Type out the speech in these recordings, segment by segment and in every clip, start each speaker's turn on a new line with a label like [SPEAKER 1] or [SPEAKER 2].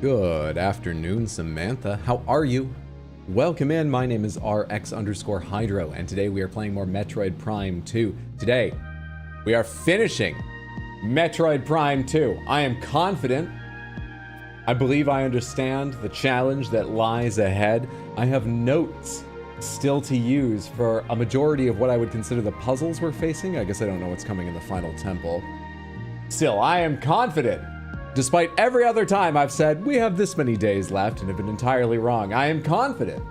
[SPEAKER 1] Good afternoon, Samantha. How are you? Welcome in. My name is RX_Hydro, and today we are playing more Metroid Prime 2. Today, we are finishing Metroid Prime 2. I am confident. I believe I understand the challenge that lies ahead. I have notes still to use for a majority of what I would consider the puzzles we're facing. I guess I don't know what's coming in the final temple. Still, I am confident. Despite every other time I've said, we have this many days left and have been entirely wrong. I am confident.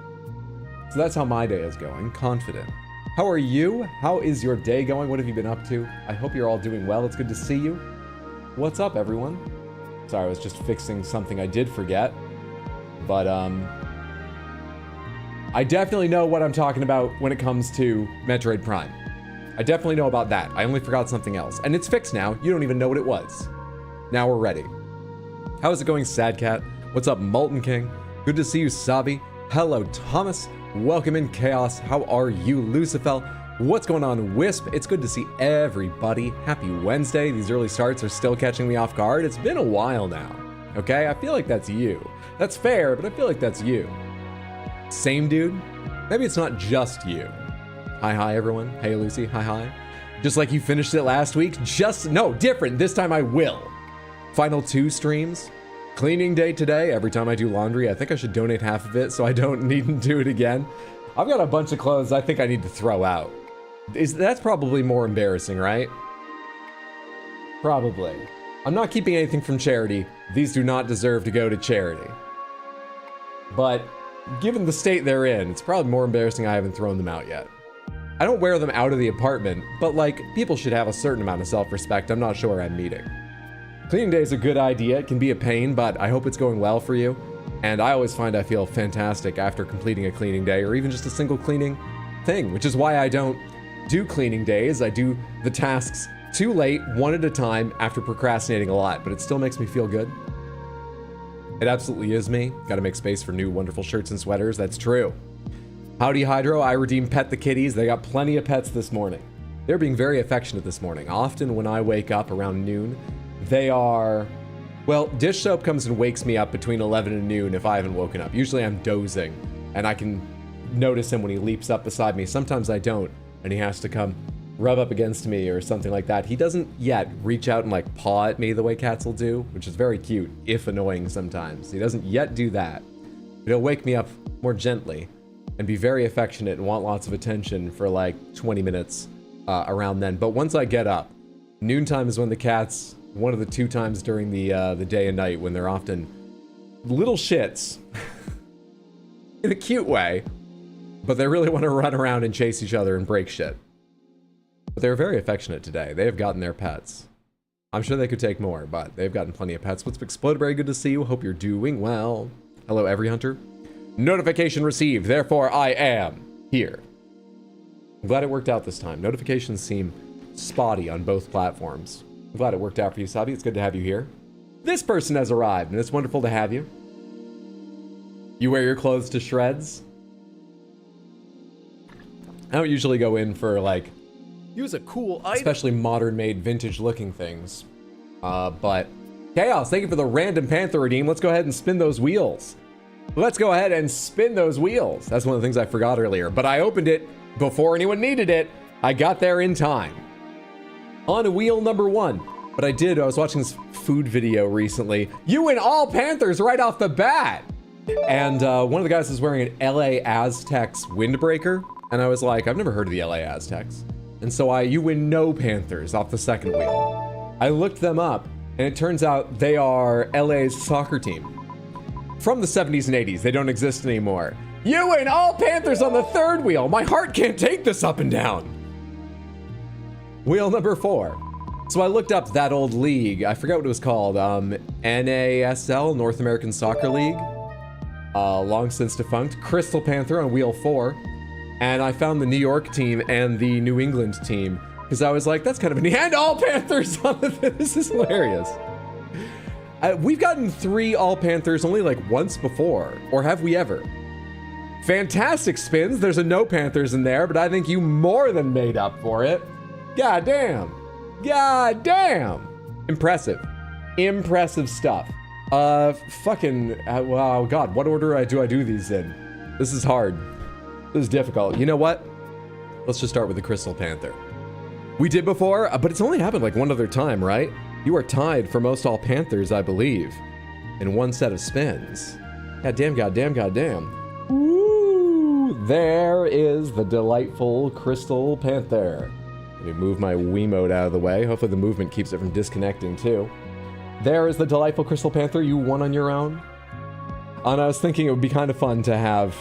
[SPEAKER 1] So that's how my day is going, confident. How are you? How is your day going? What have you been up to? I hope you're all doing well. It's good to see you. What's up, everyone? Sorry, I was just fixing something I did forget. But, I definitely know what I'm talking about when it comes to Metroid Prime. I definitely know about that. I only forgot something else. And it's fixed now. You don't even know what it was. Now we're ready. How is it going, Sad Cat? What's up, Molten King? Good to see you, Sabi. Hello, Thomas. Welcome in, Chaos. How are you, Lucifel? What's going on, Wisp? It's good to see everybody. Happy Wednesday. These early starts are still catching me off guard. It's been a while now, okay? I feel like that's you. That's fair, but I feel like that's you. Same dude? Maybe it's not just you. Hi, everyone. Hey, Lucy. Hi. Just like you finished it last week? No, different. This time I will. Final 2 streams. Cleaning day today. Every time I do laundry, I think I should donate half of it so I don't need to do it again. I've got a bunch of clothes I think I need to throw out. That's probably more embarrassing, right? Probably. I'm not keeping anything from charity. These do not deserve to go to charity. But given the state they're in, it's probably more embarrassing I haven't thrown them out yet. I don't wear them out of the apartment, but like, people should have a certain amount of self-respect. I'm not sure I'm meeting. Cleaning day is a good idea. It can be a pain, but I hope it's going well for you. And I always find I feel fantastic after completing a cleaning day, or even just a single cleaning thing, which is why I don't do cleaning days. I do the tasks too late, one at a time, after procrastinating a lot, but it still makes me feel good. It absolutely is me. Gotta make space for new wonderful shirts and sweaters. That's true. Howdy, Hydro. I redeemed Pet the Kitties. They got plenty of pets this morning. They're being very affectionate this morning. Often when I wake up around noon, they are... Well, Dish Soap comes and wakes me up between 11 and noon if I haven't woken up. Usually I'm dozing, and I can notice him when he leaps up beside me. Sometimes I don't, and he has to come rub up against me or something like that. He doesn't yet reach out and like paw at me the way cats will do, which is very cute, if annoying sometimes. He doesn't yet do that. But he'll wake me up more gently and be very affectionate and want lots of attention for like 20 minutes around then. But once I get up, noontime is when the cats, one of the 2 times during the day and night when they're often little shits in a cute way, but they really want to run around and chase each other and break shit. But they're very affectionate today. They have gotten their pets. I'm sure they could take more, but they've gotten plenty of pets. What's exploded? Very good to see you. Hope you're doing well. Hello, Every Hunter. Notification received. Therefore, I am here. I'm glad it worked out this time. Notifications seem spotty on both platforms. I'm glad it worked out for you, Sabi. It's good to have you here. This person has arrived, and it's wonderful to have you. You wear your clothes to shreds? I don't usually go in for, like...
[SPEAKER 2] Use a cool item.
[SPEAKER 1] Especially modern-made, vintage-looking things. But... Chaos, thank you for the random Panther redeem. Let's go ahead and spin those wheels. Let's go ahead and spin those wheels. That's one of the things I forgot earlier. But I opened it before anyone needed it. I got there in time. On wheel number 1. But I was watching this food video recently. You win all Panthers right off the bat! And one of the guys was wearing an LA Aztecs windbreaker. And I was like, I've never heard of the LA Aztecs. And so you win no Panthers off the second wheel. I looked them up, and it turns out they are LA's soccer team. From the 70s and 80s, they don't exist anymore. You win all Panthers on the third wheel! My heart can't take this up and down! Wheel number 4. So I looked up that old league. I forgot what it was called. NASL, North American Soccer League. Long since defunct. Crystal Panther on wheel 4. And I found the New York team and the New England team. Because I was like, that's kind of a neat... And all Panthers on the... This is hilarious. We've gotten 3 all Panthers only like once before. Or have we ever? Fantastic spins. There's a no Panthers in there, but I think you more than made up for it. God damn. God damn. Impressive. Impressive stuff. Wow, God, what order do I do these in? This is hard. This is difficult. You know what? Let's just start with the Crystal Panther. We did before, but it's only happened like one other time, right? You are tied for most all Panthers, I believe, in one set of spins. Goddamn, goddamn, goddamn. Ooh, there is the delightful Crystal Panther. Let me move my Wiimote out of the way. Hopefully the movement keeps it from disconnecting too. There is the delightful Crystal Panther you won on your own. And I was thinking it would be kind of fun to have,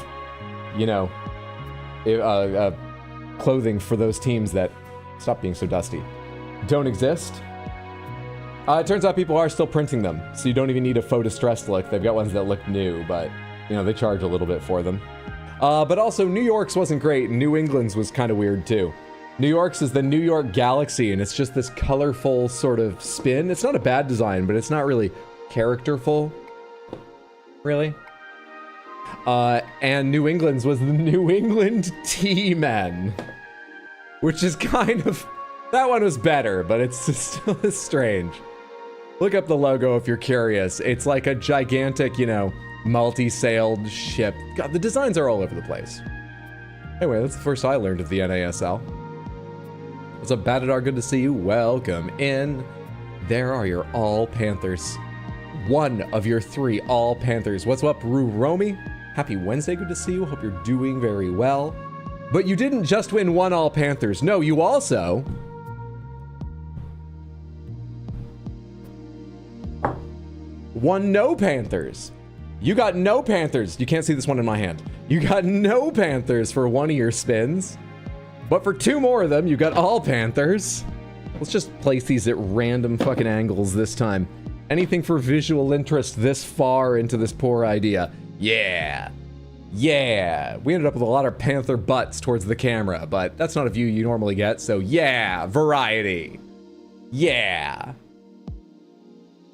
[SPEAKER 1] you know, clothing for those teams that, stop being so dusty, don't exist. It turns out people are still printing them, so you don't even need a faux distressed look. They've got ones that look new, but, you know, they charge a little bit for them. But also, New York's wasn't great, and New England's was kind of weird, too. New York's is the New York Galaxy, and it's just this colorful sort of spin. It's not a bad design, but it's not really characterful. Really? And New England's was the New England T-Men. Which is kind of... That one was better, but it's still strange. Look up the logo if you're curious. It's like a gigantic, you know, multi-sailed ship. God, the designs are all over the place. Anyway, that's the first I learned of the NASL. What's up, Batadar? Good to see you. Welcome in. There are your all Panthers. One of your 3 all Panthers. What's up, Romy? Happy Wednesday. Good to see you. Hope you're doing very well. But you didn't just win 1 all Panthers. No, you also won no Panthers. You got no Panthers. You can't see this one in my hand. You got no Panthers for 1 of your spins. But for 2 more of them, you got all Panthers. Let's just place these at random fucking angles this time. Anything for visual interest this far into this poor idea. Yeah. Yeah. We ended up with a lot of Panther butts towards the camera, but that's not a view you normally get, so yeah, variety. Yeah.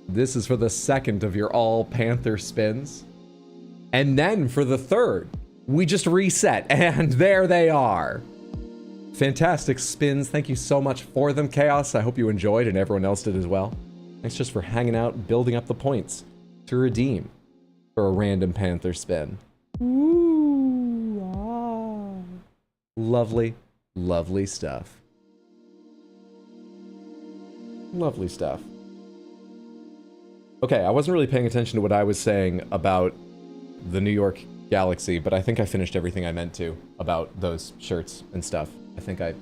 [SPEAKER 1] This is for the 2nd of your all Panther spins. And then for the 3rd, we just reset, and there they are. Fantastic spins. Thank you so much for them, Chaos. I hope you enjoyed and everyone else did as well. Thanks just for hanging out, building up the points to redeem for a random Panther spin. Ooh, ah. Lovely, lovely stuff. Lovely stuff. Okay, I wasn't really paying attention to what I was saying about the New York Galaxy, but I think I finished everything I meant to about those shirts and stuff. I think I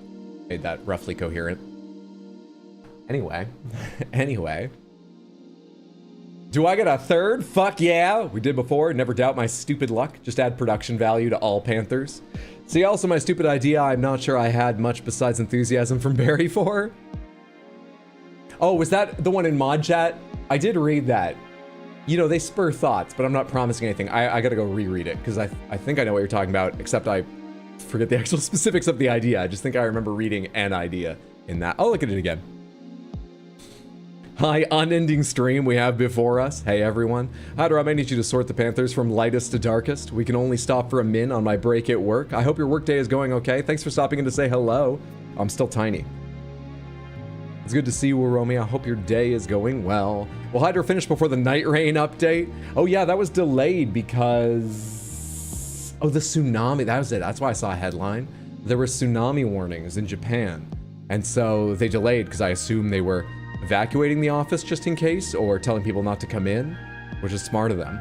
[SPEAKER 1] made that roughly coherent. Anyway, anyway. Do I get a 3rd? Fuck yeah! We did before, never doubt my stupid luck. Just add production value to all Panthers. See, also my stupid idea I'm not sure I had much besides enthusiasm from Barry for. Oh, was that the one in mod chat? I did read that. You know, they spur thoughts, but I'm not promising anything. I gotta go reread it, because I think I know what you're talking about, except I forget the actual specifics of the idea. I just think I remember reading an idea in that. I'll look at it again. Hi, unending stream we have before us. Hey, everyone. Hyder, I might need you to sort the Panthers from lightest to darkest. We can only stop for a min on my break at work. I hope your workday is going okay. Thanks for stopping in to say hello. I'm still tiny. It's good to see you, Romy. I hope your day is going well. Well, Hydra finished before the Night Rain update. Oh yeah, that was delayed because... Oh, the tsunami, that was it. That's why I saw a headline. There were tsunami warnings in Japan. And so they delayed because I assume they were evacuating the office just in case, or telling people not to come in, which is smart of them.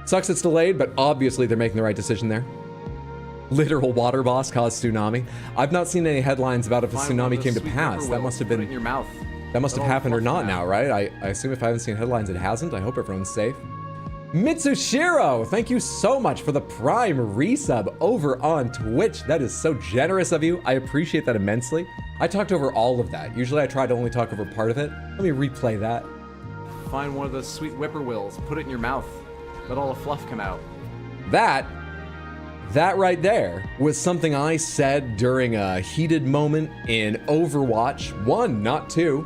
[SPEAKER 1] Sucks it's delayed, but obviously they're making the right decision there. Literal water boss caused tsunami. I've not seen any headlines about if a tsunami came to pass. That must have been in your mouth. That must have happened or not now, right? I assume if I haven't seen headlines, it hasn't. I hope everyone's safe. Mitsushiro, thank you so much for the Prime resub over on Twitch. That is so generous of you. I appreciate that immensely. I talked over all of that. Usually I try to only talk over part of it. Let me replay that.
[SPEAKER 2] Find one of those sweet whippoorwills, put it in your mouth, let all the fluff come out.
[SPEAKER 1] That right there was something I said during a heated moment in Overwatch 1, not 2.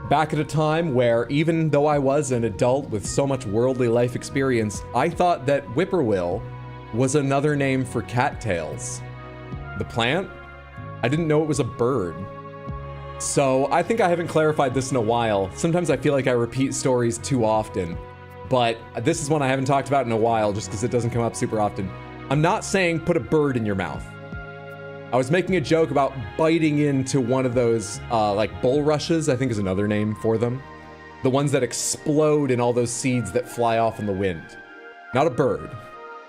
[SPEAKER 1] Back at a time where even though I was an adult with so much worldly life experience, I thought that whippoorwill was another name for cattails. The plant? I didn't know it was a bird. So I think I haven't clarified this in a while. Sometimes I feel like I repeat stories too often, but this is one I haven't talked about in a while just because it doesn't come up super often. I'm not saying put a bird in your mouth. I was making a joke about biting into one of those like bulrushes, I think is another name for them. The ones that explode in all those seeds that fly off in the wind. Not a bird.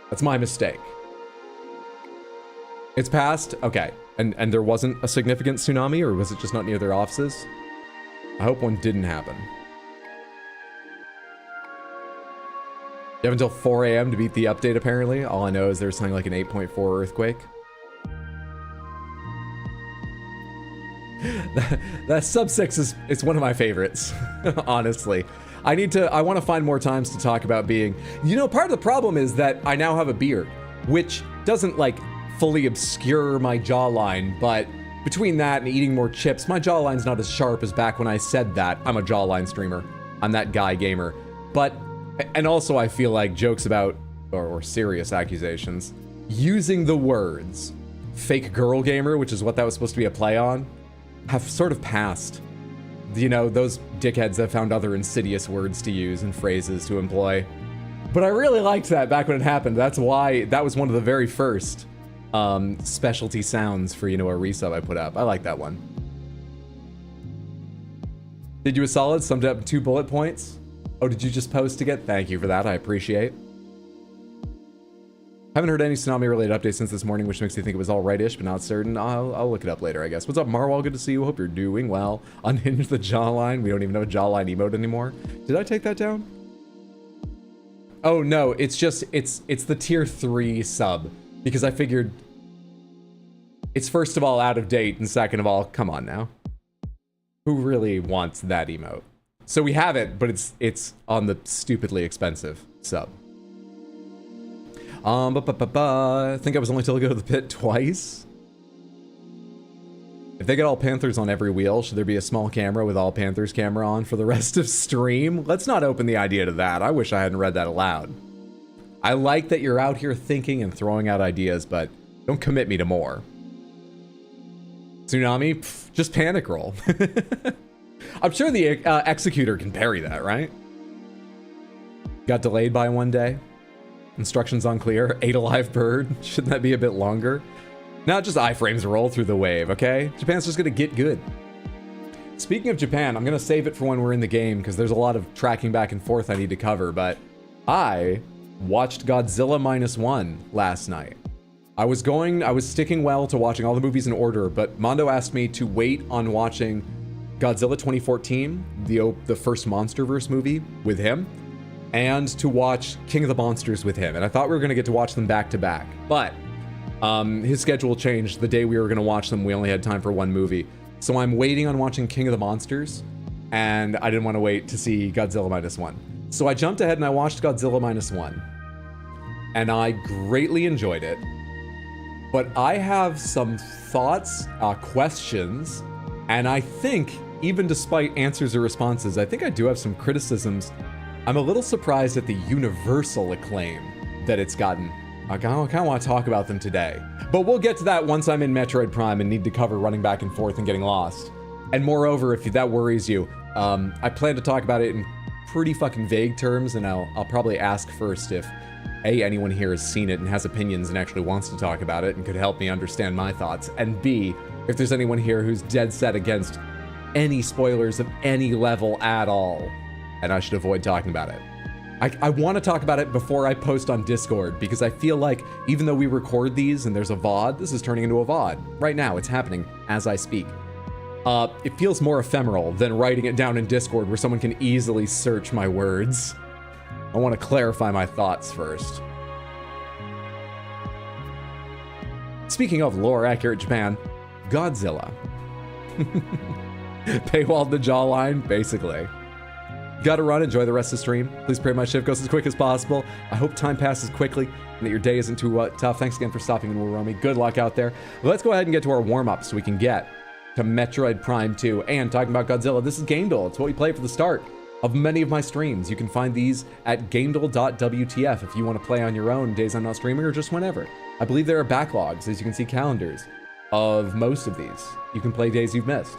[SPEAKER 1] That's my mistake. It's passed? Okay. And there wasn't a significant tsunami, or was it just not near their offices? I hope one didn't happen. You have until 4 a.m. to beat the update, apparently. All I know is there's something like an 8.4 earthquake. That sub 6 is one of my favorites, honestly. I want to find more times to talk about being... You know, part of the problem is that I now have a beard, which doesn't, like, fully obscure my jawline, but between that and eating more chips, my jawline's not as sharp as back when I said that. I'm a jawline streamer. I'm that guy gamer. But, and also I feel like jokes about, or serious accusations, using the words fake girl gamer, which is what that was supposed to be a play on, have sort of passed. You know, those dickheads have found other insidious words to use and phrases to employ. But I really liked that back when it happened. That's why that was one of the very first specialty sounds for, you know, a resub I put up. I like that one. Did you a solid? Summed up 2 bullet points? Oh, did you just post again? Thank you for that. I appreciate. Haven't heard any tsunami-related updates since this morning, which makes me think it was all right-ish, but not certain. I'll look it up later, I guess. What's up, Marwal? Good to see you. Hope you're doing well. Unhinge the jawline. We don't even have a jawline emote anymore. Did I take that down? Oh, no. It's just... It's the tier 3 sub. Because I figured... It's first of all out of date, and second of all, come on now. Who really wants that emote? So we have it, but it's on the stupidly expensive sub. I think I was only told to go to the pit twice. If they get all Panthers on every wheel, should there be a small camera with all Panthers camera on for the rest of stream? Let's not open the idea to that. I wish I hadn't read that aloud. I like that you're out here thinking and throwing out ideas, but don't commit me to more. Tsunami? Pff, just panic roll. I'm sure the executor can parry that, right? Got delayed by 1 day. Instructions unclear. Ate a live bird. Shouldn't that be a bit longer? Not just iframes roll through the wave, okay? Japan's just gonna get good. Speaking of Japan, I'm gonna save it for when we're in the game because there's a lot of tracking back and forth I need to cover, but I watched Godzilla -1 last night. I was sticking well to watching all the movies in order, but Mondo asked me to wait on watching Godzilla 2014, the first MonsterVerse movie, with him, and to watch King of the Monsters with him. And I thought we were going to get to watch them back to back, but his schedule changed. The day we were going to watch them, we only had time for one movie. So I'm waiting on watching King of the Monsters, and I didn't want to wait to see Godzilla -1. So I jumped ahead and I watched Godzilla -1, and I greatly enjoyed it. But I have some thoughts, questions, and I think, even despite answers or responses, I think I do have some criticisms. I'm a little surprised at the universal acclaim that it's gotten. I kind of want to talk about them today. But we'll get to that once I'm in Metroid Prime and need to cover running back and forth and getting lost. And moreover, if that worries you, I plan to talk about it in pretty fucking vague terms, and I'll probably ask first if A, anyone here has seen it and has opinions and actually wants to talk about it and could help me understand my thoughts, and B, if there's anyone here who's dead set against any spoilers of any level at all, and I should avoid talking about it. I want to talk about it before I post on Discord, because I feel like even though we record these and there's a VOD, this is turning into a VOD. Right now, it's happening as I speak. It feels more ephemeral than writing it down in Discord where someone can easily search my words. I want to clarify my thoughts first. Speaking of lore-accurate Japan, Godzilla. Paywalled the jawline, basically. Gotta run, enjoy the rest of the stream. Please pray my shift goes as quick as possible. I hope time passes quickly and that your day isn't too tough. Thanks again for stopping in, Romy. Good luck out there. Let's go ahead and get to our warm-up so we can get to Metroid Prime 2 and talking about Godzilla. This is gamedle. It's what we play for the start of many of my streams. You can find these at gamedle.wtf if you want to play on your own days I'm not streaming or just whenever. I believe there are backlogs, as you can see, calendars of most of these. You can play days you've missed.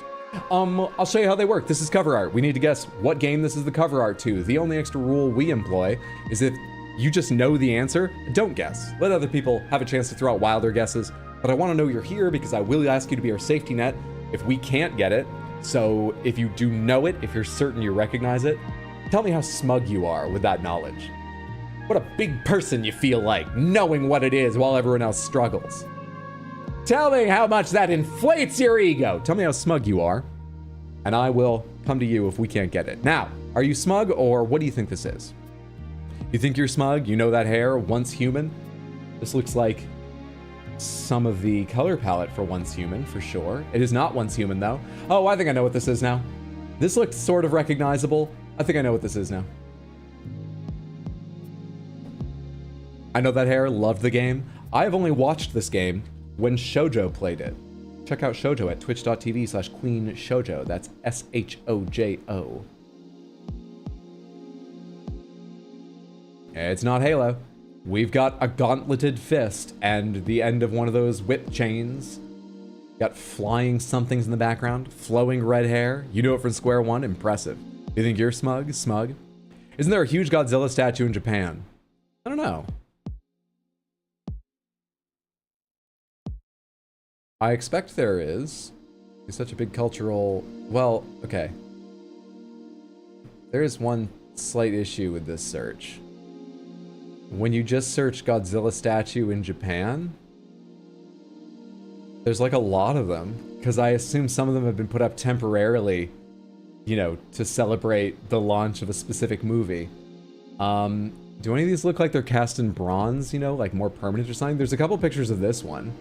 [SPEAKER 1] I'll show you how they work. This is cover art. We need to guess what game this is the cover art to. The only extra rule we employ is if you just know the answer, don't guess. Let other people have a chance to throw out wilder guesses. But I want to know you're here because I will ask you to be our safety net if we can't get it. So if you do know it, if you're certain you recognize it, tell me how smug you are with that knowledge. What a big person you feel like, knowing what it is while everyone else struggles. Tell me how much that inflates your ego. Tell me how smug you are, and I will come to you if we can't get it. Now, are you smug, or what do you think this is? You think you're smug? You know that hair, once human? This looks like some of the color palette for once human, for sure. It is not once human, though. Oh, I think I know what this is now. This looks sort of recognizable. I think I know what this is now. I know that hair, loved the game. I have only watched this game when Shoujo played it. Check out Shoujo at twitch.tv/Queen Shoujo. That's SHOJO. It's not Halo. We've got a gauntleted fist and the end of one of those whip chains. Got flying somethings in the background, flowing red hair. You do it from square one, impressive. You think you're smug? Smug? Isn't there a huge Godzilla statue in Japan? I don't know. I expect there is. It's such a big cultural... Well, okay. There is one slight issue with this search. When you just search Godzilla statue in Japan, there's like a lot of them, because I assume some of them have been put up temporarily, you know, to celebrate the launch of a specific movie. Do any of these look like they're cast in bronze, you know, like more permanent or something? There's a couple pictures of this one.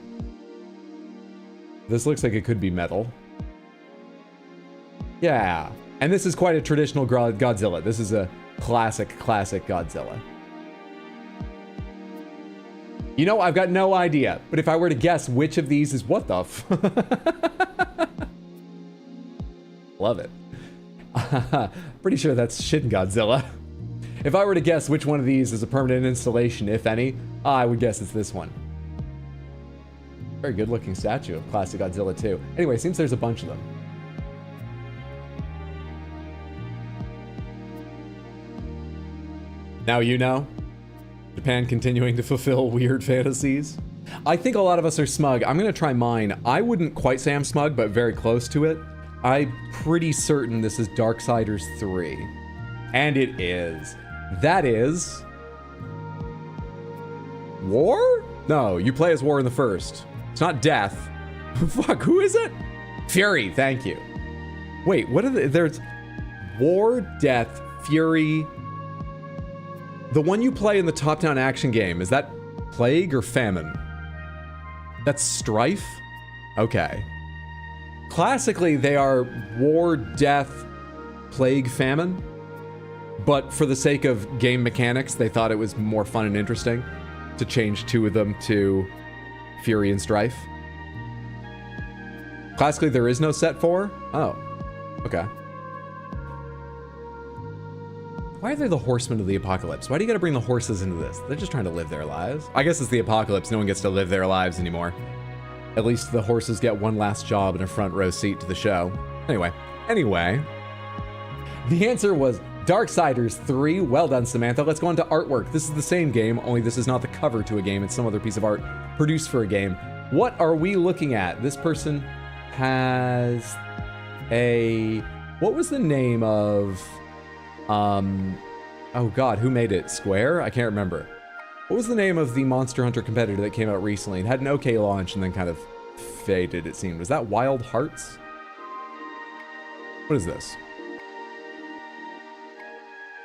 [SPEAKER 1] This looks like it could be metal. Yeah, and this is quite a traditional Godzilla. This is a classic Godzilla. You know, I've got no idea, but if I were to guess which of these is what the f... Love it. Pretty sure that's Shin Godzilla. If I were to guess which one of these is a permanent installation, if any, I would guess it's this one. Very good looking statue of classic Godzilla too. Anyway, seems there's a bunch of them. Now you know. Japan continuing to fulfill weird fantasies. I think a lot of us are smug. I'm gonna try mine. I wouldn't quite say I'm smug, but very close to it. I'm pretty certain this is Darksiders 3. And it is. That is... War? No, you play as War in the first. It's not Death. Fuck, who is it? Fury, thank you. Wait, what are the... There's War, Death, Fury... The one you play in the top-down action game, is that Plague or Famine? That's Strife? Okay. Classically, they are War, Death, Plague, Famine. But for the sake of game mechanics, they thought it was more fun and interesting to change two of them to Fury and Strife. Classically, there is no set 4? Oh. Okay. Why are they the horsemen of the apocalypse? Why do you gotta bring the horses into this? They're just trying to live their lives. I guess it's the apocalypse. No one gets to live their lives anymore. At least the horses get one last job and a front row seat to the show. Anyway. The answer was Darksiders 3. Well done, Samantha. Let's go on to artwork. This is the same game, only this is not the cover to a game. It's some other piece of art produced for a game. What are we looking at? This person has a... What was the name of... Oh god, who made it? Square? I can't remember. What was the name of the Monster Hunter competitor that came out recently and had an okay launch and then kind of faded, it seemed? Was that Wild Hearts? What is this?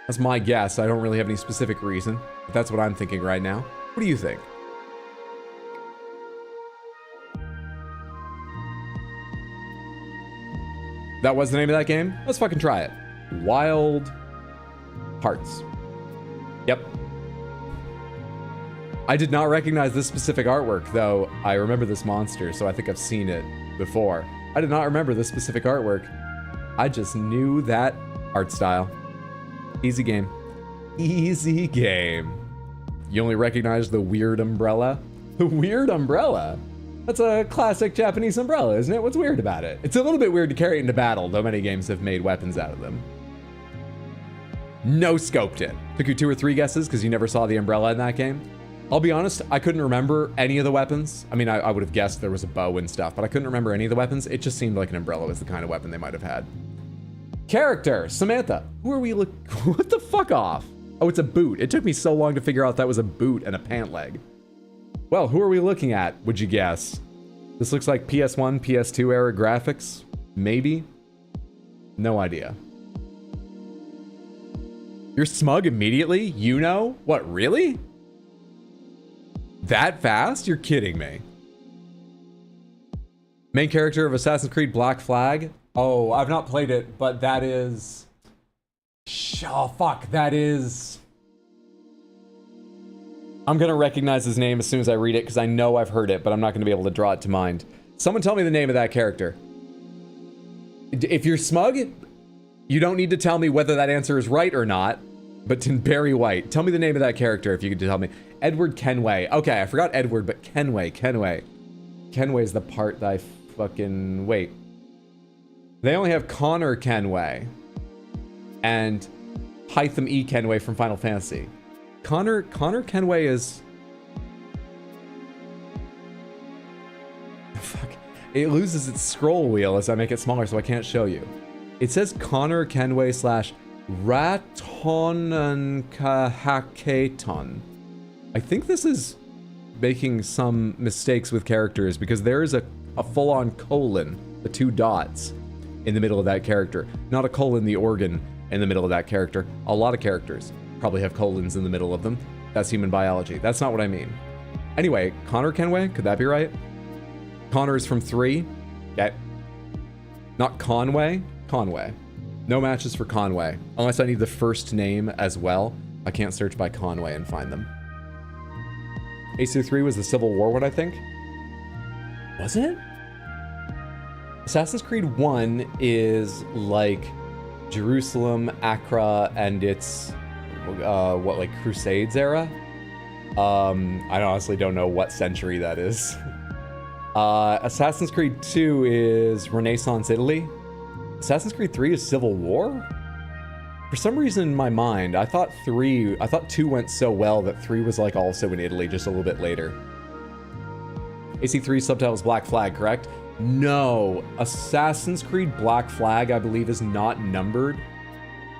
[SPEAKER 1] That's my guess. I don't really have any specific reason, but that's what I'm thinking right now. What do you think? That was the name of that game? Let's fucking try it. Wild Hearts. Yep. I did not recognize this specific artwork, though I remember this monster, so I think I've seen it before. I did not remember this specific artwork. I just knew that art style. Easy game. Easy game. You only recognize the weird umbrella? The weird umbrella? That's a classic Japanese umbrella, isn't it? What's weird about it? It's a little bit weird to carry it into battle, though many games have made weapons out of them. No scoped it. Took you 2 or 3 guesses because you never saw the umbrella in that game. I'll be honest, I couldn't remember any of the weapons. I mean, I would have guessed there was a bow and stuff, but I couldn't remember any of the weapons. It just seemed like an umbrella was the kind of weapon they might have had. Character, Samantha. Who are we what the fuck off? Oh, it's a boot. It took me so long to figure out that was a boot and a pant leg. Well, who are we looking at, would you guess? This looks like PS1, PS2 era graphics. Maybe? No idea. You're smug immediately? You know? What, really? That fast? You're kidding me. Main character of Assassin's Creed Black Flag? Oh, I've not played it, but that is... Oh, fuck. That is... I'm gonna recognize his name as soon as I read it, because I know I've heard it, but I'm not gonna be able to draw it to mind. Someone tell me the name of that character. If you're smug, you don't need to tell me whether that answer is right or not, but Barry White. Tell me the name of that character if you could tell me. Edward Kenway. Okay, I forgot Edward, but Kenway. Kenway's the part that I fucking... Wait. They only have Connor Kenway and Hytham E. Kenway from Final Fantasy. Connor Kenway is... Fuck. It loses its scroll wheel as I make it smaller, so I can't show you. It says Connor Kenway / Ratonankahakaton. I think this is making some mistakes with characters because there is a full-on colon, the 2 dots, in the middle of that character. Not a colon, the organ, in the middle of that character. A lot of characters probably have colons in the middle of them. That's human biology. That's not what I mean. Anyway, Connor Kenway, could that be right? Connor is from 3. Okay. Not Conway, Conway. No matches for Conway. Unless I need the first name as well. I can't search by Conway and find them. AC3 was the Civil War one, I think. Was it? Assassin's Creed 1 is like Jerusalem, Accra, and its what, like Crusades era? I honestly don't know what century that is. Assassin's Creed 2 is Renaissance Italy. Assassin's Creed 3 is Civil War? For some reason in my mind, I thought 2 went so well that 3 was like also in Italy just a little bit later. AC3 subtitle is Black Flag, correct? No, Assassin's Creed Black Flag, I believe, is not numbered.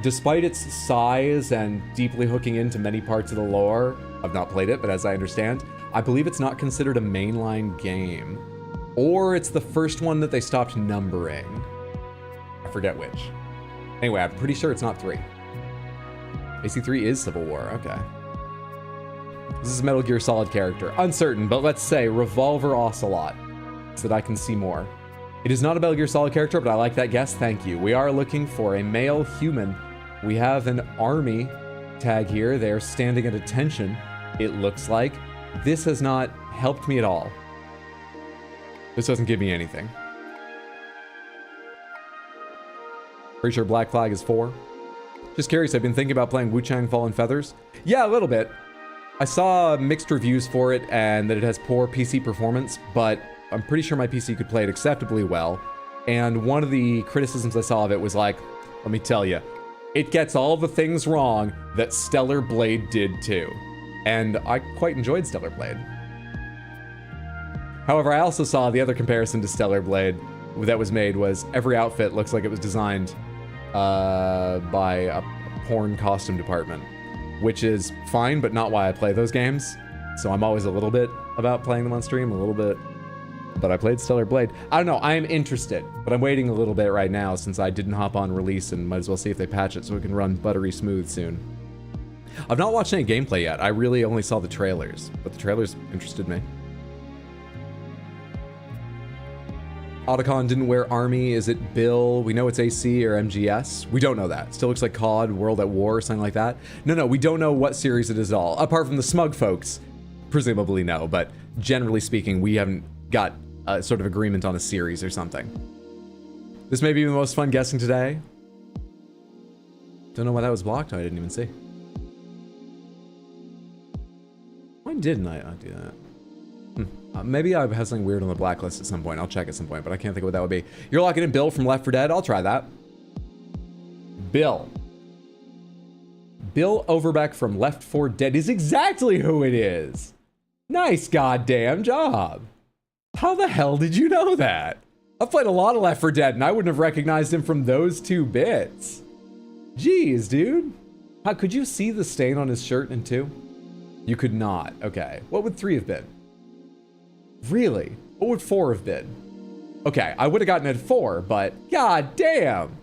[SPEAKER 1] Despite its size and deeply hooking into many parts of the lore, I've not played it, but as I understand, I believe it's not considered a mainline game. Or it's the first one that they stopped numbering. I forget which. Anyway, I'm pretty sure it's not 3. AC3 is Civil War, okay. This is a Metal Gear Solid character. Uncertain, but let's say Revolver Ocelot, so that I can see more. It is not a Metal Gear Solid character, but I like that guess, thank you. We are looking for a male human. We have an army tag here. They are standing at attention, it looks like. This has not helped me at all. This doesn't give me anything. Pretty sure Black Flag is 4. Just curious, I've been thinking about playing Wu-Chang Fallen Feathers. Yeah, a little bit. I saw mixed reviews for it and that it has poor PC performance, but I'm pretty sure my PC could play it acceptably well. And one of the criticisms I saw of it was like, let me tell you, it gets all the things wrong that Stellar Blade did too. And I quite enjoyed Stellar Blade. However, I also saw the other comparison to Stellar Blade that was made was every outfit looks like it was designed by a porn costume department, which is fine, but not why I play those games. So I'm always a little bit about playing them on stream, a little bit. But I played Stellar Blade. I don't know, I am interested, but I'm waiting a little bit right now since I didn't hop on release and might as well see if they patch it so it can run buttery smooth soon. I've not watched any gameplay yet. I really only saw the trailers, but the trailers interested me. Otacon didn't wear Army. Is it Bill? We know it's AC or MGS. We don't know that. Still looks like COD, World at War, or something like that. No, we don't know what series it is at all. Apart from the smug folks, presumably no, but generally speaking, we haven't got a sort of agreement on a series or something. This may be the most fun guessing today. Don't know why that was blocked. I didn't even see. Why didn't I do that? Maybe I have something weird on the blacklist at some point. I'll check at some point, but I can't think of what that would be. You're locking in Bill from Left 4 Dead. I'll try that. Bill. Bill Overbeck from Left 4 Dead is exactly who it is. Nice goddamn job. How the hell did you know that? I've played a lot of Left 4 Dead and I wouldn't have recognized him from those 2 bits. Jeez, dude. How could you see the stain on his shirt in 2? You could not. Okay. What would 3 have been? Really? What would 4 have been? Okay, I would have gotten it 4, but god damn.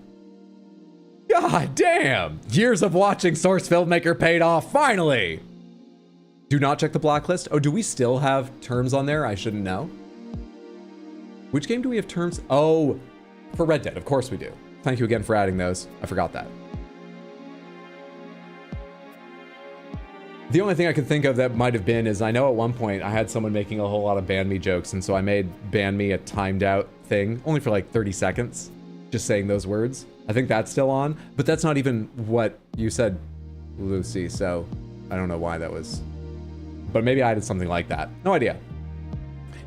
[SPEAKER 1] God damn. Years of watching Source Filmmaker paid off, finally. Do not check the blacklist. Oh, do we still have terms on there? I shouldn't know. Which game do we have terms? Oh, for Red Dead, of course we do. Thank you again for adding those. I forgot that. The only thing I can think of that might have been is I know at one point I had someone making a whole lot of ban me jokes, and so I made ban me a timed out thing, only for like 30 seconds, just saying those words. I think that's still on, but that's not even what you said, Lucy, so I don't know why that was. But maybe I did something like that. No idea.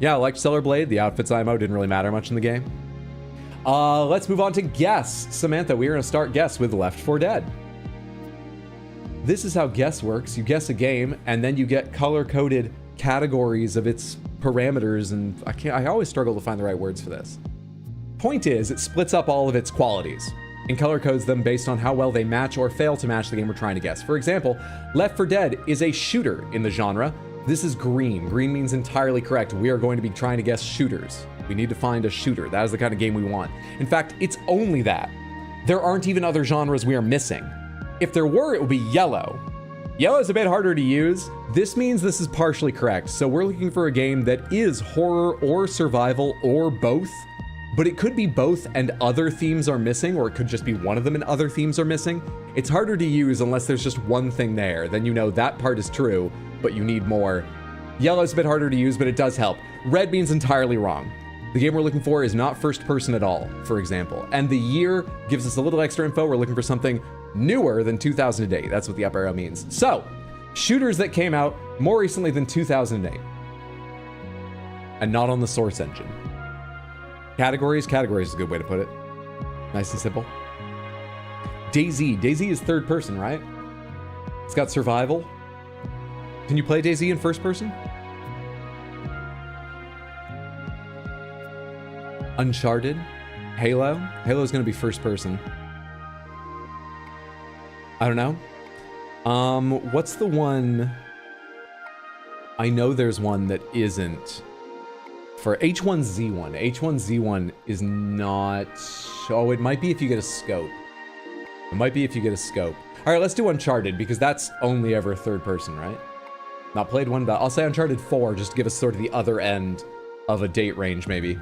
[SPEAKER 1] Yeah, I liked Stellar Blade. The outfits IMO didn't really matter much in the game. Let's move on to Guess. Samantha, we are gonna start Guess with Left 4 Dead. This is how Guess works. You guess a game, and then you get color-coded categories of its parameters, and I always struggle to find the right words for this. Point is, it splits up all of its qualities and color codes them based on how well they match or fail to match the game we're trying to guess. For example, Left 4 Dead is a shooter in the genre. This is green. Green means entirely correct. We are going to be trying to guess shooters. We need to find a shooter. That is the kind of game we want. In fact, it's only that. There aren't even other genres we are missing. If there were, it would be yellow. Yellow is a bit harder to use. This means this is partially correct. So we're looking for a game that is horror or survival or both, but it could be both and other themes are missing, or it could just be one of them and other themes are missing. It's harder to use unless there's just one thing there. Then you know that part is true, but you need more. Yellow's a bit harder to use, but it does help. Red means entirely wrong. The game we're looking for is not first person at all, for example. And the year gives us a little extra info. We're looking for something newer than 2008. That's what the up arrow means. So, shooters that came out more recently than 2008. And not on the Source engine. Categories? Categories is a good way to put it. Nice and simple. DayZ. DayZ is third person, right? It's got survival. Can you play DayZ in first person? Uncharted. Halo. Halo's gonna be first person. I don't know. What's the one? I know there's one that isn't. For H1Z1. H1Z1 is not... Oh, it might be if you get a scope. It might be if you get a scope. All right, let's do Uncharted, because that's only ever third person, right? Not played one, but I'll say Uncharted 4, just to give us sort of the other end of a date range, maybe.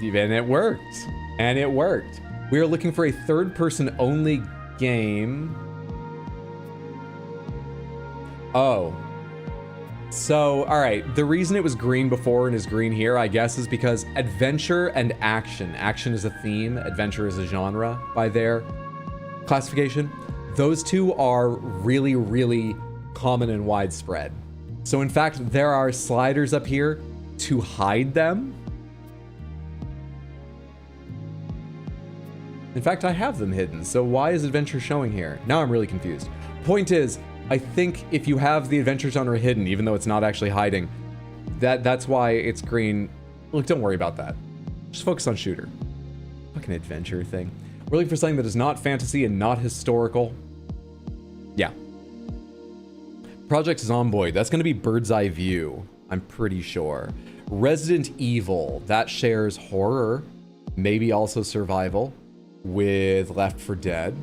[SPEAKER 1] And it worked. And it worked. We are looking for a third-person only game. Oh. So, all right, the reason it was green before and is green here, I guess, is because adventure and action. Action is a theme, adventure is a genre by their classification. Those two are really, really common and widespread. So in fact, there are sliders up here to hide them. In fact, I have them hidden, so why is adventure showing here? Now I'm really confused. Point is, I think if you have the adventure genre hidden, even though it's not actually hiding, that's why it's green. Look, don't worry about that. Just focus on shooter. Fucking adventure thing. We're looking for something that is not fantasy and not historical. Yeah. Project Zomboid, that's gonna be Bird's Eye View, I'm pretty sure. Resident Evil, that shares horror, maybe also survival, with Left 4 Dead.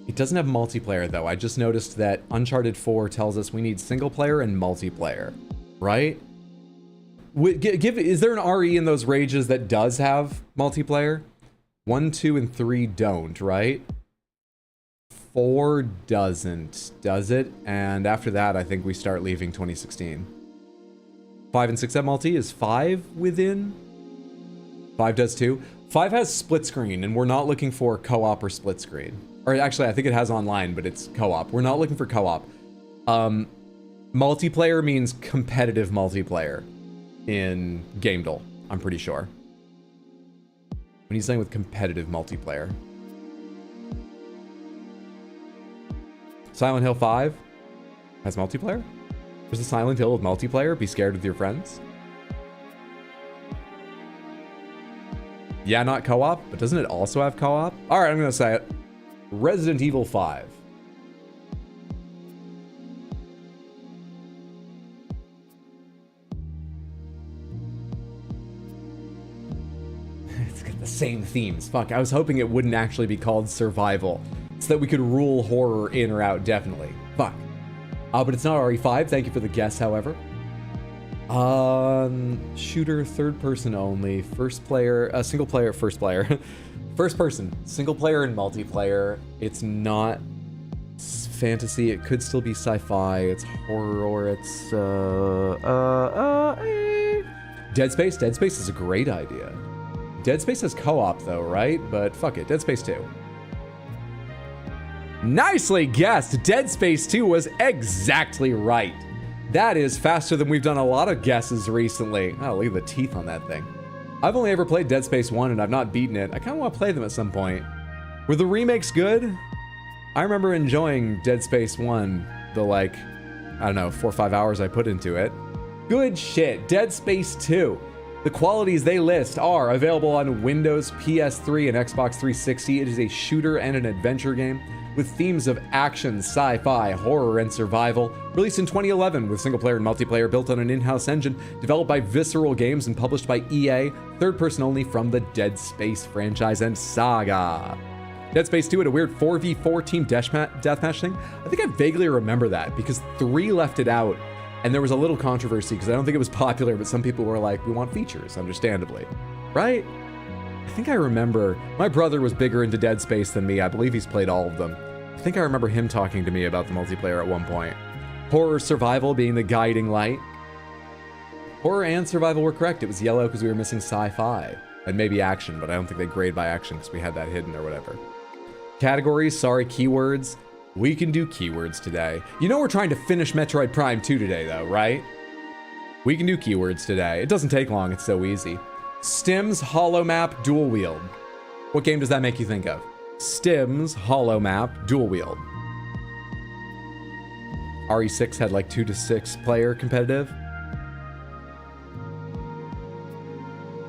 [SPEAKER 1] It doesn't have multiplayer though. I just noticed that Uncharted 4 tells us we need single player and multiplayer, right? Is there an RE in those rages that does have multiplayer? 1, 2, and 3 don't, right? 4 doesn't, does it? And after that, I think we start leaving 2016. 5 and 6 have multi. Is 5 within? 5 does too. 5 has split screen, and we're not looking for co-op or split screen. Or actually, I think it has online, but it's co-op. We're not looking for co-op. Multiplayer means competitive multiplayer in gamedle, I'm pretty sure. When he's saying with competitive multiplayer. Silent Hill 5 has multiplayer? There's a Silent Hill with multiplayer? Be scared with your friends? Yeah, not co-op, but doesn't it also have co-op? All right, I'm gonna say it. Resident Evil 5. It's got the same themes. Fuck, I was hoping it wouldn't actually be called survival, so that we could rule horror in or out, definitely. Fuck. But it's not RE5, thank you for the guess, however. Shooter, third person only, first player, single player, first player. First person, single player and multiplayer. It's not fantasy, it could still be sci-fi, it's horror, it's, Dead Space? Dead Space is a great idea. Dead Space has co-op though, right? But fuck it, Dead Space 2. Nicely guessed! Dead Space 2 was exactly right. That is faster than we've done a lot of guesses recently. Oh, look at the teeth on that thing. I've only ever played Dead Space 1 and I've not beaten it. I kind of want to play them at some point. Were the remakes good? I remember enjoying Dead Space 1, the like, I don't know, 4 or 5 hours I put into it. Good shit. Dead Space 2. The qualities they list are available on Windows, PS3, and Xbox 360. It is a shooter and an adventure game with themes of action, sci-fi, horror, and survival. Released in 2011 with single player and multiplayer, built on an in-house engine, developed by Visceral Games and published by EA, third person only from the Dead Space franchise and saga. Dead Space 2 had a weird 4v4 team deathmatch thing. I think I vaguely remember that because 3 left it out and there was a little controversy because I don't think it was popular, but some people were like, we want features, understandably. Right? I think I remember, my brother was bigger into Dead Space than me. I believe he's played all of them. I think I remember him talking to me about the multiplayer at one point. Horror survival being the guiding light. Horror and survival were correct. It was yellow because we were missing sci-fi. And maybe action, but I don't think they grade by action because we had that hidden or whatever. Categories, sorry, keywords. We can do keywords today. You know we're trying to finish Metroid Prime 2 today though, right? We can do keywords today. It doesn't take long, it's so easy. Stims, Hollow Map, Dual Wield. What game does that make you think of? Stims, Hollow Map, Dual Wield. RE6 had like 2 to 6 player competitive.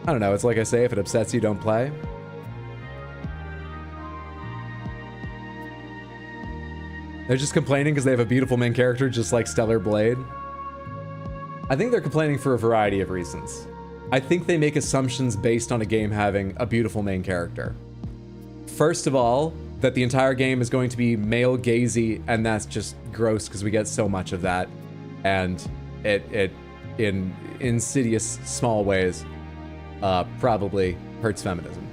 [SPEAKER 1] I don't know, it's like I say, if it upsets you, don't play. They're just complaining because they have a beautiful main character just like Stellar Blade. I think they're complaining for a variety of reasons. I think they make assumptions based on a game having a beautiful main character. First of all, that the entire game is going to be male gazy, and that's just gross because we get so much of that, and it in insidious small ways probably hurts feminism.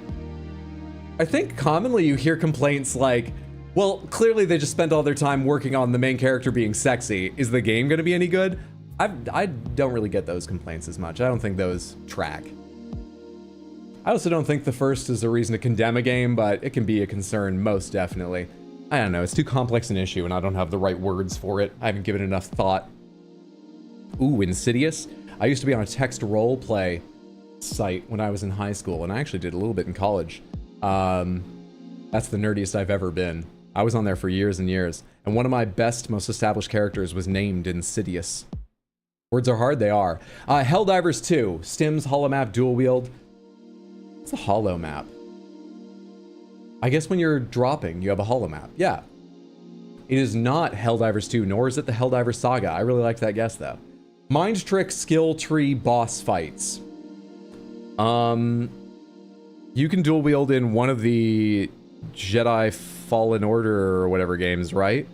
[SPEAKER 1] I think commonly you hear complaints like, well, clearly they just spent all their time working on the main character being sexy. Is the game going to be any good? I don't really get those complaints as much. I don't think those track. I also don't think the first is a reason to condemn a game, but it can be a concern, most definitely. I don't know, it's too complex an issue and I don't have the right words for it. I haven't given enough thought. Ooh, Insidious. I used to be on a text role play site when I was in high school, and I actually did a little bit in college. That's the nerdiest I've ever been. I was on there for years and years, and one of my best, most established characters was named Insidious. Words are hard, they are. Helldivers 2, Stims, Hollow Map, Dual Wield. What's a Hollow Map? I guess when you're dropping, you have a Hollow Map. Yeah. It is not Helldivers 2, nor is it the Helldivers Saga. I really liked that guess, though. Mind Trick, Skill Tree, Boss Fights. You can dual wield in one of the Jedi Fallen Order or whatever games, right?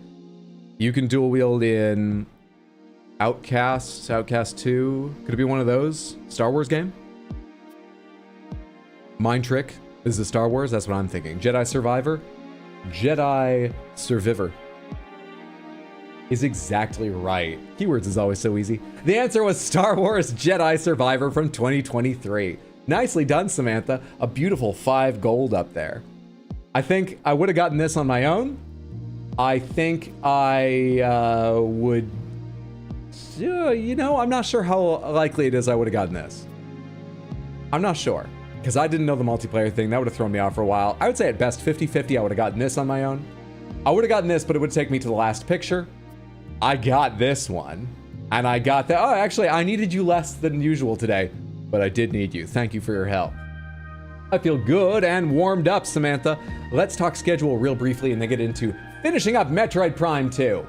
[SPEAKER 1] You can dual wield in Outcast 2. Could it be one of those? Star Wars game? Mind Trick is the Star Wars, that's what I'm thinking. Jedi Survivor? Jedi Survivor is exactly right. Keywords is always so easy. The answer was Star Wars Jedi Survivor from 2023. Nicely done, Samantha. A beautiful 5 gold up there. I think I would have gotten this on my own. I think I would You know, I'm not sure how likely it is I would have gotten this. I'm not sure, because I didn't know the multiplayer thing. That would have thrown me off for a while. I would say at best 50-50 I would have gotten this on my own. I would have gotten this, but it would take me to the last picture. I got this one, and I got that. Oh, actually, I needed you less than usual today, but I did need you. Thank you for your help. I feel good and warmed up, Samantha. Let's talk schedule real briefly and then get into finishing up Metroid Prime 2.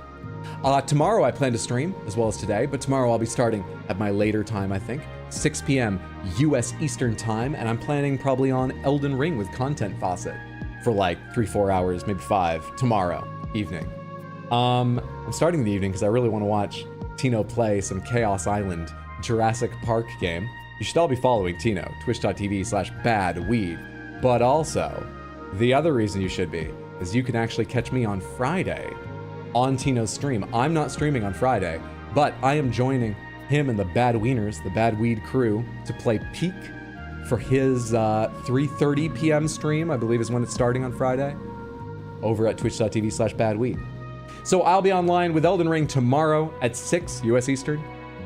[SPEAKER 1] Tomorrow I plan to stream, as well as today, but tomorrow I'll be starting at my later time, I think. 6 p.m. US Eastern Time, and I'm planning probably on Elden Ring with Content Faucet for like 3-4 hours, maybe 5, tomorrow evening. I'm starting in the evening because I really want to watch Tino play some Chaos Island Jurassic Park game. You should all be following Tino, twitch.tv/badweed. But also, the other reason you should be is you can actually catch me on Friday on Tino's stream. I'm not streaming on Friday, but I am joining him and the Bad Wieners, the Bad Weed crew, to play Peak for his 3:30 p.m. stream, I believe is when it's starting on Friday, over at twitch.tv/badweed. So I'll be online with Elden Ring tomorrow at 6 US Eastern,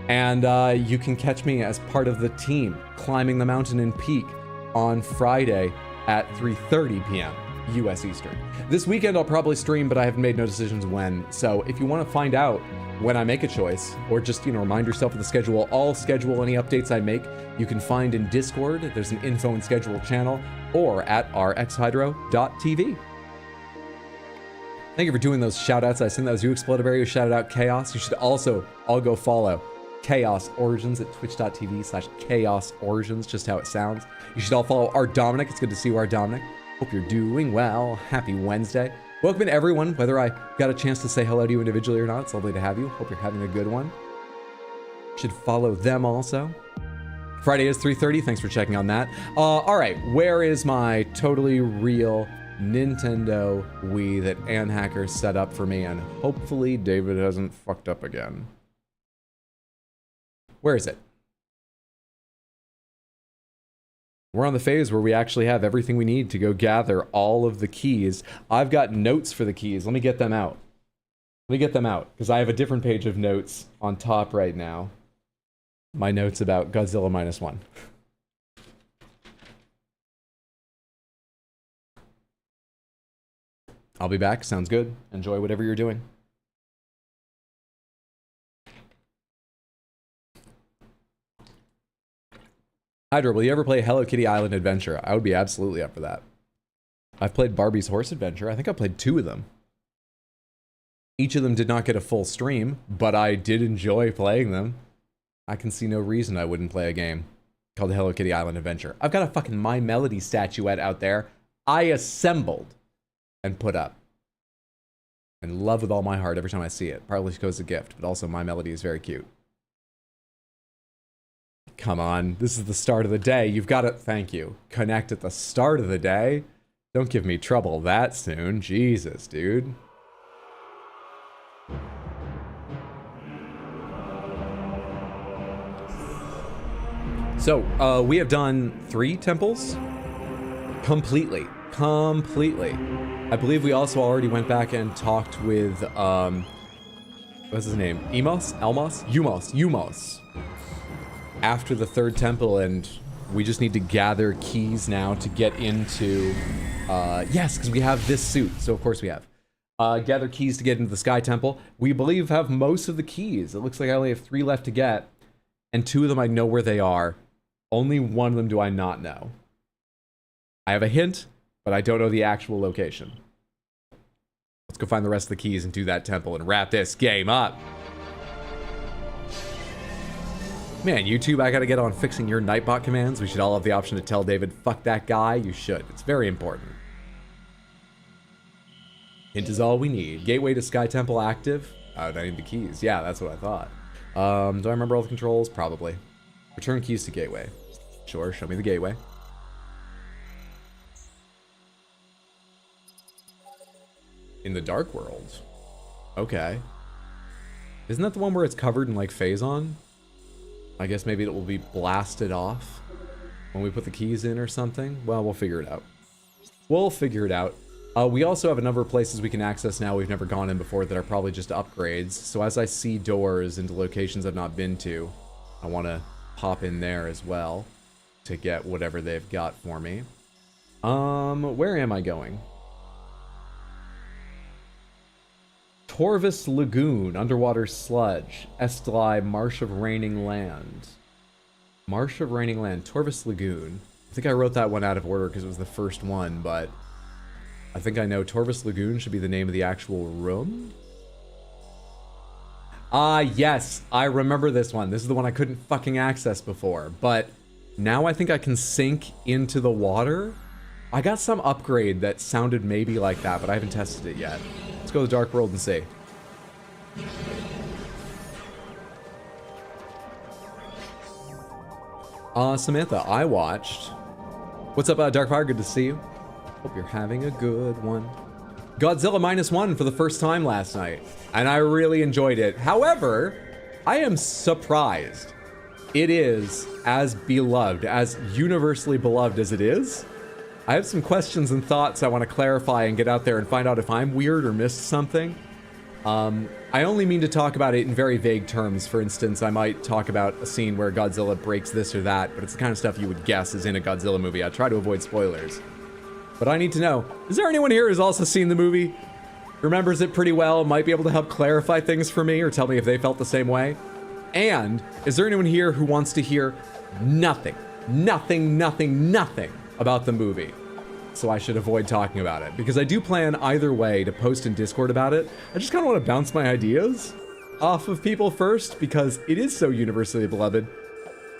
[SPEAKER 1] and you can catch me as part of the team climbing the mountain in Peak on Friday at 3:30 p.m. US Eastern. This weekend I'll probably stream, but I haven't made no decisions when. So if you want to find out when I make a choice, or just, you know, remind yourself of the schedule, I'll schedule any updates I make. You can find in Discord. There's an info and schedule channel, or at rxhydro.tv. Thank you for doing those shout outs. I assume that was you, Explodaberry, who shouted out Chaos. You should also all go follow Chaos Origins at twitch.tv/Chaos Origins, just how it sounds. You should all follow Art Dominic. It's good to see you, Art Dominic. Hope you're doing well. Happy Wednesday. Welcome to everyone, whether I got a chance to say hello to you individually or not. It's lovely to have you. Hope you're having a good one. Should follow them also. Friday is 3:30. Thanks for checking on that. All right, where is my totally real Nintendo Wii that Ann Hacker set up for me, and hopefully David hasn't fucked up again? Where is it? We're on the phase where we actually have everything we need to go gather all of the keys. I've got notes for the keys. Let me get them out. Because I have a different page of notes on top right now. My notes about Godzilla -1. I'll be back. Sounds good. Enjoy whatever you're doing. Hydra, will you ever play Hello Kitty Island Adventure? I would be absolutely up for that. I've played Barbie's Horse Adventure. I think I played 2 of them. Each of them did not get a full stream, but I did enjoy playing them. I can see no reason I wouldn't play a game called Hello Kitty Island Adventure. I've got a fucking My Melody statuette out there I assembled and put up. And love with all my heart every time I see it. Partly because it's a gift, but also My Melody is very cute. Come on, this is the start of the day. You've got to, thank you, connect at the start of the day. Don't give me trouble that soon. Jesus, dude. So, we have done 3 temples completely. I believe we also already went back and talked with, what's his name? Umos. After the 3rd temple, and we just need to gather keys now to get into, yes, because we have this suit, so of course we have. Gather keys to get into the Sky Temple. We believe have most of the keys. It looks like I only have 3 left to get, and 2 of them I know where they are. Only 1 of them do I not know. I have a hint, but I don't know the actual location. Let's go find the rest of the keys and do that temple and wrap this game up. Man, YouTube, I gotta get on fixing your Nightbot commands. We should all have the option to tell David, fuck that guy. You should. It's very important. Hint is all we need. Gateway to Sky Temple active. I need the keys. Yeah, that's what I thought. Do I remember all the controls? Probably. Return keys to gateway. Sure, show me the gateway. In the Dark World. Okay. Isn't that the one where it's covered in, like, Phazon? I guess maybe it will be blasted off when we put the keys in or something. Well, we'll figure it out. We also have a number of places we can access now we've never gone in before that are probably just upgrades. So as I see doors into locations I've not been to, I want to pop in there as well to get whatever they've got for me. Where am I going? Torvis Lagoon, Underwater Sludge, Estlai, Marsh of Raining Land. Marsh of Raining Land, Torvis Lagoon. I think I wrote that one out of order because it was the first one, but I think I know Torvis Lagoon should be the name of the actual room. Ah, yes, I remember this one. This is the one I couldn't fucking access before, but now I think I can sink into the water. I got some upgrade that sounded maybe like that, but I haven't tested it yet. Let's go to the Dark World and see. Samantha, I watched. What's up, Darkfire? Good to see you. Hope you're having a good one. Godzilla -1 for the first time last night, and I really enjoyed it. However, I am surprised it is as beloved, as universally beloved as it is. I have some questions and thoughts I want to clarify and get out there and find out if I'm weird or missed something. I only mean to talk about it in very vague terms. For instance, I might talk about a scene where Godzilla breaks this or that, but it's the kind of stuff you would guess is in a Godzilla movie. I try to avoid spoilers. But I need to know, is there anyone here who's also seen the movie? Remembers it pretty well, might be able to help clarify things for me or tell me if they felt the same way? And is there anyone here who wants to hear nothing about the movie? So I should avoid talking about it, because I do plan either way to post in Discord about it. I just kind of want to bounce my ideas off of people first, because it is so universally beloved.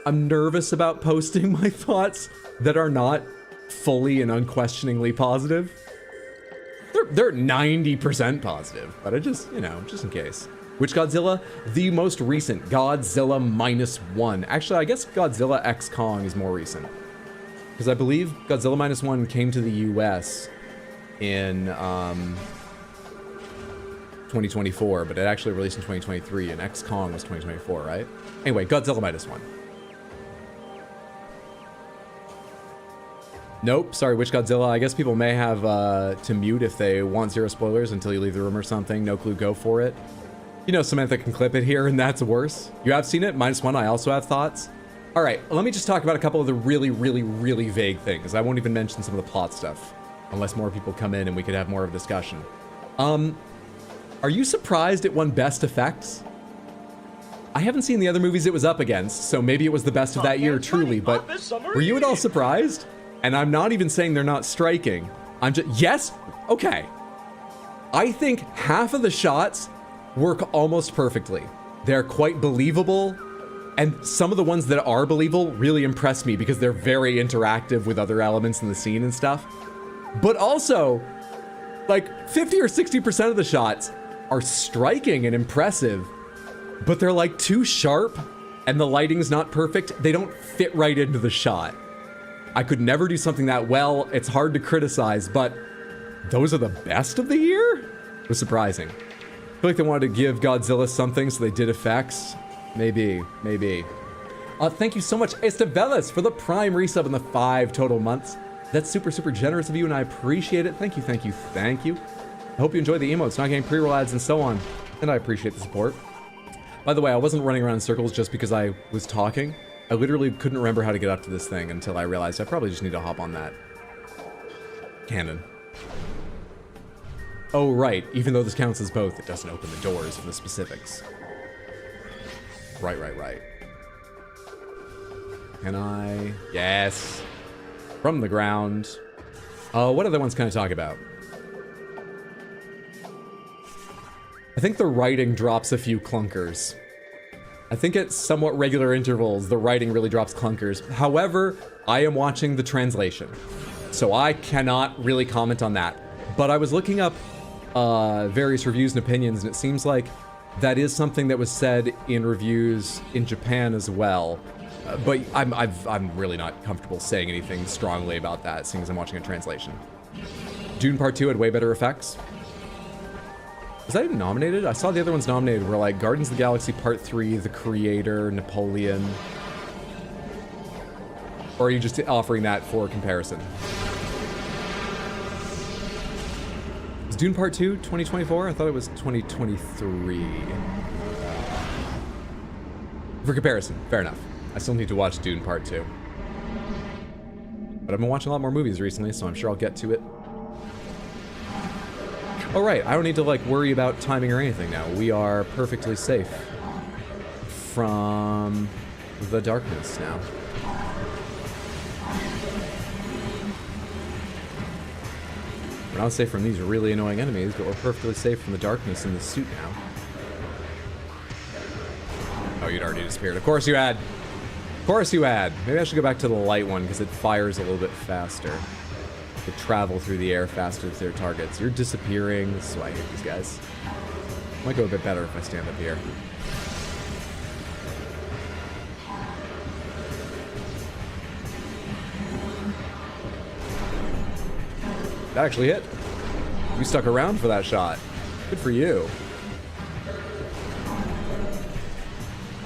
[SPEAKER 1] I'm nervous about posting my thoughts that are not fully and unquestioningly positive. They're 90% positive, but I just, you know, just in case. Which Godzilla? The most recent, Godzilla -1. Actually, I guess Godzilla X Kong is more recent. Because I believe Godzilla -1 came to the US in 2024, but it actually released in 2023, and X Kong was 2024, right? Anyway, Godzilla -1. Nope, sorry, which Godzilla? I guess people may have to mute if they want zero spoilers until you leave the room or something. No clue, go for it. You know Samantha can clip it here, and that's worse. You have seen it, -1, I also have thoughts. All right, let me just talk about a couple of the really vague things. I won't even mention some of the plot stuff, unless more people come in and we could have more of a discussion. Are you surprised it won Best Effects? I haven't seen the other movies it was up against, so maybe it was the best of that year, truly, but were you at all surprised? And I'm not even saying they're not striking. I'm just, yes? Okay. I think half of the shots work almost perfectly. They're quite believable. And some of the ones that are believable really impress me because they're very interactive with other elements in the scene and stuff. But also, like 50 or 60% of the shots are striking and impressive, but they're like too sharp and the lighting's not perfect. They don't fit right into the shot. I could never do something that well. It's hard to criticize, but those are the best of the year? It was surprising. I feel like they wanted to give Godzilla something, so they did effects. Maybe. Thank you so much, Estevelis, for the Prime resub in the 5 total months. That's super generous of you, and I appreciate it. Thank you. I hope you enjoy the emotes, not getting pre-roll ads, and so on. And I appreciate the support. By the way, I wasn't running around in circles just because I was talking. I literally couldn't remember how to get up to this thing until I realized I probably just need to hop on that cannon. Oh, right. Even though this counts as both, it doesn't open the doors of the specifics. Right. Can I? Yes. From the ground. What other ones can I talk about? I think the writing drops a few clunkers. I think at somewhat regular intervals, the writing really drops clunkers. However, I am watching the translation, so I cannot really comment on that. But I was looking up various reviews and opinions, and it seems like that is something that was said in reviews in Japan as well. But I'm really not comfortable saying anything strongly about that, seeing as I'm watching a translation. Dune Part 2 had way better effects. Was that even nominated? I saw the other ones nominated were like Guardians of the Galaxy Part 3, The Creator, Napoleon. Or are you just offering that for comparison? Dune Part 2 2024? I thought it was 2023. For comparison, fair enough. I still need to watch Dune Part 2. But I've been watching a lot more movies recently, so I'm sure I'll get to it. Oh right, I don't need to like worry about timing or anything now. We are perfectly safe from the darkness now. We're not safe from these really annoying enemies, but we're perfectly safe from the darkness in the suit now. Oh, you'd already disappeared. Of course you had. Of course you had. Maybe I should go back to the light one because it fires a little bit faster. They travel through the air faster to their targets. You're disappearing. This is why I hate these guys. Might go a bit better if I stand up here. That actually hit. You stuck around for that shot. Good for you.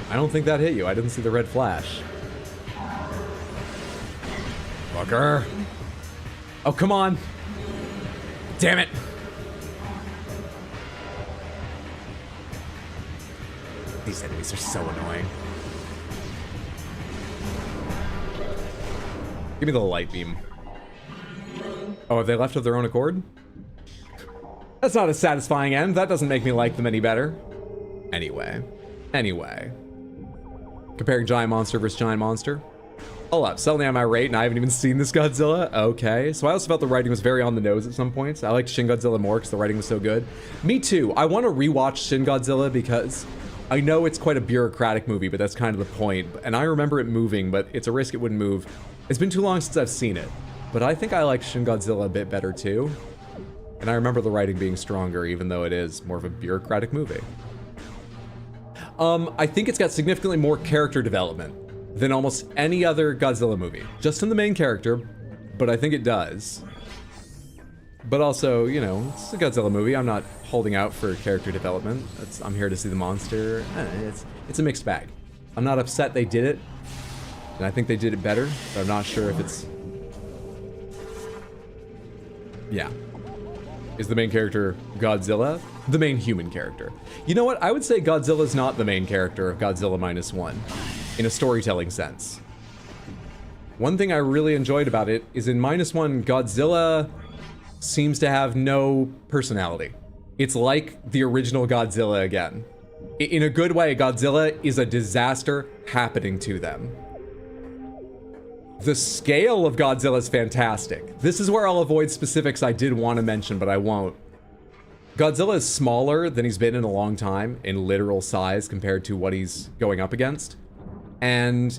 [SPEAKER 1] I don't think that hit you. I didn't see the red flash. Fucker. Oh, come on. Damn it. These enemies are so annoying. Give me the light beam. Oh, have they left of their own accord? That's not a satisfying end. That doesn't make me like them any better. Anyway. Comparing giant monster versus giant monster. Hold up, suddenly I'm irate and I haven't even seen this Godzilla? Okay, so I also felt the writing was very on the nose at some points. I liked Shin Godzilla more because the writing was so good. Me too. I want to rewatch Shin Godzilla because I know it's quite a bureaucratic movie, but that's kind of the point. And I remember it moving, but it's a risk it wouldn't move. It's been too long since I've seen it. But I think I like Shin Godzilla a bit better too. And I remember the writing being stronger, even though it is more of a bureaucratic movie. I think it's got significantly more character development than almost any other Godzilla movie. Just in the main character, but I think it does. But also, you know, it's a Godzilla movie. I'm not holding out for character development. I'm here to see the monster. It's a mixed bag. I'm not upset they did it, and I think they did it better, but I'm not sure if it's... Yeah. Is the main character Godzilla? The main human character. You know what? I would say Godzilla's not the main character of Godzilla Minus One, in a storytelling sense. One thing I really enjoyed about it is in Minus One, Godzilla seems to have no personality. It's like the original Godzilla again. In a good way, Godzilla is a disaster happening to them. The scale of Godzilla is fantastic. This is where I'll avoid specifics I did want to mention, but I won't. Godzilla is smaller than he's been in a long time in literal size compared to what he's going up against. And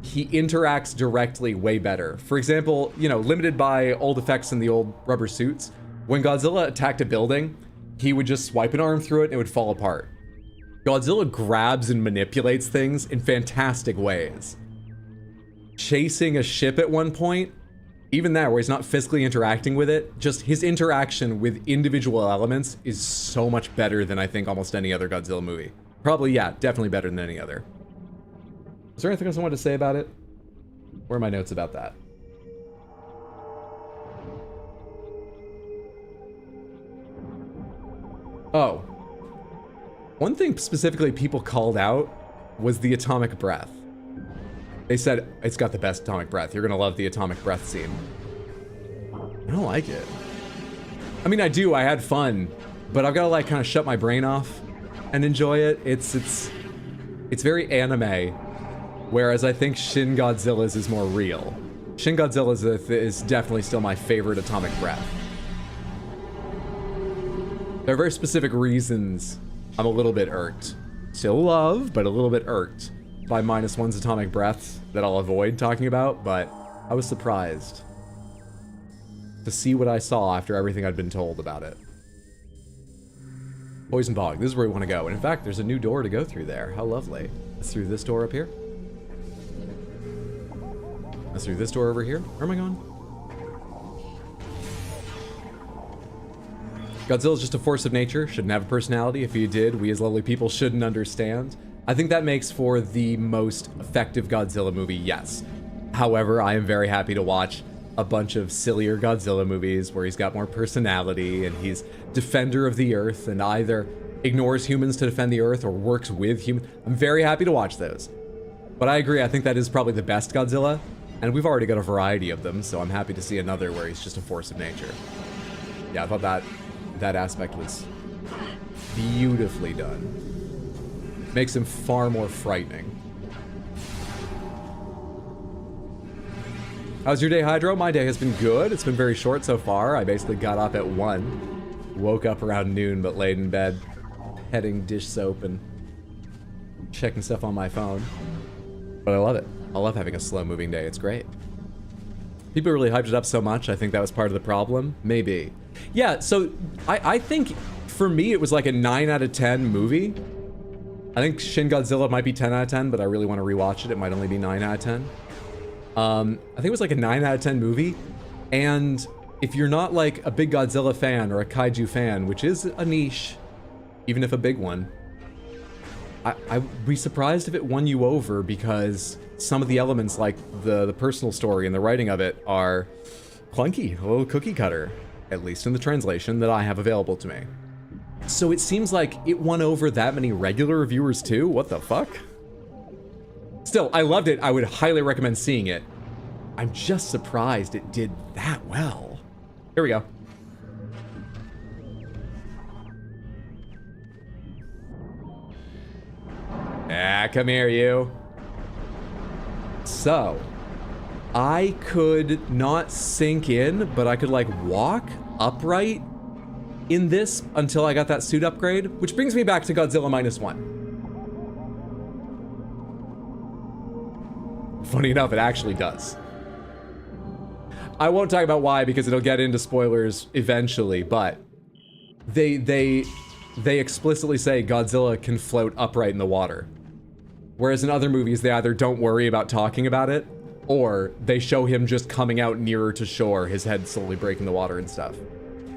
[SPEAKER 1] he interacts directly way better. For example, you know, limited by old effects in the old rubber suits, when Godzilla attacked a building, he would just swipe an arm through it and it would fall apart. Godzilla grabs and manipulates things in fantastic ways. Chasing a ship at one point, even that where he's not physically interacting with it, just his interaction with individual elements is so much better than I think almost any other Godzilla movie. Probably, yeah, definitely better than any other. Is there anything else I wanted to say about it? Where are my notes about that? Oh. One thing specifically people called out was the atomic breath. They said, it's got the best atomic breath. You're gonna love the atomic breath scene. I don't like it. I mean, I do, I had fun, but I've gotta like kind of shut my brain off and enjoy it. It's very anime, whereas I think Shin Godzilla's is more real. Shin Godzilla's is definitely still my favorite atomic breath. There are very specific reasons I'm a little bit irked. Still love, but a little bit irked by Minus One's atomic breath that I'll avoid talking about, but I was surprised to see what I saw after everything I'd been told about it. Poison Bog, this is where we want to go. And in fact, there's a new door to go through there. How lovely. That's through this door up here. That's through this door over here. Where am I going? Godzilla's just a force of nature, shouldn't have a personality. If he did, we as lovely people shouldn't understand. I think that makes for the most effective Godzilla movie, yes. However, I am very happy to watch a bunch of sillier Godzilla movies where he's got more personality and he's defender of the Earth and either ignores humans to defend the Earth or works with humans. I'm very happy to watch those. But I agree, I think that is probably the best Godzilla, and we've already got a variety of them, so I'm happy to see another where he's just a force of nature. Yeah, I thought that aspect was beautifully done. Makes him far more frightening. How's your day, Hydro? My day has been good. It's been very short so far. I basically got up at 1, woke up around noon, but laid in bed, petting dish soap and checking stuff on my phone. But I love it. I love having a slow-moving day. It's great. People really hyped it up so much. I think that was part of the problem. Maybe. Yeah, so I think for me it was like a 9 out of 10 movie. I think Shin Godzilla might be 10 out of 10, but I really want to rewatch it. It might only be 9 out of 10. I think it was like a 9 out of 10 movie. And if you're not like a big Godzilla fan or a kaiju fan, which is a niche, even if a big one, I'd be surprised if it won you over because some of the elements, like the personal story and the writing of it, are clunky, a little cookie cutter, at least in the translation that I have available to me. So it seems like it won over that many regular reviewers too? What the fuck? Still, I loved it. I would highly recommend seeing it. I'm just surprised it did that well. Here we go. Ah, come here, you. So, I could not sink in, but I could like walk upright in this until I got that suit upgrade, which brings me back to Godzilla -1. Funny enough, it actually does. I won't talk about why because it'll get into spoilers eventually, but they explicitly say Godzilla can float upright in the water. Whereas in other movies, they either don't worry about talking about it, or they show him just coming out nearer to shore, his head slowly breaking the water and stuff.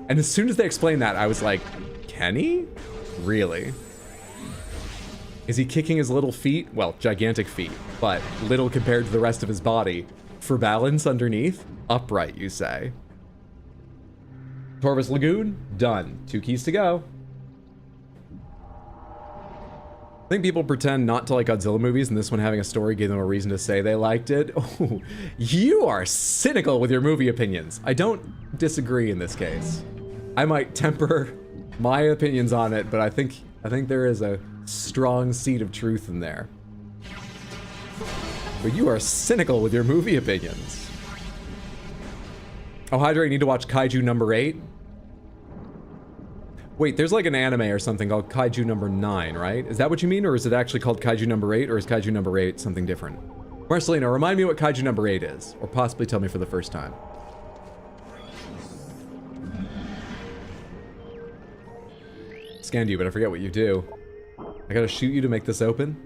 [SPEAKER 1] And as soon as they explained that, I was like, can he? Really? Is he kicking his little feet? Well, gigantic feet, but little compared to the rest of his body. For balance underneath? Upright, you say. Torvus Lagoon? Done. 2 keys to go. I think people pretend not to like Godzilla movies, and this one having a story gave them a reason to say they liked it. Oh, you are cynical with your movie opinions. I don't disagree in this case. I might temper my opinions on it, but I think there is a strong seed of truth in there. But you are cynical with your movie opinions. Oh, Hydra, you need to watch Kaiju number 8. Wait, there's like an anime or something called Kaiju number 9, right? Is that what you mean, or is it actually called Kaiju number 8, or is Kaiju number 8 something different? Marcelino, remind me what Kaiju number 8 is, or possibly tell me for the first time. Scanned you, but I forget what you do. I gotta shoot you to make this open?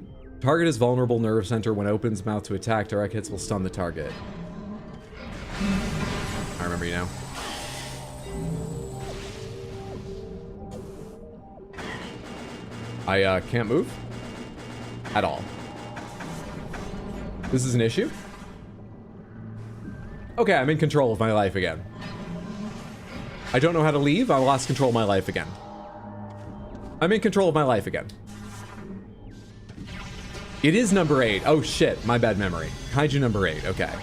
[SPEAKER 1] Target is vulnerable nerve center. When opens mouth to attack, direct hits will stun the target. I remember you now. I can't move at all. This is an issue? Okay, I'm in control of my life again. I don't know how to leave. I lost control of my life again. I'm in control of my life again. It is number 8. Oh shit, my bad memory. Kaiju number 8, okay.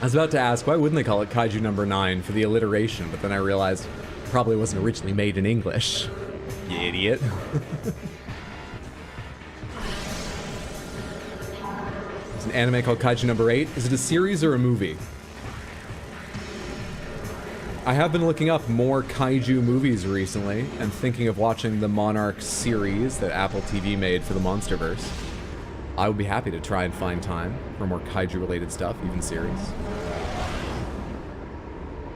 [SPEAKER 1] I was about to ask, why wouldn't they call it Kaiju number 9 for the alliteration, but then I realized it probably wasn't originally made in English. You idiot. There's an anime called Kaiju number 8. Is it a series or a movie? I have been looking up more kaiju movies recently and thinking of watching the Monarch series that Apple TV made for the Monsterverse. I would be happy to try and find time for more kaiju-related stuff, even series.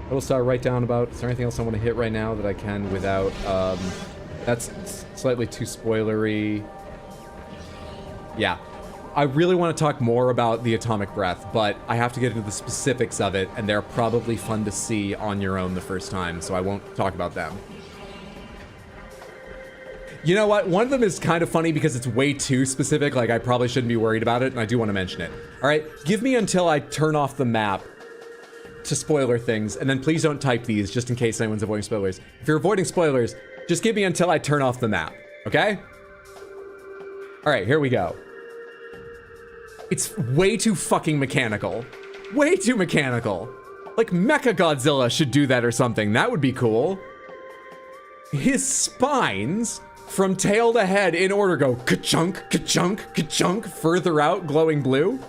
[SPEAKER 1] I will start right down about, is there anything else I want to hit right now that I can without, that's slightly too spoilery. Yeah. I really want to talk more about the atomic breath, but I have to get into the specifics of it, and they're probably fun to see on your own the first time, so I won't talk about them. You know what? One of them is kind of funny because it's way too specific. Like, I probably shouldn't be worried about it, and I do want to mention it. All right, give me until I turn off the map to spoiler things, and then please don't type these just in case anyone's avoiding spoilers. If you're avoiding spoilers, just give me until I turn off the map, okay? All right, here we go. It's way too fucking mechanical. Way too mechanical. Like, Mechagodzilla should do that or something. That would be cool. His spines from tail to head in order go ka-chunk, ka-chunk, ka-chunk, further out, glowing blue.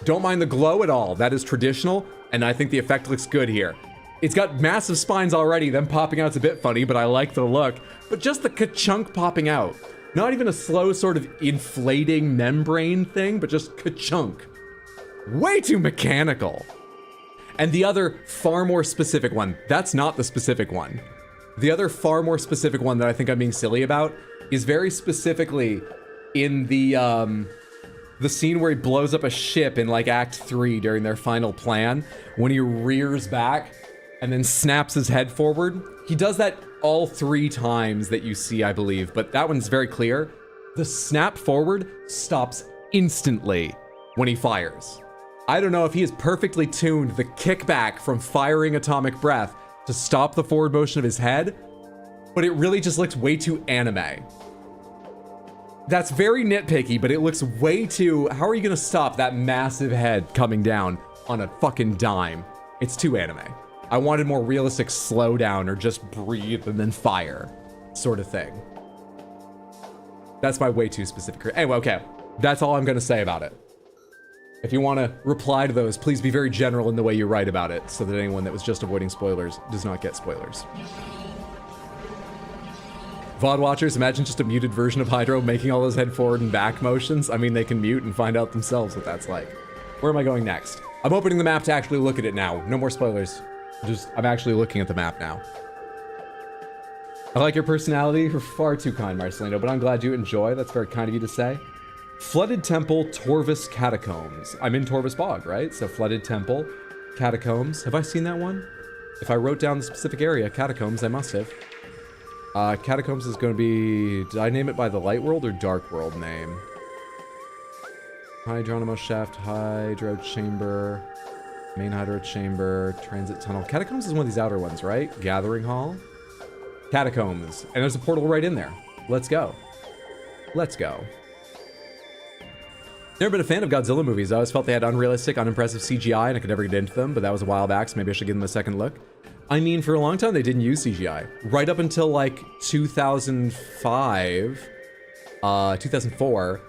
[SPEAKER 1] Don't mind the glow at all. That is traditional, and I think the effect looks good here. It's got massive spines already. Them popping out's a bit funny, but I like the look. But just the ka-chunk popping out. Not even a slow sort of inflating membrane thing, but just ka-chunk. Way too mechanical. And the other far more specific one, that's not the specific one. The other far more specific one that I think I'm being silly about is very specifically in the scene where he blows up a ship in like Act 3 during their final plan, when he rears back and then snaps his head forward. He does that all 3 times that you see, I believe, but that one's very clear. The snap forward stops instantly when he fires. I don't know if he has perfectly tuned the kickback from firing atomic breath to stop the forward motion of his head, but it really just looks way too anime. That's very nitpicky, but it looks way too... How are you gonna stop that massive head coming down on a fucking dime? It's too anime. I wanted more realistic slowdown or just breathe and then fire sort of thing. That's my way too specific. Anyway, okay. That's all I'm gonna say about it. If you want to reply to those, please be very general in the way you write about it, so that anyone that was just avoiding spoilers does not get spoilers. VOD watchers, imagine just a muted version of Hydro making all those head forward and back motions. I mean, they can mute and find out themselves what that's like. Where am I going next? I'm opening the map to actually look at it now. No more spoilers. I'm actually looking at the map now. I like your personality. You're far too kind, Marcelino, but I'm glad you enjoy. That's very kind of you to say. Flooded Temple, Torvus Catacombs. I'm in Torvus Bog, right? So Flooded Temple, Catacombs. Have I seen that one? If I wrote down the specific area, Catacombs, I must have. Catacombs is going to be... Did I name it by the Light World or Dark World name? Hydronimo Shaft, Hydro Chamber, Main Hydro Chamber, Transit Tunnel. Catacombs is one of these outer ones, right? Gathering Hall? Catacombs. And there's a portal right in there. Let's go. Let's go. Never been a fan of Godzilla movies. I always felt they had unrealistic, unimpressive CGI, and I could never get into them, but that was a while back, so maybe I should give them a second look. I mean, for a long time, they didn't use CGI. Right up until, like, 2005, 2004,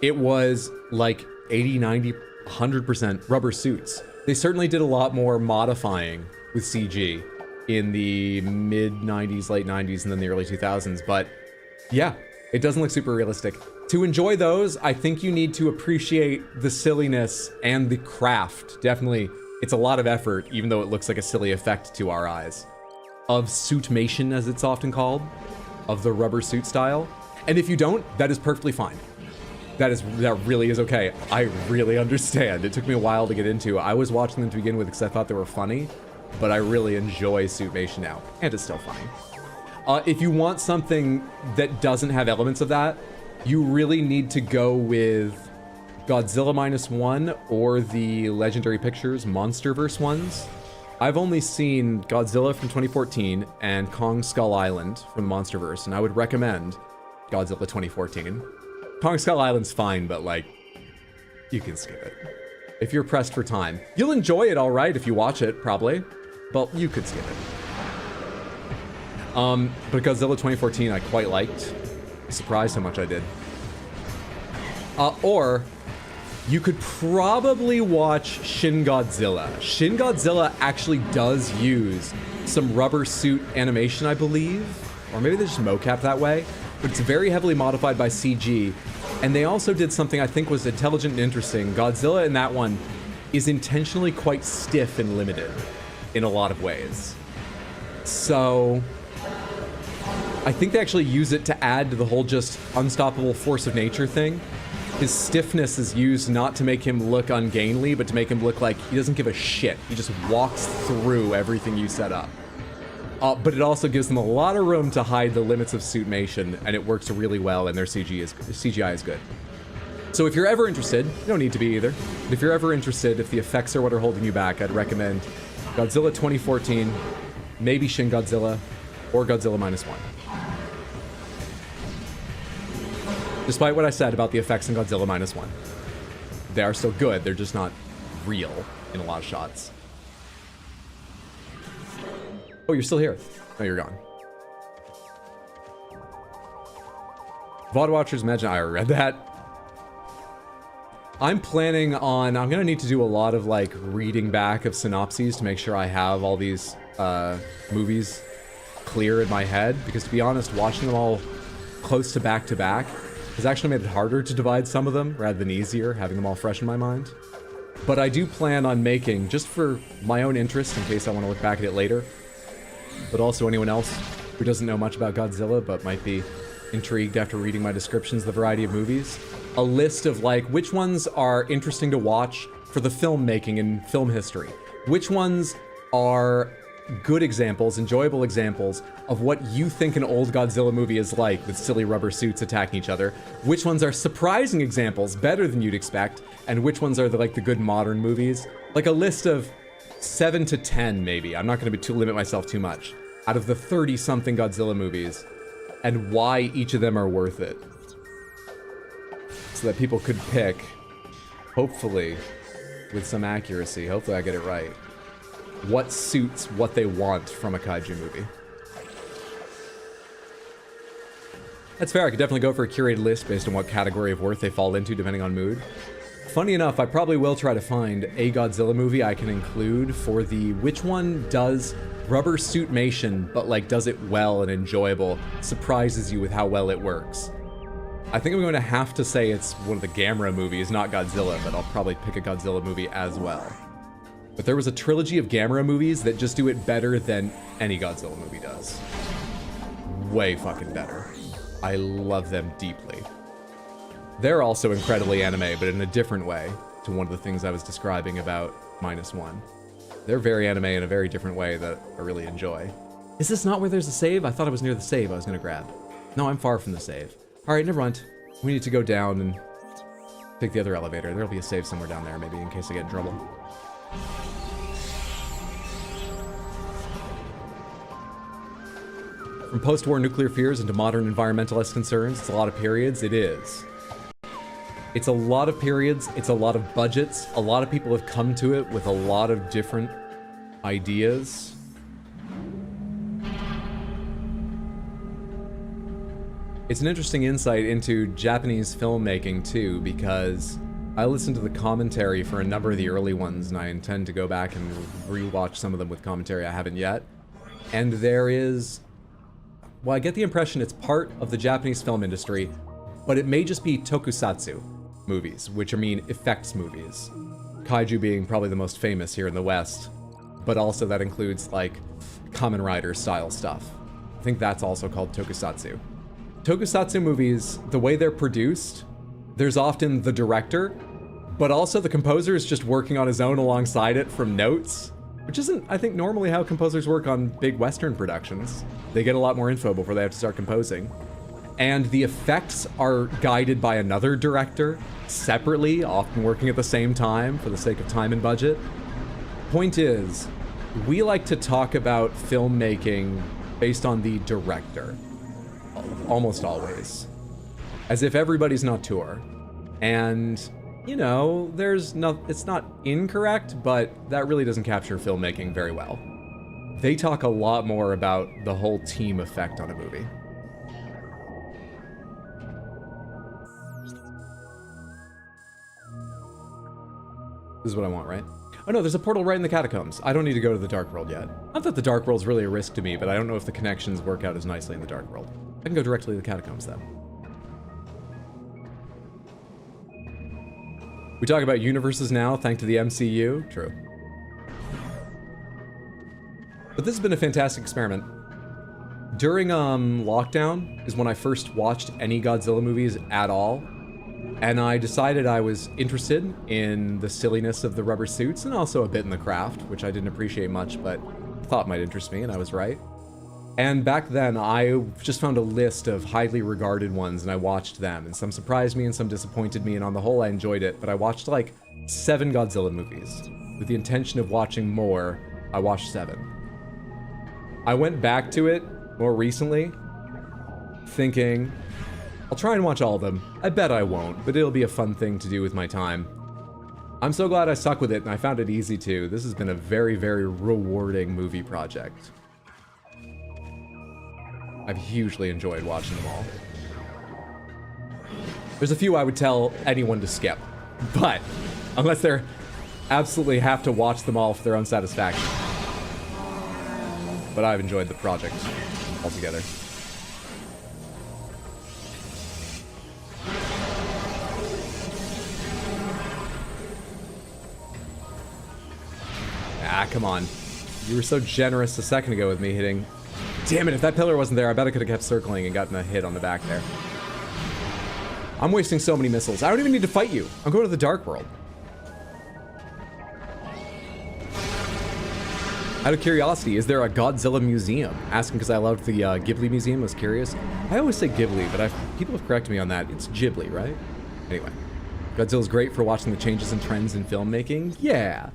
[SPEAKER 1] it was, like, 80, 90, 100% rubber suits. They certainly did a lot more modifying with CG in the mid-90s, late 90s, and then the early 2000s, but, yeah, it doesn't look super realistic. To enjoy those, I think you need to appreciate the silliness and the craft. Definitely, it's a lot of effort, even though it looks like a silly effect to our eyes, of suitmation, as it's often called, of the rubber suit style. And if you don't, that is perfectly fine. That really is okay. I really understand. It took me a while to get into. I was watching them to begin with because I thought they were funny, but I really enjoy suitmation now, and it's still funny. If you want something that doesn't have elements of that, you really need to go with Godzilla -1 or the Legendary Pictures Monsterverse ones. I've only seen Godzilla from 2014 and Kong Skull Island from the Monsterverse, and I would recommend Godzilla 2014. Kong Skull Island's fine, but like, you can skip it. If you're pressed for time. You'll enjoy it all right if you watch it, probably, but you could skip it. But Godzilla 2014 I quite liked. Surprised how much I did. Or you could probably watch Shin Godzilla. Shin Godzilla actually does use some rubber suit animation, I believe. Or maybe they just mocap that way. But it's very heavily modified by CG. And they also did something I think was intelligent and interesting. Godzilla in that one is intentionally quite stiff and limited in a lot of ways. So I think they actually use it to add to the whole just unstoppable force of nature thing. His stiffness is used not to make him look ungainly, but to make him look like he doesn't give a shit. He just walks through everything you set up. But it also gives them a lot of room to hide the limits of suitmation, and it works really well, and their CGI is good. So if you're ever interested, you don't need to be either, but if you're ever interested, if the effects are what are holding you back, I'd recommend Godzilla 2014, maybe Shin Godzilla, or Godzilla Minus One. Despite what I said about the effects in Godzilla Minus One. They are still good, they're just not real in a lot of shots. Oh, you're still here. No, you're gone. VOD Watchers Imagine, I read that. I'm planning on, I'm gonna need to do a lot of like reading back of synopses to make sure I have all these movies clear in my head, because to be honest, watching them all close to back has actually made it harder to divide some of them rather than easier, having them all fresh in my mind. But I do plan on making, just for my own interest in case I want to look back at it later, but also anyone else who doesn't know much about Godzilla but might be intrigued after reading my descriptions of the variety of movies, a list of like which ones are interesting to watch for the filmmaking and film history, which ones are good examples, enjoyable examples of what you think an old Godzilla movie is like with silly rubber suits attacking each other, which ones are surprising examples, better than you'd expect, and which ones are the good modern movies. Like a list of 7 to 10 maybe, I'm not going to limit myself too much, out of the 30-something Godzilla movies, and why each of them are worth it. So that people could pick, hopefully, with some accuracy, hopefully I get it right, what suits what they want from a kaiju movie. That's fair, I could definitely go for a curated list based on what category of worth they fall into depending on mood. Funny enough, I probably will try to find a Godzilla movie I can include for the which one does rubber suitmation, but like does it well and enjoyable, surprises you with how well it works. I think I'm going to have to say it's one of the Gamera movies, not Godzilla, but I'll probably pick a Godzilla movie as well. But there was a trilogy of Gamera movies that just do it better than any Godzilla movie does. Way fucking better. I love them deeply. They're also incredibly anime, but in a different way to one of the things I was describing about Minus One. They're very anime in a very different way that I really enjoy. Is this not where there's a save? I thought I was near the save I was gonna grab. No, I'm far from the save. All right, never mind. We need to go down and take the other elevator. There'll be a save somewhere down there, maybe, in case I get in trouble. From post-war nuclear fears into modern environmentalist concerns, it's a lot of periods. It is. It's a lot of periods, it's a lot of budgets. A lot of people have come to it with a lot of different ideas. It's an interesting insight into Japanese filmmaking too, because I listened to the commentary for a number of the early ones, and I intend to go back and rewatch some of them with commentary I haven't yet. And there is, well, I get the impression it's part of the Japanese film industry, but it may just be tokusatsu movies, which mean effects movies. Kaiju being probably the most famous here in the West, but also that includes like Kamen Rider style stuff. I think that's also called tokusatsu. Tokusatsu movies, the way they're produced, there's often the director, but also the composer is just working on his own alongside it from notes, which isn't, I think, normally how composers work on big Western productions. They get a lot more info before they have to start composing. And the effects are guided by another director, separately, often working at the same time for the sake of time and budget. Point is, we like to talk about filmmaking based on the director, almost always, as if everybody's an auteur. And, you know, it's not incorrect, but that really doesn't capture filmmaking very well. They talk a lot more about the whole team effect on a movie. This is what I want, right? Oh no, there's a portal right in the catacombs. I don't need to go to the Dark World yet. Not that the Dark World's really a risk to me, but I don't know if the connections work out as nicely in the Dark World. I can go directly to the catacombs, though. We talk about universes now, thanks to the MCU. True. But this has been a fantastic experiment. During lockdown is when I first watched any Godzilla movies at all. And I decided I was interested in the silliness of the rubber suits and also a bit in the craft, which I didn't appreciate much, but thought might interest me, and I was right. And back then, I just found a list of highly regarded ones, and I watched them. And some surprised me, and some disappointed me, and on the whole, I enjoyed it. But I watched, like, 7 Godzilla movies. With the intention of watching more, I watched 7. I went back to it more recently, thinking, I'll try and watch all of them. I bet I won't, but it'll be a fun thing to do with my time. I'm so glad I stuck with it, and I found it easy to. This has been a very, very rewarding movie project. I've hugely enjoyed watching them all. There's a few I would tell anyone to skip, but unless they're absolutely have to watch them all for their own satisfaction. But I've enjoyed the project altogether. Ah, come on. You were so generous a second ago with me hitting. Damn it, if that pillar wasn't there, I bet I could have kept circling and gotten a hit on the back there. I'm wasting so many missiles. I don't even need to fight you. I'm going to the Dark World. Out of curiosity, is there a Godzilla museum? Asking because I loved the Ghibli museum, was curious. I always say Ghibli, but people have corrected me on that. It's Ghibli, right? Anyway. Godzilla's great for watching the changes and trends in filmmaking. Yeah.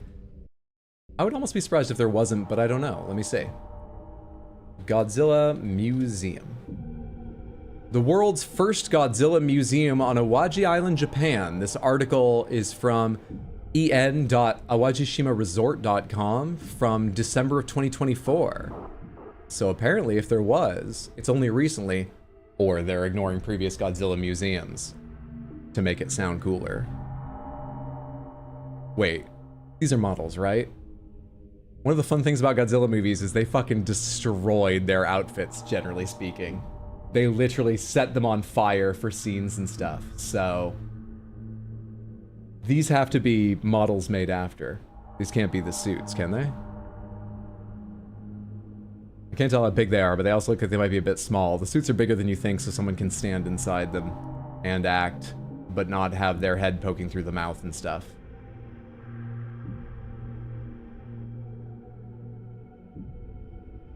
[SPEAKER 1] I would almost be surprised if there wasn't, but I don't know. Let me see. Godzilla Museum. The world's first Godzilla museum on Awaji Island, Japan. This article is from en.awajishimaresort.com from December of 2024. So apparently if there was, it's only recently, or they're ignoring previous Godzilla museums to make it sound cooler. Wait, these are models, right? One of the fun things about Godzilla movies is they fucking destroyed their outfits, generally speaking. They literally set them on fire for scenes and stuff, so... These have to be models made after. These can't be the suits, can they? I can't tell how big they are, but they also look like they might be a bit small. The suits are bigger than you think, so someone can stand inside them and act, but not have their head poking through the mouth and stuff.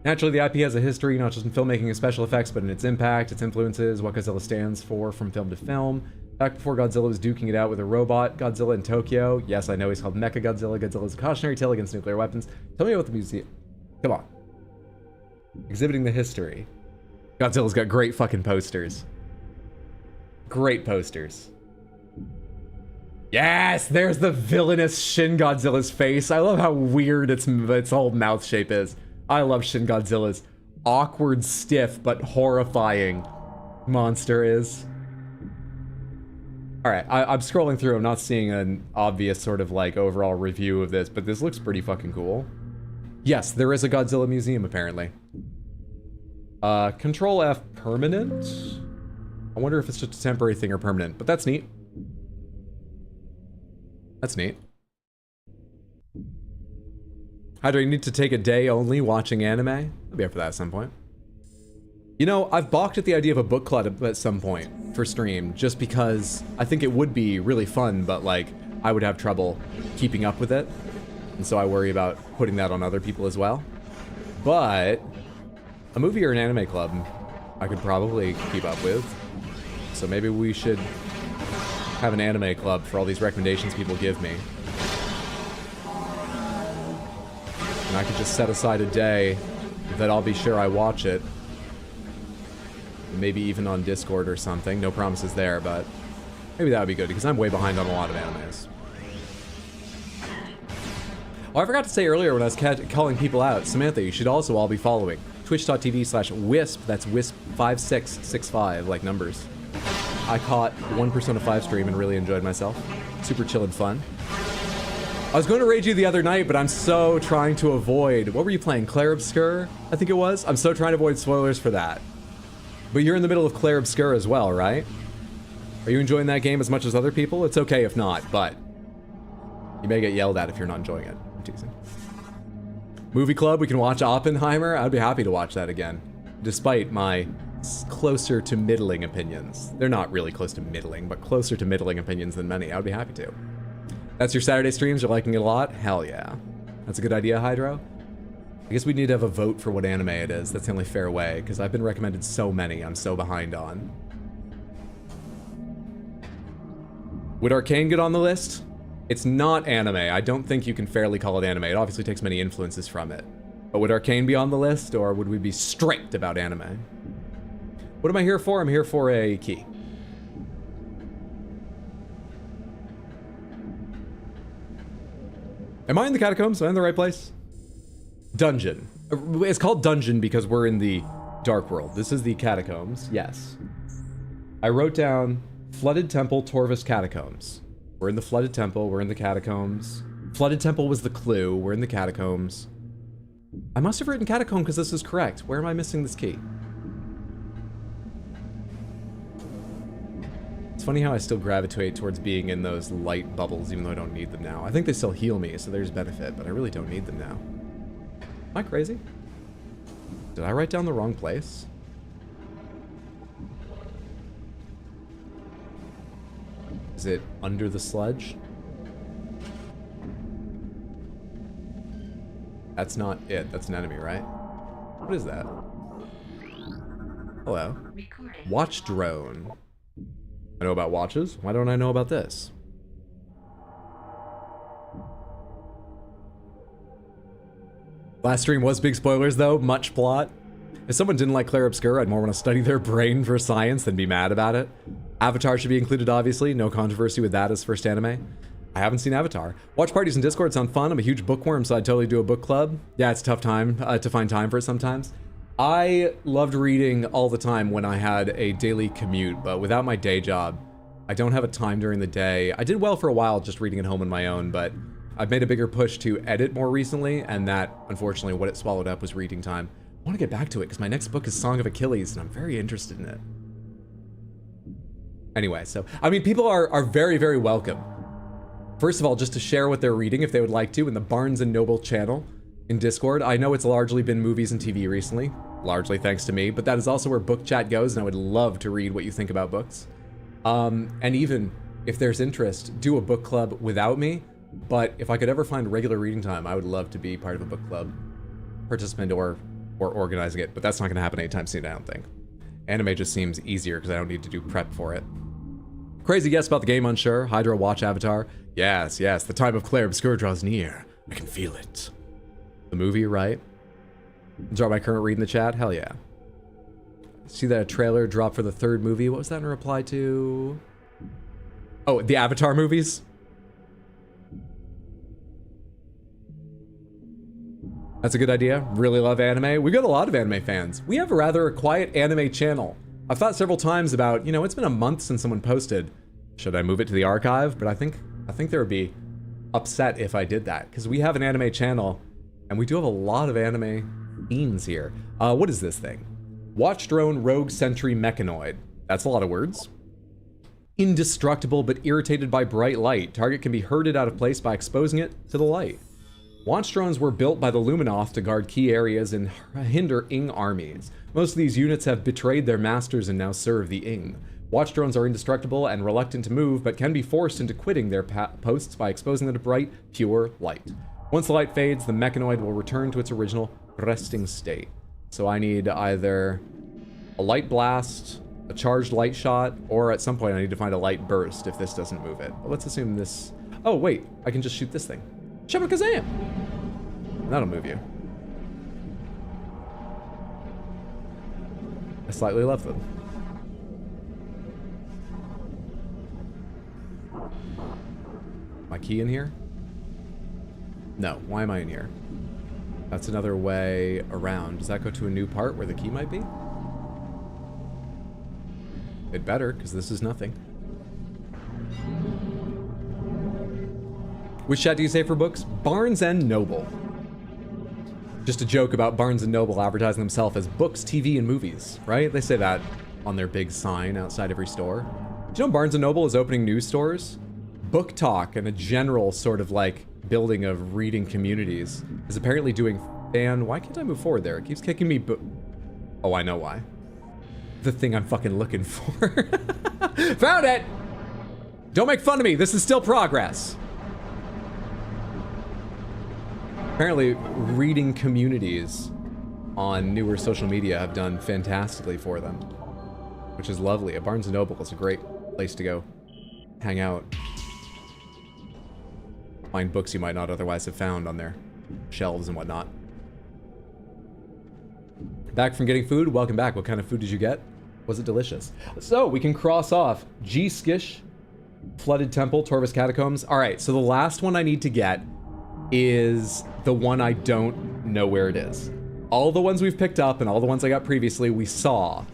[SPEAKER 1] Naturally, the IP has a history, not just in filmmaking and special effects, but in its impact, its influences, what Godzilla stands for from film to film. Back before Godzilla was duking it out with a robot, Godzilla in Tokyo. Yes, I know he's called Mechagodzilla. Godzilla's a cautionary tale against nuclear weapons. Tell me about the museum. Come on. Exhibiting the history. Godzilla's got great fucking posters. Great posters. Yes, there's the villainous Shin Godzilla's face. I love how weird its whole mouth shape is. I love Shin Godzilla's awkward, stiff, but horrifying monster is. Alright, I'm scrolling through, I'm not seeing an obvious sort of like overall review of this, but this looks pretty fucking cool. Yes, there is a Godzilla museum apparently. Control F permanent? I wonder if it's just a temporary thing or permanent, but that's neat. That's neat. How do I need to take a day only watching anime? I'll be up for that at some point. You know, I've balked at the idea of a book club at some point for stream, just because I think it would be really fun, but like, I would have trouble keeping up with it. And so I worry about putting that on other people as well. But a movie or an anime club, I could probably keep up with. So maybe we should have an anime club for all these recommendations people give me. And I could just set aside a day that I'll be sure I watch it. Maybe even on Discord or something. No promises there, but maybe that would be good because I'm way behind on a lot of animes. Oh, I forgot to say earlier when I was calling people out, Samantha, you should also all be following twitch.tv/wisp, that's wisp5665, like numbers. I caught one Persona 5 stream and really enjoyed myself. Super chill and fun. I was going to raid you the other night, but I'm so trying to avoid... What were you playing? Clair Obscur, I think it was? I'm so trying to avoid spoilers for that. But you're in the middle of Clair Obscur as well, right? Are you enjoying that game as much as other people? It's okay if not, but... You may get yelled at if you're not enjoying it. I'm teasing. Movie club, we can watch Oppenheimer. I'd be happy to watch that again. Despite my closer to middling opinions. They're not really close to middling, but closer to middling opinions than many. I would be happy to. That's your Saturday streams? You're liking it a lot? Hell yeah. That's a good idea, Hydro. I guess we need to have a vote for what anime it is. That's the only fair way, because I've been recommended so many I'm so behind on. Would Arcane get on the list? It's not anime. I don't think you can fairly call it anime. It obviously takes many influences from it. But would Arcane be on the list, or would we be strict about anime? What am I here for? I'm here for a key. Am I in the catacombs? Am I in the right place? Dungeon. It's called dungeon because we're in the dark world. This is the catacombs. Yes. I wrote down Flooded Temple, Torvus Catacombs. We're in the Flooded Temple. We're in the catacombs. Flooded Temple was the clue. We're in the catacombs. I must have written catacomb because this is correct. Where am I missing this key? It's funny how I still gravitate towards being in those light bubbles even though I don't need them now. I think they still heal me, so there's benefit, but I really don't need them now. Am I crazy? Did I write down the wrong place? Is it under the sludge? That's not it. That's an enemy, right? What is that? Hello. Watch drone. I know about watches. Why don't I know about this? Last stream was big spoilers though, much plot. If someone didn't like Claire Obscur, I'd more want to study their brain for science than be mad about it. Avatar should be included, obviously. No controversy with that as first anime. I haven't seen Avatar. Watch parties in Discord sound fun. I'm a huge bookworm, so I'd totally do a book club. Yeah, it's a tough time to find time for it sometimes. I loved reading all the time when I had a daily commute, but without my day job, I don't have a time during the day. I did well for a while just reading at home on my own, but I've made a bigger push to edit more recently, and that, unfortunately, what it swallowed up was reading time. I want to get back to it, because my next book is Song of Achilles, and I'm very interested in it. Anyway, so, I mean, people are very, very welcome. First of all, just to share what they're reading if they would like to in the Barnes & Noble channel in Discord. I know it's largely been movies and TV recently, largely thanks to me, but that is also where book chat goes, and I would love to read what you think about books. And even if there's interest, do a book club without me. But if I could ever find regular reading time, I would love to be part of a book club participant or organizing it, but that's not going to happen anytime soon, I don't think. Anime just seems easier because I don't need to do prep for it. Crazy guess about the game, unsure. Hydra, watch Avatar. Yes, yes, the time of Claire Obscur draws near. I can feel it. The movie, right? Drop my current read in the chat? Hell yeah. See that a trailer dropped for the third movie? What was that in reply to? Oh, the Avatar movies? That's a good idea. Really love anime. We got a lot of anime fans. We have a rather quiet anime channel. I've thought several times about, you know, it's been a month since someone posted. Should I move it to the archive? But I think they would be upset if I did that, because we have an anime channel and we do have a lot of anime themes here. What is this thing? Watch drone rogue sentry mechanoid. That's a lot of words. Indestructible but irritated by bright light. Target can be herded out of place by exposing it to the light. Watch drones were built by the Luminoth to guard key areas and hinder Ing armies. Most of these units have betrayed their masters and now serve the Ing. Watch drones are indestructible and reluctant to move, but can be forced into quitting their posts by exposing them to bright, pure light. Once the light fades, the mechanoid will return to its original resting state. So I need either a light blast, a charged light shot, or at some point I need to find a light burst if this doesn't move it. But let's assume this... Oh, wait, I can just shoot this thing. Shabakazam! That'll move you. I slightly love them. My key in here? No, why am I in here? That's another way around. Does that go to a new part where the key might be? It better, because this is nothing. Which chat do you say for books? Barnes & Noble. Just a joke about Barnes & Noble advertising themselves as books, TV, and movies, right? They say that on their big sign outside every store. Do you know Barnes & Noble is opening new stores? Book Talk and a general sort of like building of reading communities is apparently doing Why can't I move forward there? It keeps kicking me Oh, I know why. The thing I'm fucking looking for. Found it! Don't make fun of me. This is still progress. Apparently, reading communities on newer social media have done fantastically for them, which is lovely. A Barnes & Noble is a great place to go hang out. Find books you might not otherwise have found on their shelves and whatnot. Back from getting food? Welcome back. What kind of food did you get? Was it delicious? So, we can cross off G-Skish, Flooded Temple, Torvus Catacombs. Alright, so the last one I need to get is the one I don't know where it is. All the ones we've picked up and all the ones I got previously, we saw.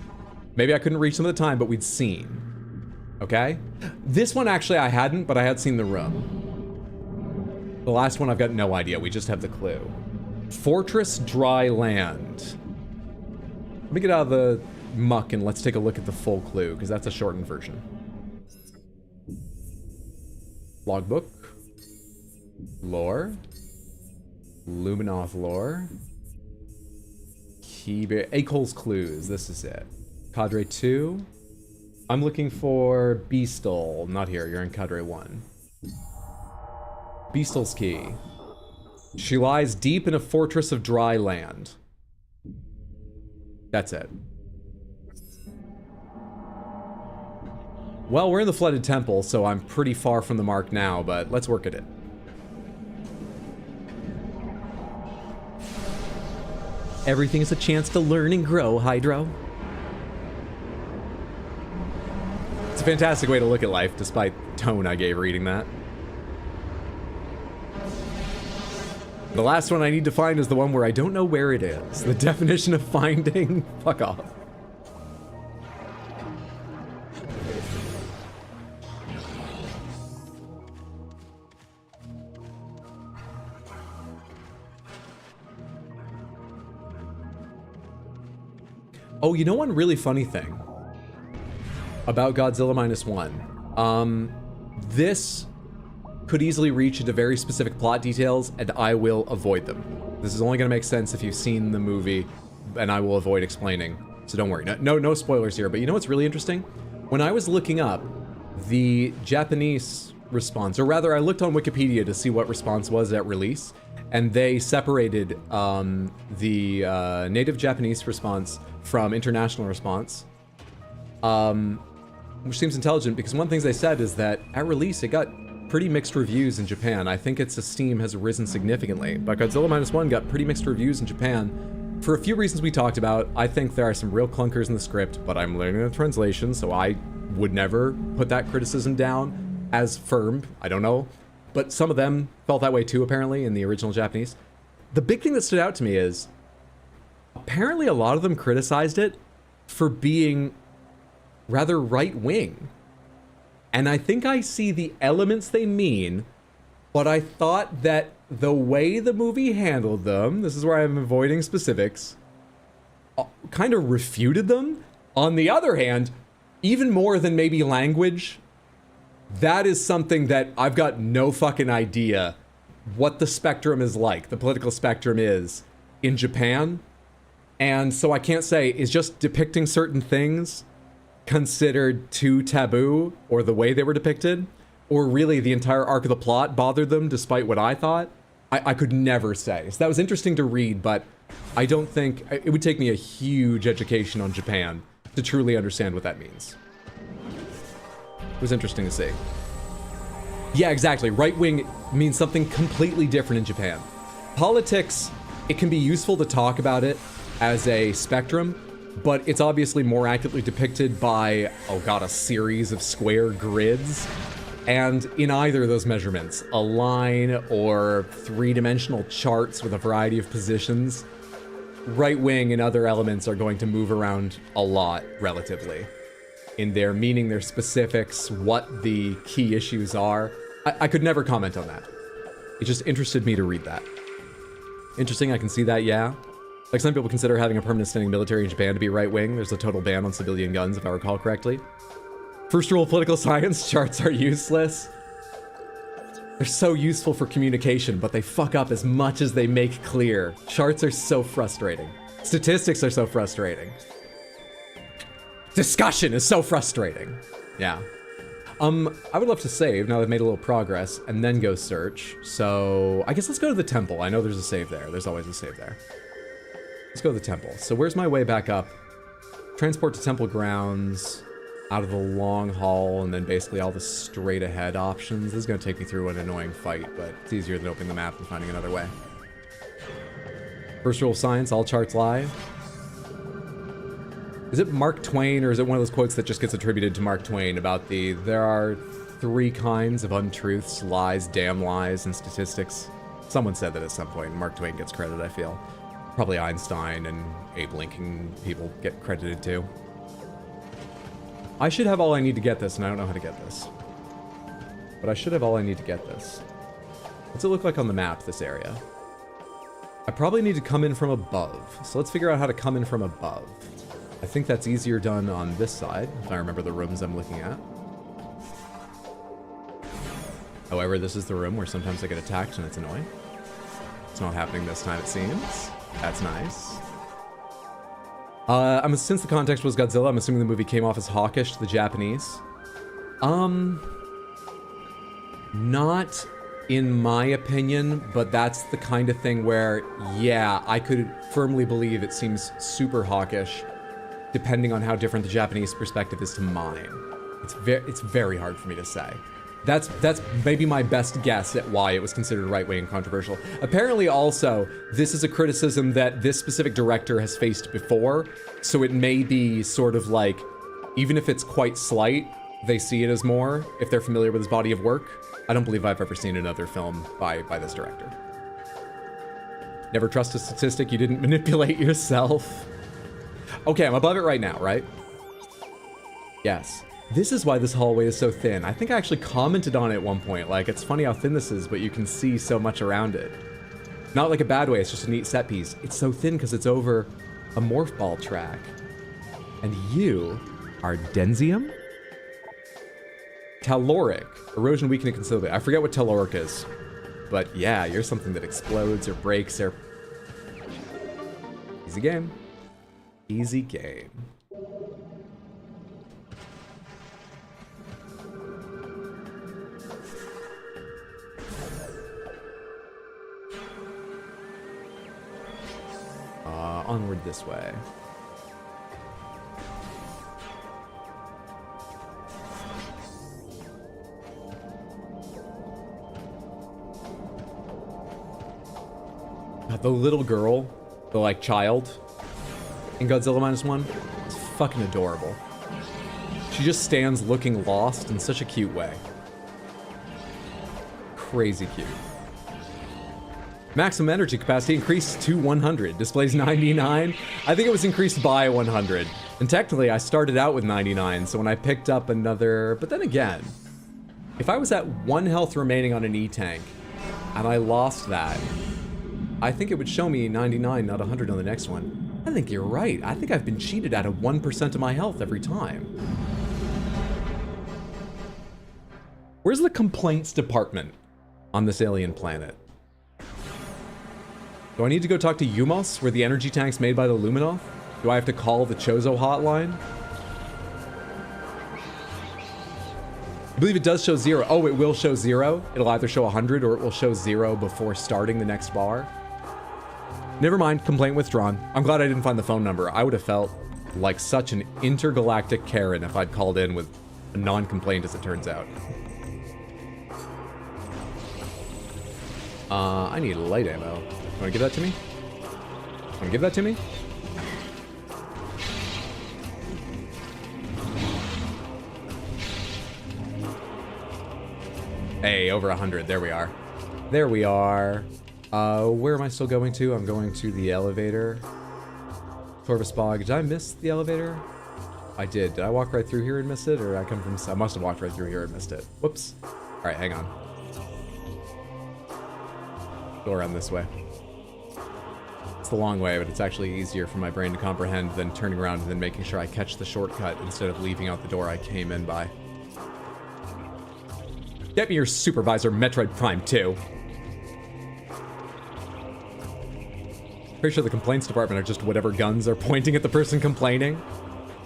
[SPEAKER 1] Maybe I couldn't reach them at the time, but we'd seen. Okay? This one, actually, I hadn't, but I had seen the room. The last one, I've got no idea. We just have the clue. Fortress Dry Land. Let me get out of the muck and let's take a look at the full clue, because that's a shortened version. Logbook. Lore. Luminoth lore. Keybear. Akol's clues. This is it. Cadre 2. I'm looking for Beastle. Not here. You're in Cadre 1. Beastle's key. She lies deep in a fortress of dry land. That's it. Well, we're in the Flooded Temple, so I'm pretty far from the mark now, but let's work at it. Everything is a chance to learn and grow, Hydro. It's a fantastic way to look at life, despite the tone I gave reading that. The last one I need to find is the one where I don't know where it is. The definition of finding... Fuck off. Oh, you know one really funny thing about Godzilla Minus One? This could easily reach into very specific plot details, and I will avoid them. This is only going to make sense if you've seen the movie, and I will avoid explaining. So don't worry. No spoilers here. But you know what's really interesting? When I was looking up the Japanese response, or rather, I looked on Wikipedia to see what response was at release, and they separated the native Japanese response from international response, which seems intelligent, because one of the things they said is that at release it got pretty mixed reviews in Japan. I think its esteem has risen significantly, but Godzilla Minus One got pretty mixed reviews in Japan for a few reasons we talked about. I think there are some real clunkers in the script, but I'm learning the translation, so I would never put that criticism down as firm. I don't know, but some of them felt that way too, apparently, in the original Japanese. The big thing that stood out to me is apparently a lot of them criticized it for being rather right-wing. And I think I see the elements they mean, but I thought that the way the movie handled them, this is where I'm avoiding specifics, kind of refuted them. On the other hand, even more than maybe language, that is something that I've got no fucking idea what the spectrum is like, the political spectrum is in Japan. And so I can't say, is just depicting certain things considered too taboo, or the way they were depicted, or really the entire arc of the plot bothered them despite what I thought? I could never say. So that was interesting to read, but I don't think, it would take me a huge education on Japan to truly understand what that means. It was interesting to see. Yeah, exactly. Right-wing means something completely different in Japan. Politics, it can be useful to talk about it as a spectrum, but it's obviously more accurately depicted by, oh god, a series of square grids. And in either of those measurements, a line or three-dimensional charts with a variety of positions, right wing and other elements are going to move around a lot, relatively, in their meaning, their specifics, what the key issues are. I could never comment on that. It just interested me to read that. Interesting, I can see that, yeah. Like, some people consider having a permanent standing military in Japan to be right-wing. There's a total ban on civilian guns, if I recall correctly. First rule of political science, charts are useless. They're so useful for communication, but they fuck up as much as they make clear. Charts are so frustrating. Statistics are so frustrating. Discussion is so frustrating. Yeah. I would love to save now that I've made a little progress and then go search. So I guess let's go to the temple. I know there's a save there. There's always a save there. Let's go to the temple. So where's my way back up? Transport to temple grounds, out of the long hall, and then basically all the straight ahead options. This is going to take me through an annoying fight, but it's easier than opening the map and finding another way. First rule of science, all charts lie. Is it Mark Twain, or is it one of those quotes that just gets attributed to Mark Twain about there are 3 kinds of untruths, lies, damn lies, and statistics? Someone said that at some point, and Mark Twain gets credit, I feel. Probably Einstein and Abe Lincoln people get credited too. I should have all I need to get this, and I don't know how to get this. But I should have all I need to get this. What's it look like on the map, this area? I probably need to come in from above. So let's figure out how to come in from above. I think that's easier done on this side, if I remember the rooms I'm looking at. However, this is the room where sometimes I get attacked and it's annoying. It's not happening this time, it seems. That's nice. Since the context was Godzilla, I'm assuming the movie came off as hawkish to the Japanese. Not in my opinion, but that's the kind of thing where, yeah, I could firmly believe it seems super hawkish, depending on how different the Japanese perspective is to mine. It's very hard for me to say. That's maybe my best guess at why it was considered right-wing and controversial. Apparently also, this is a criticism that this specific director has faced before, so it may be sort of like, even if it's quite slight, they see it as more, if they're familiar with his body of work. I don't believe I've ever seen another film by this director. Never trust a statistic you didn't manipulate yourself. Okay, I'm above it right now, right? Yes. This is why this hallway is so thin. I think I actually commented on it at one point, like, it's funny how thin this is, but you can see so much around it. Not like a bad way, it's just a neat set piece. It's so thin because it's over a morph ball track. And you are Denzium? Telluric. Erosion weakening considerably. I forget what telluric is. But yeah, you're something that explodes or breaks or... Easy game. Easy game. Onward this way. God, the little girl, the like child in Godzilla -1, is fucking adorable. She just stands looking lost in such a cute way. Crazy cute. Maximum energy capacity increased to 100. Displays 99. I think it was increased by 100. And technically, I started out with 99, so when I picked up another... But then again, if I was at 1 health remaining on an E-tank, and I lost that, I think it would show me 99, not 100 on the next one. I think you're right. I think I've been cheated out of 1% of my health every time. Where's the complaints department on this alien planet? Do I need to go talk to Yumos, where the energy tank's made by the Luminoth? Do I have to call the Chozo hotline? I believe it does show 0. Oh, it will show 0. It'll either show 100 or it will show 0 before starting the next bar. Never mind, complaint withdrawn. I'm glad I didn't find the phone number. I would have felt like such an intergalactic Karen if I'd called in with a non-complaint, as it turns out. I need light ammo. You wanna give that to me? Wanna give that to me? Hey, over 100. There we are. There we are. Where am I still going to? I'm going to the elevator. Torvus Bog. Did I miss the elevator? I did. Did I walk right through here and miss it? Or did I come from... I must have walked right through here and missed it. Whoops. Alright, hang on. Go around this way. It's the long way, but it's actually easier for my brain to comprehend than turning around and then making sure I catch the shortcut instead of leaving out the door I came in by. Get me your supervisor, Metroid Prime 2. Pretty sure the complaints department are just whatever guns are pointing at the person complaining.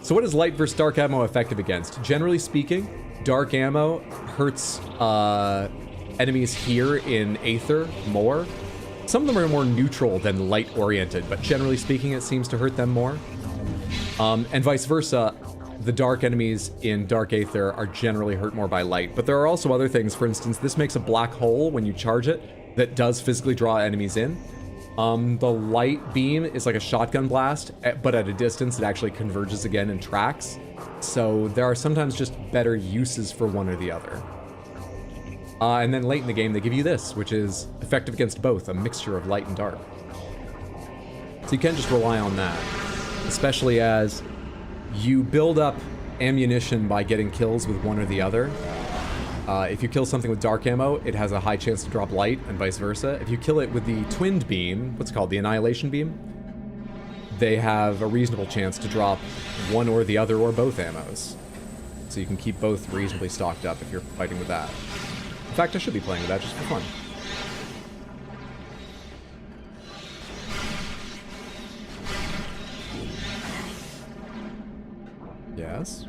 [SPEAKER 1] So what is light versus dark ammo effective against? Generally speaking, dark ammo hurts enemies here in Aether more. Some of them are more neutral than light-oriented, but generally speaking, it seems to hurt them more. And vice versa, the dark enemies in Dark Aether are generally hurt more by light. But there are also other things. For instance, this makes a black hole when you charge it that does physically draw enemies in. The light beam is like a shotgun blast, but at a distance it actually converges again and tracks. So there are sometimes just better uses for one or the other. And then late in the game they give you this, which is effective against both, a mixture of light and dark. So you can't just rely on that, especially as you build up ammunition by getting kills with one or the other. If you kill something with dark ammo, it has a high chance to drop light, and vice versa. If you kill it with the twinned beam, what's it called, the annihilation beam, they have a reasonable chance to drop one or the other or both ammos. So you can keep both reasonably stocked up if you're fighting with that. In fact, I should be playing with that just for fun. Yes.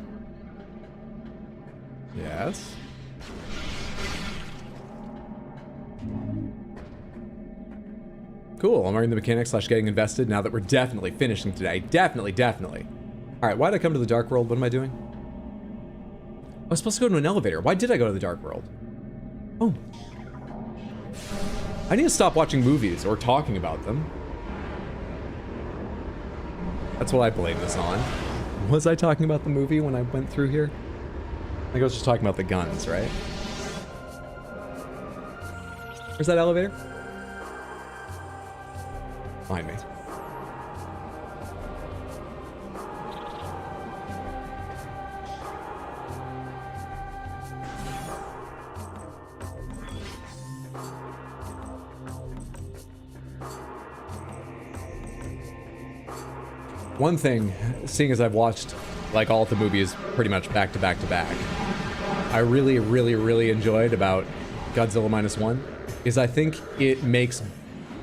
[SPEAKER 1] Yes. Cool, I'm learning the mechanics / getting invested now that we're definitely finishing today. Definitely. Alright, why did I come to the Dark World? What am I doing? I was supposed to go to an elevator. Why did I go to the Dark World? Oh. I need to stop watching movies or talking about them. That's what I blame this on. Was I talking about the movie when I went through here? I think I was just talking about the guns, right? Where's that elevator? Behind me. One thing, seeing as I've watched like all of the movies pretty much back to back to back, I really enjoyed about Godzilla Minus One is I think it makes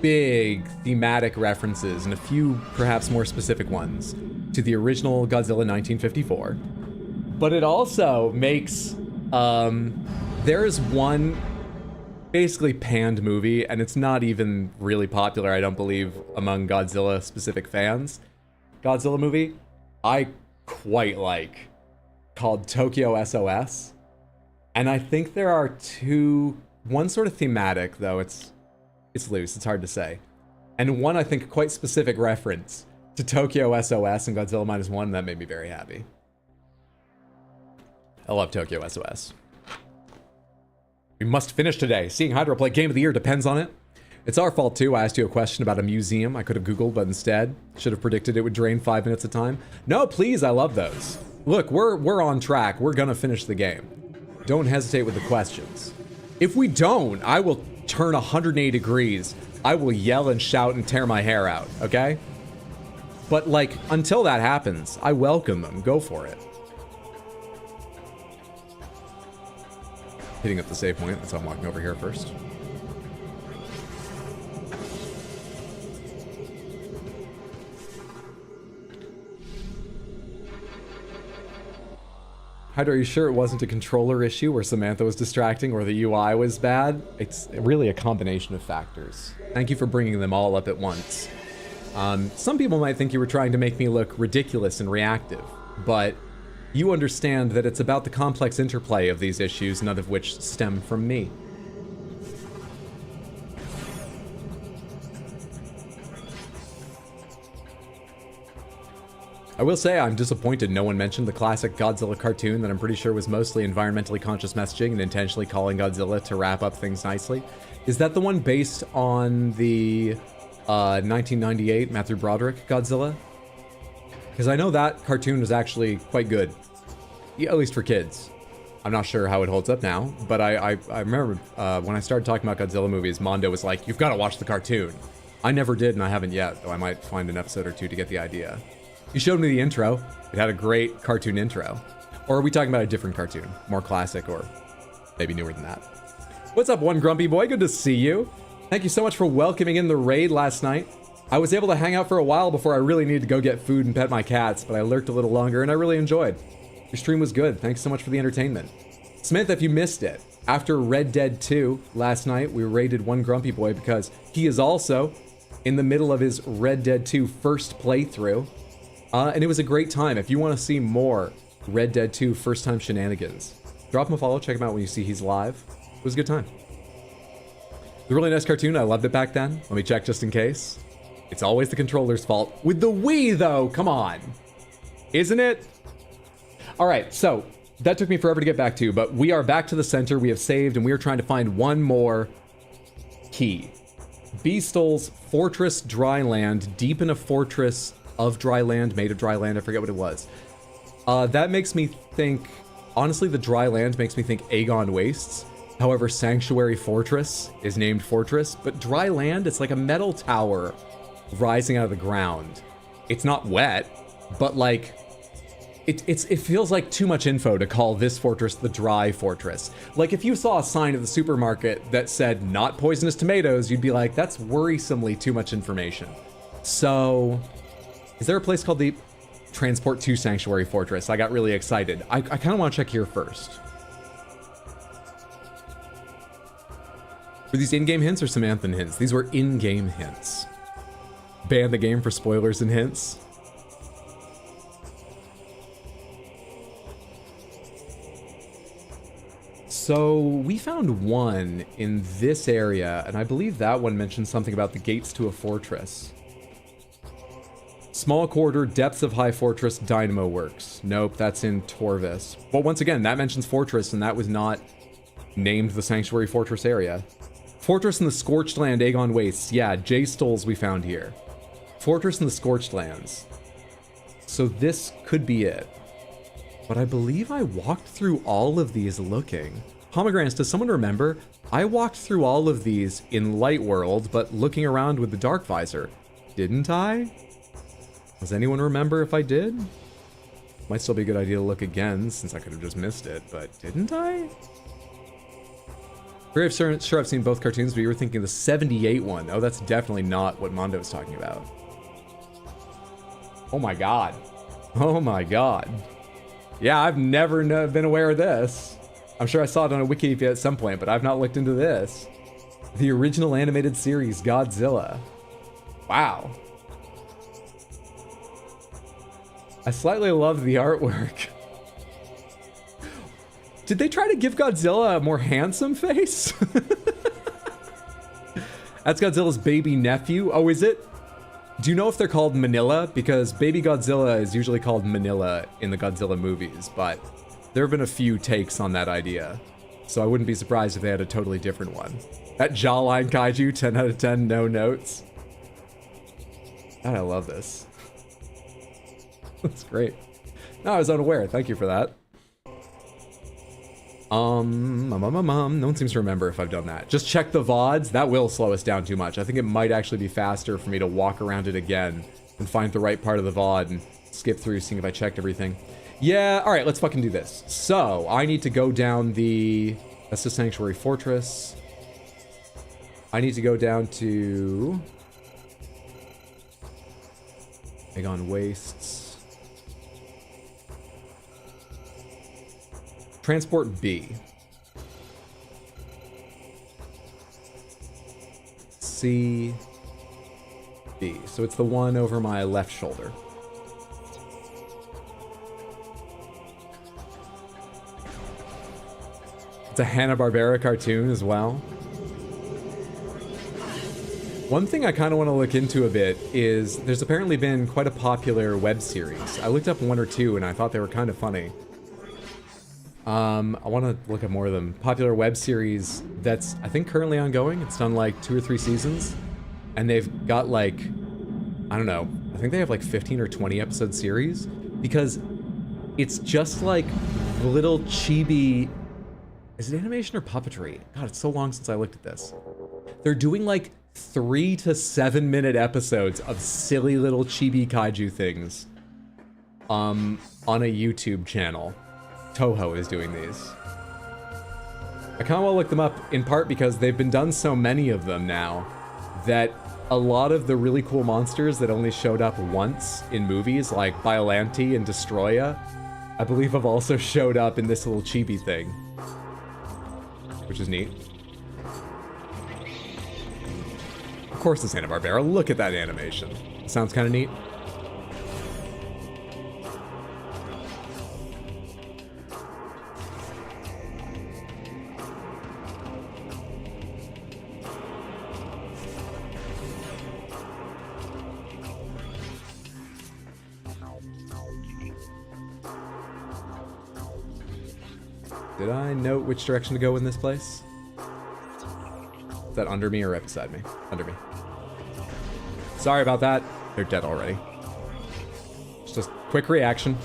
[SPEAKER 1] big thematic references, and a few perhaps more specific ones, to the original Godzilla 1954. But it also makes, there is one basically panned movie, and it's not even really popular, I don't believe, among Godzilla specific fans. Godzilla movie I quite like, called Tokyo SOS. And I think there are one sort of thematic, though it's loose, it's hard to say. And one, I think, quite specific reference to Tokyo SOS and Godzilla Minus One that made me very happy. I love Tokyo SOS. We must finish today. Seeing Hydro play Game of the Year depends on it. It's our fault, too. I asked you a question about a museum I could have Googled, but instead, should have predicted it would drain 5 minutes of time. No, please, I love those. Look, we're on track. We're gonna finish the game. Don't hesitate with the questions. If we don't, I will turn 180 degrees. I will yell and shout and tear my hair out, okay? But, like, until that happens, I welcome them. Go for it. Hitting up the save point. That's why I'm walking over here first. Hydra, are you sure it wasn't a controller issue where Samantha was distracting or the UI was bad? It's really a combination of factors. Thank you for bringing them all up at once. Some people might think you were trying to make me look ridiculous and reactive, but you understand that it's about the complex interplay of these issues, none of which stem from me. I will say I'm disappointed no one mentioned the classic Godzilla cartoon that I'm pretty sure was mostly environmentally conscious messaging and intentionally calling Godzilla to wrap up things nicely. Is that the one based on the 1998 Matthew Broderick Godzilla? Because I know that cartoon was actually quite good, at least for kids. I'm not sure how it holds up now, but I remember when I started talking about Godzilla movies, Mondo was like, you've got to watch the cartoon. I never did, and I haven't yet, though I might find an episode or two to get the idea. You showed me the intro. It had a great cartoon intro. Or are we talking about a different cartoon? More classic or maybe newer than that? What's up, One Grumpy Boy? Good to see you. Thank you so much for welcoming in the raid last night. I was able to hang out for a while before I really needed to go get food and pet my cats, but I lurked a little longer and I really enjoyed. Your stream was good. Thanks so much for the entertainment. Samantha, if you missed it, after Red Dead 2 last night, we raided one grumpy boy because he is also in the middle of his Red Dead 2 first playthrough. And it was a great time. If you want to see more Red Dead 2 first time shenanigans, drop him a follow, check him out when you see he's live. It was a good time. The really nice cartoon, I loved it back then. Let me check just in case. It's always the controller's fault. With the Wii though, come on. Isn't it? All right, so that took me forever to get back to, but we are back to the center. We have saved and we are trying to find one more key. Beastol's Fortress Dryland, deep in a fortress of dry land, made of dry land. I forget what it was. That makes me think, honestly, the dry land makes me think Aegon Wastes. However, Sanctuary Fortress is named Fortress, but dry land, it's like a metal tower rising out of the ground. It's not wet, but like, it feels like too much info to call this fortress the Dry Fortress. Like if you saw a sign at the supermarket that said not poisonous tomatoes, you'd be like, that's worrisomely too much information. So, is there a place called the Transport to Sanctuary Fortress? I got really excited. I kind of want to check here first. Were these in-game hints or Samanthan hints? These were in-game hints. Ban the game for spoilers and hints. So we found one in this area, and I believe that one mentioned something about the gates to a fortress. Small quarter, depths of high fortress, dynamo works. Nope, that's in Torvis. But once again, that mentions fortress, and that was not named the Sanctuary Fortress area. Fortress in the Scorched Land, Aegon Wastes. Yeah, J Stoles we found here. Fortress in the Scorched Lands. So this could be it. But I believe I walked through all of these looking. Pomegranates, does someone remember? I walked through all of these in Light World, but looking around with the Dark Visor. Didn't I? Does anyone remember if I did? Might still be a good idea to look again, since I could have just missed it, but didn't I? Very sure I've seen both cartoons, but you were thinking the 78 one. Oh, that's definitely not what Mondo was talking about. Oh my god. Oh my god. Yeah, I've never been aware of this. I'm sure I saw it on a wiki at some point, but I've not looked into this. The original animated series, Godzilla. Wow. I slightly love the artwork. Did they try to give Godzilla a more handsome face? That's Godzilla's baby nephew. Oh, is it? Do you know if they're called Manila? Because baby Godzilla is usually called Manila in the Godzilla movies, but there have been a few takes on that idea. So I wouldn't be surprised if they had a totally different one. That jawline kaiju, 10 out of 10, no notes. God, I love this. That's great. No, I was unaware. Thank you for that. No one seems to remember if I've done that. Just check the VODs. That will slow us down too much. I think it might actually be faster for me to walk around it again and find the right part of the VOD and skip through, seeing if I checked everything. Yeah, alright, let's fucking do this. So, I need to go down the... That's the Sanctuary Fortress. I need to go down to... Aegon Wastes. Transport B. C. B. So it's the one over my left shoulder. It's a Hanna-Barbera cartoon as well. One thing I kind of want to look into a bit is there's apparently been quite a popular web series. I looked up one or two and I thought they were kind of funny. I want to look at more of them. Popular web series that's, I think, currently ongoing. It's done like 2 or 3 seasons. And they've got like, I don't know, I think they have like 15 or 20 episode series. Because it's just like little chibi... Is it animation or puppetry? God, it's so long since I looked at this. They're doing like 3 to 7 minute episodes of silly little chibi kaiju things. On a YouTube channel. Toho is doing these. I kind of want to look them up in part because they've been done so many of them now that a lot of the really cool monsters that only showed up once in movies like Biollante and Destroya, I believe have also showed up in this little chibi thing. which is neat. Of course it's Hanna-Barbera. Look at that animation. Sounds kind of neat. Did I note which direction to go in this place? Is that under me or right beside me? Under me. Sorry about that. They're dead already. Just a quick reaction.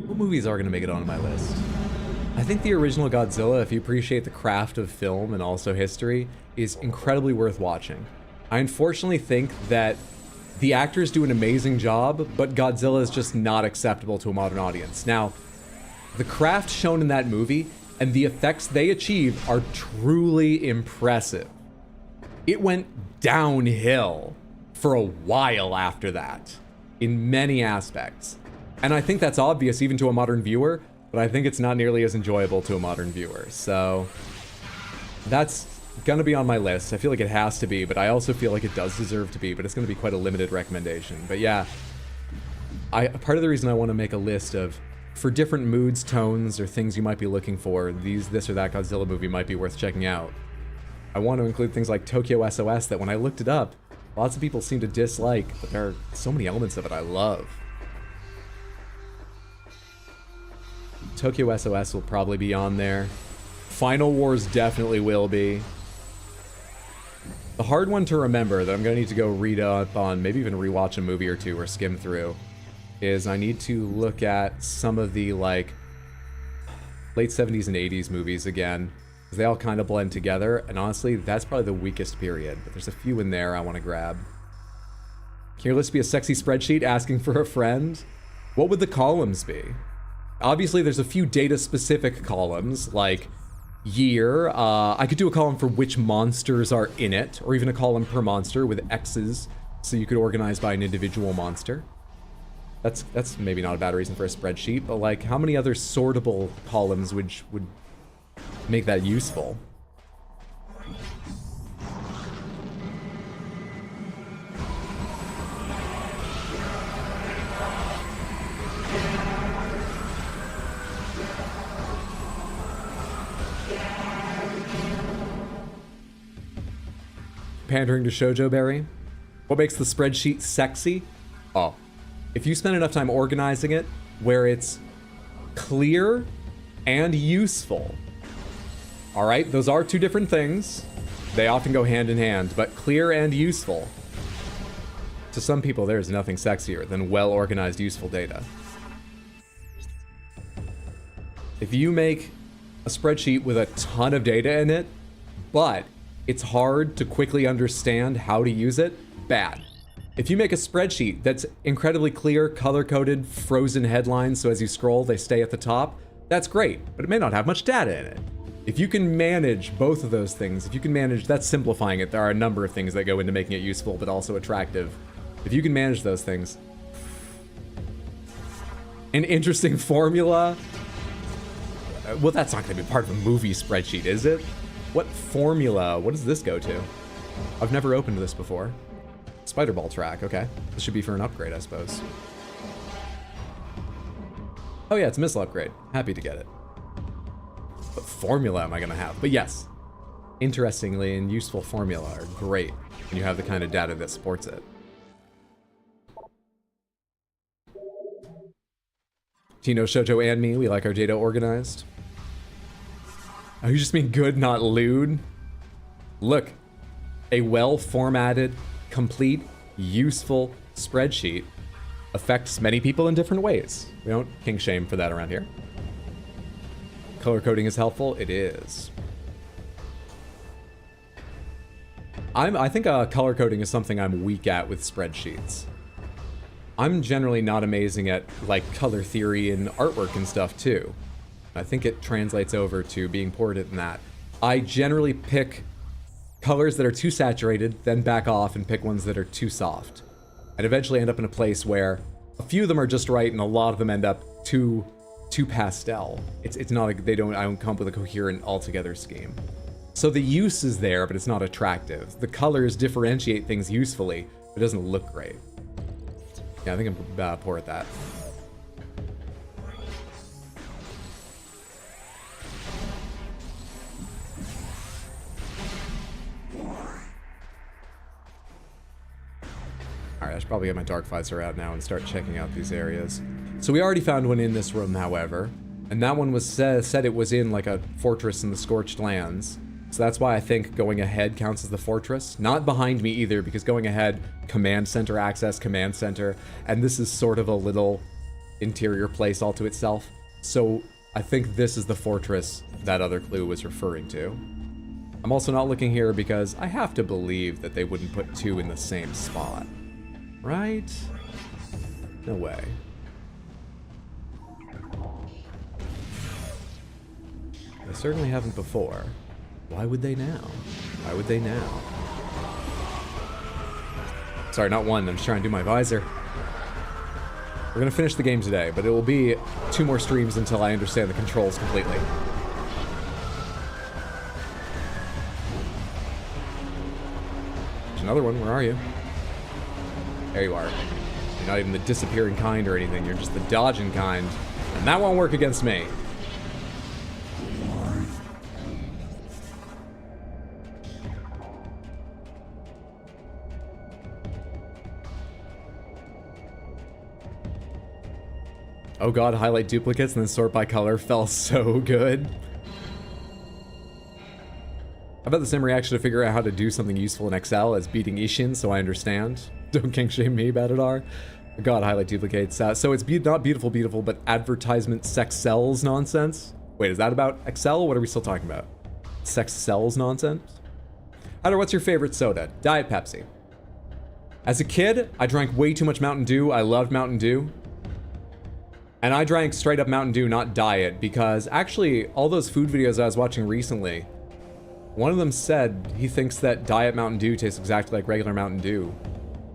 [SPEAKER 1] What movies are going to make it onto my list? I think the original Godzilla, if you appreciate the craft of film and also history, is incredibly worth watching. I unfortunately think that the actors do an amazing job, but Godzilla is just not acceptable to a modern audience. Now, the craft shown in that movie and the effects they achieve are truly impressive. It went downhill for a while after that, in many aspects. And I think that's obvious even to a modern viewer, but I think it's not nearly as enjoyable to a modern viewer. So that's gonna be on my list. I feel like it has to be, but I also feel like it does deserve to be, but it's gonna be quite a limited recommendation. But yeah, part of the reason I want to make a list of, for different moods, tones, or things you might be looking for, this or that Godzilla movie might be worth checking out. I want to include things like Tokyo SOS that when I looked it up, lots of people seem to dislike, but there are so many elements of it I love. Tokyo SOS will probably be on there. Final Wars definitely will be. The hard one to remember that I'm going to need to go read up on, maybe even rewatch a movie or two or skim through, is I need to look at some of the, like, late 70s and 80s movies again, because they all kind of blend together, and honestly, that's probably the weakest period, but there's a few in there I want to grab. Can your list be a sexy spreadsheet asking for a friend? What would the columns be? Obviously, there's a few data-specific columns, like year. I could do a column for which monsters are in it, or even a column per monster with X's, so you could organize by an individual monster. That's maybe not a bad reason for a spreadsheet, but like, how many other sortable columns would make that useful? Pandering to Shoujo Berry. What makes the spreadsheet sexy? Oh, if you spend enough time organizing it where it's clear and useful. All right, those are two different things. They often go hand in hand, but clear and useful. To some people, there's nothing sexier than well-organized, useful data. If you make a spreadsheet with a ton of data in it, but it's hard to quickly understand how to use it, bad. If you make a spreadsheet that's incredibly clear, color-coded, frozen headlines, so as you scroll, they stay at the top, that's great, but it may not have much data in it. If you can manage both of those things, if you can manage, that's simplifying it. There are a number of things that go into making it useful, but also attractive. If you can manage those things. An interesting formula? Well, that's not going to be part of a movie spreadsheet, is it? What formula? What does this go to? I've never opened this before. Spider ball track, okay. This should be for an upgrade, I suppose. Oh yeah, it's a missile upgrade. Happy to get it. What formula am I gonna have? But yes, interestingly and useful formula are great when you have the kind of data that supports it. Tino, Shoujo, and me, we like our data organized. Oh, you just mean good, not lewd? Look, a well-formatted, complete, useful spreadsheet affects many people in different ways. We don't kink shame for that around here. Color coding is helpful? It is. I think color coding is something I'm weak at with spreadsheets. I'm generally not amazing at, like, color theory and artwork and stuff, too. I think it translates over to being poor at that. I generally pick colors that are too saturated, then back off and pick ones that are too soft. And eventually end up in a place where a few of them are just right and a lot of them end up too pastel. It's not like I don't come up with a coherent altogether scheme. So the use is there, but it's not attractive. The colors differentiate things usefully, but it doesn't look great. Yeah, I think I'm poor at that. Alright, I should probably get my Dark Visor out now and start checking out these areas. So we already found one in this room, however. And that one was said it was in like a fortress in the Scorched Lands. So that's why I think going ahead counts as the fortress. Not behind me either, because going ahead, command center access, command center. And this is sort of a little interior place all to itself. So I think this is the fortress that other clue was referring to. I'm also not looking here because I have to believe that they wouldn't put two in the same spot. Right? No way. They certainly haven't before. Why would they now? Why would they now? Sorry, not one. I'm just trying to do my visor. We're gonna finish the game today, but it will be 2 more streams until I understand the controls completely. There's another one. Where are you? There you are. You're not even the disappearing kind or anything. You're just the dodging kind. And that won't work against me. Oh god, highlight duplicates and then sort by color felt so good. How about the same reaction to figure out how to do something useful in Excel as beating Ishin, so I understand? Don't king shame me about it, are. God, highlight duplicates. So it's not beautiful, but advertisement sex sells nonsense? Wait, is that about Excel? What are we still talking about? Sex sells nonsense? Hyder, what's your favorite soda? Diet Pepsi. As a kid, I drank way too much Mountain Dew. I loved Mountain Dew. And I drank straight up Mountain Dew, not diet, because actually, all those food videos I was watching recently, one of them said he thinks that diet Mountain Dew tastes exactly like regular Mountain Dew.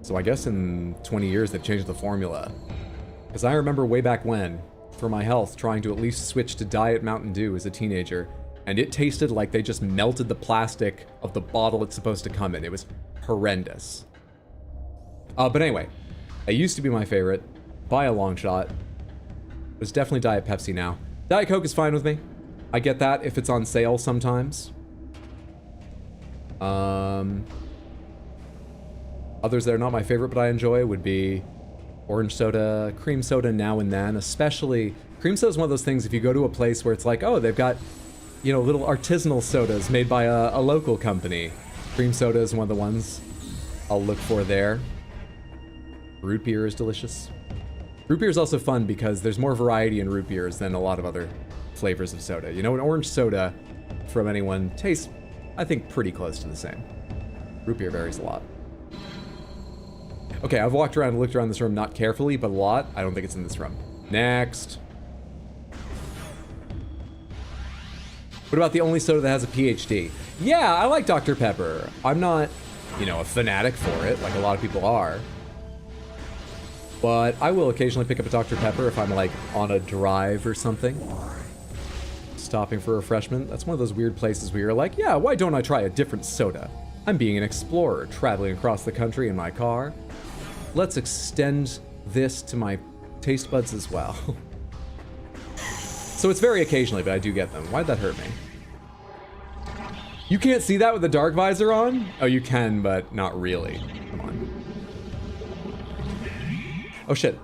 [SPEAKER 1] So I guess in 20 years they've changed the formula. Because I remember way back when, for my health, trying to at least switch to diet Mountain Dew as a teenager, and it tasted like they just melted the plastic of the bottle it's supposed to come in. It was horrendous. But anyway, it used to be my favorite, by a long shot. It's definitely Diet Pepsi now. Diet Coke is fine with me. I get that if it's on sale sometimes. Others that are not my favorite but I enjoy would be orange soda, cream soda now and then. Especially, cream soda is one of those things if you go to a place where it's like, oh, they've got, you know, little artisanal sodas made by a local company. Cream soda is one of the ones I'll look for there. Root beer is delicious. Root beer is also fun because there's more variety in root beers than a lot of other flavors of soda. You know, an orange soda from anyone tastes, I think, pretty close to the same. Root beer varies a lot. Okay, I've walked around and looked around this room, not carefully, but a lot. I don't think it's in this room. Next. What about the only soda that has a PhD? Yeah, I like Dr. Pepper. I'm not, you know, a fanatic for it, like a lot of people are. But I will occasionally pick up a Dr. Pepper if I'm, like, on a drive or something. Stopping for refreshment. That's one of those weird places where you're like, yeah, why don't I try a different soda? I'm being an explorer, traveling across the country in my car. Let's extend this to my taste buds as well. So it's very occasionally, but I do get them. Why'd that hurt me? You can't see that with the dark visor on? Oh, you can, but not really. Come on. Oh shit.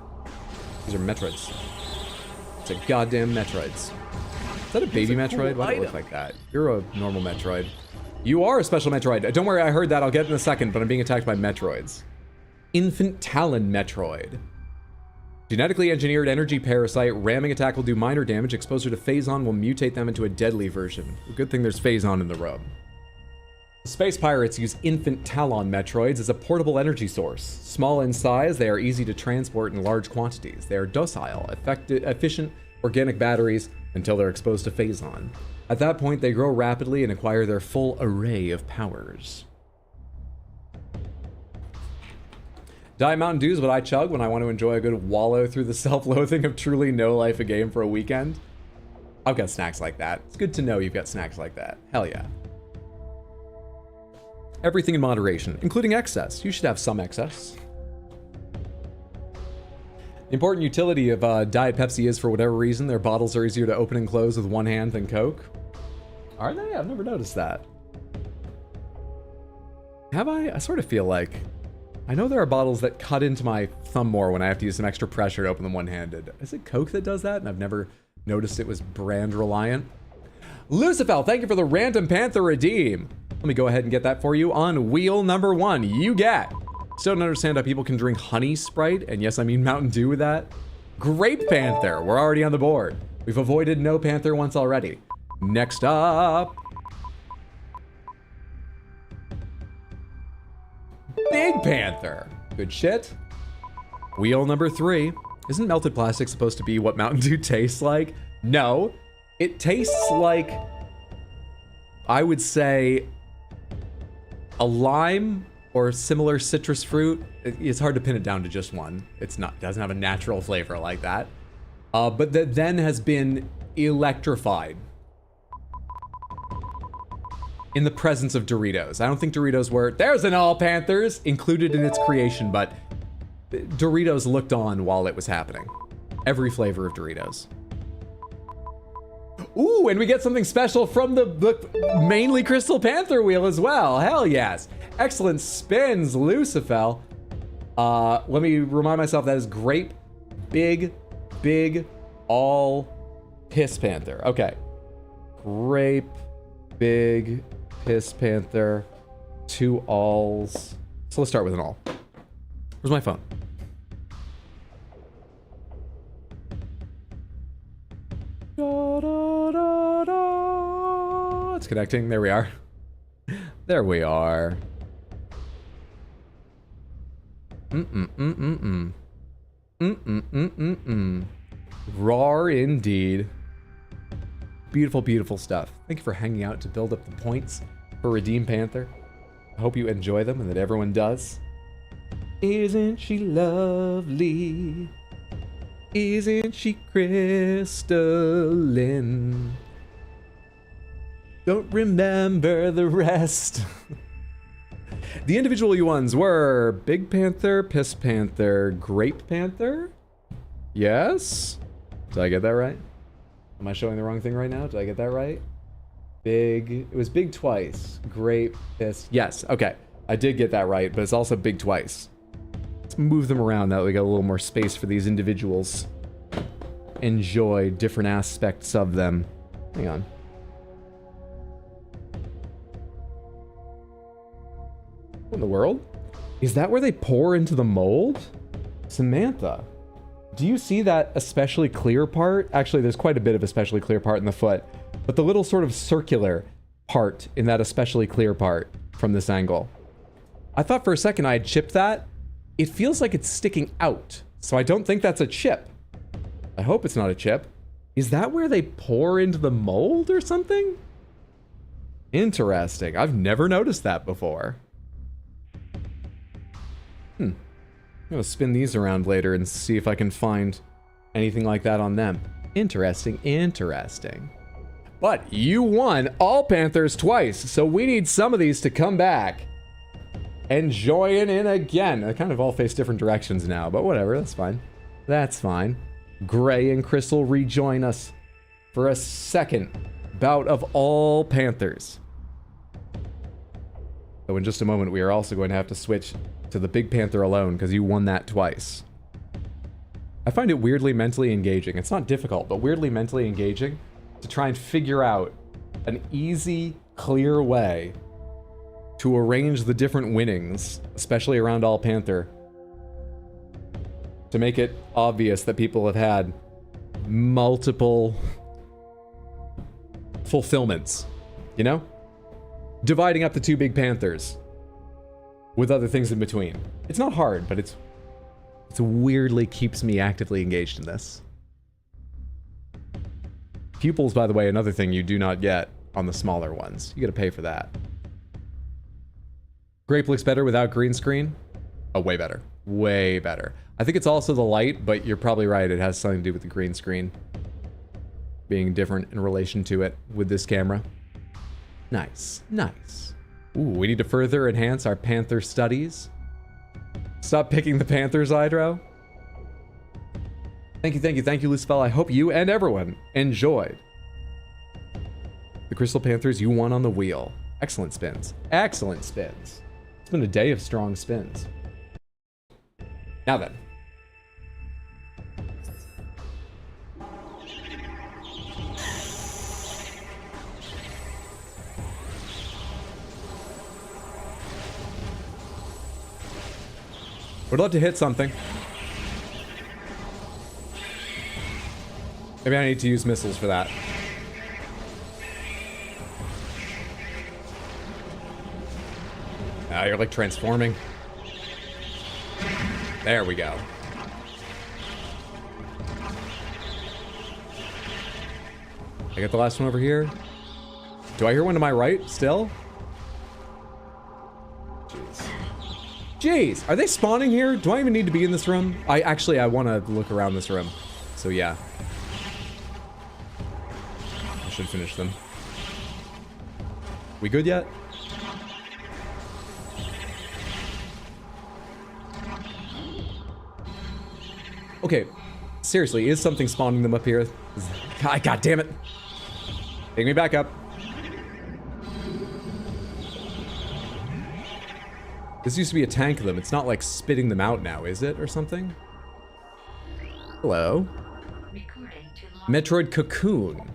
[SPEAKER 1] These are Metroids. It's a goddamn Metroids. Is that a baby Metroid? Why do it look like that? You're a normal Metroid. You are a special Metroid. Don't worry, I heard that. I'll get it in a second, but I'm being attacked by Metroids. Infant Talon Metroid. Genetically engineered energy parasite. Ramming attack will do minor damage. Exposure to Phazon will mutate them into a deadly version. Good thing there's Phazon in the room. Space pirates use infant Talon Metroids as a portable energy source. Small in size, they are easy to transport in large quantities. They are docile, efficient organic batteries until they're exposed to Phazon. At that point, they grow rapidly and acquire their full array of powers. Diet Mountain Dew is what I chug when I want to enjoy a good wallow through the self-loathing of truly no life a game for a weekend. I've got snacks like that. It's good to know you've got snacks like that. Hell yeah. Everything in moderation, including excess. You should have some excess. The important utility of Diet Pepsi is, for whatever reason, their bottles are easier to open and close with one hand than Coke. Are they? I've never noticed that. Have I? I sort of feel like... I know there are bottles that cut into my thumb more when I have to use some extra pressure to open them one-handed. Is it Coke that does that? And I've never noticed it was brand reliant. Lucifer, thank you for the Random Panther redeem. Let me go ahead and get that for you on wheel number 1. You get. Still don't understand how people can drink honey Sprite, and yes, I mean Mountain Dew with that. Grape Panther, we're already on the board. We've avoided no Panther once already. Next up. Big Panther. Good shit. Wheel number 3. Isn't melted plastic supposed to be what Mountain Dew tastes like? No. It tastes like, I would say, a lime or similar citrus fruit. It's hard to pin it down to just one. It doesn't have a natural flavor like that. But that then has been electrified in the presence of Doritos. I don't think Doritos were, there's an All Panthers included in its creation, but Doritos looked on while it was happening. Every flavor of Doritos. Ooh, and we get something special from the mainly Crystal Panther wheel as well. Hell yes. Excellent spins, Lucifer. Let me remind myself that is Grape, Big, All, Piss Panther. Okay. Grape, Big, Piss Panther, 2 alls. So let's start with an all. Where's my phone? Da, da, da, da. It's connecting. There we are. There we are. Rawr indeed. Beautiful, beautiful stuff. Thank you for hanging out to build up the points for Redeem Panther. I hope you enjoy them and that everyone does. Isn't she lovely? Isn't she crystalline? Don't remember the rest. The individual ones were Big Panther, Piss Panther, Grape Panther? Yes? Did I get that right? Am I showing the wrong thing right now? Did I get that right? Big, it was big twice. Grape, Piss, yes, okay. I did get that right, but it's also big twice. Let's move them around now that we got a little more space for these individuals. Enjoy different aspects of them. Hang on. What in the world? Is that where they pour into the mold? Samantha, do you see that especially clear part? Actually, there's quite a bit of especially clear part in the foot, but the little sort of circular part in that especially clear part from this angle. I thought for a second I had chipped that. It feels like it's sticking out, so I don't think that's a chip. I hope it's not a chip. Is that where they pour into the mold or something? Interesting. I've never noticed that before. I'm gonna spin these around later and see if I can find anything like that on them. Interesting, interesting. But you won All Panthers twice, so we need some of these to come back and join in again. They kind of all face different directions now, but whatever, that's fine. That's fine. Gray and Crystal rejoin us for a second bout of All Panthers. So in just a moment, we are also going to have to switch to the Big Panther alone, because you won that twice. I find it weirdly mentally engaging. It's not difficult, but weirdly mentally engaging to try and figure out an easy, clear way to arrange the different winnings, especially around All Panther, to make it obvious that people have had multiple fulfillments, you know? dividing up the two big panthers with other things in between. It's not hard, but it's weirdly keeps me actively engaged in this. Pupils, by the way, another thing you do not get on the smaller ones. You gotta pay for that. Grape looks better without green screen. Oh, way better. Way better. I think it's also the light, but you're probably right. It has something to do with the green screen being different in relation to it with this camera. Nice. Nice. Ooh, we need to further enhance our panther studies. Stop picking the panthers, Hydro. Thank you, Lucifer. I hope you and everyone enjoyed the Crystal Panthers. You won on the wheel. Excellent spins. Excellent spins. It's been a day of strong spins. Now then. Would love to hit something. Maybe I need to use missiles for that. Ah, you're like transforming. There we go. I got the last one over here. Do I hear one to my right still? Jeez. Jeez, are they spawning here? Do I even need to be in this room? I want to look around this room. So yeah. I should finish them. We good yet? Okay, seriously, is something spawning them up here? God damn it. Take me back up. This used to be a tank of them. It's not like spitting them out now, is it? Or something? Hello. Metroid Cocoon.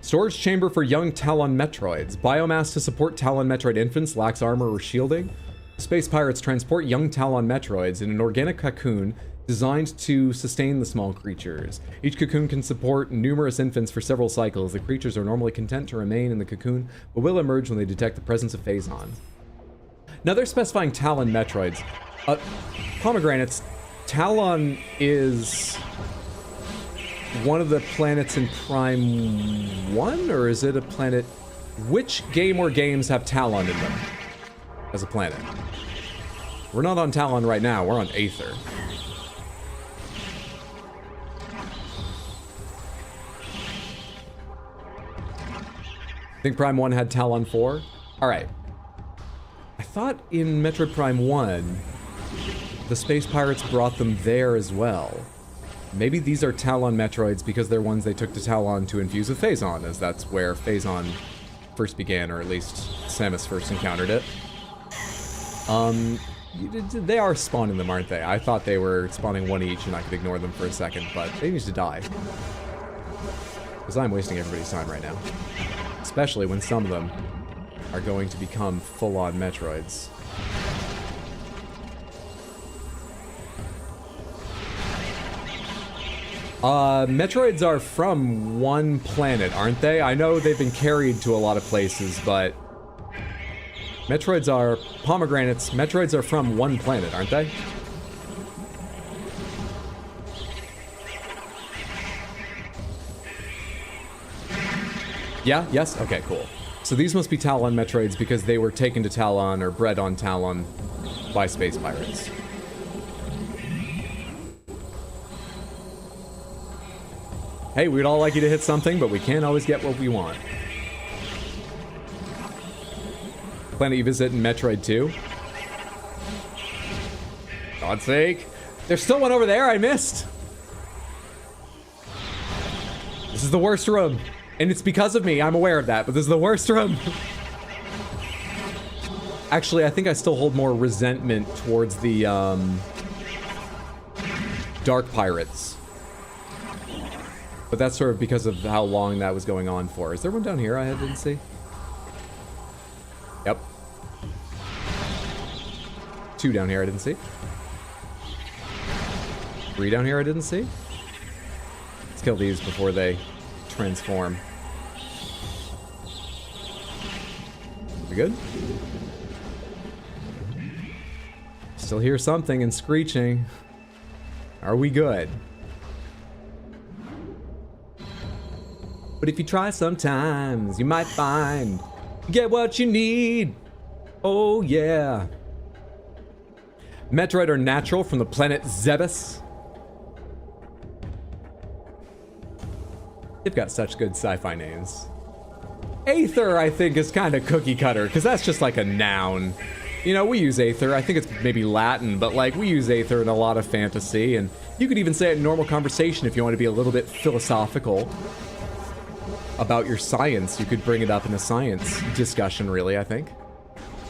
[SPEAKER 1] Storage chamber for young Talon Metroids. Biomass to support Talon Metroid infants, lacks armor or shielding. Space pirates transport young Talon Metroids in an organic cocoon designed to sustain the small creatures. Each cocoon can support numerous infants for several cycles. The creatures are normally content to remain in the cocoon, but will emerge when they detect the presence of Phazon. Now they're specifying Talon Metroids. Pomegranates, Talon is one of the planets in Prime 1? Or is it a planet? Which game or games have Talon in them as a planet? We're not on Talon right now, we're on Aether. Think Prime 1 had Talon 4? Alright. I thought in Metroid Prime 1, the Space Pirates brought them there as well. Maybe these are Talon Metroids because they're ones they took to Talon to infuse with Phazon, as that's where Phazon first began, or at least Samus first encountered it. They are spawning them, aren't they? I thought they were spawning one each and I could ignore them for a second, but they need to die. Because I'm wasting everybody's time right now. Especially when some of them are going to become full-on Metroids. Metroids are from one planet, aren't they? I know they've been carried to a lot of places, but Metroids are pomegranates. Metroids are from one planet, aren't they? Yeah? Yes? Okay, cool. So these must be Talon Metroids because they were taken to Talon or bred on Talon by Space Pirates. Hey, we'd all like you to hit something, but we can't always get what we want. Planet you visit in Metroid 2? God's sake. There's still one over there I missed. This is the worst room. And it's because of me, I'm aware of that, but this is the worst room. Actually, I think I still hold more resentment towards the, Dark Pirates. But that's sort of because of how long that was going on for. Is there one down here I didn't see? Yep. Two down here I didn't see. Three down here I didn't see. Let's kill these before they transform. We good? Still hear something and screeching. Are we good? But if you try sometimes, you might find you get what you need. Oh yeah. Metroid are natural from the planet Zebes. They've got such good sci-fi names. Aether, I think, is kind of cookie cutter, because that's just like a noun. You know, we use Aether. I think it's maybe Latin, but like we use Aether in a lot of fantasy, and you could even say it in normal conversation if you want to be a little bit philosophical about your science. You could bring it up in a science discussion, really, I think.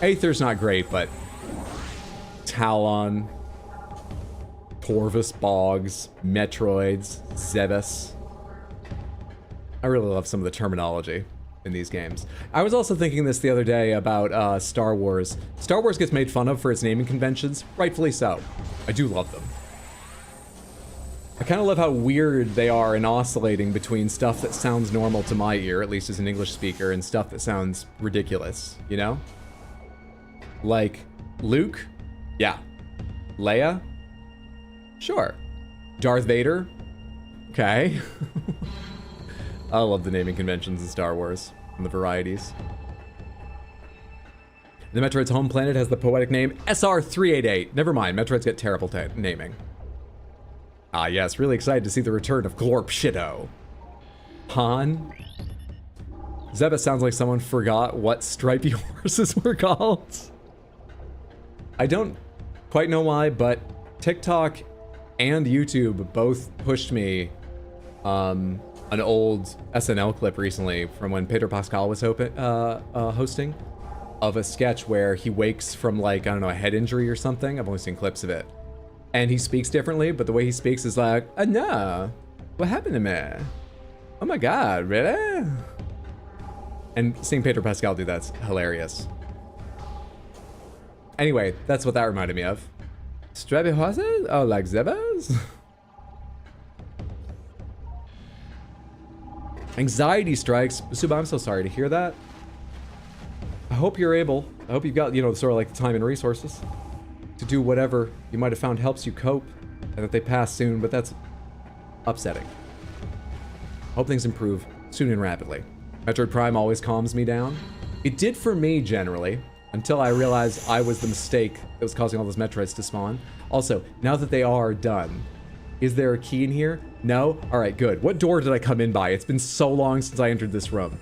[SPEAKER 1] Aether's not great, but Talon, Torvus Bogs, Metroids, Zebes. I really love some of the terminology in these games. I was also thinking this the other day about Star Wars. Star Wars gets made fun of for its naming conventions, rightfully so. I do love them. I kind of love how weird they are in oscillating between stuff that sounds normal to my ear, at least as an English speaker, and stuff that sounds ridiculous, you know? Like, Luke? Yeah. Leia? Sure. Darth Vader? Okay. I love the naming conventions in Star Wars and the varieties. The Metroid's home planet has the poetic name SR-388. Never mind, Metroids get terrible naming. Ah yes, really excited to see the return of Glorp Shido. Han? Zebes sounds like someone forgot what stripy horses were called. I don't quite know why, but TikTok and YouTube both pushed me an old SNL clip recently from when Pedro Pascal was hosting, of a sketch where he wakes from, like, I don't know, a head injury or something. I've only seen clips of it. And he speaks differently, but the way he speaks is like, no, what happened to me? Oh my God, really? And seeing Pedro Pascal do that's hilarious. Anyway, that's what that reminded me of. Stripy horses? Oh, like Zebes? Anxiety strikes. Suba, I'm so sorry to hear that. I hope you're able. I hope you've got, you know, sort of like the time and resources to do whatever you might have found helps you cope, and that they pass soon, but that's upsetting. Hope things improve soon and rapidly. Metroid Prime always calms me down. It did for me, generally, until I realized I was the mistake that was causing all those Metroids to spawn. Also, now that they are done, is there a key in here? No? Alright, good. What door did I come in by? It's been so long since I entered this room.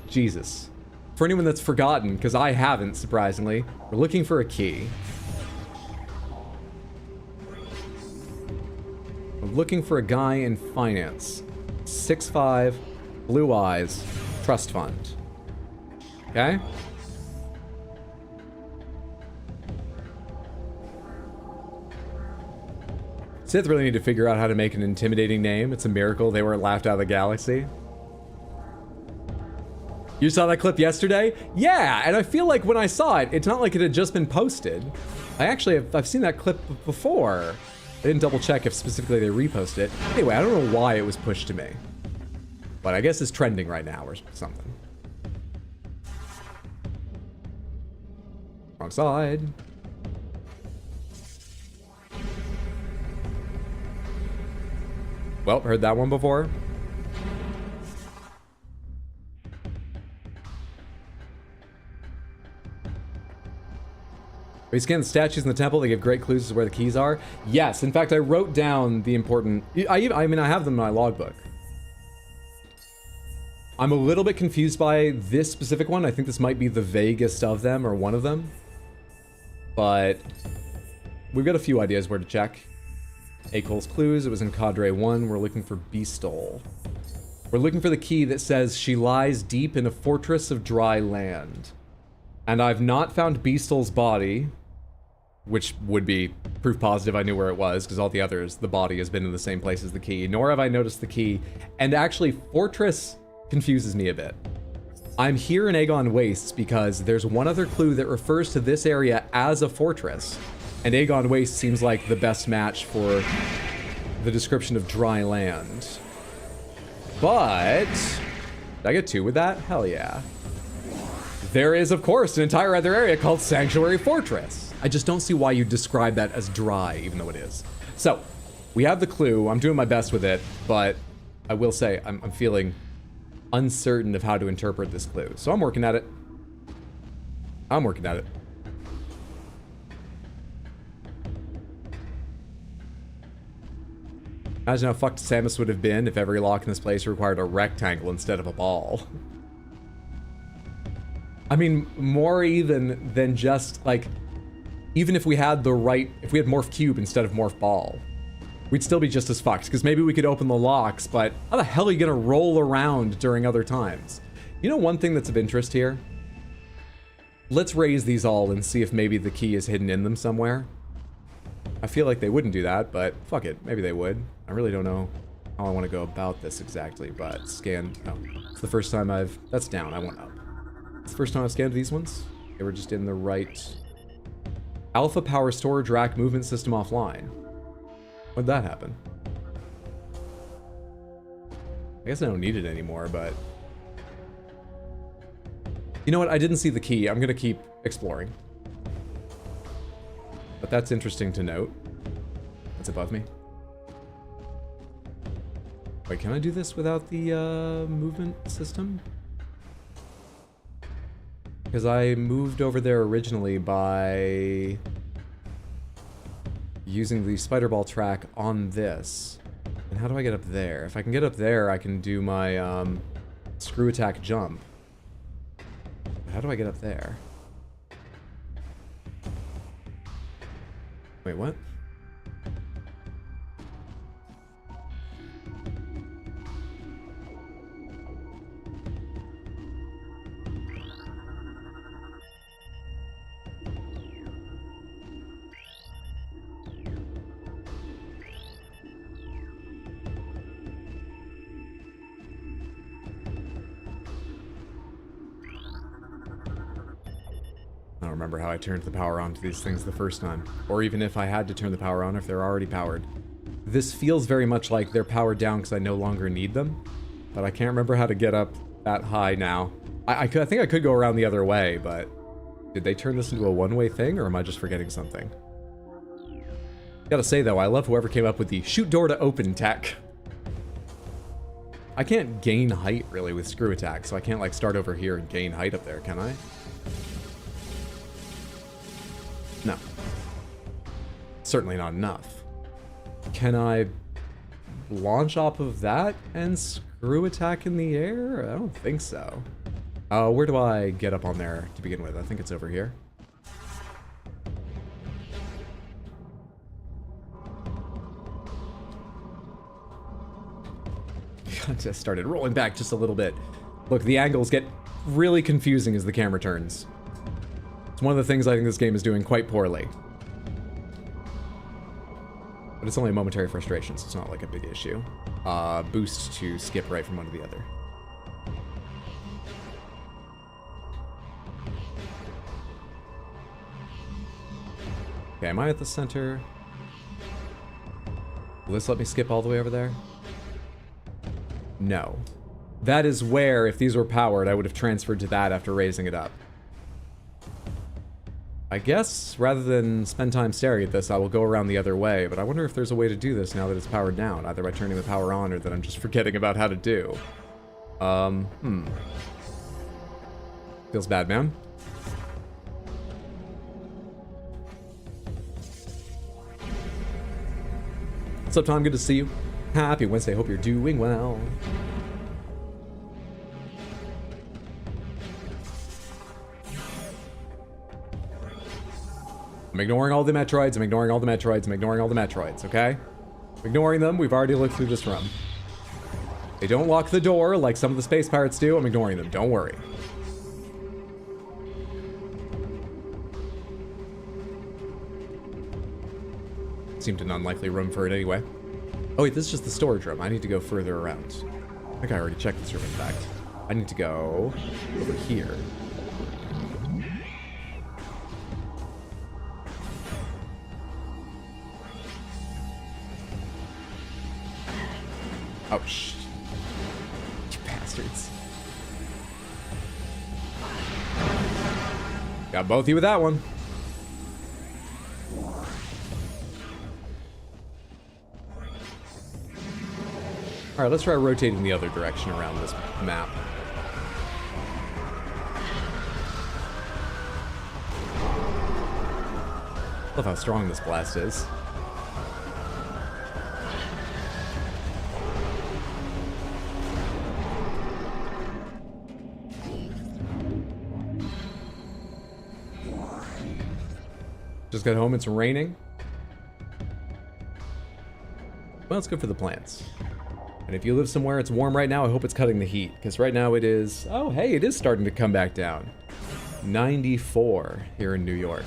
[SPEAKER 1] Jesus. For anyone that's forgotten, because I haven't, surprisingly, we're looking for a key. We're looking for a guy in finance. 6'5", blue eyes, trust fund. Okay? Sith really need to figure out how to make an intimidating name. It's a miracle they weren't laughed out of the galaxy. You saw that clip yesterday? Yeah, and I feel like when I saw it, it's not like it had just been posted. I've seen that clip before. I didn't double check if specifically they reposted it. Anyway, I don't know why it was pushed to me. But I guess it's trending right now or something. Wrong side. Well, heard that one before. We scan the statues in the temple, they give great clues to where the keys are. Yes, in fact, I wrote down the important... I mean, I have them in my logbook. I'm a little bit confused by this specific one. I think this might be the vaguest of them, or one of them. But we've got a few ideas where to check. Akol's clues, it was in Cadre 1. We're looking for Beastle. We're looking for the key that says she lies deep in a fortress of dry land. And I've not found Beastle's body, which would be proof positive I knew where it was, because all the others, the body has been in the same place as the key, nor have I noticed the key. And actually, Fortress confuses me a bit. I'm here in Aegon Wastes because there's one other clue that refers to this area as a fortress, and Aegon Wastes seems like the best match for the description of dry land. But, did I get 2 with that? Hell yeah. there is, of course, an entire other area called Sanctuary Fortress. I just don't see why you describe that as dry, even though it is. So, we have the clue. I'm doing my best with it, but I will say I'm feeling uncertain of how to interpret this clue. So I'm working at it. I'm working at it. Imagine how fucked Samus would have been if every lock in this place required a rectangle instead of a ball. I mean, more even than just, like, even if we had the right, if we had Morph Cube instead of Morph Ball, we'd still be just as fucked, because maybe we could open the locks, but how the hell are you gonna roll around during other times? You know one thing that's of interest here? Let's raise these all and see if maybe the key is hidden in them somewhere. I feel like they wouldn't do that, but fuck it, maybe they would. I really don't know how I want to go about this exactly, but scan, oh, it's the first time I've, that's down, I went up. It's the first time I've scanned these ones. They were just in the right. Alpha power storage rack movement system offline. When'd that happen? I guess I don't need it anymore, but... You know what? I didn't see the key. I'm gonna keep exploring. But that's interesting to note. It's above me. Wait, can I do this without the movement system? Because I moved over there originally by using the spider ball track on this. And how do I get up there? If I can get up there, I can do my screw attack jump. How do I get up there? Wait, what? I don't remember how I turned the power on to these things the first time. Or even if I had to turn the power on, if they're already powered. This feels very much like they're powered down because I no longer need them. But I can't remember how to get up that high now. I think I could go around the other way, but... Did they turn this into a one-way thing, or am I just forgetting something? Gotta say though, I love whoever came up with the shoot door to open tech. I can't gain height really with screw attack, so I can't like start over here and gain height up there, can I? No. Certainly not enough. Can I launch off of that and screw attack in the air? I don't think so. Where do I get up on there to begin with? I think it's over here. I just started rolling back just a little bit. Look, the angles get really confusing as the camera turns. It's one of the things I think this game is doing quite poorly. But it's only a momentary frustration, so it's not like a big issue. Boost to skip right from one to the other. Okay, am I at the center? Will this let me skip all the way over there? No. That is where, if these were powered, I would have transferred to that after raising it up. I guess, rather than spend time staring at this, I will go around the other way, but I wonder if there's a way to do this now that it's powered down, either by turning the power on or that I'm just forgetting about how to do. Feels bad, man. What's up, Tom? Good to see you. Happy Wednesday. Hope you're doing well. I'm ignoring all the Metroids. I'm ignoring all the Metroids. I'm ignoring all the Metroids, okay? I'm ignoring them. We've already looked through this room. They don't lock the door like some of the space pirates do. I'm ignoring them. Don't worry. Seemed an unlikely room for it anyway. Oh wait, this is just the storage room. I need to go further around. I think I already checked this room, in fact. I need to go over here. Oh, shh. You bastards. Got both of you with that one. Alright, let's try rotating the other direction around this map. Love how strong this blast is. Just got home, it's raining. Well, it's good for the plants. And if you live somewhere it's warm right now, I hope it's cutting the heat. Because right now it is... Oh, hey, it is starting to come back down. 94 here in New York.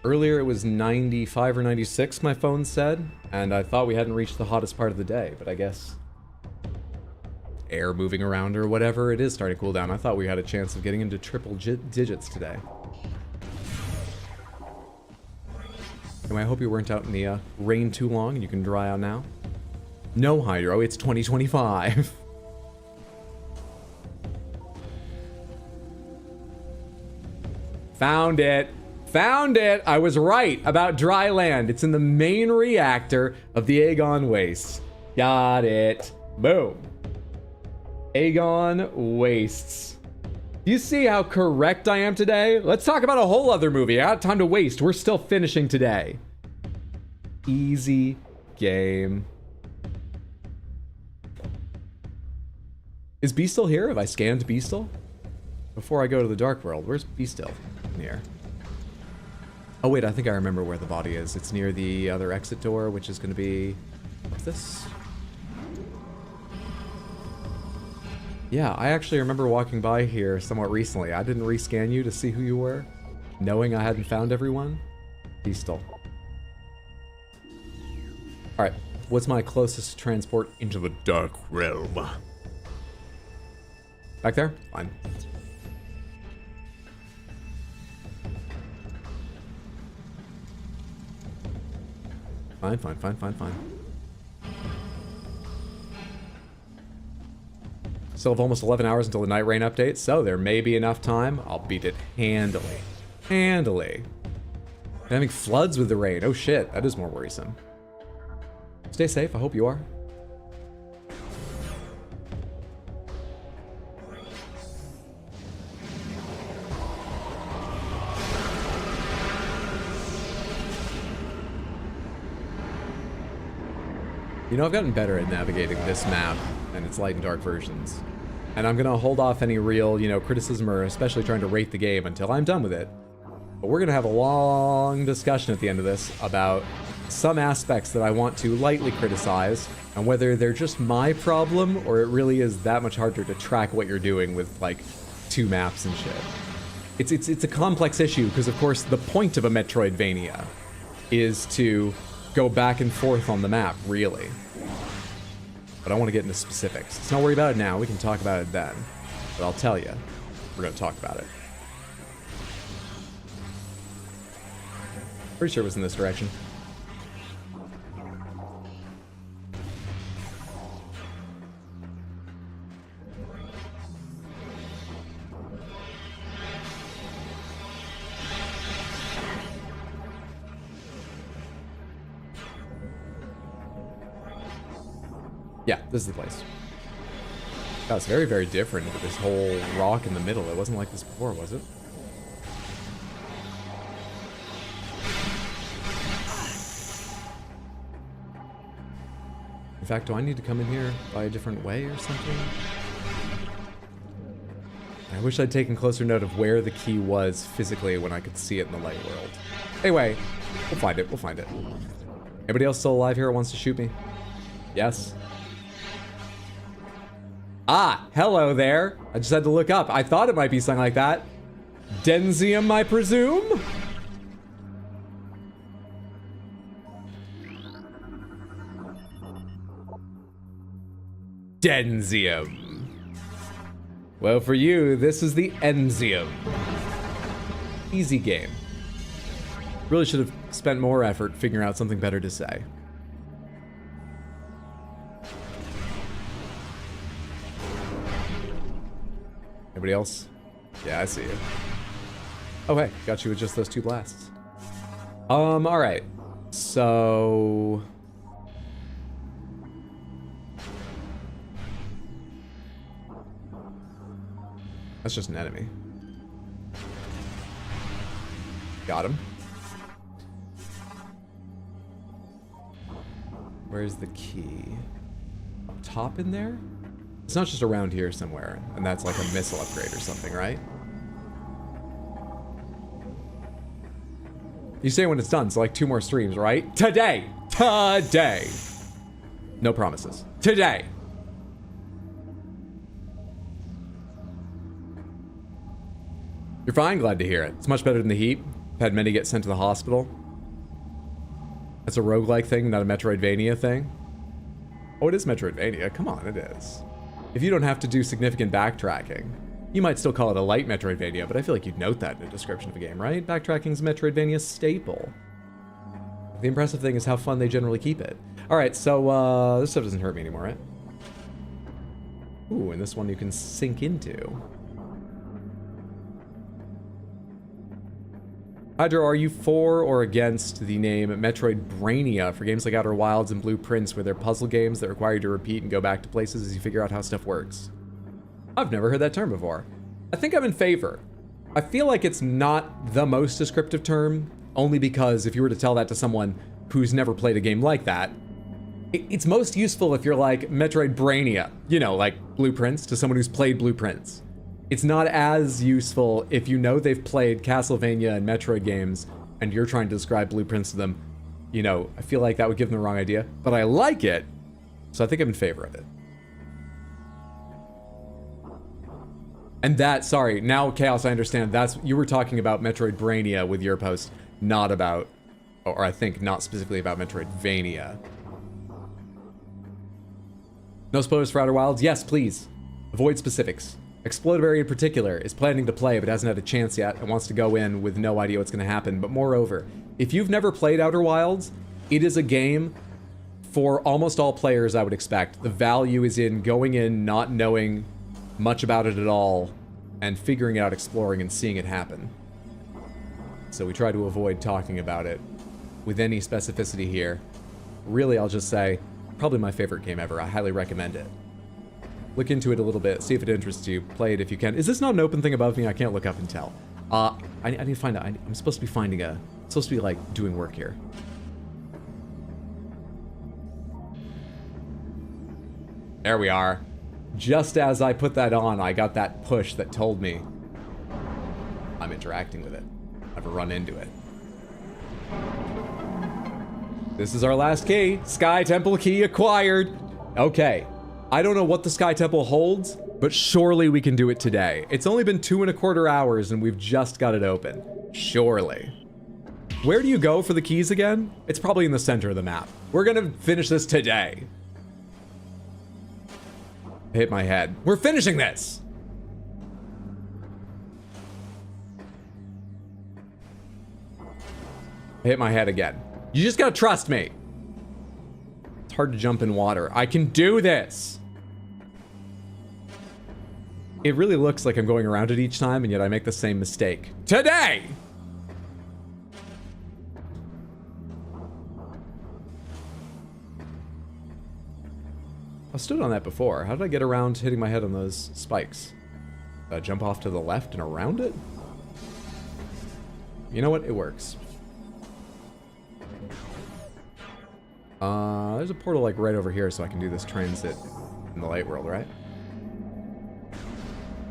[SPEAKER 1] Earlier it was 95 or 96, my phone said. And I thought we hadn't reached the hottest part of the day. But I guess... air moving around or whatever, it is starting to cool down. I thought we had a chance of getting into triple digits today. Anyway, I hope you weren't out in the rain too long and you can dry out now. No, Hydro, it's 2025. Found it. Found it. I was right about dry land. It's in the main reactor of the Aegon Wastes. Got it. Boom. Aegon Wastes. You see how correct I am today? Let's talk about a whole other movie. I got time to waste. We're still finishing today. Easy game. Is B still here? Have I scanned B still? Before I go to the Dark World, where's B still? Here. Oh wait, I think I remember where the body is. It's near the other exit door, which is gonna be... what's this? Yeah, I actually remember walking by here somewhat recently. I didn't rescan you to see who you were, knowing I hadn't found everyone. B still. Alright, what's my closest transport into the Dark Realm? Back there? Fine. Fine. Still have almost 11 hours until the night rain update, so there may be enough time. I'll beat it handily. Handily. I'm having floods with the rain. Oh shit, that is more worrisome. Stay safe, I hope you are. You know, I've gotten better at navigating this map and its light and dark versions. And I'm gonna hold off any real, you know, criticism or especially trying to rate the game until I'm done with it. But we're gonna have a long discussion at the end of this about some aspects that I want to lightly criticize and whether they're just my problem or it really is that much harder to track what you're doing with like 2 maps and shit. It's a complex issue because of course the point of a Metroidvania is to go back and forth on the map, really. But I want to get into specifics. Let's not worry about it now, we can talk about it then. But I'll tell you, we're gonna talk about it. Pretty sure it was in this direction. Yeah, this is the place. That was very, very different with this whole rock in the middle. It wasn't like this before, was it? In fact, do I need to come in here by a different way or something? I wish I'd taken closer note of where the key was physically when I could see it in the light world. Anyway, we'll find it, we'll find it. Anybody else still alive here who wants to shoot me? Yes? Ah, hello there. I just had to look up. I thought it might be something like that. Denzium, I presume? Denzium. Well, for you, this is the Enzium. Easy game. Really should have spent more effort figuring out something better to say. Anybody else? Yeah, I see you. Oh, hey, got you with just those 2 blasts. All right. So... that's just an enemy. Got him. Where's the key? Up top in there? It's not just around here somewhere, and that's like a missile upgrade or something, right? You say when it's done, so like 2 more streams, right? Today! Today! No promises. Today! You're fine? Glad to hear it. It's much better than the heat. I've had many get sent to the hospital. That's a roguelike thing, not a Metroidvania thing. Oh, it is Metroidvania. Come on, it is. If you don't have to do significant backtracking, you might still call it a light Metroidvania, but I feel like you'd note that in the description of a game, right? Backtracking's Metroidvania staple. The impressive thing is how fun they generally keep it. All right, so this stuff doesn't hurt me anymore, right? Ooh, and this one you can sink into. Hydro, are you for or against the name Metroid Brainia for games like Outer Wilds and Blue Prince, where they're puzzle games that require you to repeat and go back to places as you figure out how stuff works? I've never heard that term before. I think I'm in favor. I feel like it's not the most descriptive term, only because if you were to tell that to someone who's never played a game like that, it's most useful if you're like Metroid Brainia, you know, like Blue Prince, to someone who's played Blue Prince. It's not as useful if you know they've played Castlevania and Metroid games and you're trying to describe Blue Prince to them. You know, I feel like that would give them the wrong idea, but I like it, so I think I'm in favor of it. And that, sorry, now Chaos, I understand, that's, you were talking about Metroid Brainia with your post, not about, or I think not specifically about Metroidvania. No spoilers for Outer Wilds? Yes, please. Avoid specifics. Explodaberry in particular is planning to play but hasn't had a chance yet and wants to go in with no idea what's going to happen. But moreover, if you've never played Outer Wilds, it is a game for almost all players, I would expect. The value is in going in, not knowing much about it at all, and figuring it out, exploring, and seeing it happen. So we try to avoid talking about it with any specificity here. Really, I'll just say, probably my favorite game ever. I highly recommend it. Look into it a little bit, see if it interests you, play it if you can. Is this not an open thing above me? I can't look up and tell. I need to find out. I'm supposed to be finding a... supposed to be, like, doing work here. There we are. Just as I put that on, I got that push that told me I'm interacting with it. I've run into it. This is our last key. Sky Temple key acquired. Okay. I don't know what the Sky Temple holds, but surely we can do it today. It's only been 2¼ hours and we've just got it open. Surely. Where do you go for the keys again? It's probably in the center of the map. We're gonna finish this today. I hit my head. We're finishing this! I hit my head again. You just gotta trust me. It's hard to jump in water. I can do this! It really looks like I'm going around it each time, and yet I make the same mistake. Today! I stood on that before. How did I get around hitting my head on those spikes? Did I jump off to the left and around it? You know what? It works. There's a portal like right over here, so I can do this transit in the light world, right?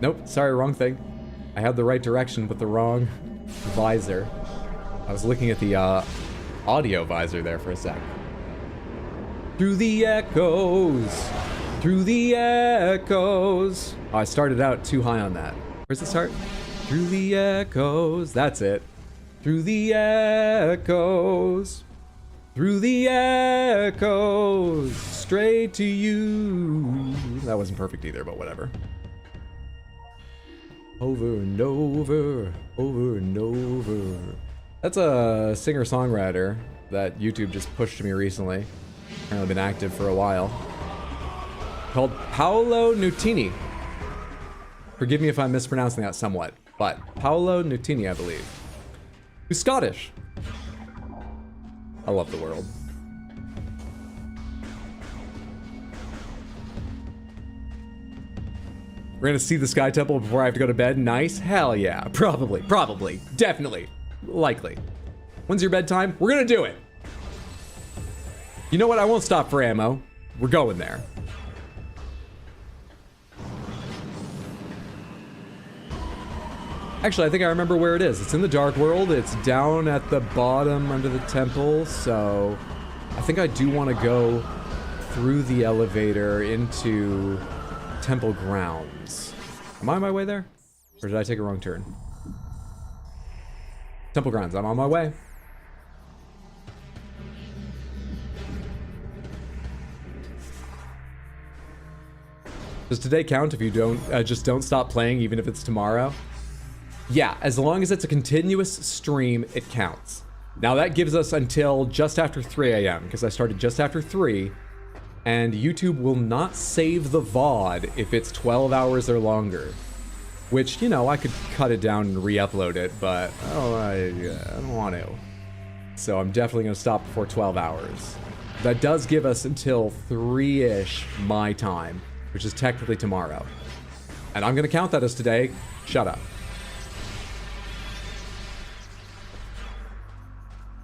[SPEAKER 1] Nope, sorry, wrong thing. I had the right direction, but the wrong visor. I was looking at the audio visor there for a sec. Through the echoes, through the echoes. Oh, I started out too high on that. Where's the start? Through the echoes, that's it. Through the echoes, through the echoes, straight to you. That wasn't perfect either, but whatever. Over and over, over and over. That's a singer-songwriter that YouTube just pushed to me recently. Apparently been active for a while. Called Paolo Nutini. Forgive me if I'm mispronouncing that somewhat. But Paolo Nutini, I believe. Who's Scottish. I love the world. We're gonna see the Sky Temple before I have to go to bed. Nice. Hell yeah. Probably. Definitely. Likely. When's your bedtime? We're gonna do it. You know what? I won't stop for ammo. We're going there. Actually, I think I remember where it is. It's in the Dark World. It's down at the bottom under the temple. So I think I do want to go through the elevator into temple grounds. Am I on my way there? Or did I take a wrong turn? Temple grounds. I'm on my way. Does today count if you don't just don't stop playing even if it's tomorrow? Yeah, as long as it's a continuous stream, it counts. Now that gives us until just after 3 a.m. because I started just after 3, and YouTube will not save the VOD if it's 12 hours or longer. Which, you know, I could cut it down and re-upload it, but I don't want to. So I'm definitely going to stop before 12 hours. That does give us until 3-ish my time, which is technically tomorrow. And I'm going to count that as today. Shut up.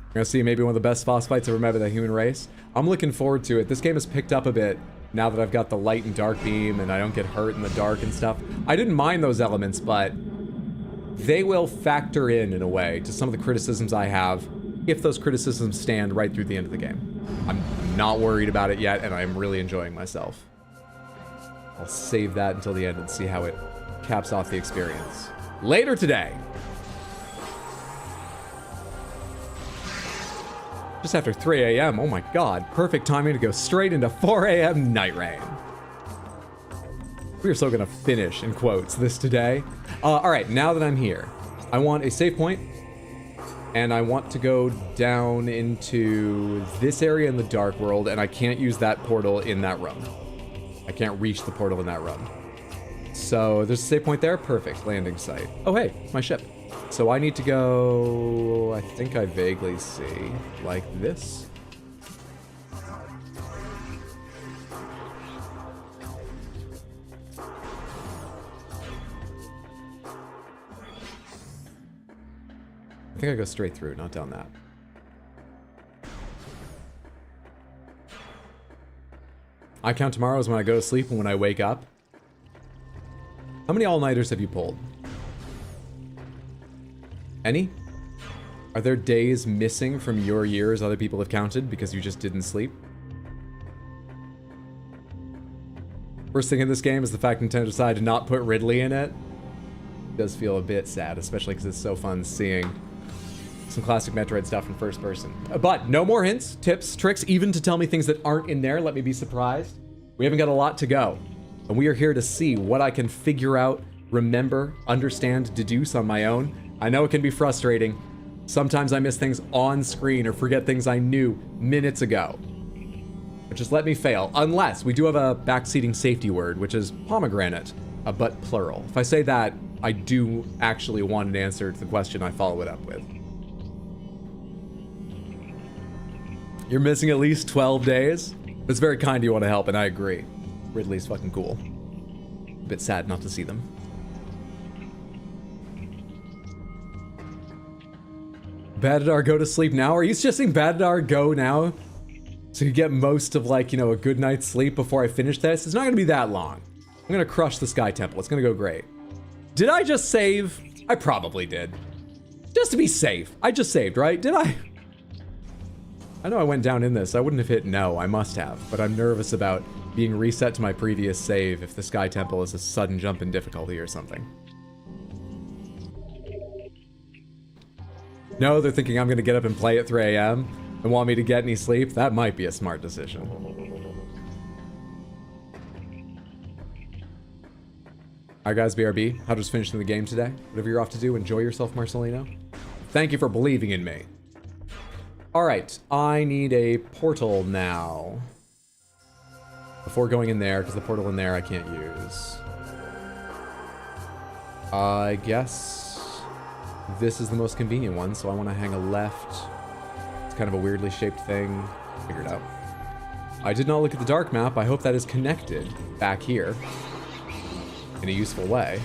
[SPEAKER 1] We're gonna see maybe one of the best boss fights ever made by the human race. I'm looking forward to it. This game has picked up a bit now that I've got the light and dark beam and I don't get hurt in the dark and stuff. I didn't mind those elements, but they will factor in a way to some of the criticisms I have if those criticisms stand right through the end of the game. I'm not worried about it yet, and I'm really enjoying myself. I'll save that until the end and see how it caps off the experience. Later today. Just after 3 a.m. Oh my god. Perfect timing to go straight into 4 a.m. night rain. We are so gonna finish, in quotes, this today. Alright, now that I'm here, I want a save point, and I want to go down into this area in the Dark World, and I can't use that portal in that room. I can't reach the portal in that room. So there's a save point there. Perfect. Landing site. Oh hey, my ship. So I need to go, I think I vaguely see, like this. I think I go straight through, not down that. I count tomorrow as when I go to sleep and when I wake up. How many all-nighters have you pulled? Any? Are there days missing from your years other people have counted because you just didn't sleep? Worst thing in this game is the fact Nintendo decided to not put Ridley in it. It does feel a bit sad, especially because it's so fun seeing some classic Metroid stuff in first person. But no more hints, tips, tricks, even to tell me things that aren't in there. Let me be surprised. We haven't got a lot to go. And we are here to see what I can figure out, remember, understand, deduce on my own. I know it can be frustrating. Sometimes I miss things on screen or forget things I knew minutes ago. But just let me fail, unless we do have a backseating safety word, which is pomegranate, but plural. If I say that, I do actually want an answer to the question I follow it up with. You're missing at least 12 days? It's very kind you want to help, and I agree. Ridley's fucking cool. A bit sad not to see them. Badadar, go to sleep now? Are you suggesting Badadar go now? So you get most of, like, you know, a good night's sleep before I finish this? It's not gonna be that long. I'm gonna crush the Sky Temple. It's gonna go great. Did I just save? I probably did. Just to be safe. I just saved, right? Did I? I know I went down in this. I wouldn't have hit no. I must have. But I'm nervous about being reset to my previous save if the Sky Temple is a sudden jump in difficulty or something. No, they're thinking I'm going to get up and play at 3 a.m. and want me to get any sleep. That might be a smart decision. Alright guys, BRB, how does finishing the game today? Whatever you're off to do, enjoy yourself, Marcelino. Thank you for believing in me. Alright, I need a portal now. Before going in there, because the portal in there I can't use. I guess this is the most convenient one, so I want to hang a left. It's kind of a weirdly shaped thing. Figure it out. I did not look at the dark map. I hope that is connected back here in a useful way.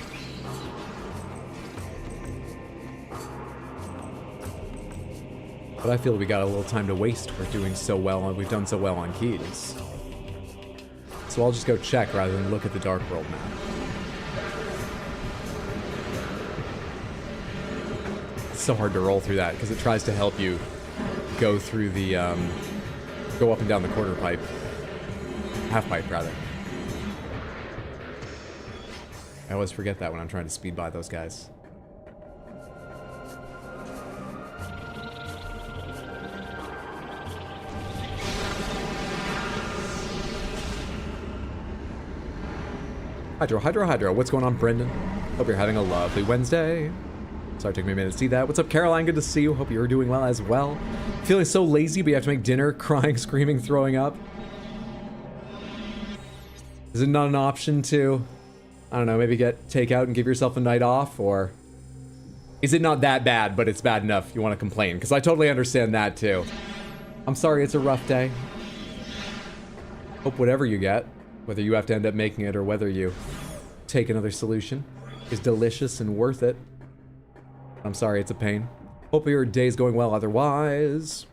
[SPEAKER 1] But I feel we got a little time to waste. We're doing so well, and we've done so well on keys. So I'll just go check rather than look at the Dark World map. It's so hard to roll through that because it tries to help you go through the, go up and down the quarter pipe. Half pipe, rather. I always forget that when I'm trying to speed by those guys. Hydro. What's going on, Brendan? Hope you're having a lovely Wednesday. Sorry it took me a minute to see that. What's up, Caroline? Good to see you. Hope you're doing well as well. Feeling so lazy, but you have to make dinner, crying, screaming, throwing up. Is it not an option to, I don't know, maybe get takeout and give yourself a night off? Or is it not that bad, but it's bad enough you want to complain? Because I totally understand that too. I'm sorry it's a rough day. Hope whatever you get, whether you have to end up making it or whether you take another solution, is delicious and worth it. I'm sorry it's a pain. Hope your day's going well otherwise.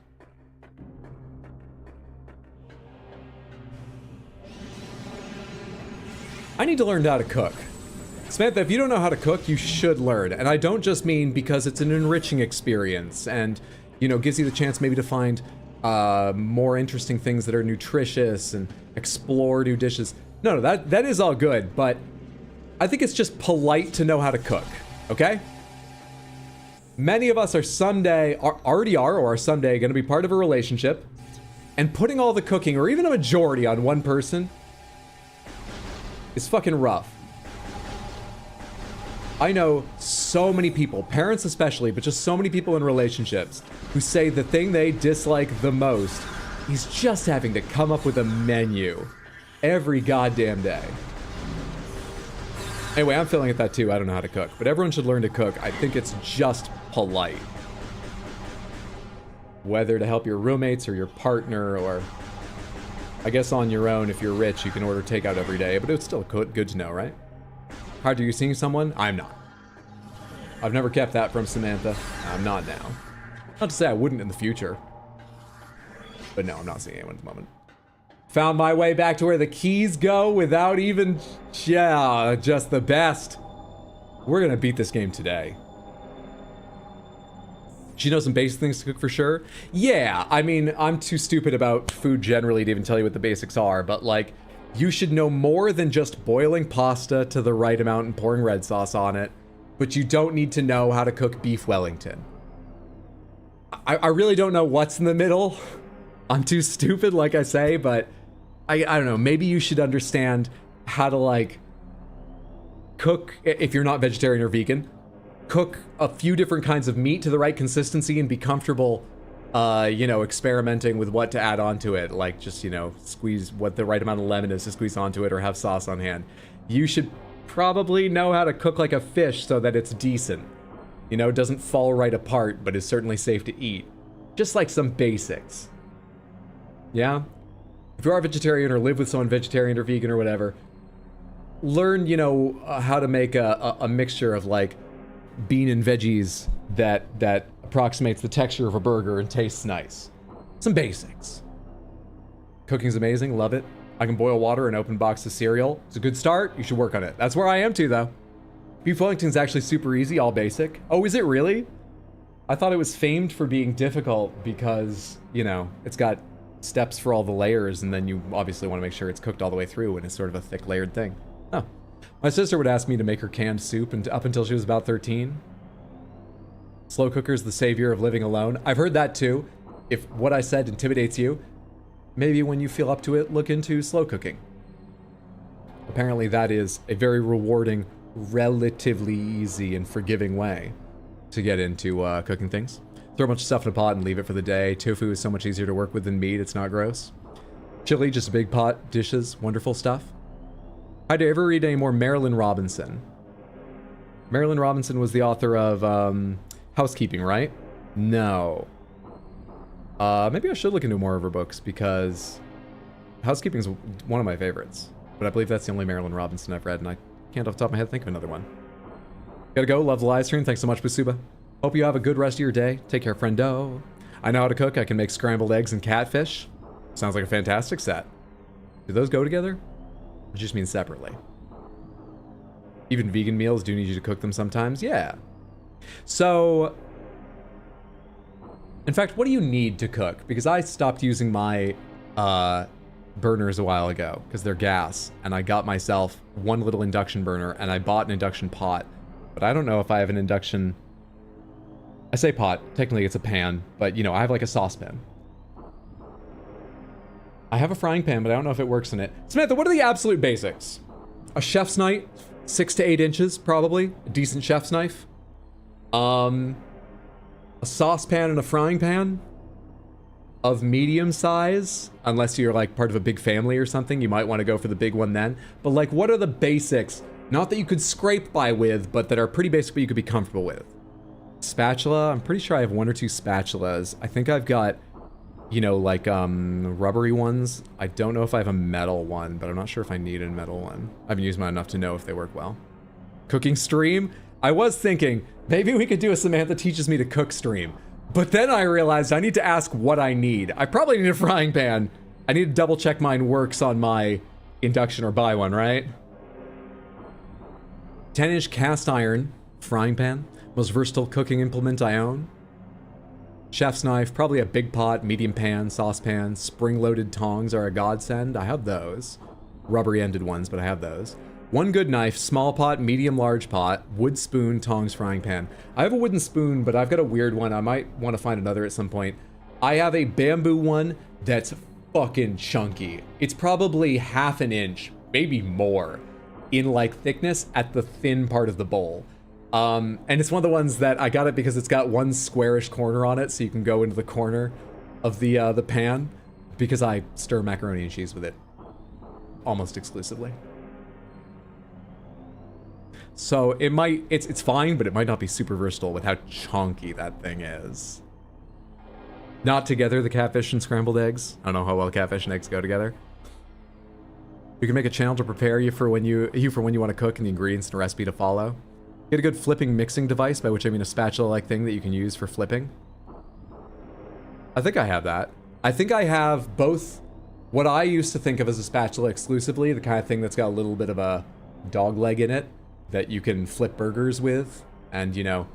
[SPEAKER 1] I need to learn how to cook. Samantha, if you don't know how to cook, you should learn. And I don't just mean because it's an enriching experience and, you know, gives you the chance maybe to find more interesting things that are nutritious and explore new dishes. No, that is all good, but I think it's just polite to know how to cook, okay? Many of us are someday, already are, or are someday going to be part of a relationship, and putting all the cooking, or even a majority, on one person is fucking rough. I know so many people, parents especially, but just so many people in relationships who say the thing they dislike the most is just having to come up with a menu every goddamn day. Anyway, I'm feeling at that too. I don't know how to cook, but everyone should learn to cook. I think it's just polite. Whether to help your roommates or your partner, or I guess on your own, if you're rich, you can order takeout every day, but it's still good to know, right? Hard, are you seeing someone? I'm not. I've never kept that from Samantha. I'm not now. Not to say I wouldn't in the future. But no, I'm not seeing anyone at the moment. Found my way back to where the keys go without even... Yeah, just the best. We're gonna beat this game today. She knows some basic things to cook for sure. Yeah, I mean, I'm too stupid about food generally to even tell you what the basics are, but like, you should know more than just boiling pasta to the right amount and pouring red sauce on it, but you don't need to know how to cook beef Wellington. I really don't know what's in the middle. I'm too stupid, like I say, but I don't know, maybe you should understand how to like cook, if you're not vegetarian or vegan, cook a few different kinds of meat to the right consistency and be comfortable, you know, experimenting with what to add onto it. Like just, you know, squeeze what the right amount of lemon is to squeeze onto it or have sauce on hand. You should probably know how to cook like a fish so that it's decent. You know, doesn't fall right apart, but is certainly safe to eat. Just like some basics. Yeah? If you are a vegetarian or live with someone vegetarian or vegan or whatever, learn, you know, how to make a mixture of like bean and veggies that approximates the texture of a burger and tastes nice. Some basics. Cooking's amazing, love it. I can boil water and open box of cereal. It's a good start, you should work on it. That's where I am too, though. Beef Wellington's actually super easy, all basic. Oh, is it really? I thought it was famed for being difficult because, you know, it's got steps for all the layers, and then you obviously want to make sure it's cooked all the way through and it's sort of a thick layered thing. Oh. My sister would ask me to make her canned soup and up until she was about 13. Slow cooker's the savior of living alone. I've heard that too. If what I said intimidates you, maybe when you feel up to it, look into slow cooking. Apparently that is a very rewarding, relatively easy and forgiving way to get into cooking things. Throw a bunch of stuff in a pot and leave it for the day. Tofu is so much easier to work with than meat. It's not gross. Chili, just a big pot, dishes, wonderful stuff. I'd ever read any more Marilyn Robinson. Marilyn Robinson was the author of Housekeeping, right? No. Maybe I should look into more of her books because Housekeeping is one of my favorites. But I believe that's the only Marilyn Robinson I've read, and I can't off the top of my head think of another one. Gotta go. Love the live stream. Thanks so much, Busuba. Hope you have a good rest of your day. Take care, friendo. I know how to cook. I can make scrambled eggs and catfish. Sounds like a fantastic set. Do those go together? Or just mean separately? Even vegan meals do need you to cook them sometimes? Yeah. So, in fact, what do you need to cook? Because I stopped using my burners a while ago because they're gas, and I got myself one little induction burner, and I bought an induction pot. But I don't know if I have an induction... I say pot, technically it's a pan, but you know, I have like a saucepan. I have a frying pan, but I don't know if it works in it. Samantha, what are the absolute basics? A chef's knife, 6 to 8 inches, probably. A decent chef's knife. A saucepan and a frying pan of medium size, unless you're like part of a big family or something, you might want to go for the big one then. But like, what are the basics? Not that you could scrape by with, but that are pretty basic, but you could be comfortable with. Spatula, I'm pretty sure I have 1 or 2 spatulas. I think I've got, you know, like, rubbery ones. I don't know if I have a metal one, but I'm not sure if I need a metal one. I haven't used mine enough to know if they work well. Cooking stream? I was thinking, maybe we could do a Samantha teaches me to cook stream. But then I realized I need to ask what I need. I probably need a frying pan. I need to double check mine works on my induction or buy one, right? 10-inch cast iron frying pan. Most versatile cooking implement I own. Chef's knife, probably a big pot, medium pan, saucepan. Spring-loaded tongs are a godsend. I have those. Rubbery-ended ones, but I have those. 1 good knife, small pot, medium large pot, wood spoon, tongs, frying pan. I have a wooden spoon, but I've got a weird one. I might want to find another at some point. I have a bamboo one that's fucking chunky. It's probably 1/2 inch, maybe more, in like thickness at the thin part of the bowl. And it's one of the ones that I got it because it's got one squarish corner on it, so you can go into the corner of the pan, because I stir macaroni and cheese with it almost exclusively. So it might, it's fine, but it might not be super versatile with how chunky that thing is. Not together, the catfish and scrambled eggs. I don't know how well catfish and eggs go together. You can make a channel to prepare you for when you want to cook and the ingredients and recipe to follow. Get a good flipping mixing device, by which I mean a spatula-like thing that you can use for flipping. I think I have that. I think I have both what I used to think of as a spatula exclusively, the kind of thing that's got a little bit of a dog leg in it that you can flip burgers with and, you know,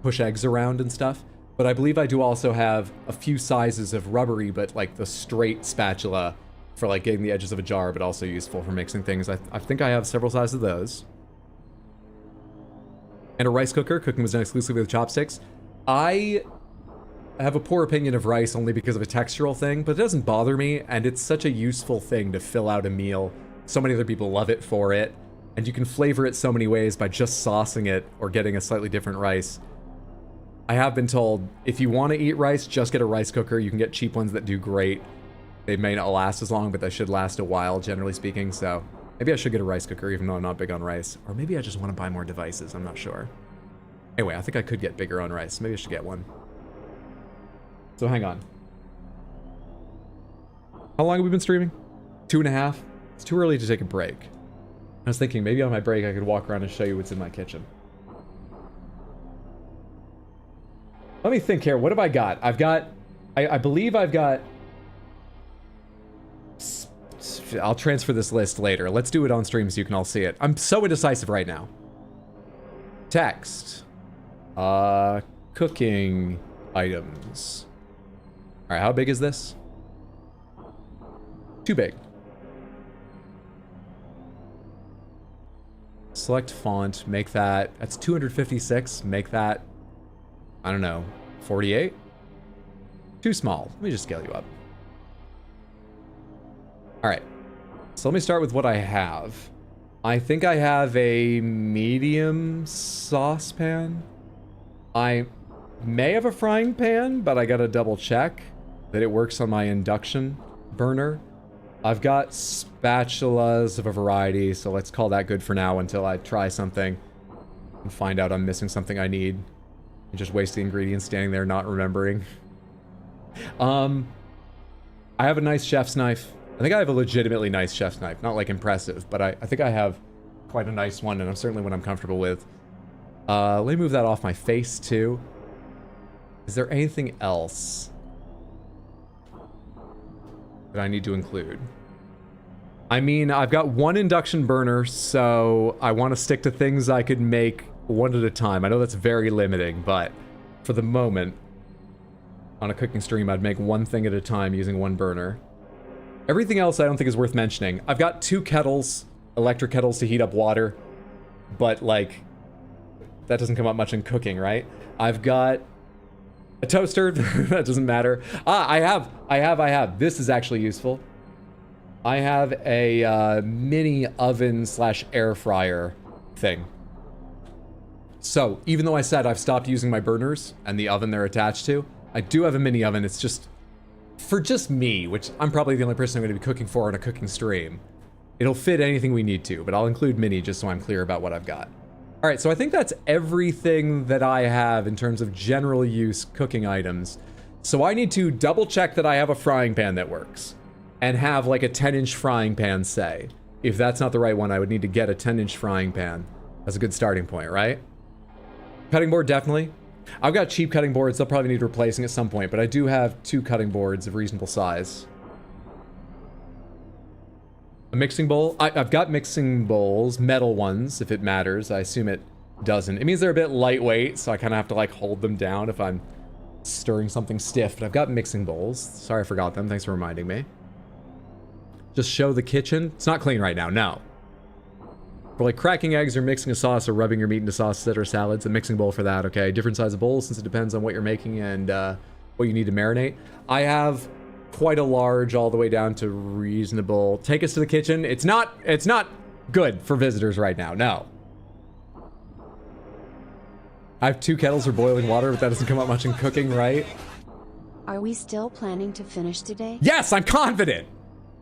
[SPEAKER 1] push eggs around and stuff. But I believe I do also have a few sizes of rubbery, but like the straight spatula for like getting the edges of a jar, but also useful for mixing things. I think I have several sizes of those. And a rice cooker. Cooking was done exclusively with chopsticks. I have a poor opinion of rice only because of a textural thing, but it doesn't bother me, and it's such a useful thing to fill out a meal. So many other people love it for it, and you can flavor it so many ways by just saucing it or getting a slightly different rice. I have been told, if you want to eat rice, just get a rice cooker. You can get cheap ones that do great. They may not last as long, but they should last a while, generally speaking, so maybe I should get a rice cooker, even though I'm not big on rice. Or maybe I just want to buy more devices, I'm not sure. Anyway, I think I could get bigger on rice. Maybe I should get one. So hang on. How long have we been streaming? 2.5? It's too early to take a break. I was thinking maybe on my break I could walk around and show you what's in my kitchen. Let me think here. What have I got? I've got... I believe I've got... I'll transfer this list later. Let's do it on stream so you can all see it. I'm so indecisive right now. Text. Cooking items. Alright, how big is this? Too big. Select font, make that, that's 256, make that, I don't know, 48? Too small. Let me just scale you up. Alright, so let me start with what I have. I think I have a medium saucepan. I may have a frying pan, but I gotta double check that it works on my induction burner. I've got spatulas of a variety, so let's call that good for now until I try something. and find out I'm missing something I need. And just waste the ingredients standing there not remembering. I have a nice chef's knife. I think I have a legitimately nice chef's knife. Not like impressive, but I think I have quite a nice one, and I'm certainly one I'm comfortable with. Let me move that off my face too. Is there anything else that I need to include? I mean, I've got one induction burner, so I want to stick to things I could make one at a time. I know that's very limiting, but for the moment, on a cooking stream, I'd make one thing at a time using one burner. Everything else I don't think is worth mentioning. I've got 2 kettles, electric kettles to heat up water, but like, that doesn't come up much in cooking, right? I've got a toaster, that doesn't matter. I have. This is actually useful. I have a mini oven / air fryer thing. So, even though I said I've stopped using my burners and the oven they're attached to, I do have a mini oven. It's just for just me, which I'm probably the only person I'm going to be cooking for on a cooking stream. It'll fit anything we need to, but I'll include mini just so I'm clear about what I've got. All right, so I think that's everything that I have in terms of general use cooking items. So I need to double check that I have a frying pan that works and have like a 10-inch frying pan, say. If that's not the right one, I would need to get a 10-inch frying pan. That's a good starting point, right? Cutting board, definitely. I've got cheap cutting boards. They'll probably need replacing at some point, but I do have 2 cutting boards of reasonable size. A mixing bowl. I've got mixing bowls, metal ones, if it matters. I assume it doesn't. It means they're a bit lightweight, so I kind of have to like hold them down if I'm stirring something stiff, but I've got mixing bowls. Sorry I forgot them. Thanks for reminding me. Just show the kitchen. It's not clean right now, no. For like cracking eggs or mixing a sauce or rubbing your meat into sauces or salads, a mixing bowl for that, okay? Different size of bowls since it depends on what you're making and what you need to marinate. I have quite a large all the way down to reasonable. Take us to the kitchen. It's not good for visitors right now, no. I have 2 kettles for boiling water, but that doesn't come up much in cooking, right?
[SPEAKER 3] Are we still planning to finish today?
[SPEAKER 1] Yes, I'm confident.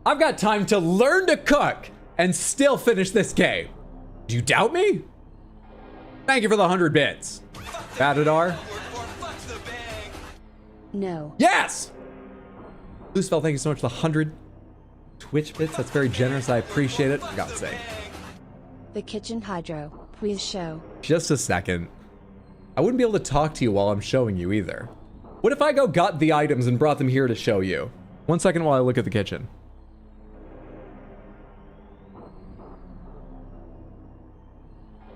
[SPEAKER 1] I've got time to learn to cook and still finish this game. Do you doubt me? Thank you for the 100 bits. Batadar?
[SPEAKER 3] No.
[SPEAKER 1] Yes! Loosefell, thank you so much for the 100 Twitch bits. That's very generous. I appreciate it. For God's sake.
[SPEAKER 3] The kitchen hydro, please show.
[SPEAKER 1] Just a second. I wouldn't be able to talk to you while I'm showing you either. What if I got the items and brought them here to show you? 1 second while I look at the kitchen.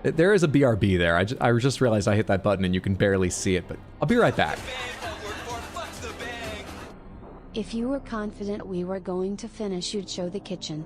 [SPEAKER 1] There is a BRB there. I just realized I hit that button and you can barely see it, but I'll be right back.
[SPEAKER 3] If you were confident we were going to finish, you'd show the kitchen.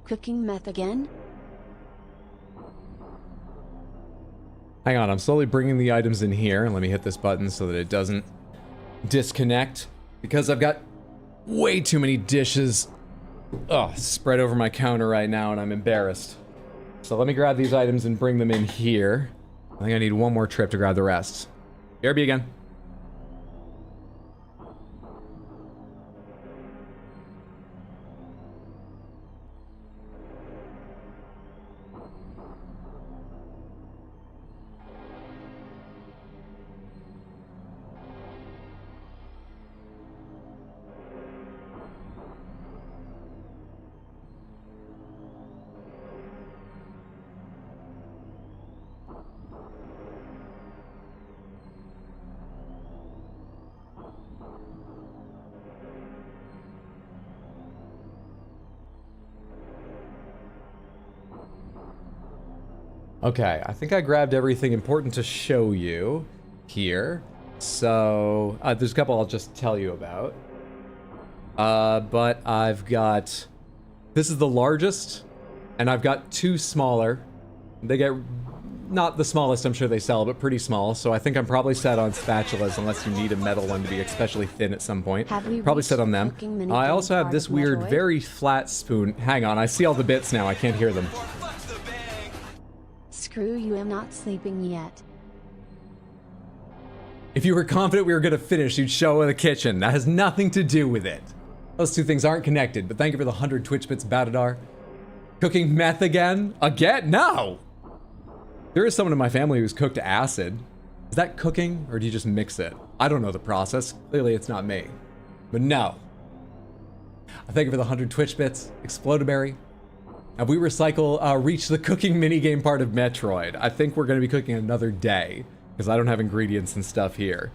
[SPEAKER 3] Cooking meth again?
[SPEAKER 1] Hang on, I'm slowly bringing the items in here, and let me hit this button so that it doesn't disconnect, because I've got way too many dishes spread over my counter right now, and I'm embarrassed. So let me grab these items and bring them in here. I think I need one more trip to grab the rest. BRB again. Okay, I think I grabbed everything important to show you here. So, there's a couple I'll just tell you about. But I've got... This is the largest, and I've got two smaller. They get... Not the smallest I'm sure they sell, but pretty small. So I think I'm probably set on spatulas, unless you need a metal one to be especially thin at some point. Probably set on them. I also have this weird, very flat spoon. Hang on, I see all the bits now. I can't hear them.
[SPEAKER 3] Screw you, I'm not sleeping yet.
[SPEAKER 1] If you were confident we were going to finish, you'd show the kitchen. That has nothing to do with it. Those two things aren't connected, but thank you for the 100 Twitch bits, Batadar. Cooking meth again? Again? No! There is someone in my family who's cooked acid. Is that cooking, or do you just mix it? I don't know the process. Clearly it's not me. But no. I thank you for the 100 Twitch bits. Explodaberry. Have we reached the cooking minigame part of Metroid? I think we're going to be cooking another day, because I don't have ingredients and stuff here.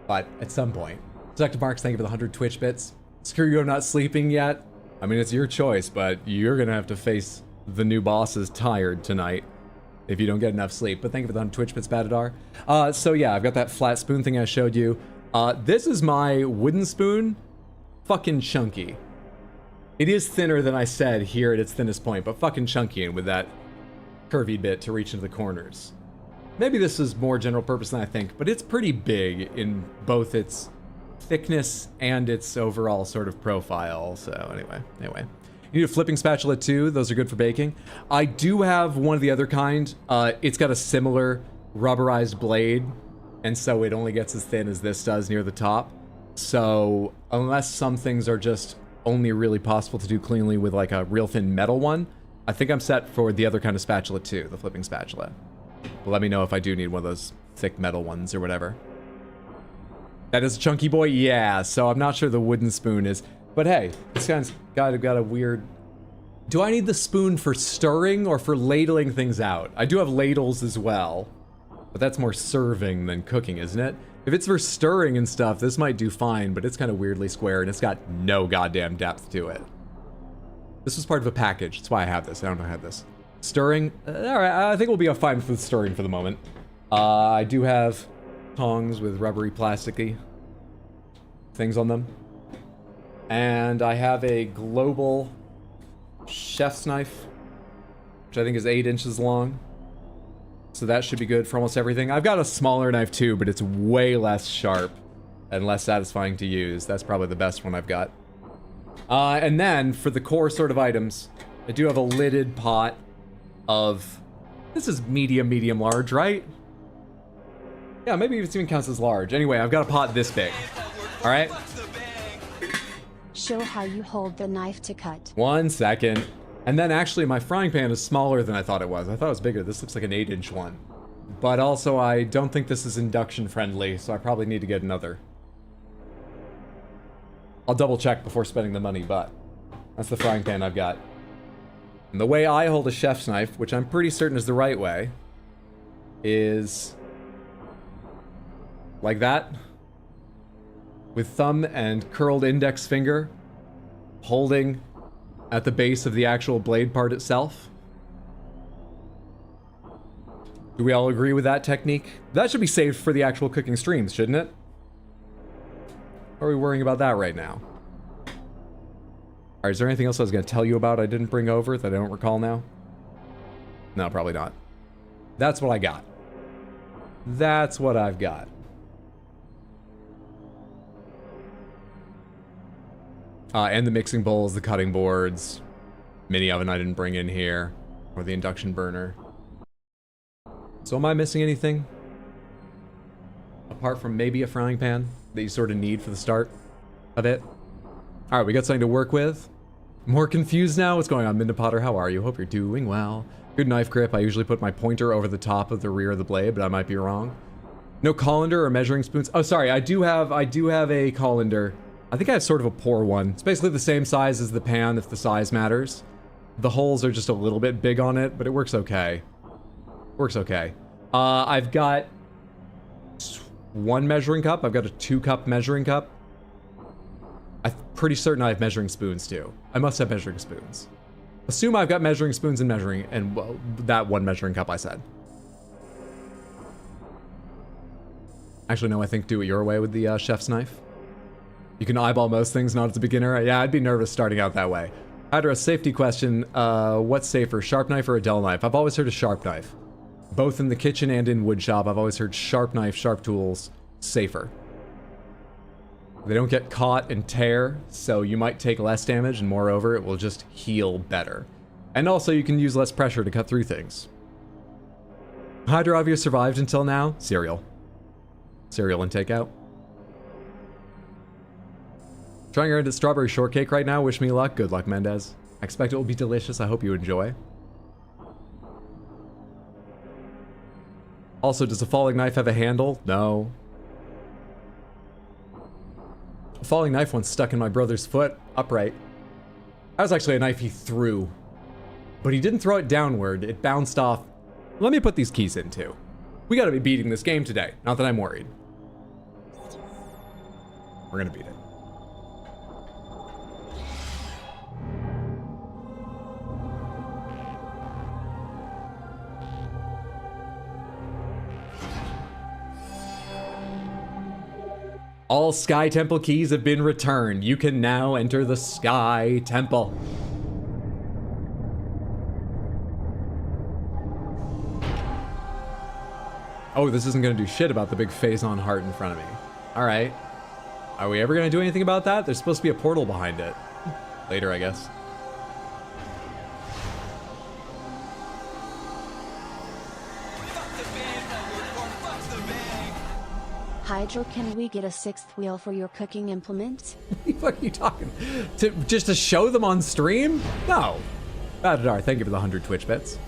[SPEAKER 1] But at some point. Selective Marks, thank you for the 100 Twitch bits. Screw you, I'm not sleeping yet. I mean, it's your choice, but you're going to have to face the new bosses tired tonight if you don't get enough sleep. But thank you for the 100 Twitch bits, Batadar. So yeah, I've got that flat spoon thing I showed you. This is my wooden spoon. Fucking chunky. It is thinner than I said here at its thinnest point, but fucking chunky, and with that curvy bit to reach into the corners. Maybe this is more general purpose than I think, but it's pretty big in both its thickness and its overall sort of profile. So anyway. You need a flipping spatula too. Those are good for baking. I do have one of the other kind. It's got a similar rubberized blade, and so it only gets as thin as this does near the top. So unless some things are just only really possible to do cleanly with like a real thin metal one, I think I'm set for the other kind of spatula too, the flipping spatula. But let me know if I do need one of those thick metal ones or whatever. That is a chunky boy? Yeah, so I'm not sure the wooden spoon is. But hey, this guy's got a weird... Do I need the spoon for stirring or for ladling things out? I do have ladles as well. But that's more serving than cooking, isn't it? If it's for stirring and stuff, this might do fine, but it's kind of weirdly square and it's got no goddamn depth to it. This was part of a package. That's why I have this. I don't know how I have this. Stirring? Alright, I think we'll be fine with stirring for the moment. I do have tongs with rubbery, plasticky things on them. And I have a global chef's knife, which I think is 8 inches long. So that should be good for almost everything. I've got a smaller knife too, but it's way less sharp and less satisfying to use. That's probably the best one I've got. And then for the core sort of items, I do have a lidded pot of... This is medium, large, right? Yeah, maybe it even counts as large. Anyway, I've got a pot this big. All right?
[SPEAKER 3] Show how you hold the knife to cut.
[SPEAKER 1] 1 second. And then actually my frying pan is smaller than I thought it was. I thought it was bigger. This looks like an 8-inch one. But also I don't think this is induction friendly, so I probably need to get another. I'll double check before spending the money, but that's the frying pan I've got. And the way I hold a chef's knife, which I'm pretty certain is the right way, is like that. With thumb and curled index finger holding at the base of the actual blade part itself. Do we all agree with that technique? That should be saved for the actual cooking streams, shouldn't it? Or are we worrying about that right now? Alright, is there anything else I was going to tell you about I didn't bring over that I don't recall now? No, probably not. That's what I got. That's what I've got. And the mixing bowls, the cutting boards, mini oven I didn't bring in here, or the induction burner. So am I missing anything? Apart from maybe a frying pan that you sort of need for the start of it? Alright, we got something to work with. More confused now? What's going on, Minda Potter? How are you? Hope you're doing well. Good knife grip. I usually put my pointer over the top of the rear of the blade, but I might be wrong. No colander or measuring spoons. Oh, sorry, I do have a colander. I think I have sort of a poor one. It's basically the same size as the pan if the size matters. The holes are just a little bit big on it, but it works okay. Works okay. I've got 1 measuring cup. I've got a 2-cup measuring cup. I'm pretty certain I have measuring spoons too. I must have measuring spoons. Assume I've got measuring spoons and measuring, and well, that 1 measuring cup I said. Actually, no, I think do it your way with the chef's knife. You can eyeball most things, not as a beginner. Yeah, I'd be nervous starting out that way. Hydra, safety question. What's safer, sharp knife or a dull knife? I've always heard a sharp knife. Both in the kitchen and in wood shop, I've always heard sharp knife, sharp tools, safer. They don't get caught and tear, so you might take less damage, and moreover, it will just heal better. And also, you can use less pressure to cut through things. Hydra, have you survived until now? Cereal. Cereal and takeout. Trying into strawberry shortcake right now. Wish me luck. Good luck, Mendez. I expect it will be delicious. I hope you enjoy. Also, does a falling knife have a handle? No. A falling knife once stuck in my brother's foot, upright. That was actually a knife he threw. But he didn't throw it downward. It bounced off. Let me put these keys in, too. We gotta be beating this game today. Not that I'm worried. We're gonna beat it. All Sky Temple keys have been returned. You can now enter the Sky Temple. Oh, this isn't gonna do shit about the big Phazon heart in front of me. All right. Are we ever gonna do anything about that? There's supposed to be a portal behind it. Later, I guess.
[SPEAKER 3] Hydra, can we get a 6th wheel for your cooking implements?
[SPEAKER 1] What the fuck are you talking? Just to show them on stream? No. Badadar, thank you for the 100 Twitch bits.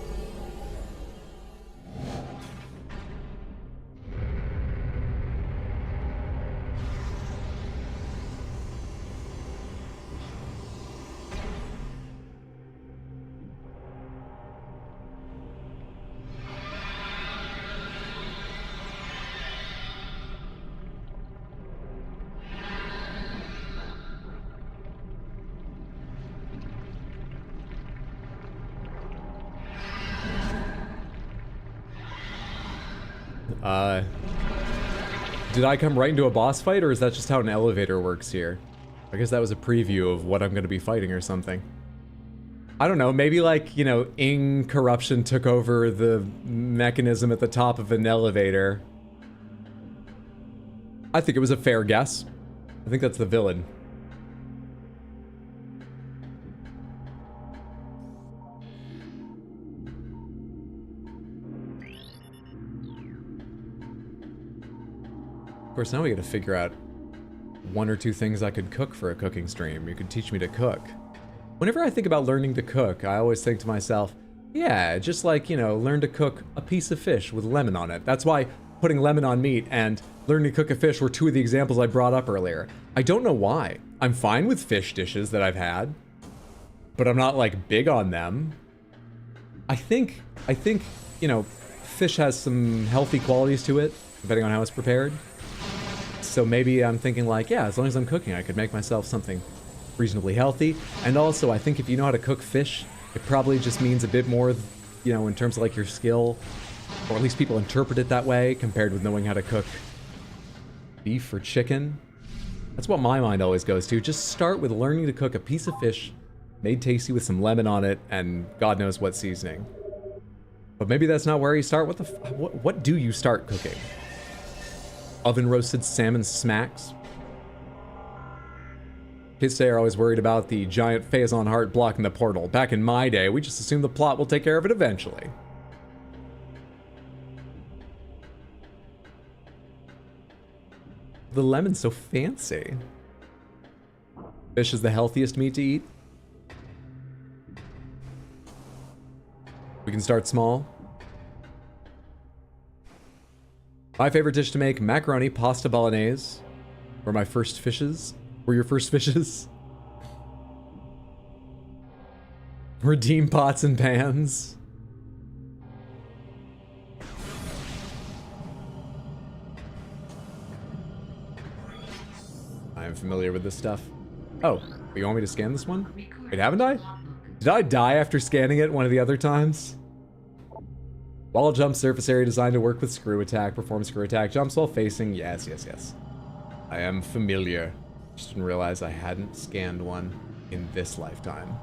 [SPEAKER 1] Did I come right into a boss fight, or is that just how an elevator works here? I guess that was a preview of what I'm going to be fighting or something. I don't know, maybe like, you know, Ing corruption took over the mechanism at the top of an elevator. I think it was a fair guess. I think that's the villain. Of course, now we gotta figure out one or two things I could cook for a cooking stream. You could teach me to cook. Whenever I think about learning to cook, I always think to myself, yeah, just like, you know, learn to cook a piece of fish with lemon on it. That's why putting lemon on meat and learning to cook a fish were two of the examples I brought up earlier. I don't know why. I'm fine with fish dishes that I've had, but I'm not like big on them. I think, you know, fish has some healthy qualities to it, depending on how it's prepared. So maybe I'm thinking like, yeah, as long as I'm cooking, I could make myself something reasonably healthy. And also, I think if you know how to cook fish, it probably just means a bit more, you know, in terms of like your skill, or at least people interpret it that way, compared with knowing how to cook beef or chicken. That's what my mind always goes to. Just start with learning to cook a piece of fish, made tasty with some lemon on it, and God knows what seasoning. But maybe that's not where you start. What do you start cooking? Oven roasted salmon smacks. Kids today are always worried about the giant Phazon heart blocking the portal. Back in my day, we just assume the plot will take care of it eventually. The lemon's so fancy. Fish is the healthiest meat to eat. We can start small. My favorite dish to make, macaroni, pasta bolognese. Were my first fishes. Were your first fishes? Redeem pots and pans. I am familiar with this stuff. Oh, you want me to scan this one? Wait, haven't I? Did I die after scanning it one of the other times? Wall jump, surface area designed to work with screw attack. Perform screw attack jumps while facing. Yes, yes, yes. I am familiar. Just didn't realize I hadn't scanned one in this lifetime.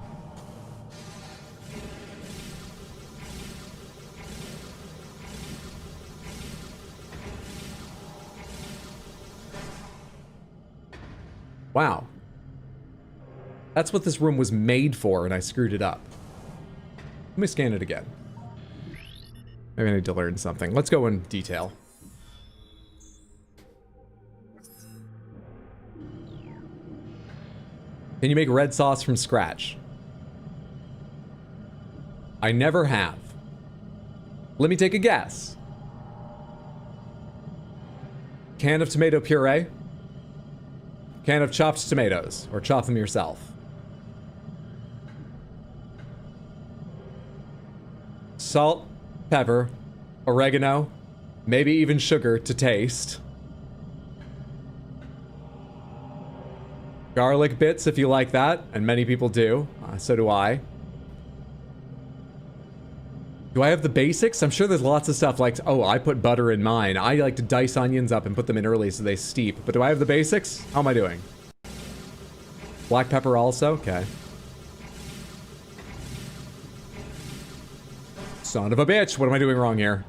[SPEAKER 1] Wow. That's what this room was made for, and I screwed it up. Let me scan it again. Maybe I need to learn something. Let's go in detail. Can you make red sauce from scratch? I never have. Let me take a guess. Can of tomato puree? Can of chopped tomatoes, or chop them yourself. Salt, pepper, oregano, maybe even sugar to taste. Garlic bits if you like that, and many people do. So do I. Do I have the basics? I'm sure there's lots of stuff like, oh, I put butter in mine. I like to dice onions up and put them in early so they steep. But do I have the basics? How am I doing? Black pepper also? Okay. Son of a bitch. What am I doing wrong here?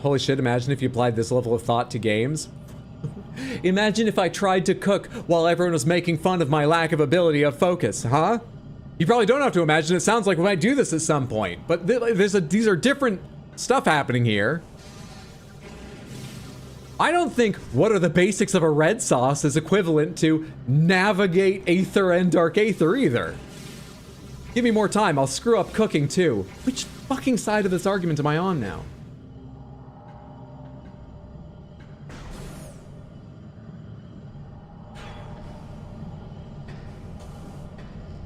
[SPEAKER 1] Holy shit, imagine if you applied this level of thought to games. Imagine if I tried to cook while everyone was making fun of my lack of ability of focus, huh? You probably don't have to imagine. It sounds like we might do this at some point. But these are different stuff happening here. I don't think what are the basics of a red sauce is equivalent to navigate Aether and Dark Aether either. Give me more time. I'll screw up cooking too. Which fucking side of this argument am I on now?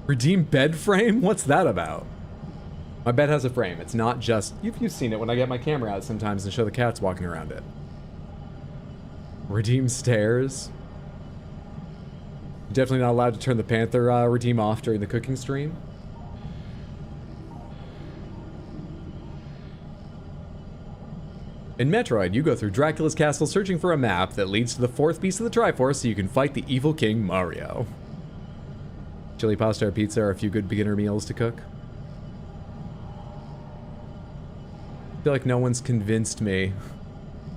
[SPEAKER 1] Redeem bed frame? What's that about? My bed has a frame. It's not just... You've seen it when I get my camera out sometimes and show the cats walking around it. Redeem stairs? Definitely not allowed to turn the Panther redeem off during the cooking stream. In Metroid, you go through Dracula's castle searching for a map that leads to the fourth piece of the Triforce so you can fight the evil King Mario. Chili pasta or pizza are a few good beginner meals to cook. I feel like no one's convinced me.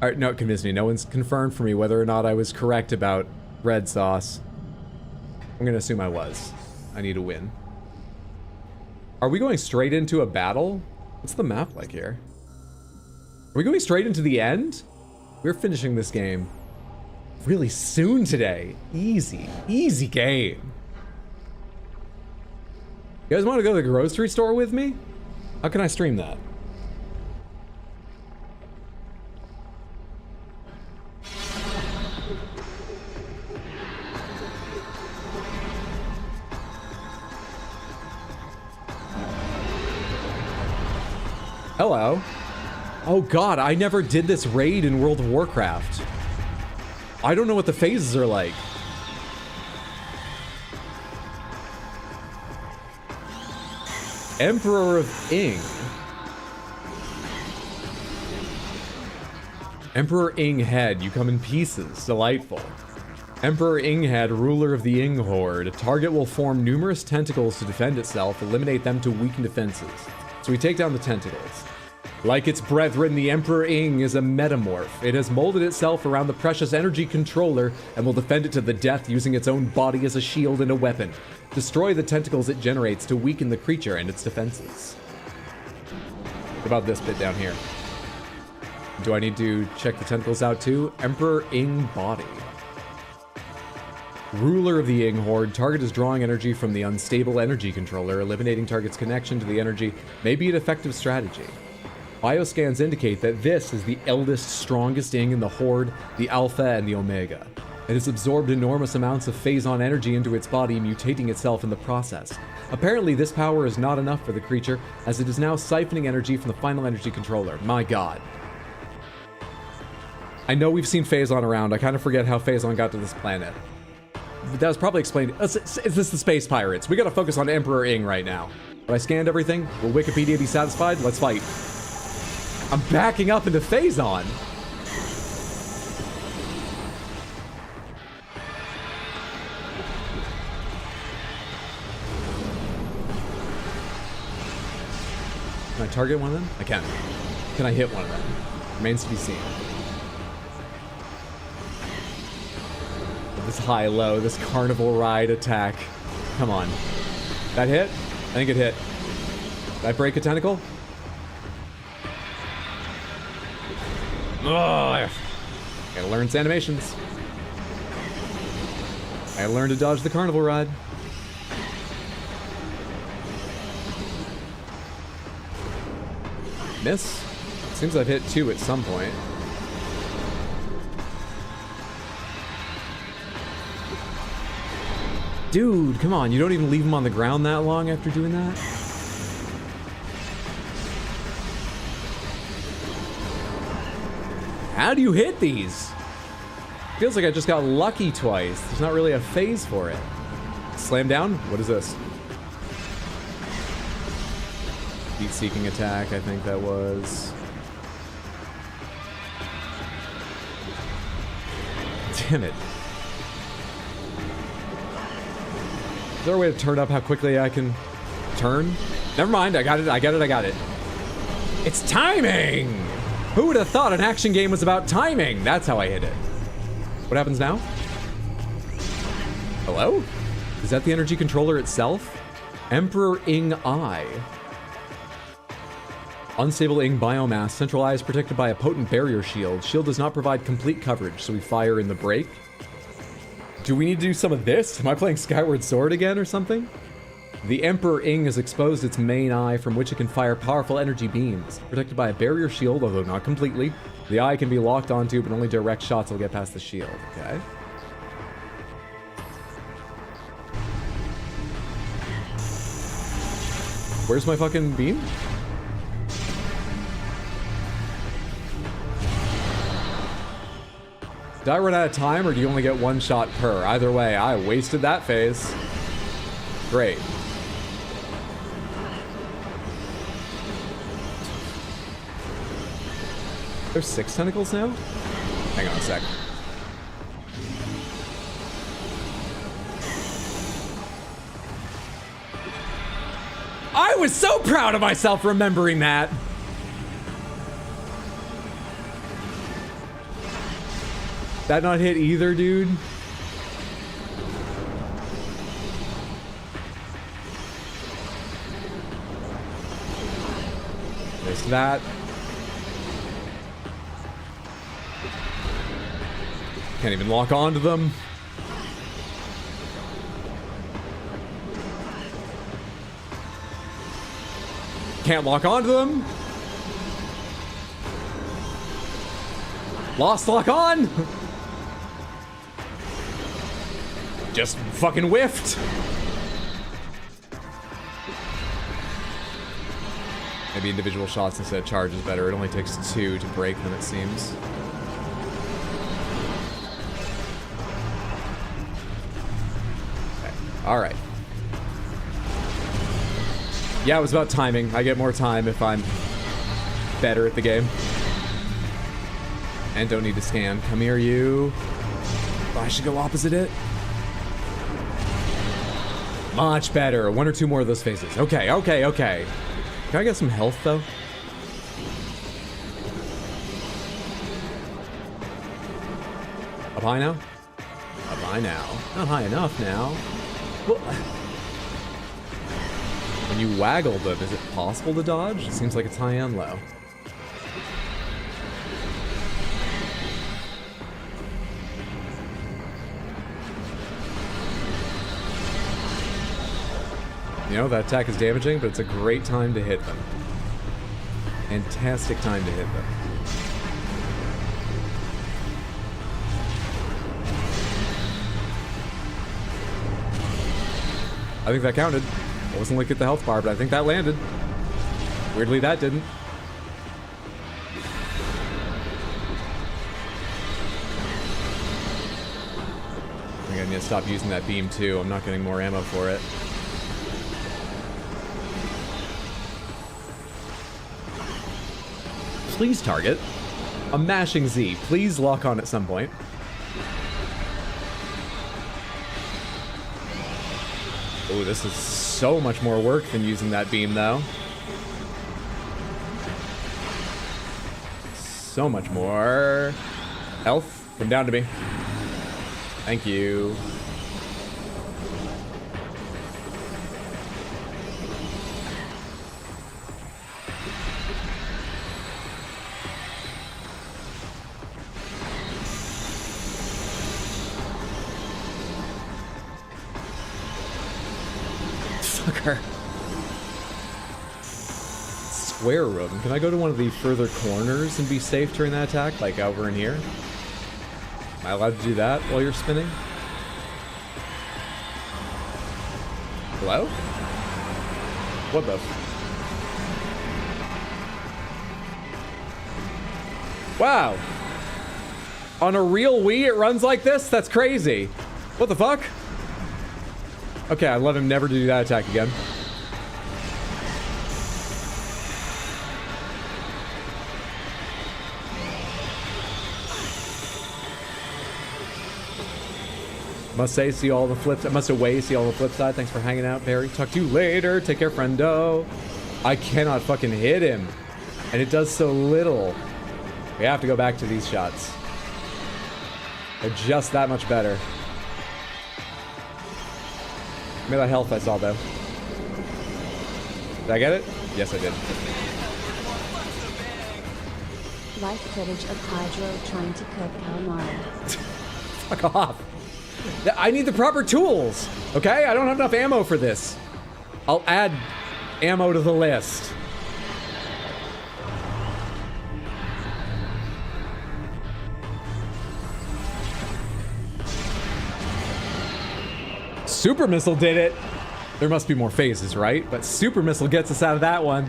[SPEAKER 1] Or, no, convinced me. No one's confirmed for me whether or not I was correct about red sauce. I'm gonna assume I was. I need a win. Are we going straight into a battle? What's the map like here? Are we going straight into the end? We're finishing this game really soon today. Easy. Easy game. You guys want to go to the grocery store with me? How can I stream that? Hello. Oh god, I never did this raid in World of Warcraft. I don't know what the phases are like. Emperor of Ing. Emperor Ing Head, you come in pieces. Delightful. Emperor Ing Head, ruler of the Ing Horde. A target will form numerous tentacles to defend itself, eliminate them to weaken defenses. So we take down the tentacles. Like its brethren, the Emperor Ing is a metamorph. It has molded itself around the precious energy controller and will defend it to the death using its own body as a shield and a weapon. Destroy the tentacles it generates to weaken the creature and its defenses. What about this bit down here? Do I need to check the tentacles out too? Emperor Ing Body. Ruler of the Ing Horde, target is drawing energy from the unstable energy controller. Eliminating target's connection to the energy may be an effective strategy. Bioscans indicate that this is the eldest, strongest Ing in the Horde, the Alpha and the Omega. It has absorbed enormous amounts of phazon energy into its body, mutating itself in the process. Apparently, this power is not enough for the creature, as it is now siphoning energy from the final energy controller. My god. I know we've seen phazon around. I kind of forget how phazon got to this planet. that was probably explained. Is this the Space Pirates? We gotta focus on Emperor Ing right now. But I scanned everything. Will Wikipedia be satisfied? Let's fight. I'm backing up into Phazon. Can I target one of them? I can. Can I hit one of them? Remains to be seen. This high-low, this carnival ride attack. Come on. That hit? I think it hit. Did I break a tentacle? Oh, I gotta learn its animations. I learned to dodge the carnival ride. Miss? Seems I've hit 2 at some point. Dude, come on, you don't even leave him on the ground that long after doing that? How do you hit these? Feels like I just got lucky twice. There's not really a phase for it. Slam down? What is this? Heat-seeking attack, I think that was. Damn it. Is there a way to turn up how quickly I can turn? Never mind, I got it. It's timing! Who would have thought an action game was about timing? That's how I hit it. What happens now? Hello? Is that the energy controller itself? Emperor Ing Eye. Unstable Ing biomass. Central eye is protected by a potent barrier shield. Shield does not provide complete coverage, so we fire in the break. Do we need to do some of this? Am I playing Skyward Sword again or something? The Emperor Ing has exposed its main eye from which it can fire powerful energy beams. Protected by a barrier shield, although not completely. The eye can be locked onto, but only direct shots will get past the shield. Okay. Where's my fucking beam? Did I run out of time, or do you only get 1 shot per? Either way, I wasted that phase. Great. There's 6 tentacles now? Hang on a sec. I was so proud of myself remembering that! That not hit either, dude? There's that. Can't even lock onto them. Can't lock onto them. Lost lock on. Just fucking whiffed. Maybe individual shots instead of charge is better. It only takes 2 to break them, it seems. Okay. Alright. Yeah, it was about timing. I get more time if I'm better at the game. And don't need to scan. Come here, you. Oh, I should go opposite it. Much better. 1 or 2 more of those phases. Okay, okay, okay. Can I get some health, though? Up high now? Up high now. Not high enough now. Well, when you waggle them, is it possible to dodge? It seems like it's high and low. You know, that attack is damaging, but it's a great time to hit them. Fantastic time to hit them. I think that counted. I wasn't looking at the health bar, but I think that landed. Weirdly, that didn't. think I need to stop using that beam too. I'm not getting more ammo for it. Please target. I'm mashing Z. Please lock on at some point. Oh, this is so much more work than using that beam, though. So much more. Health, come down to me. Thank you. Fucker. Square room. Can I go to one of the further corners and be safe during that attack? Like over in here? Am I allowed to do that while you're spinning? Hello? What the? Wow. On a real Wii, it runs like this? That's crazy. What the fuck? Okay, I let him never do that attack again. Must say, see all the flips. Must away, see all the flip side. Thanks for hanging out, Barry. Talk to you later. Take care, friendo. I cannot fucking hit him. And it does so little. We have to go back to these shots. They're just that much better. Give me that health I saw, though. Did I get it? Yes, I did.
[SPEAKER 3] Live footage of Hydro trying to cook calamari.
[SPEAKER 1] Fuck off. I need the proper tools, okay? I don't have enough ammo for this. I'll add ammo to the list. Super Missile did it. There must be more phases, right? But Super Missile gets us out of that one.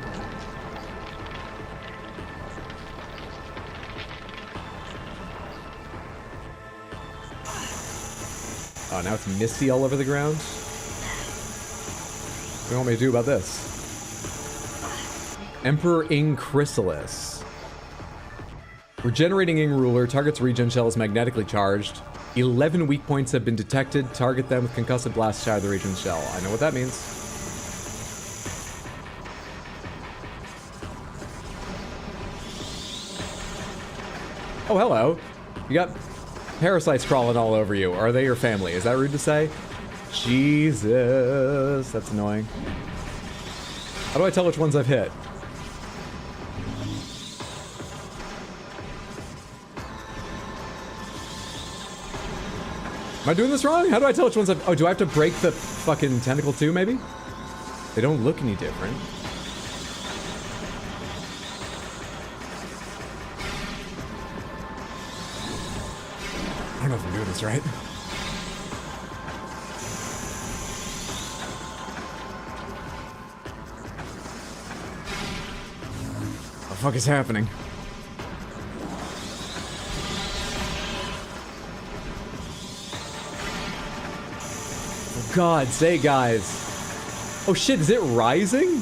[SPEAKER 1] Oh, now it's misty all over the ground. What do you want me to do about this? Emperor Ing Chrysalis. Regenerating Ing Ruler. Target's regen shell is magnetically charged. 11 weak points have been detected. Target them with concussive blast, shatter the regen shell. I know what that means. Oh, hello. You got parasites crawling all over you. Are they your family? Is that rude to say? Jesus. That's annoying. How do I tell which ones I've hit? Am I doing this wrong? How do I tell which ones I've... Oh, do I have to break the fucking tentacle too, maybe? They don't look any different. I don't know if I'm doing this right. What the fuck is happening? For God's sake, guys. Oh shit, is it rising?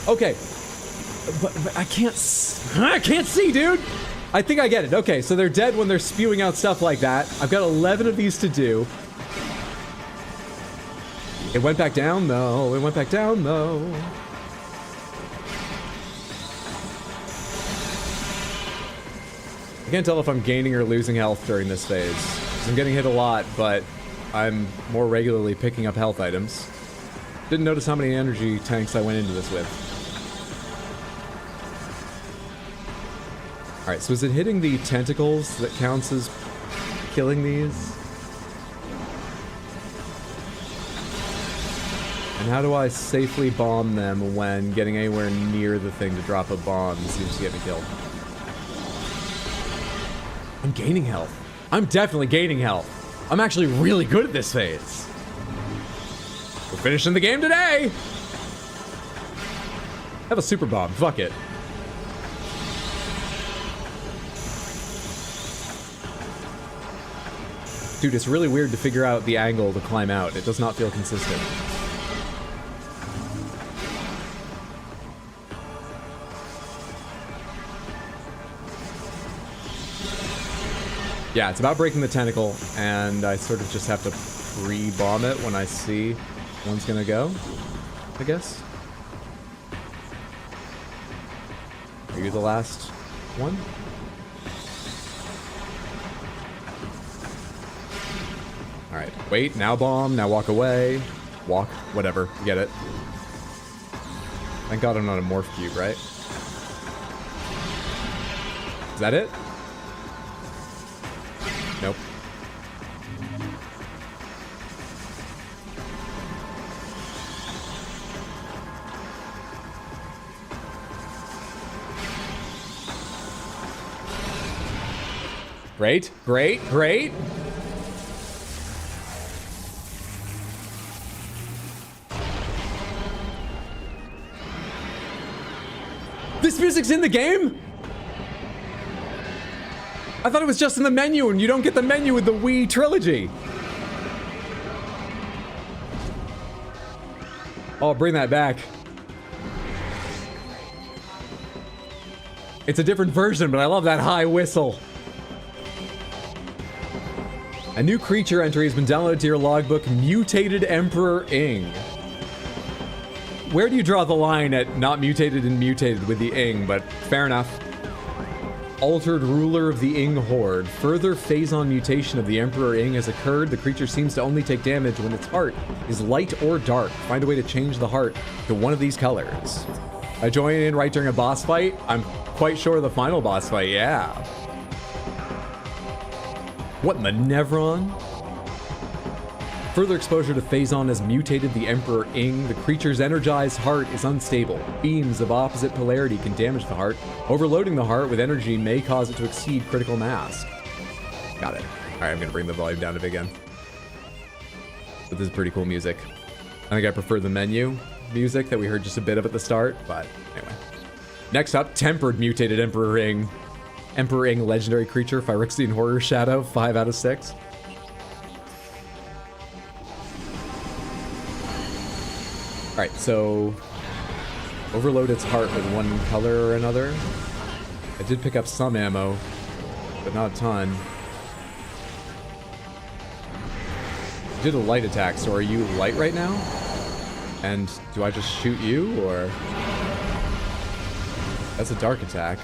[SPEAKER 1] Okay. But I can't see, dude! I think I get it. Okay, so they're dead when they're spewing out stuff like that. I've got 11 of these to do. It went back down, though. It went back down, though. I can't tell if I'm gaining or losing health during this phase. 'Cause I'm getting hit a lot, but I'm more regularly picking up health items. Didn't notice how many energy tanks I went into this with. Alright, so is it hitting the tentacles that counts as killing these? And how do I safely bomb them when getting anywhere near the thing to drop a bomb seems to get me killed? I'm gaining health. I'm definitely gaining health. I'm actually really good at this phase. We're finishing the game today! Have a super bomb. Fuck it. Dude, it's really weird to figure out the angle to climb out. It does not feel consistent. Yeah, it's about breaking the tentacle, and I sort of just have to pre-bomb it when I see one's gonna go, I guess. Are you the last one? Alright, wait, now bomb, now walk away. Walk, whatever, you get it. Thank God I'm not a morph cube, right? Is that it? Nope. Great, great, great. This music's in the game? I thought it was just in the menu, and you don't get the menu with the Wii trilogy. Oh, bring that back. It's a different version, but I love that high whistle. A new creature entry has been downloaded to your logbook, Mutated Emperor Ing. Where do you draw the line at not mutated and mutated with the Ing, but fair enough. Altered ruler of the Ing horde. Further phase-on mutation of the Emperor Ing has occurred. The creature seems to only take damage when its heart is light or dark. Find a way to change the heart to one of these colors. I join in right during a boss fight. I'm quite sure the final boss fight, yeah. What in the Nevron? Further exposure to Phazon has mutated the Emperor Ing. The creature's energized heart is unstable. Beams of opposite polarity can damage the heart. Overloading the heart with energy may cause it to exceed critical mass. Got it. Alright, I'm gonna bring the volume down a bit again. But this is pretty cool music. I think I prefer the menu music that we heard just a bit of at the start, but anyway. Next up, Tempered Mutated Emperor Ing. Emperor Ing, legendary creature, Phyrexian Horror Shadow, 5 out of 6. Alright, so overload its heart with one color or another. I did pick up some ammo, but not a ton. You did a light attack, so are you light right now? And do I just shoot you, or... That's a dark attack.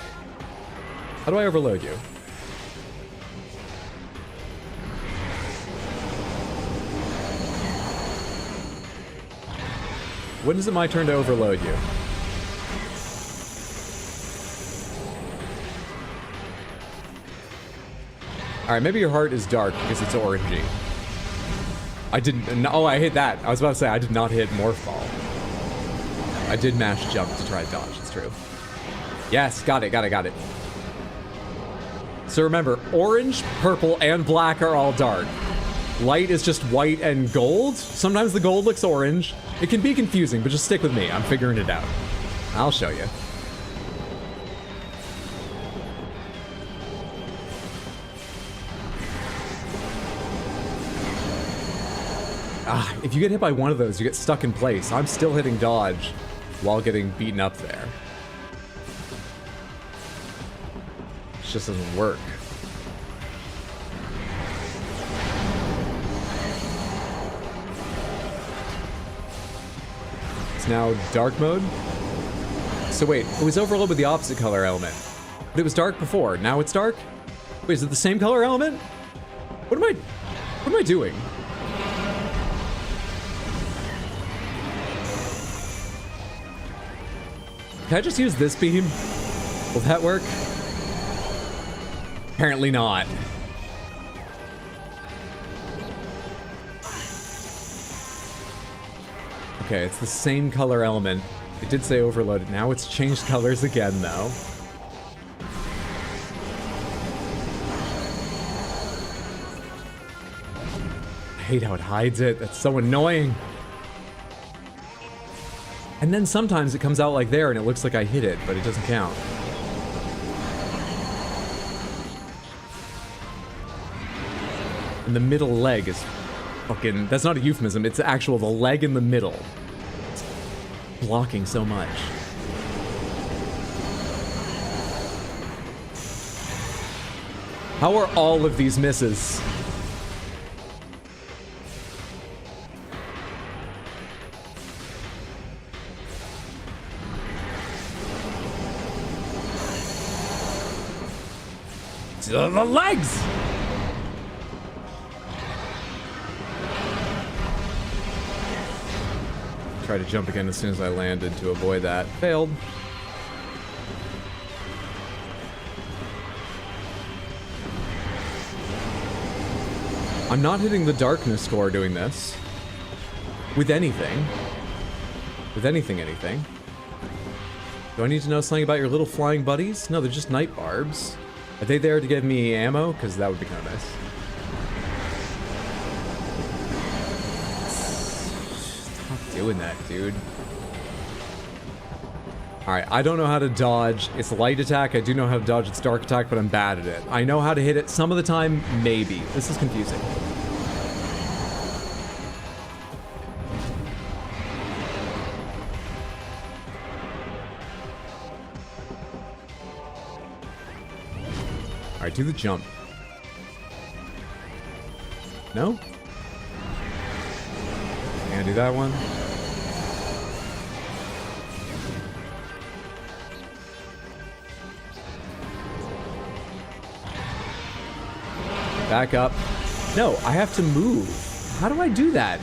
[SPEAKER 1] How do I overload you? When is it my turn to overload you? Alright, maybe your heart is dark because it's orangey. I didn't... Oh, I hit that. I was about to say, I did not hit Morph Ball. I did mash jump to try dodge, it's true. Yes, got it, got it, got it. So remember, orange, purple, and black are all dark. Light is just white and gold. Sometimes the gold looks orange. It can be confusing, but just stick with me. I'm figuring it out. I'll show you. Ah, if you get hit by one of those, you get stuck in place. I'm still hitting dodge while getting beaten up there. It just doesn't work. It's now dark mode. So wait, it was overloaded with the opposite color element. But it was dark before, now it's dark? Wait, is it the same color element? What am I doing? Can I just use this beam? Will that work? Apparently not. Okay, it's the same color element. It did say overloaded. Now it's changed colors again, though. I hate how it hides it. That's so annoying. And then sometimes it comes out like there and it looks like I hit it, but it doesn't count. And the middle leg is fucking... That's not a euphemism, it's actual, the leg in the middle. It's blocking so much. How are all of these misses? The legs! Try to jump again as soon as I landed to avoid that. Failed. I'm not hitting the darkness score doing this. With anything. With anything. Do I need to know something about your little flying buddies? No, they're just night barbs. Are they there to give me ammo? Because that would be kind of nice. Stop doing that, dude. Alright, I don't know how to dodge its light attack. I do know how to dodge its dark attack, but I'm bad at it. I know how to hit it some of the time, maybe. This is confusing. Alright, do the jump. No? Can't do that one. Back up. No, I have to move. How do I do that?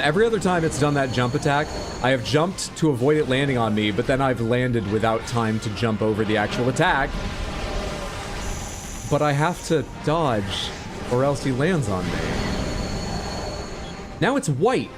[SPEAKER 1] Every other time it's done that jump attack, I have jumped to avoid it landing on me, but then I've landed without time to jump over the actual attack. But I have to dodge, or else he lands on me. Now it's white.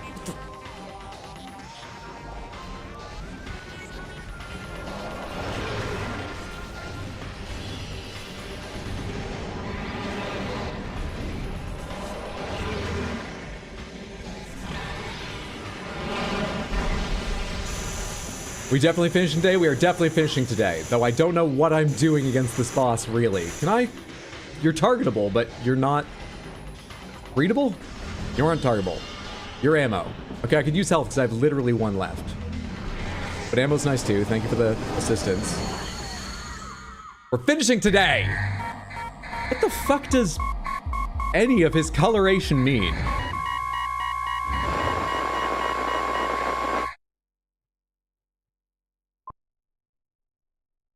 [SPEAKER 1] We definitely finishing today? We are definitely finishing today. Though I don't know what I'm doing against this boss, really. Can I? You're targetable, but you're not... readable? You aren't targetable. You're ammo. Okay, I could use health because I have literally one left. But ammo's nice too. Thank you for the assistance. We're finishing today! What the fuck does any of his coloration mean?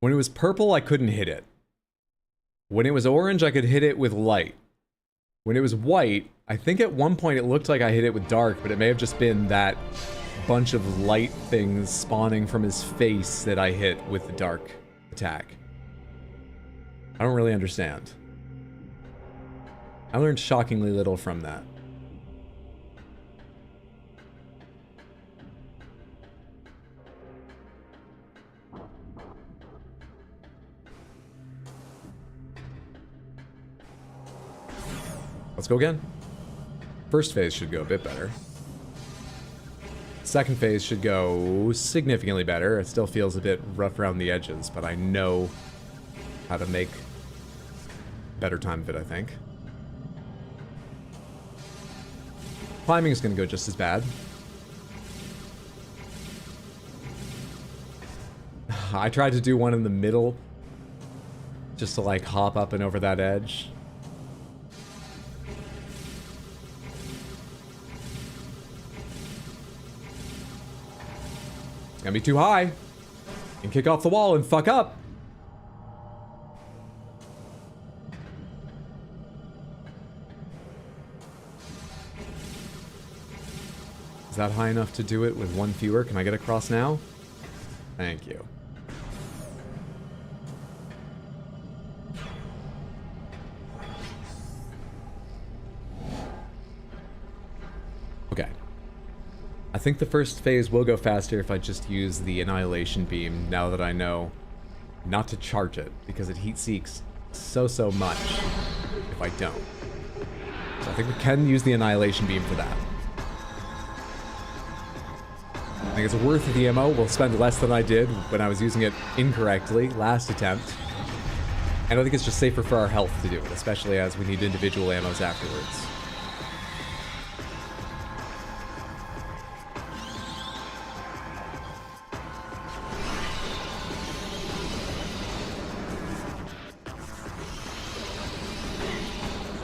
[SPEAKER 1] When it was purple, I couldn't hit it. When it was orange, I could hit it with light. When it was white, I think at one point it looked like I hit it with dark, but it may have just been that bunch of light things spawning from his face that I hit with the dark attack. I don't really understand. I learned shockingly little from that. Let's go again. First phase should go a bit better. Second phase should go significantly better. It still feels a bit rough around the edges, but I know how to make better time of it, I think. Climbing is going to go just as bad. I tried to do one in the middle, just to like hop up and over that edge. It's gonna be too high. And kick off the wall and fuck up. Is that high enough to do it with one fewer? Can I get across now? Thank you. Okay. I think the first phase will go faster if I just use the Annihilation Beam, now that I know not to charge it, because it heat seeks so much if I don't. So I think we can use the Annihilation Beam for that. I think it's worth the ammo. We'll spend less than I did when I was using it incorrectly last attempt. And I think it's just safer for our health to do it, especially as we need individual ammos afterwards.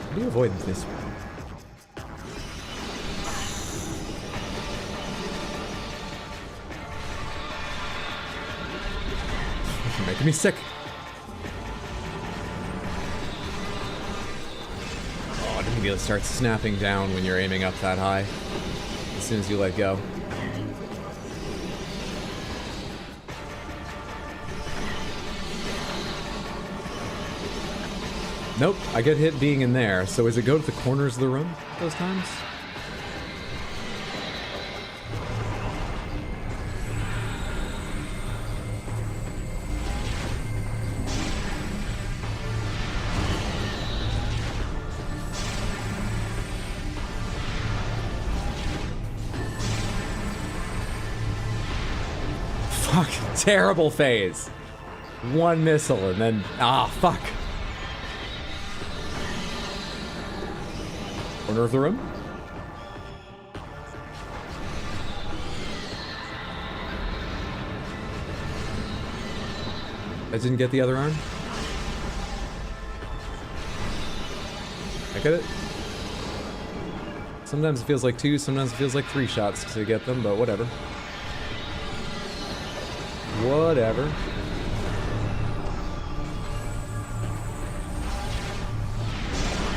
[SPEAKER 1] How do you avoid this one? You're making me sick. Oh, it immediately starts snapping down when you're aiming up that high. As soon as you let go. Nope, I get hit being in there. So is it go to the corners of the room those times? Fuck, terrible phase. One missile and then, fuck. Corner of the room. I didn't get the other arm. I get it. Sometimes it feels like 2, sometimes it feels like 3 shots to get them, but whatever. Whatever.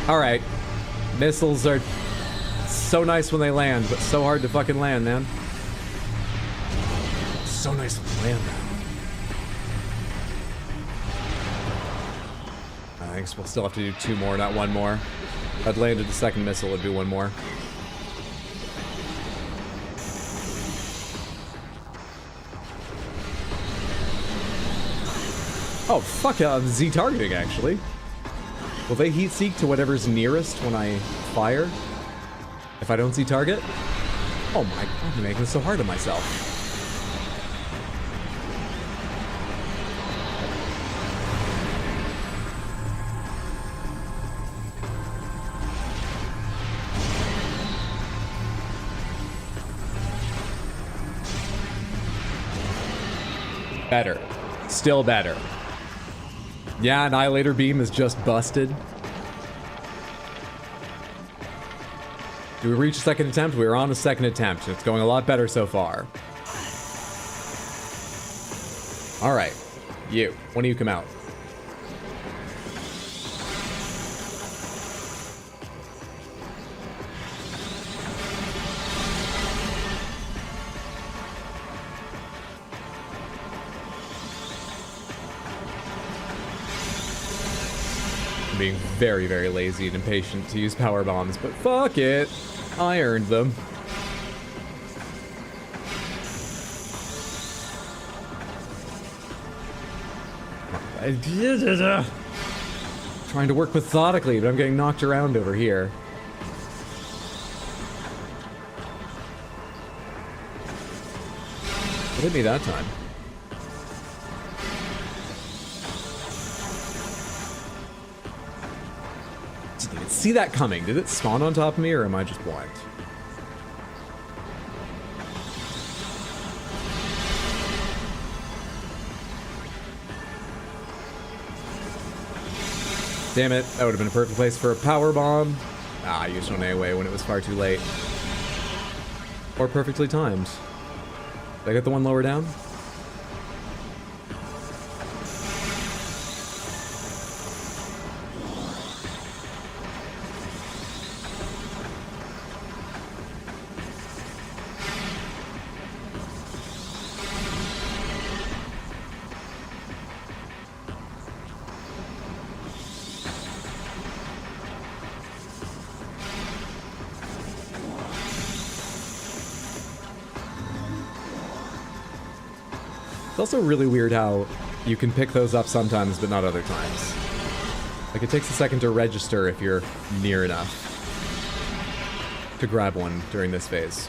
[SPEAKER 1] Alright. Missiles are so nice when they land, but so hard to fucking land, man. So nice when they land, though. I guess we'll still have to do 2 more, not 1 more. If I'd landed the second missile, it'd be 1 more. Oh, fuck, Z targeting, actually. Will they heat seek to whatever's nearest when I fire? If I don't see target? Oh my god, I'm making this so hard on myself. Better. Still better. Yeah, Annihilator Beam is just busted. Do we reach a second attempt? We're on a second attempt. It's going a lot better so far. Alright. You. When do you come out? Being very, very lazy and impatient to use power bombs, but fuck it. I earned them. Trying to work methodically, but I'm getting knocked around over here. What hit me that time? See that coming. Did it spawn on top of me, or am I just blind? Damn it. That would have been a perfect place for a power bomb. I used one anyway when it was far too late. Or perfectly timed. Did I get the one lower down? It's also really weird how you can pick those up sometimes, but not other times. Like, it takes a second to register if you're near enough to grab one during this phase.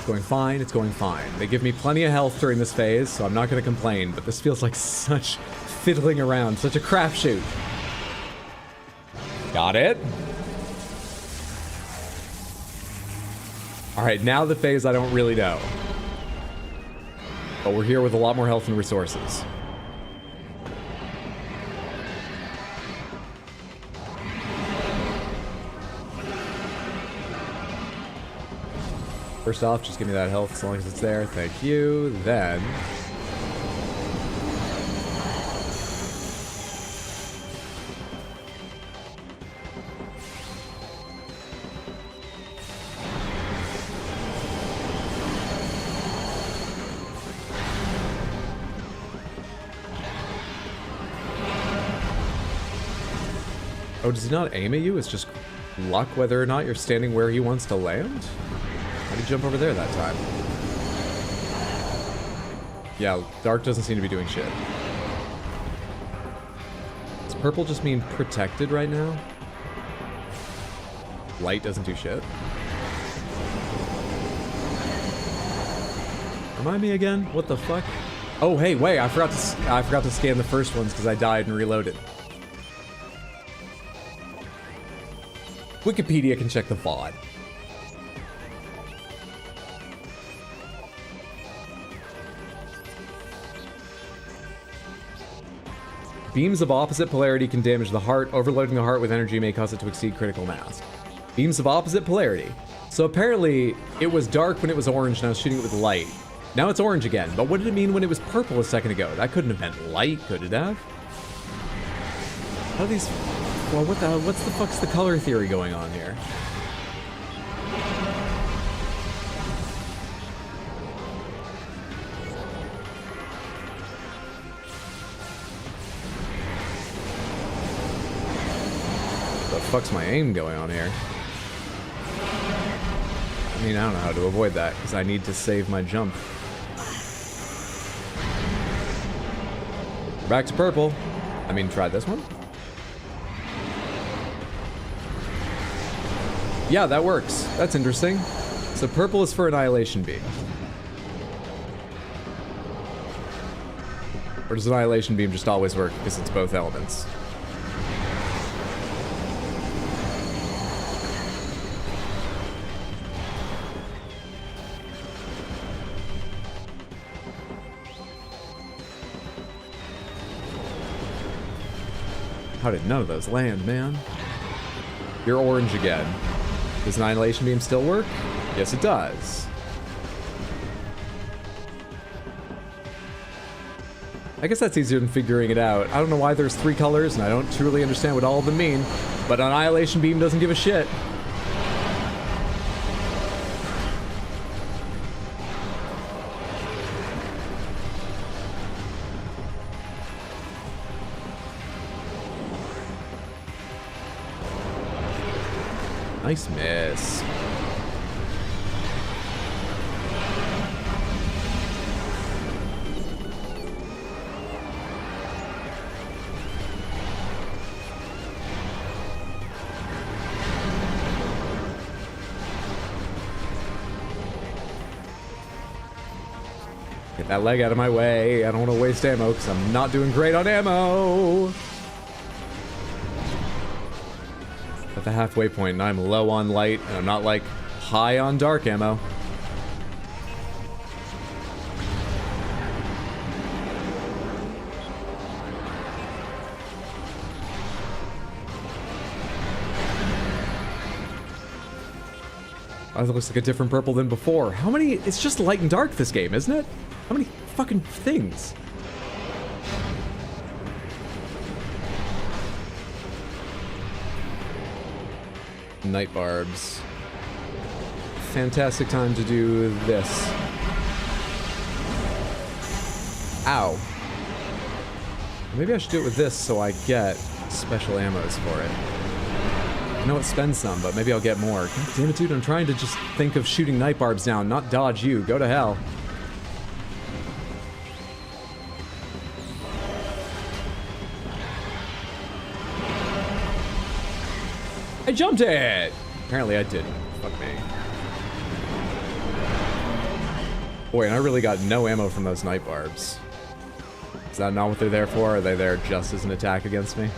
[SPEAKER 1] It's going fine, it's going fine. They give me plenty of health during this phase, so I'm not gonna complain, but this feels like such fiddling around, such a crapshoot. Got it. Alright, now the phase I don't really know. But we're here with a lot more health and resources. First off, just give me that health as long as it's there. Thank you. Then... oh, does he not aim at you? It's just luck whether or not you're standing where he wants to land? How did he jump over there that time? Yeah, dark doesn't seem to be doing shit. Does purple just mean protected right now? Light doesn't do shit. Remind me again? What the fuck? Oh, hey, wait, I forgot to scan the first ones because I died and reloaded. Wikipedia can check the VOD. Beams of opposite polarity can damage the heart. Overloading the heart with energy may cause it to exceed critical mass. Beams of opposite polarity. So apparently, it was dark when it was orange and I was shooting it with light. Now it's orange again, but what did it mean when it was purple a second ago? That couldn't have meant light, could it have? How do these... well, what's the fuck's the color theory going on here? What the fuck's my aim going on here? I mean, I don't know how to avoid that, because I need to save my jump. We're back to purple. I mean, try this one. Yeah, that works. That's interesting. So purple is for Annihilation Beam. Or does Annihilation Beam just always work because it's both elements? How did none of those land, man? You're orange again. Does Annihilation Beam still work? Yes, it does. I guess that's easier than figuring it out. I don't know why there's 3 colors, and I don't truly understand what all of them mean, but Annihilation Beam doesn't give a shit. Nice miss. Get that leg out of my way. I don't want to waste ammo because I'm not doing great on ammo. At the halfway point, and I'm low on light, and I'm not, like, high on dark ammo. Oh, that looks like a different purple than before. How many? It's just light and dark this game, isn't it? How many fucking things? Night barbs. Fantastic time to do this. Ow. Maybe I should do it with this so I get special ammos for it. I know it spends some, but maybe I'll get more. God damn it, dude, I'm trying to just think of shooting night barbs down, not dodge you. Go to hell. I jumped it! Apparently I didn't. Fuck me. Boy, and I really got no ammo from those night barbs. Is that not what they're there for? Are they there just as an attack against me?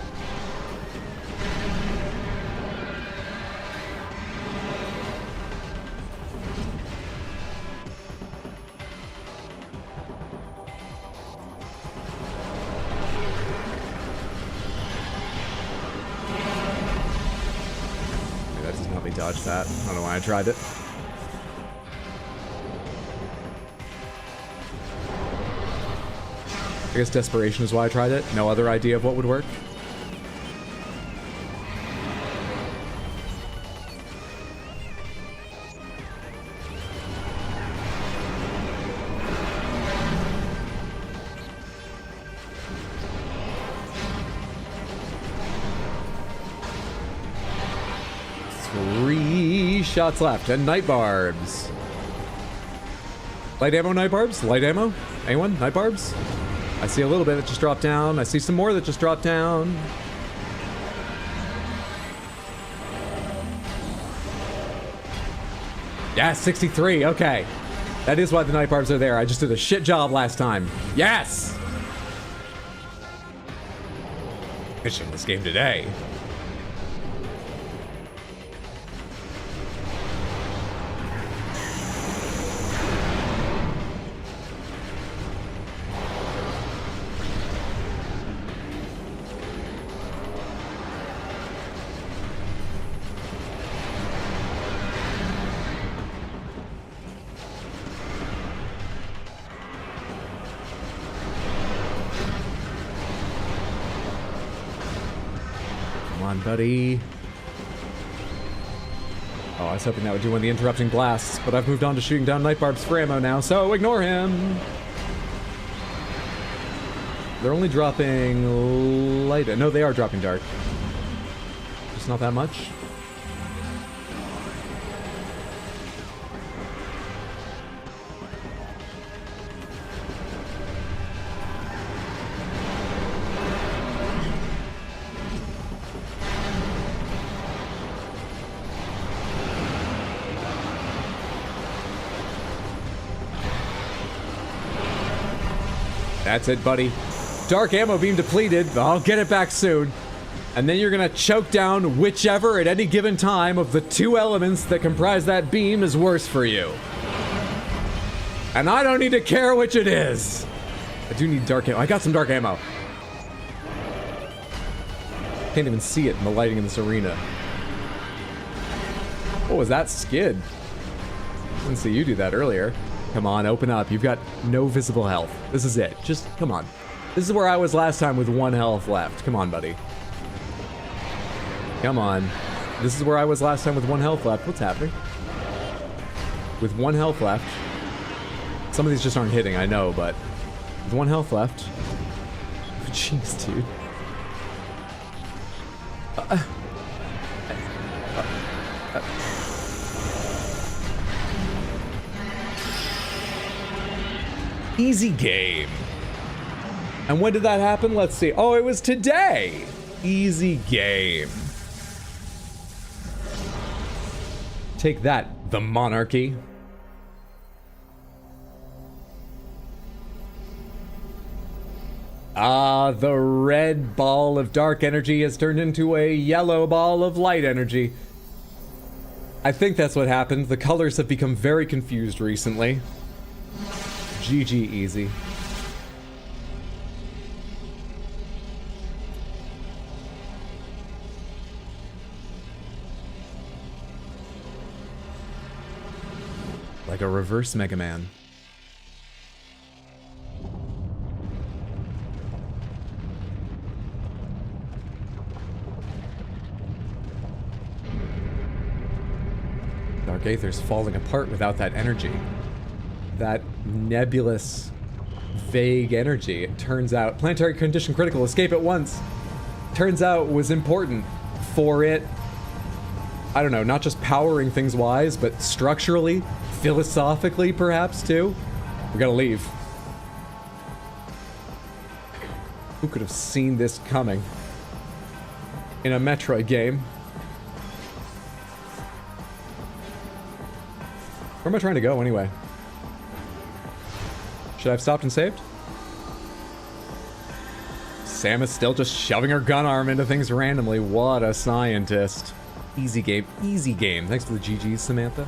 [SPEAKER 1] Maybe that doesn't help me dodge that. I don't know why I tried it. I guess desperation is why I tried it. No other idea of what would work. Three shots left and night barbs. Light ammo, night barbs? Light ammo? Anyone? Night barbs? I see a little bit that just dropped down. I see some more that just dropped down. Yeah, 63. Okay. That is why the night barbs are there. I just did a shit job last time. Yes! Finishing this game today. Buddy. Oh, I was hoping that would do one of the interrupting blasts, but I've moved on to shooting down night barbs for ammo now, so ignore him. They're only dropping light. No, they are dropping dark. Just not that much. That's it, buddy. Dark ammo beam depleted, but I'll get it back soon. And then you're gonna choke down whichever at any given time of the two elements that comprise that beam is worse for you. And I don't need to care which it is. I do need dark ammo. I got some dark ammo. Can't even see it in the lighting in this arena. What was that skid? Didn't see you do that earlier. Come on, open up. You've got no visible health. This is it. Just, come on. This is where I was last time with 1 health left. Come on, buddy. Come on. This is where I was last time with 1 health left. What's happening? With 1 health left. Some of these just aren't hitting, I know, but with 1 health left. Jeez, dude. Easy game. And when did that happen? Let's see. Oh, it was today. Easy game. Take that, the monarchy. Ah, the red ball of dark energy has turned into a yellow ball of light energy. I think that's what happened. The colors have become very confused recently. GG easy. Like a reverse Mega Man. Dark Aether's falling apart without that energy. That nebulous, vague energy. It turns out, planetary condition critical, escape at once. Turns out was important for it. I don't know, not just powering things wise, but structurally, philosophically perhaps too. We gotta leave. Who could have seen this coming? In a Metroid game. Where am I trying to go anyway? Should I have stopped and saved? Sam is still just shoving her gun arm into things randomly. What a scientist. Easy game. Easy game. Thanks for the GGs, Samantha.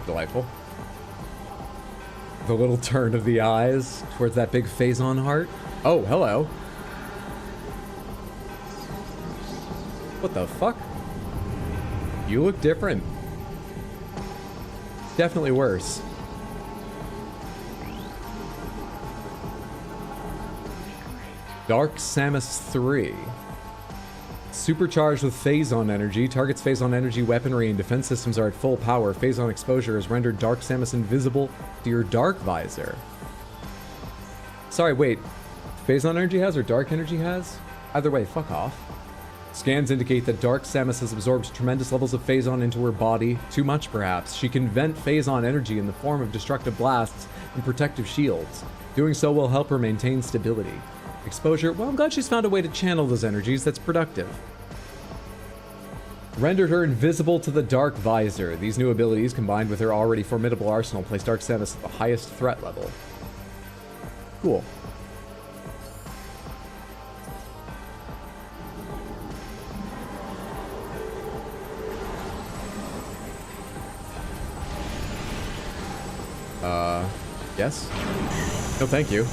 [SPEAKER 1] Delightful. The little turn of the eyes towards that big Phazon heart. Oh, hello. What the fuck? You look different. Definitely worse. Dark Samus 3. Supercharged with Phazon energy, target's Phazon energy weaponry and defense systems are at full power. Phazon exposure has rendered Dark Samus invisible to your Dark Visor. Sorry, wait. Phazon energy has or Dark energy has? Either way, fuck off. Scans indicate that Dark Samus has absorbed tremendous levels of Phazon into her body. Too much, perhaps. She can vent Phazon energy in the form of destructive blasts and protective shields. Doing so will help her maintain stability. Exposure, well, I'm glad she's found a way to channel those energies that's productive. Rendered her invisible to the Dark Visor. These new abilities, combined with her already formidable arsenal, place Dark Samus at the highest threat level. Cool. Yes? No, thank you.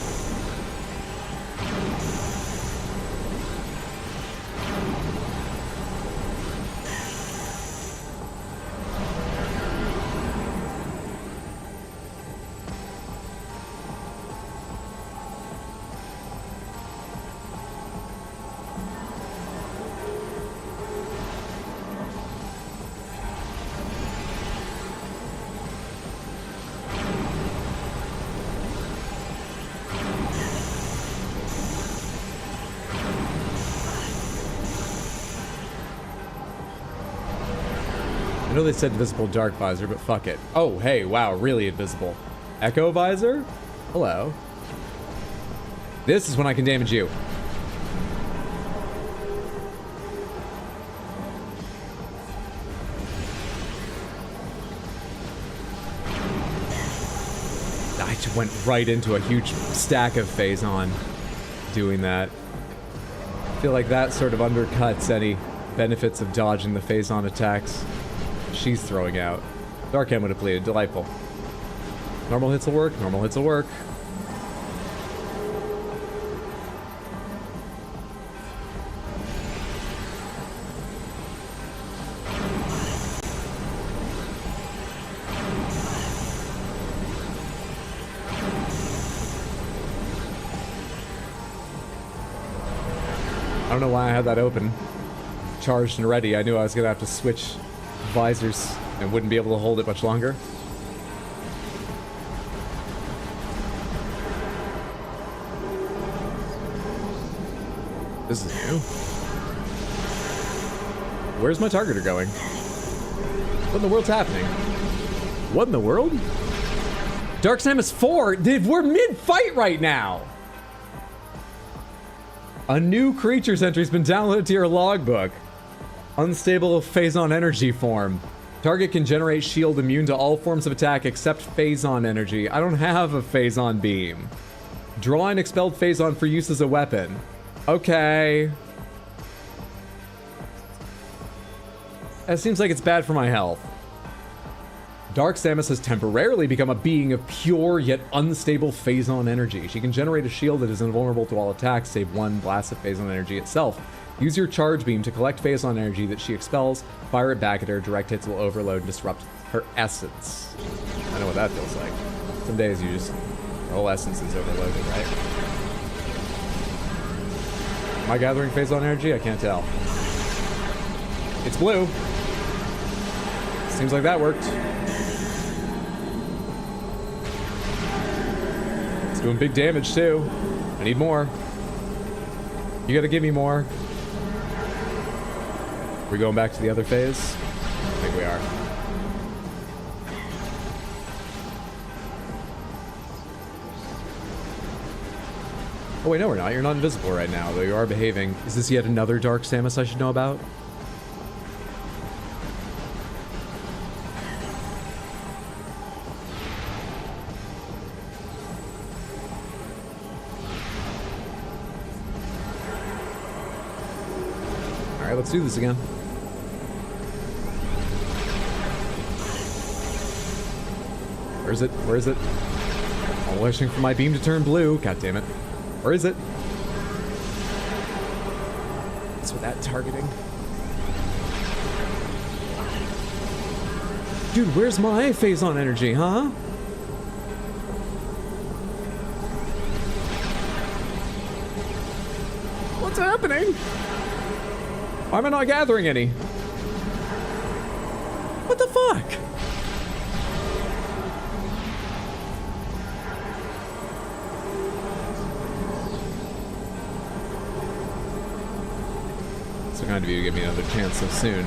[SPEAKER 1] I know they said invisible Dark Visor, but fuck it. Oh, hey, wow, really invisible. Echo Visor? Hello. This is when I can damage you. I just went right into a huge stack of Phazon doing that. I feel like that sort of undercuts any benefits of dodging the Phazon attacks she's throwing out. Dark Hand would have depleted. Delightful. Normal hits will work. Normal hits will work. I don't know why I had that open. Charged and ready. I knew I was going to have to switch visors and wouldn't be able to hold it much longer. This is new. Where's my targeter going? What in the world's happening? What in the world? Dark Samus 4? We're mid-fight right now! A new creature's entry's been downloaded to your logbook. Unstable Phazon energy form. Target can generate shield immune to all forms of attack except Phazon energy. I don't have a Phazon beam. Draw and expelled Phazon for use as a weapon. Okay. That seems like it's bad for my health. Dark Samus has temporarily become a being of pure yet unstable Phazon energy. She can generate a shield that is invulnerable to all attacks save one blast of Phazon energy itself. Use your charge beam to collect Phazon energy that she expels, fire it back at her, direct hits will overload and disrupt her essence. I know what that feels like. Some days you just, your whole essence is overloaded, right? Am I gathering Phazon energy? I can't tell. It's blue. Seems like that worked. It's doing big damage too. I need more. You gotta give me more. We going back to the other phase? I think we are. Oh wait, no we're not. You're not invisible right now, though you are behaving. Is this yet another Dark Samus I should know about? Alright, let's do this again. Where is it? Where is it? I'm wishing for my beam to turn blue. God damn it. Where is it? What's with that targeting? Dude, where's my phase-on energy, huh? What's happening? Why am I not gathering any? What the fuck? So kind of you to give me another chance so soon.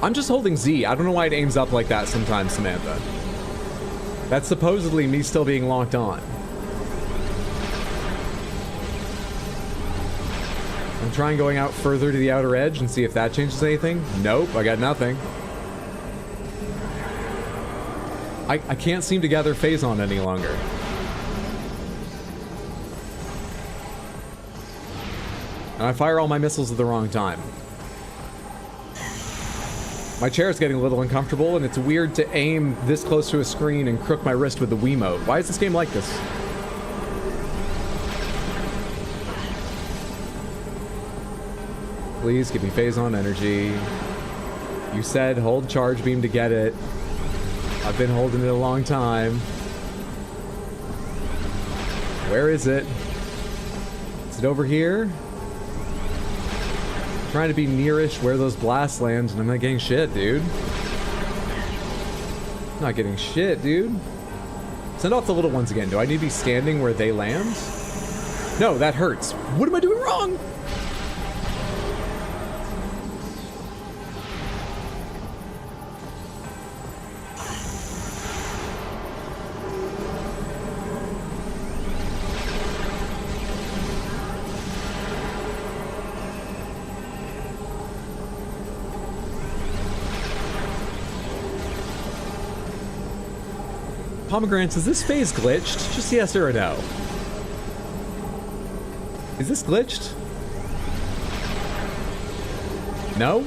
[SPEAKER 1] I'm just holding Z. I don't know why it aims up like that sometimes, Samantha. That's supposedly me still being locked on. I'm trying going out further to the outer edge and see if that changes anything. Nope, I got nothing. I can't seem to gather phase on any longer. And I fire all my missiles at the wrong time. My chair is getting a little uncomfortable, and it's weird to aim this close to a screen and crook my wrist with the Wiimote. Why is this game like this? Please give me phase on energy. You said hold charge beam to get it. I've been holding it a long time. Where is it? Is it over here? I'm trying to be nearish where those blasts land, and I'm not getting shit, dude. I'm not getting shit, dude. Send off the little ones again. Do I need to be standing where they land? No, that hurts. What am I doing wrong? Pomegranates, is this phase glitched? Just yes or a no. Is this glitched? No?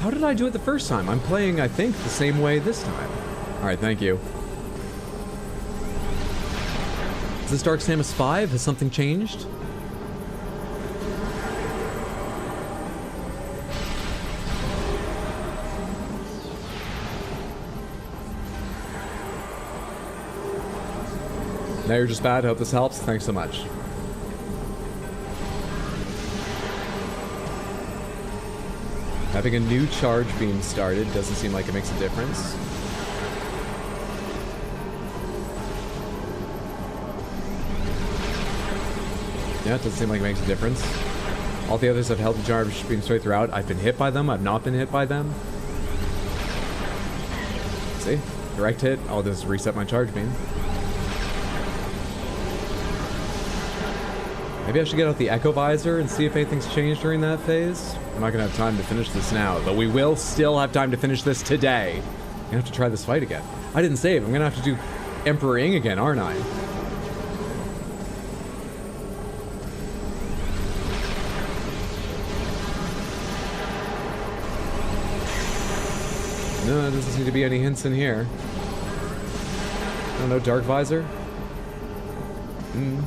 [SPEAKER 1] How did I do it the first time? I'm playing, I think, the same way this time. Alright, thank you. Is this Dark Samus 5? Has something changed? Now you're just bad. Hope this helps. Thanks so much. Having a new charge beam started doesn't seem like it makes a difference. Yeah, it doesn't seem like it makes a difference. All the others have held the charge beam straight throughout. I've been hit by them. I've not been hit by them. See? Direct hit. I'll just reset my charge beam. Maybe I should get out the Echo Visor and see if anything's changed during that phase. I'm not gonna have time to finish this now, but we will still have time to finish this today. I'm gonna have to try this fight again. I didn't save. I'm gonna have to do Emperor Ing again, aren't I? No, there doesn't seem to be any hints in here. Oh, no Dark Visor? Hmm.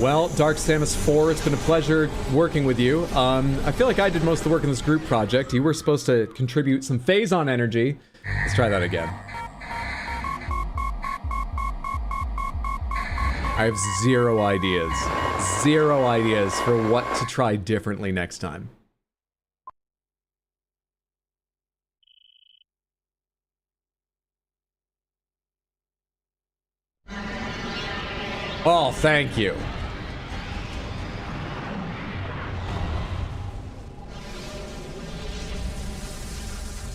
[SPEAKER 1] Well, Dark Samus 4, it's been a pleasure working with you. I feel like I did most of the work in this group project. You were supposed to contribute some phase-on energy. Let's try that again. I have zero ideas. Zero ideas for what to try differently next time. Oh, thank you.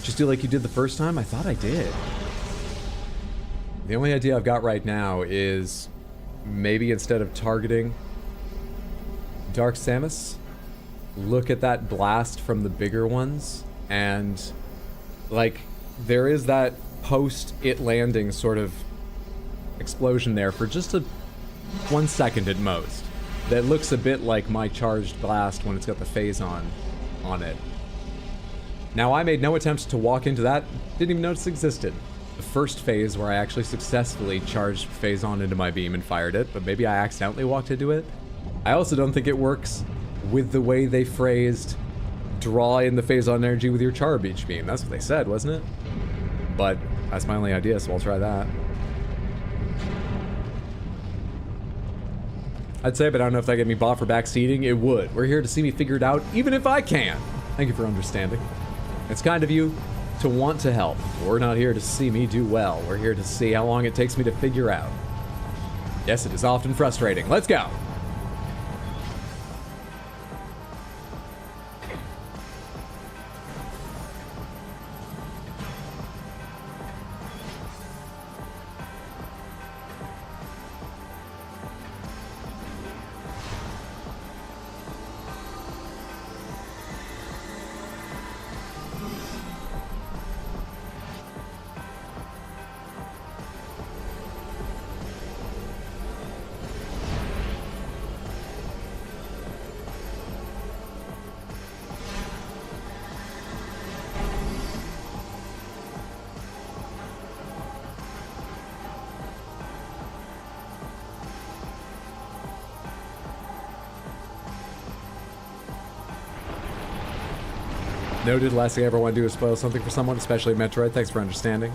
[SPEAKER 1] Just do like you did the first time? I thought I did. The only idea I've got right now is maybe instead of targeting Dark Samus, look at that blast from the bigger ones, and like there is that post it landing sort of explosion there for just 1 second at most that looks a bit like my charged blast when it's got the phase on it. Now, I made no attempts to walk into that, didn't even notice it existed. The first phase where I actually successfully charged phase on into my beam and fired it, but maybe I accidentally walked into it. I also don't think it works with the way they phrased draw in the phase on energy with your char beach beam. That's what they said, wasn't it? But that's my only idea, so I'll try that. I'd say, but I don't know if that get me bought for backseating. It would. We're here to see me figure it out, even if I can. Thank you for understanding. It's kind of you to want to help. We're not here to see me do well. We're here to see how long it takes me to figure out. Yes, it is often frustrating. Let's go. Noted, last thing I ever want to do is spoil something for someone, especially Metroid. Thanks for understanding.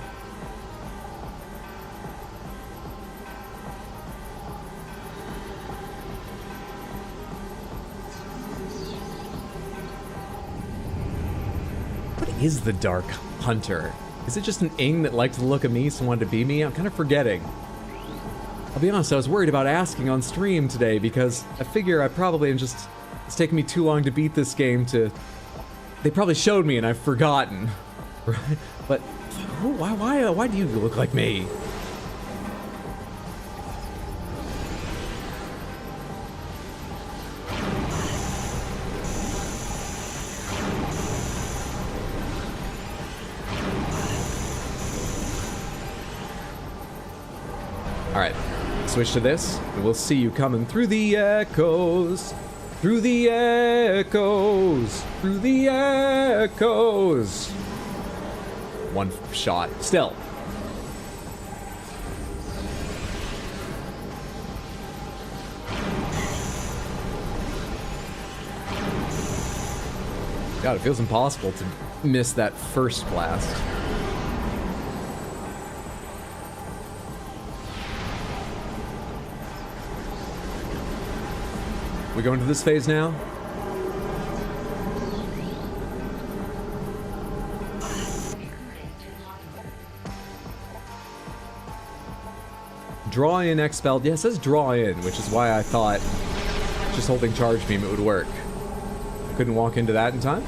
[SPEAKER 1] What is the Dark Hunter? Is it just an ing that liked the look of me, so wanted to be me? I'm kind of forgetting. I'll be honest, I was worried about asking on stream today because I figure I probably am just... It's taken me too long to beat this game to... They probably showed me and I've forgotten. Right? But why do you look like me? Alright, switch to this, and we'll see you coming through the echoes. Through the echoes. Through the echoes. One shot. Still. God, it feels impossible to miss that first blast. We go into this phase now? Draw in expelled. Yeah, it says draw in, which is why I thought just holding charge beam it would work. I couldn't walk into that in time.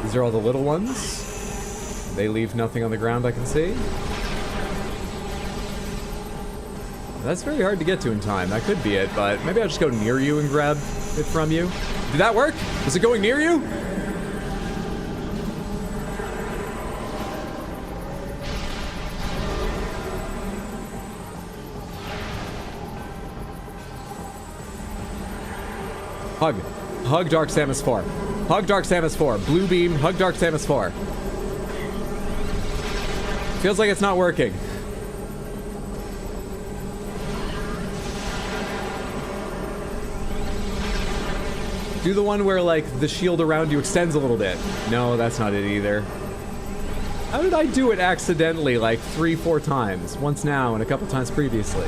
[SPEAKER 1] These are all the little ones. They leave nothing on the ground I can see. That's very hard to get to in time. That could be it, but maybe I'll just go near you and grab it from you. Did that work? Was it going near you? Hug. Hug Dark Samus 4. Hug Dark Samus 4. Blue beam, hug Dark Samus 4. Feels like it's not working. Do the one where, like, the shield around you extends a little bit. No, that's not it either. How did I do it accidentally, like, 3-4 times? Once now and a couple times previously.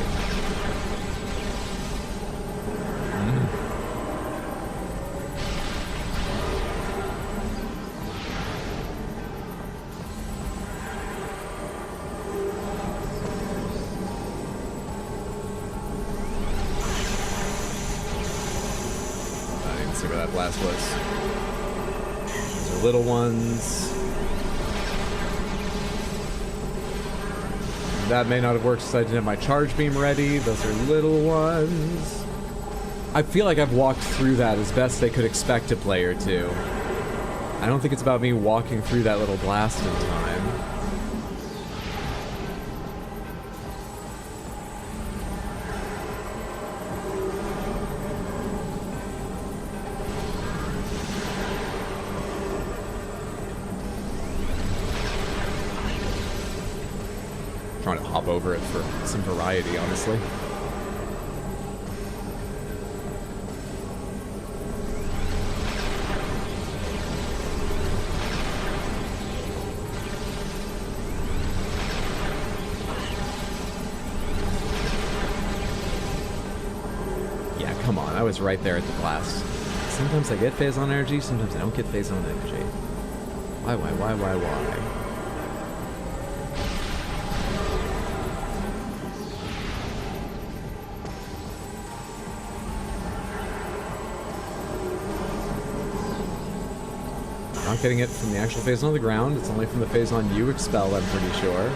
[SPEAKER 1] See where that blast was. Those are little ones. That may not have worked because I didn't have my charge beam ready. Those are little ones. I feel like I've walked through that as best they could expect a player to. I don't think it's about me walking through that little blast in time. Trying to hop over it for some variety, honestly. Yeah, come on, I was right there at the blast. Sometimes I get phase on energy, sometimes I don't get phase on energy. Why? Not getting it from the actual phase on the ground, it's only from the phase on you expel, I'm pretty sure.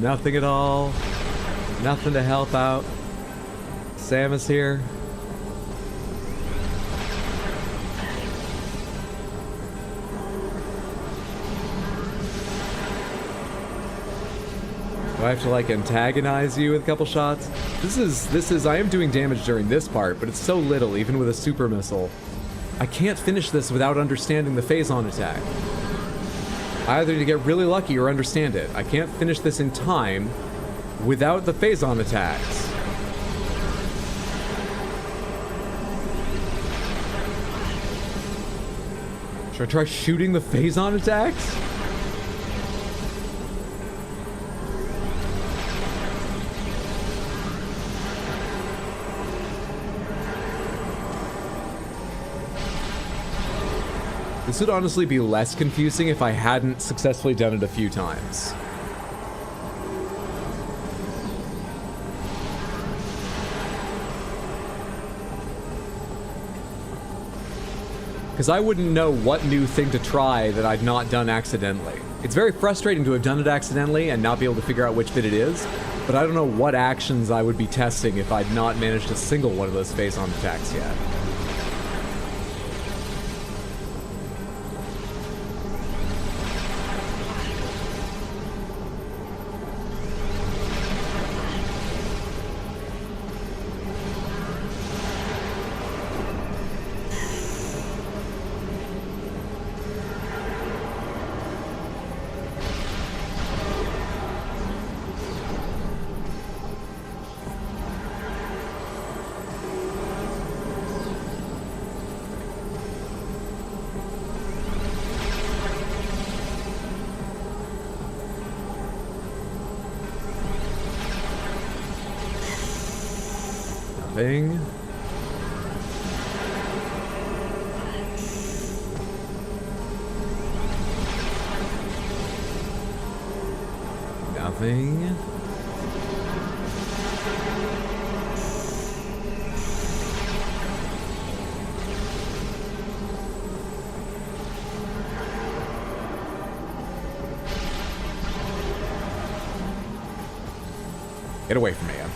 [SPEAKER 1] Nothing at all. Nothing to help out. Samus here. Do I have to, like, antagonize you with a couple shots? This is, I am doing damage during this part, but it's so little, even with a super missile. I can't finish this without understanding the phase-on attack. I either need to get really lucky or understand it. I can't finish this in time without the phase-on attacks. Should I try shooting the phase-on attacks? This would honestly be less confusing if I hadn't successfully done it a few times. Because I wouldn't know what new thing to try that I'd not done accidentally. It's very frustrating to have done it accidentally and not be able to figure out which bit it is, but I don't know what actions I would be testing if I'd not managed a single one of those phase-on attacks yet. Nothing. Nothing. Get away from me. I'm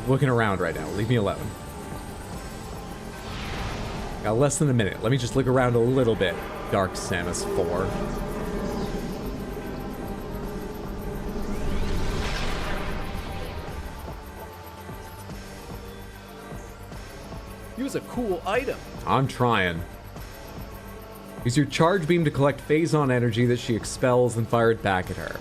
[SPEAKER 1] looking around right now. Leave me alone. Got less than a minute. Let me just look around a little bit. Dark Samus 4.
[SPEAKER 2] Use a cool item.
[SPEAKER 1] I'm trying. Use your charge beam to collect phazon energy that she expels and fire it back at her.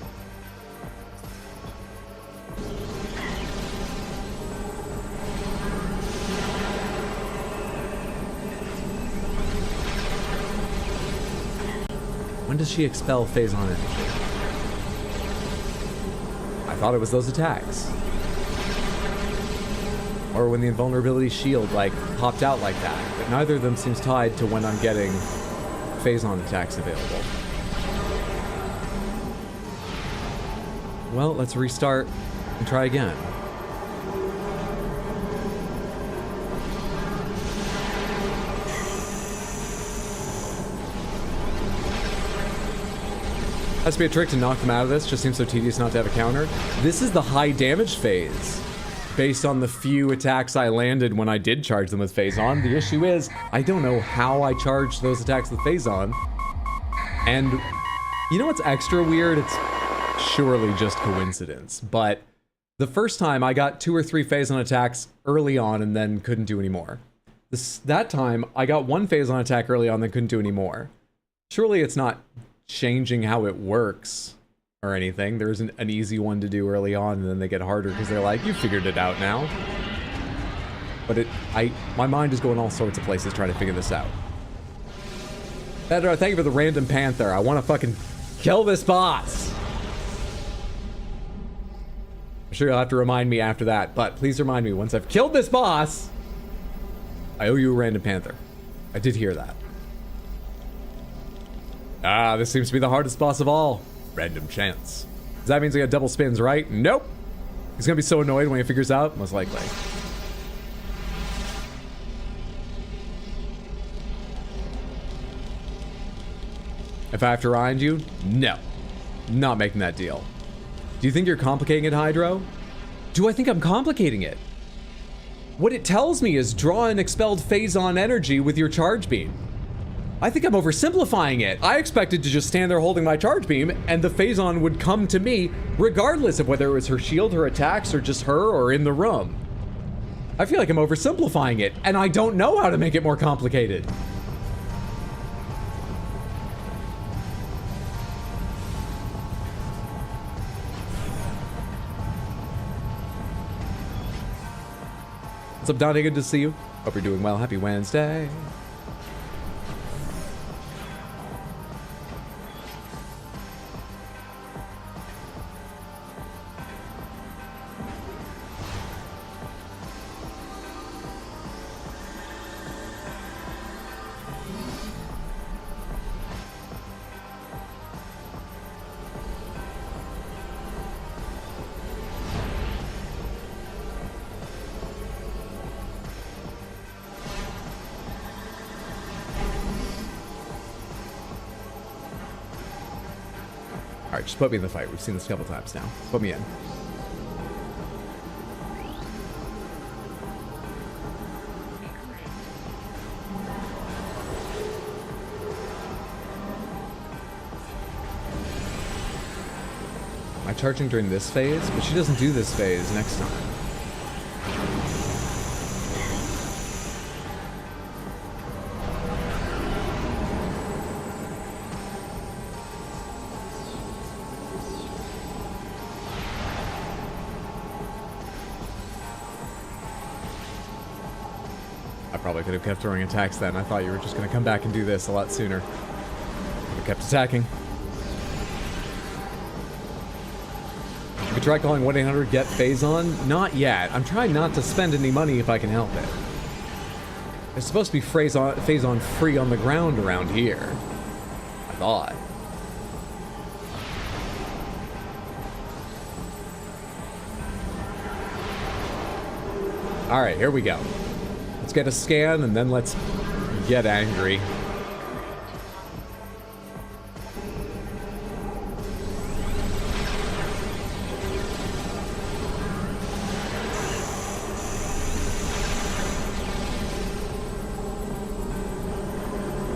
[SPEAKER 1] When does she expel phazon energy? I thought it was those attacks. Or when the invulnerability shield, like, popped out like that. But neither of them seems tied to when I'm getting phazon attacks available. Well, let's restart and try again. Has to be a trick to knock them out of this. Just seems so tedious not to have a counter. This is the high damage phase, based on the few attacks I landed when I did charge them with phazon. The issue is, I don't know how I charged those attacks with phazon. And you know what's extra weird? It's surely just coincidence. But the first time I got 2 or 3 phazon attacks early on and then couldn't do any more. That time I got 1 phazon attack early on, then couldn't do any more. Surely it's not changing how it works or anything. There's an easy one to do early on, and then they get harder because they're like, you figured it out now. But my mind is going all sorts of places trying to figure this out. Pedro, thank you for the random panther. I want to fucking kill this boss. I'm sure you'll have to remind me after that, but please remind me once I've killed this boss. I owe you a random panther. I did hear that. Ah, this seems to be the hardest boss of all. Random chance. Does that mean I got double spins, right? Nope. He's gonna be so annoyed when he figures out, most likely. If I have to remind you, no. Not making that deal. Do you think you're complicating it, Hydro? Do I think I'm complicating it? What it tells me is draw an expelled phazon energy with your charge beam. I think I'm oversimplifying it. I expected to just stand there holding my charge beam and the phazon would come to me regardless of whether it was her shield, her attacks, or just her or in the room. I feel like I'm oversimplifying it and I don't know how to make it more complicated. What's up, Donnie? Good to see you. Hope you're doing well. Happy Wednesday. Alright, just put me in the fight. We've seen this a couple times now. Put me in. Am I charging during this phase? But she doesn't do this phase next time. Probably could have kept throwing attacks then. I thought you were just going to come back and do this a lot sooner. Could have kept attacking. You could try calling 1-800-GET-PHAZON? Not yet. I'm trying not to spend any money if I can help it. It's supposed to be phazon free on the ground around here. I thought. Alright, here we go. Let's get a scan and then let's get angry.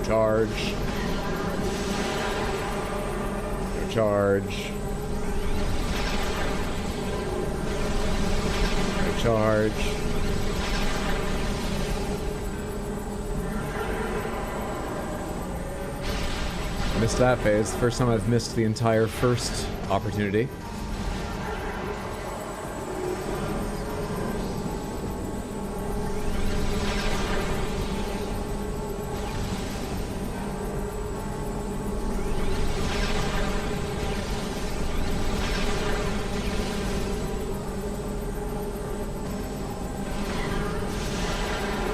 [SPEAKER 1] Charge. Charge. Charge. Missed that phase. First time I've missed the entire first opportunity.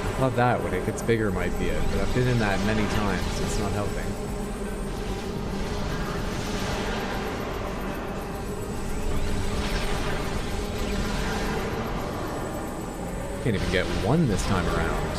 [SPEAKER 1] I thought that when it gets bigger might be it, but I've been in that many times. It's not helping. Can't even get one this time around.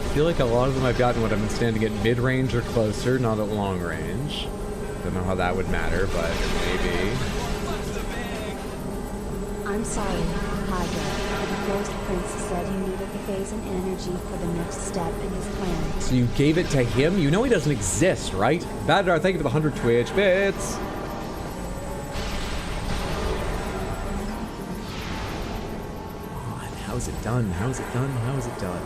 [SPEAKER 1] I feel like a lot of them I've gotten when I've been standing at mid-range or closer, not at long range. Don't know how that would matter, but maybe.
[SPEAKER 3] I'm sorry, Hydra. The Ghost Prince said you needed the phase and energy for the next step in his plan.
[SPEAKER 1] So you gave it to him? You know he doesn't exist, right? Badar, thank you for the 100 Twitch bits. Oh, and how's it done? How's it done? How is it done?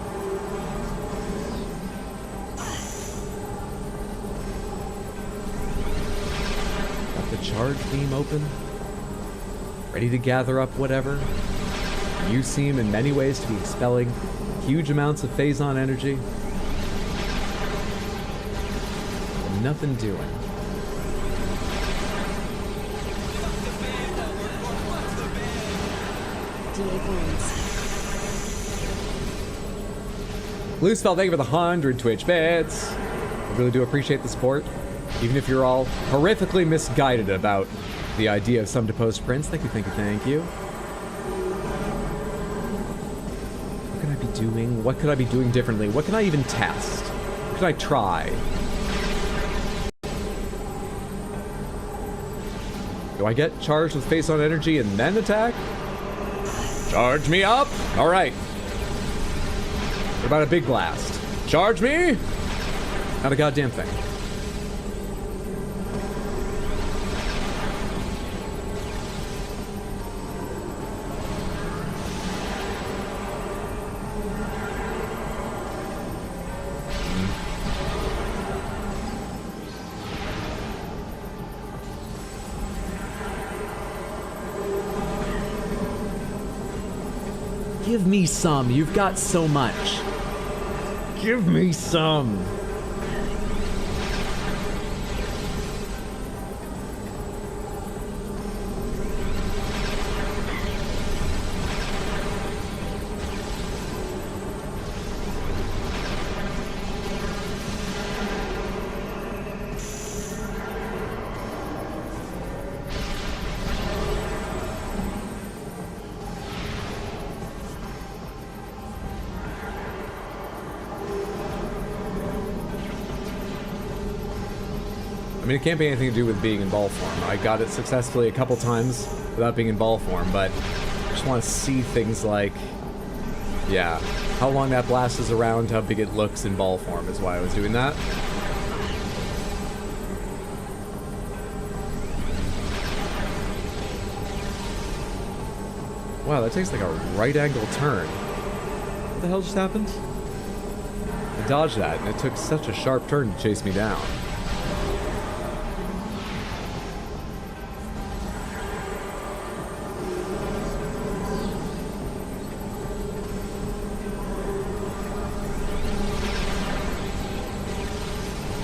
[SPEAKER 1] Charge beam open, ready to gather up whatever. You seem in many ways to be expelling huge amounts of phazon energy. And nothing doing. Loosefell, thank you for the 100 Twitch bits. I really do appreciate the support. Even if you're all horrifically misguided about the idea of some deposed prince. Thank you, thank you, thank you. What can I be doing? What could I be doing differently? What can I even test? What can I try? Do I get charged with face on energy and then attack? Charge me up! Alright. What about a big blast? Charge me! Not a goddamn thing. Give me some. You've got so much. Give me some. I mean, it can't be anything to do with being in ball form. I got it successfully a couple times without being in ball form, but I just want to see things like, yeah, how long that blast is around, how big it looks in ball form is why I was doing that. Wow, that takes like a right angle turn. What the hell just happened? I dodged that, and it took such a sharp turn to chase me down.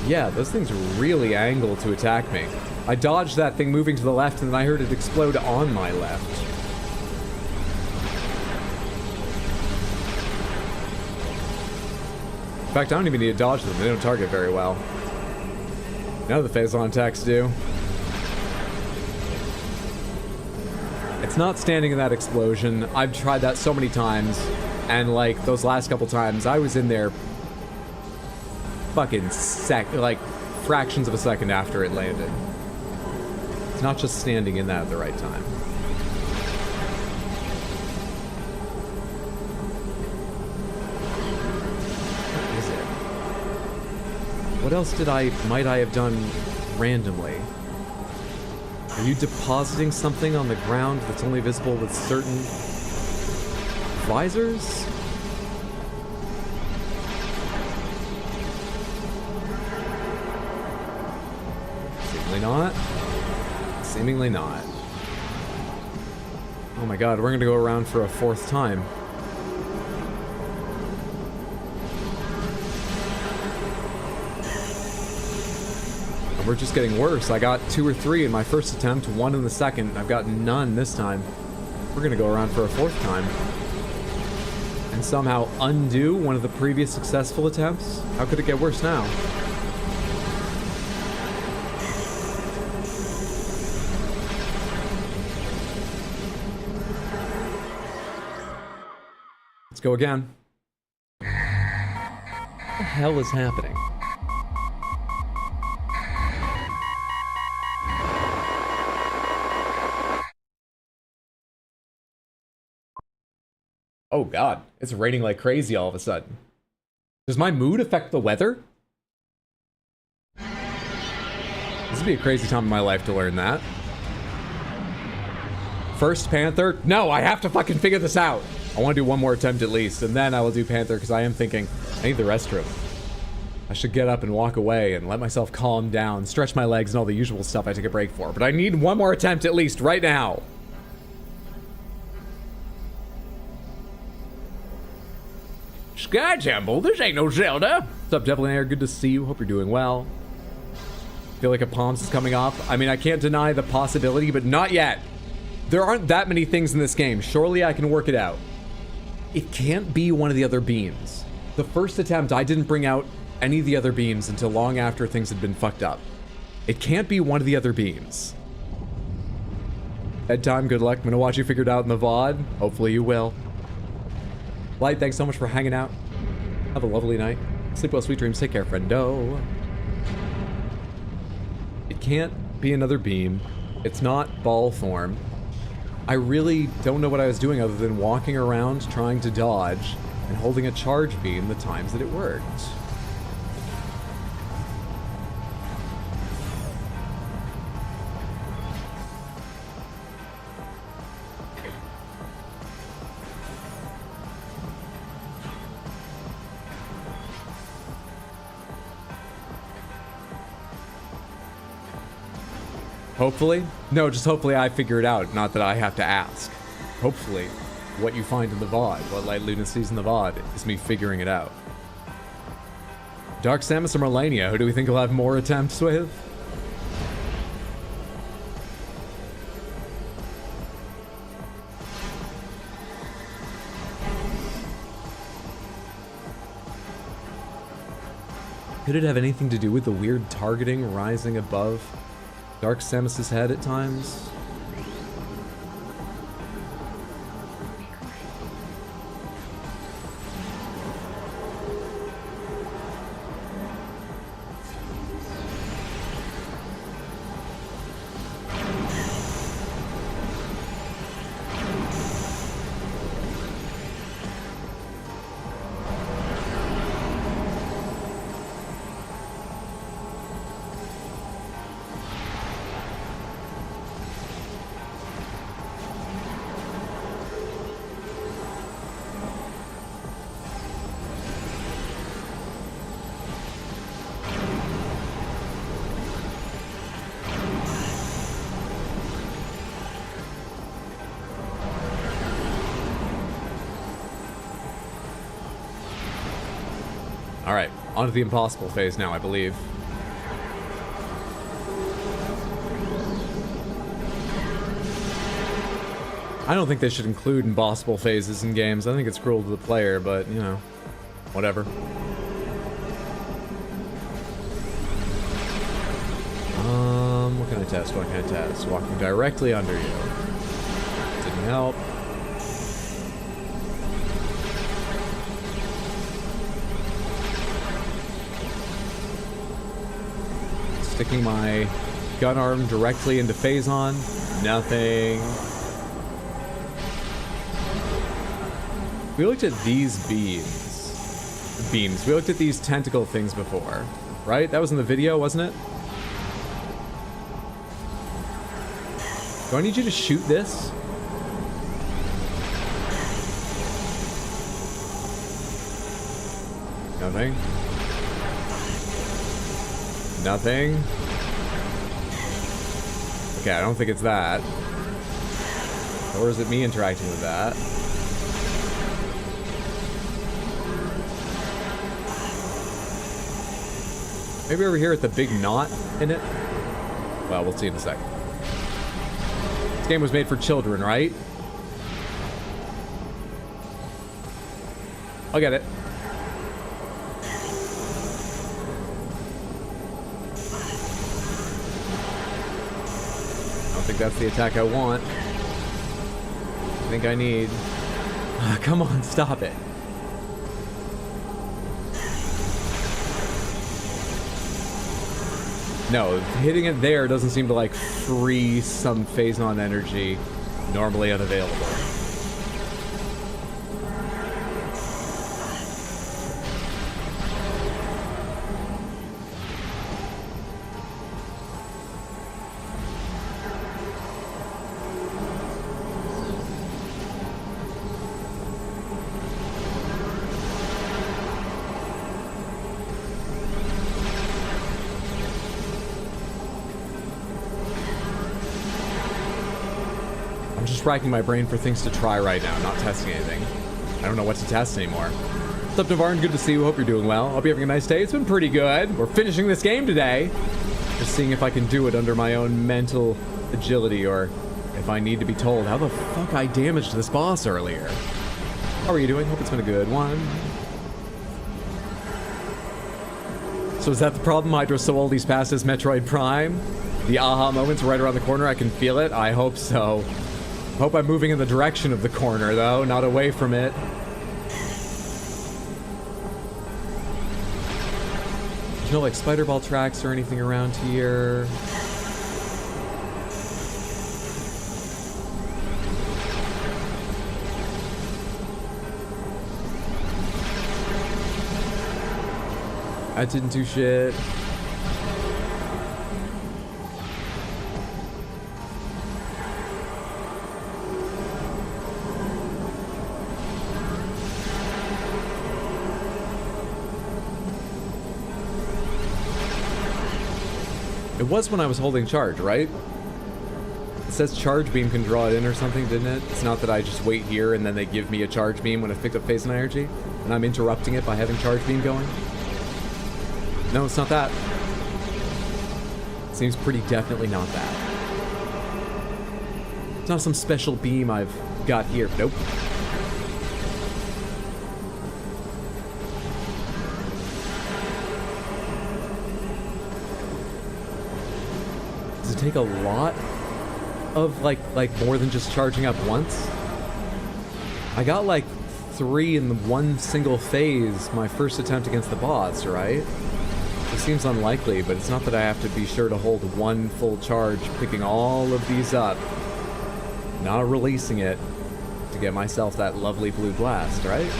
[SPEAKER 1] Yeah, those things really angle to attack me. I dodged that thing moving to the left, and then I heard it explode on my left. In fact, I don't even need to dodge them. They don't target very well. None of the phazon attacks do. It's not standing in that explosion. I've tried that so many times, and like those last couple times, I was in there fucking like fractions of a second after it landed. It's not just standing in that at the right time. What else might I have done randomly? Are you depositing something on the ground that's only visible with certain visors? Seemingly not. Seemingly not. Oh my god, we're gonna go around for a fourth time. We're just getting worse. I got 2 or 3 in my first attempt, 1 in the second. I've got none this time. We're gonna go around for a fourth time. And somehow undo one of the previous successful attempts? How could it get worse now? Let's go again. What the hell is happening? Oh god, it's raining like crazy all of a sudden. Does my mood affect the weather? This would be a crazy time in my life to learn that. First Panther? No, I have to fucking figure this out. I want to do one more attempt at least, and then I will do Panther, because I am thinking, I need the restroom. I should get up and walk away and let myself calm down, stretch my legs and all the usual stuff I take a break for. But I need one more attempt at least right now. Sky Temple, this ain't no Zelda. What's up, Devil Air? Good to see you. Hope you're doing well. Feel like a Palms is coming off. I mean, I can't deny the possibility, but not yet. There aren't that many things in this game. Surely I can work it out. It can't be one of the other beams. The first attempt, I didn't bring out any of the other beams until long after things had been fucked up. It can't be one of the other beams. Bedtime, good luck. I'm gonna watch you figure it out in the VOD. Hopefully you will. Light, thanks so much for hanging out. Have a lovely night. Sleep well, sweet dreams. Take care, friendo. It can't be another beam. It's not ball form. I really don't know what I was doing other than walking around trying to dodge and holding a charge beam the times that it worked. Hopefully? No, just hopefully I figure it out, not that I have to ask. Hopefully, what you find in the VOD, what Light Luna sees in the VOD, is me figuring it out. Dark Samus or Melania, who do we think will have more attempts with? Could it have anything to do with the weird targeting rising above Dark Samus's head at times? Alright, on to the impossible phase now, I believe. I don't think they should include impossible phases in games. I think it's cruel to the player, but, you know, whatever. What can I test? What can I test? Walking directly under you. Didn't help. Sticking my gun arm directly into Phazon. Nothing. We looked at these beams. We looked at these tentacle things before. right? That was in the video, wasn't it? Do I need you to shoot this? Nothing. Nothing. Okay, I don't think it's that. Or is it me interacting with that? Maybe over here at the big knot in it? Well, we'll see in a second. This game was made for children, right? I'll get it. I don't think that's the attack I want. I think I need... come on, stop it. No, hitting it there doesn't seem to, like, free some phase-on energy normally unavailable. Racking my brain for things to try right now, not testing anything. I don't know what to test anymore. What's up, Navarre? Good to see you. Hope you're doing well. Hope you're having a nice day. It's been pretty good. We're finishing this game today. Just seeing if I can do it under my own mental agility, or if I need to be told how the fuck I damaged this boss earlier. How are you doing? Hope it's been a good one. So is that the problem? Hydra's so old he's past his Metroid Prime? The aha moment's right around the corner. I can feel it. I hope so. Hope I'm moving in the direction of the corner, though, not away from it. There's no, like, spider ball tracks or anything around here. That didn't do shit. It was when I was holding charge, right? It says charge beam can draw it in or something, didn't it? It's not that I just wait here and then they give me a charge beam when I've picked up phase and energy, and I'm interrupting it by having charge beam going. No, it's not that. Seems pretty definitely not that. It's not some special beam I've got here. Nope. Does it take a lot of, like more than just charging up once? I got, like, 3 in one single phase my first attempt against the boss, right? It seems unlikely, but it's not that I have to be sure to hold one full charge, picking all of these up, not releasing it to get myself that lovely blue blast, right?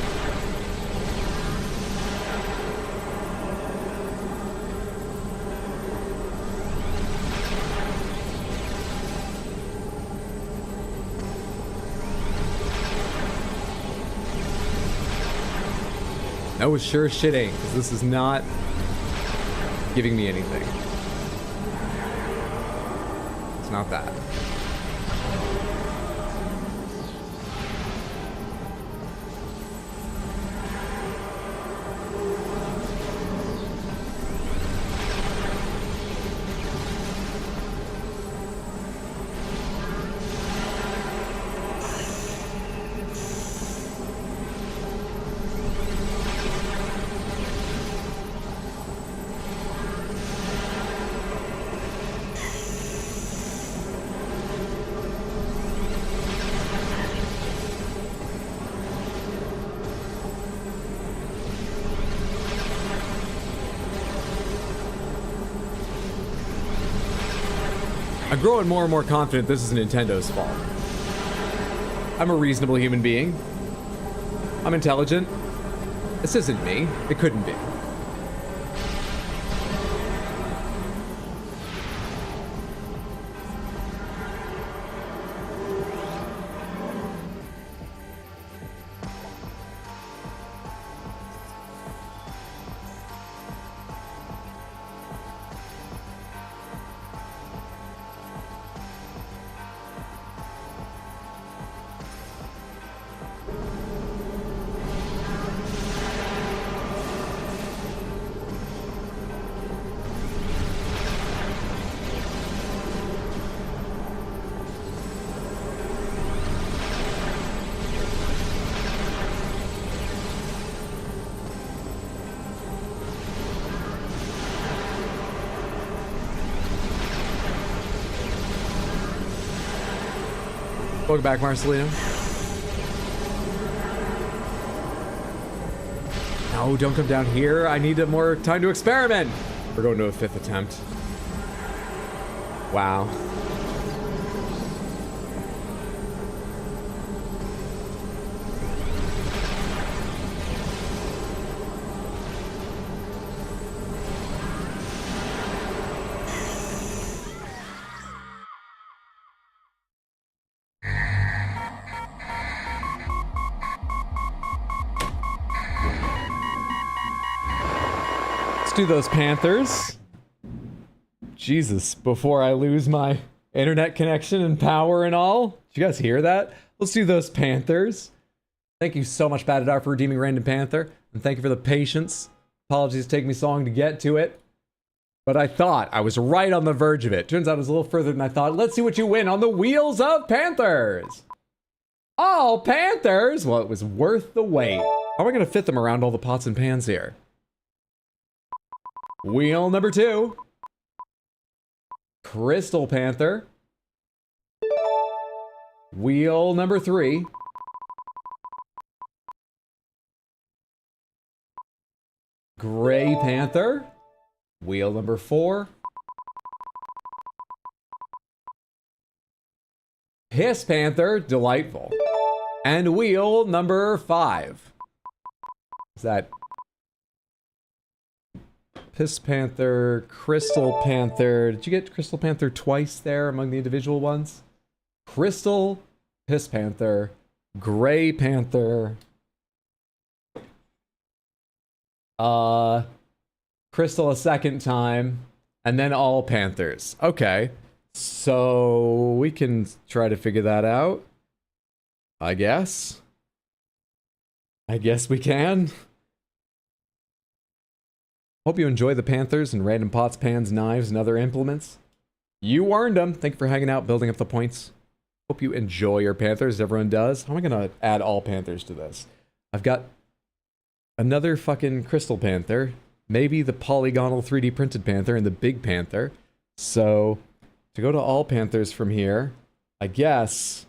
[SPEAKER 1] No, sure as shit ain't, because this is not giving me anything. It's not that. I'm growing more and more confident this is Nintendo's fault. I'm a reasonable human being. I'm intelligent. This isn't me. It couldn't be. Welcome back, Marcelino. No, don't come down here. I need more time to experiment. We're going to a 5th attempt. Wow. Do those Panthers. Jesus, before I lose my internet connection and power and all. Did you guys hear that? Let's do those Panthers. Thank you so much, Batadar, for redeeming Random Panther. And thank you for the patience. Apologies it's taking me so long to get to it. But I thought I was right on the verge of it. Turns out it was a little further than I thought. Let's see what you win on the Wheels of Panthers. All Panthers? Well, it was worth the wait. How am I going to fit them around all the pots and pans here? Wheel number 2. Crystal Panther. Wheel number 3. Gray Panther. Wheel number 4. Piss Panther, delightful. And wheel number 5. Is that Piss Panther, Crystal Panther? Did you get Crystal Panther twice there among the individual ones? Crystal, Piss Panther, Gray Panther, Crystal a second time, and then all Panthers. Okay, so we can try to figure that out. I guess we can. Hope you enjoy the Panthers and random pots, pans, knives, and other implements. You earned them. Thank you for hanging out, building up the points. Hope you enjoy your Panthers. Everyone does. How am I going to add all Panthers to this? I've got another fucking Crystal Panther. Maybe the polygonal 3D printed Panther and the big Panther. So, to go to all Panthers from here, I guess...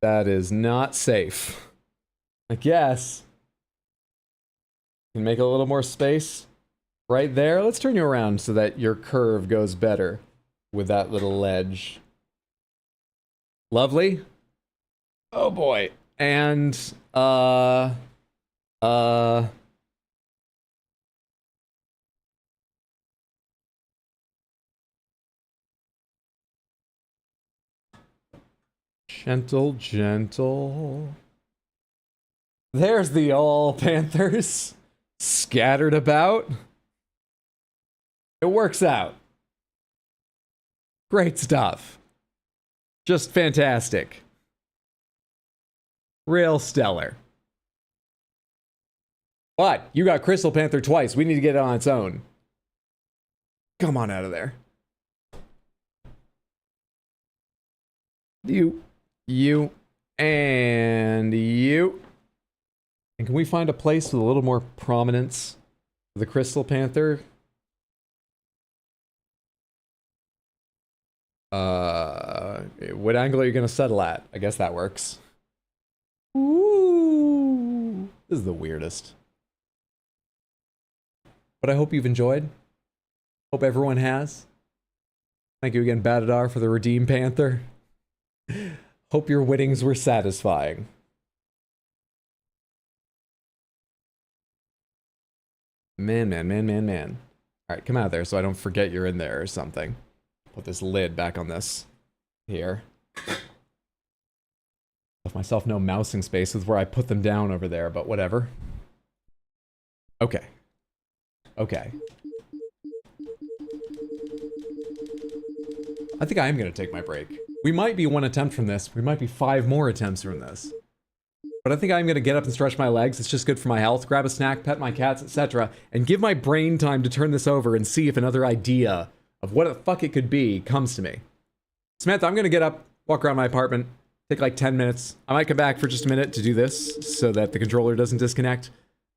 [SPEAKER 1] that is not safe. I guess. Can make a little more space right there. Let's turn you around so that your curve goes better with that little ledge. Lovely. Oh boy. And, gentle, gentle. There's the all Panthers scattered about. It works out. Great stuff. Just fantastic. Real stellar. But you got Crystal Panther twice. We need to get it on its own. Come on out of there. You, and you. And can we find a place with a little more prominence for the Crystal Panther? What angle are you going to settle at? I guess that works. Ooh. This is the weirdest. But I hope you've enjoyed. Hope everyone has. Thank you again, Batadar, for the Redeem Panther. Hope your winnings were satisfying. Man. Alright, come out of there so I don't forget you're in there or something. Put this lid back on this. Here. Left myself no mousing space with where I put them down over there, but whatever. Okay. I think I am going to take my break. We might be 1 attempt from this. We might be 5 more attempts from this. But I think I'm going to get up and stretch my legs. It's just good for my health. Grab a snack, pet my cats, etc. And give my brain time to turn this over and see if another idea of what the fuck it could be comes to me. Samantha, I'm going to get up, walk around my apartment, take like 10 minutes. I might come back for just a minute to do this so that the controller doesn't disconnect.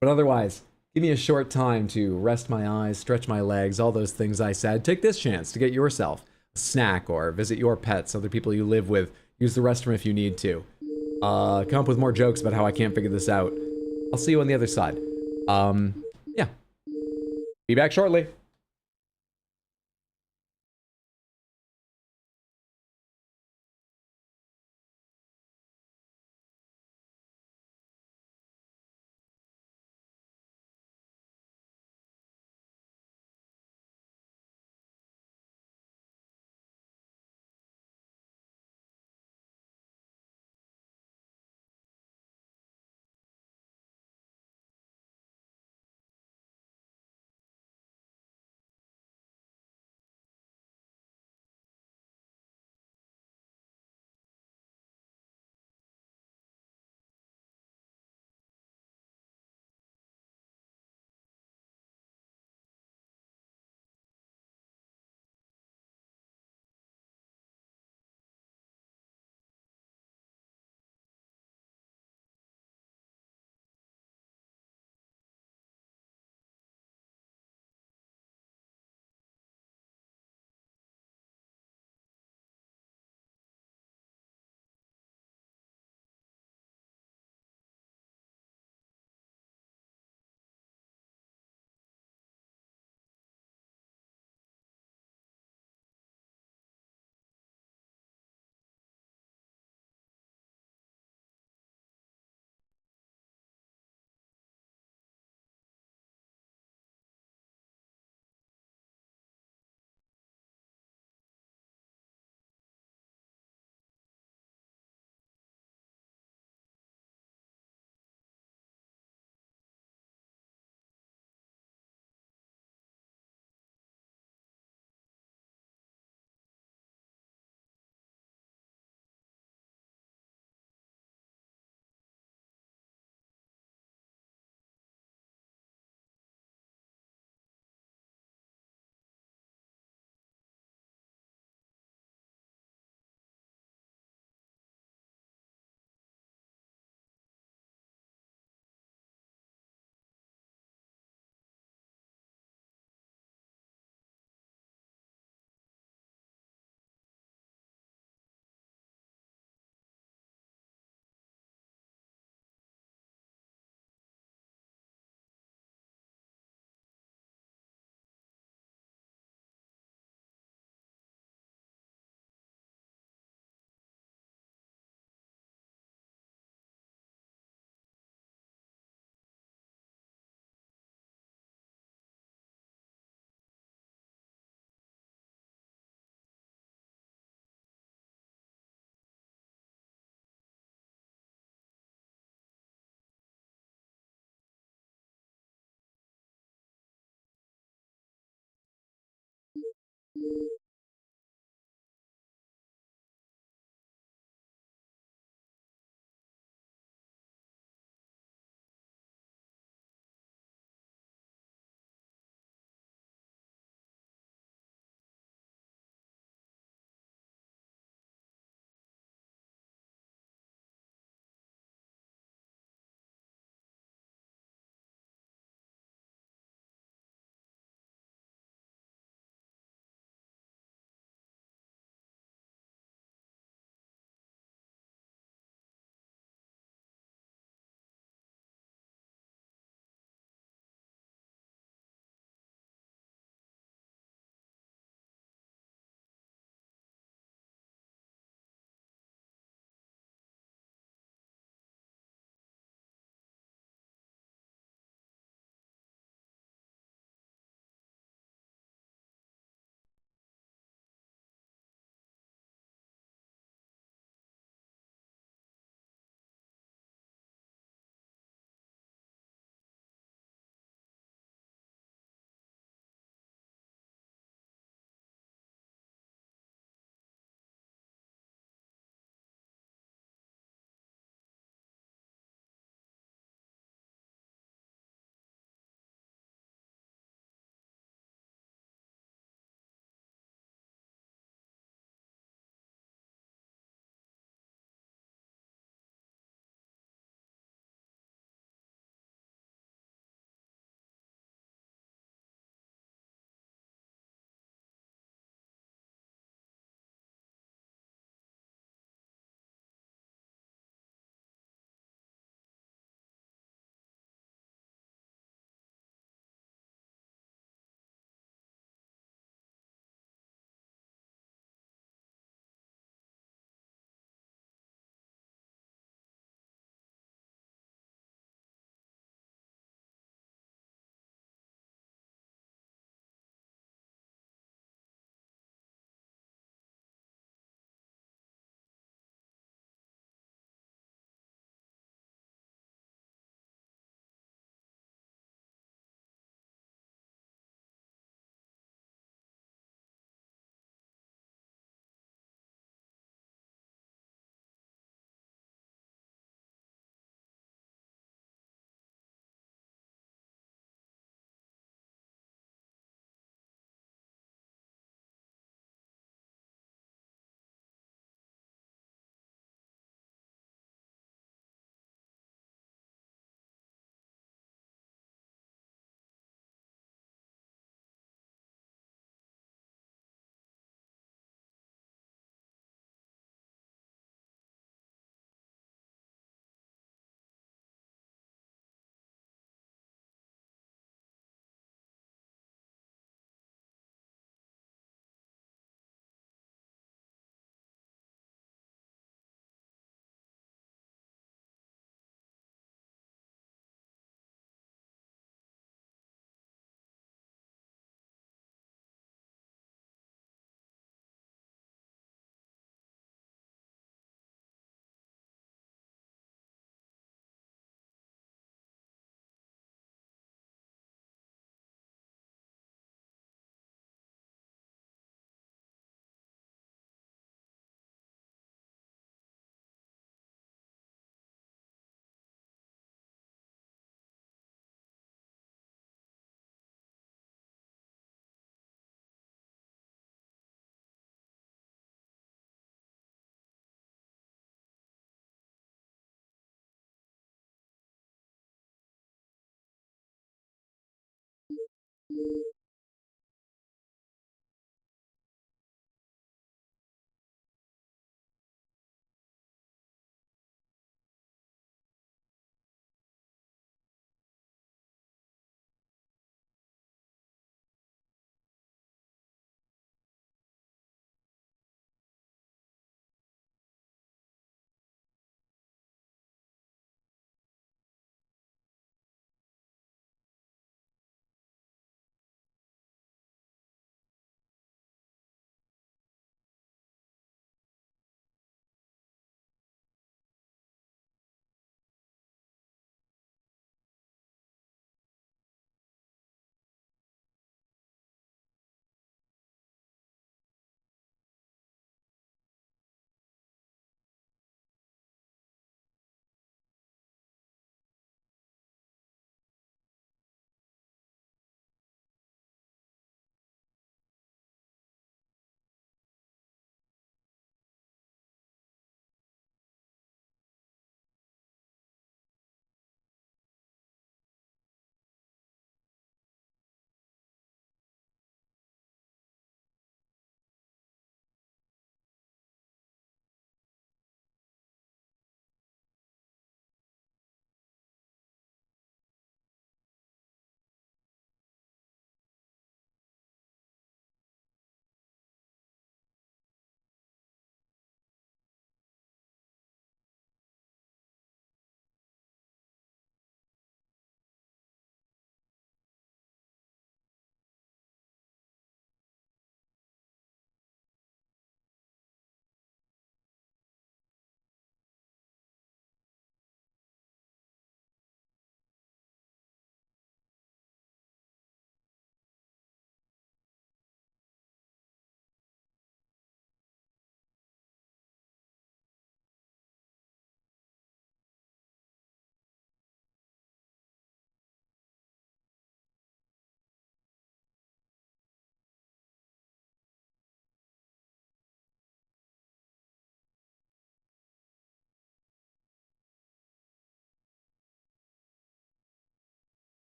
[SPEAKER 1] But otherwise, give me a short time to rest my eyes, stretch my legs, all those things I said. Take this chance to get yourself a snack or visit your pets, other people you live with. Use the restroom if you need to. Come up with more jokes about how I can't figure this out. I'll see you on the other side. Yeah. Be back shortly.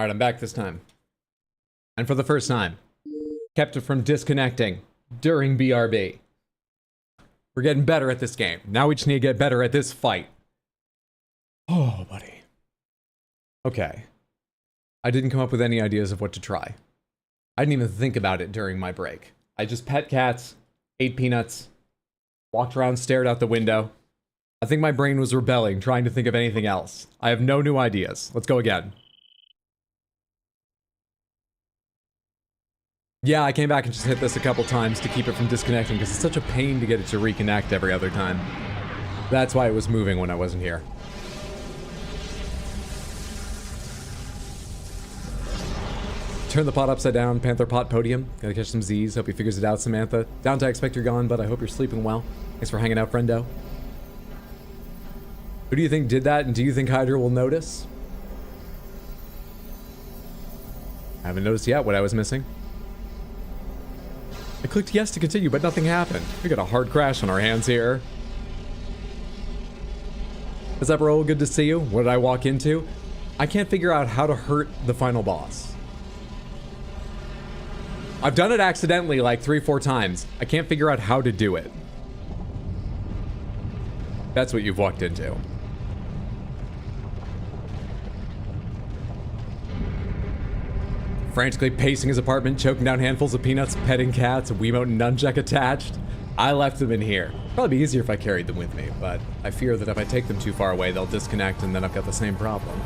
[SPEAKER 1] All right, I'm back this time. And for the first time, kept it from disconnecting during BRB. We're getting better at this game. Now we just need to get better at this fight. Oh, buddy. Okay. I didn't come up with any ideas of what to try. I didn't even think about it during my break. I just pet cats, ate peanuts, walked around, stared out the window. I think my brain was rebelling, trying to think of anything else. I have no new ideas. Let's go again. Yeah, I came back and just hit this a couple times to keep it from disconnecting because it's such a pain to get it to reconnect every other time. That's why it was moving when I wasn't here. Turn the pot upside down, Panther pot podium. Gotta catch some Z's. Hope he figures it out, Samantha. Down to expect you're gone, but I hope you're sleeping well. Thanks for hanging out, friendo. Who do you think did that, and do you think Hydra will notice? I haven't noticed yet what I was missing. I clicked yes to continue, but nothing happened. We got a hard crash on our hands here. What's up, Roll? Good to see you. What did I walk into? I can't figure out how to hurt the final boss. I've done it accidentally like 3-4 times. I can't figure out how to do it. That's what you've walked into. Frantically pacing his apartment, choking down handfuls of peanuts, petting cats, a Wiimote and nunchuck attached. I left them in here. Probably be easier if I carried them with me, but I fear that if I take them too far away, they'll disconnect and then I've got the same problem.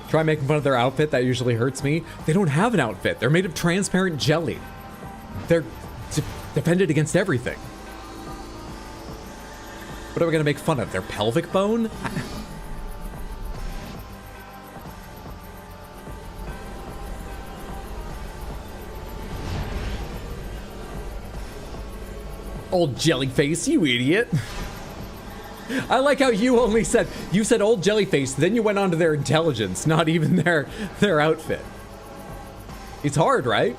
[SPEAKER 1] Try making fun of their outfit, that usually hurts me. They don't have an outfit. They're made of transparent jelly. They're defended against everything. What are we gonna make fun of? Their pelvic bone? Old jelly face, you idiot. I like how you only said, you said old jellyface, then you went on to their intelligence, not even their outfit. It's hard, right?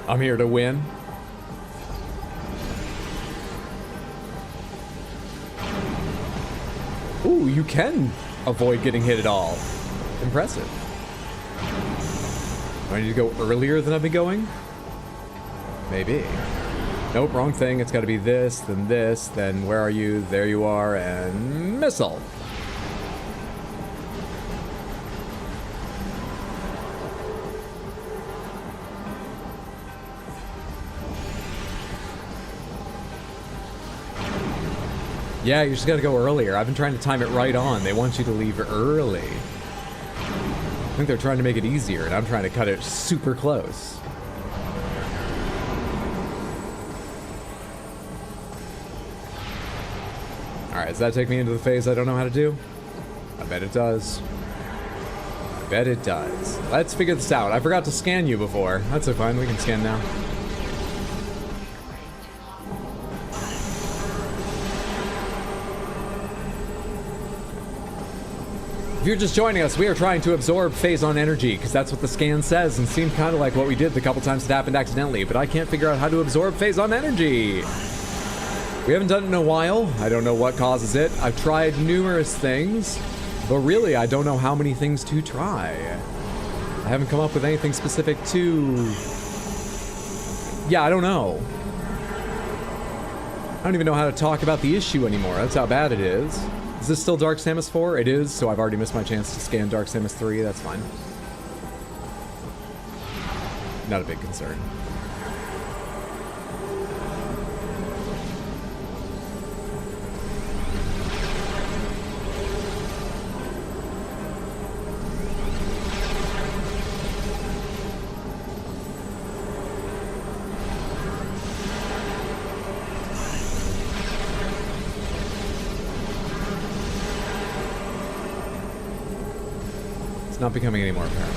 [SPEAKER 1] I'm here to win. Ooh, you can avoid getting hit at all. Impressive. Do I need to go earlier than I've been going? Maybe. Nope, wrong thing. It's got to be this, then where are you? There you are, and missile. Yeah, you just gotta go earlier. I've been trying to time it right on. They want you to leave early. I think they're trying to make it easier, and I'm trying to cut it super close. Alright, does that take me into the phase I don't know how to do? I bet it does. I bet it does. Let's figure this out. I forgot to scan you before. That's so fine, we can scan now. If you're just joining us, we are trying to absorb phase-on energy, because that's what the scan says, and seemed kind of like what we did the couple times it happened accidentally, but I can't figure out how to absorb phase-on energy. We haven't done it in a while. I don't know what causes it. I've tried numerous things, but really, I don't know how many things to try. I haven't come up with anything specific to... Yeah, I don't know. I don't even know how to talk about the issue anymore. That's how bad it is. Is this still Dark Samus 4? It is, so I've already missed my chance to scan Dark Samus 3. That's fine. Not a big concern. Not becoming any more apparent.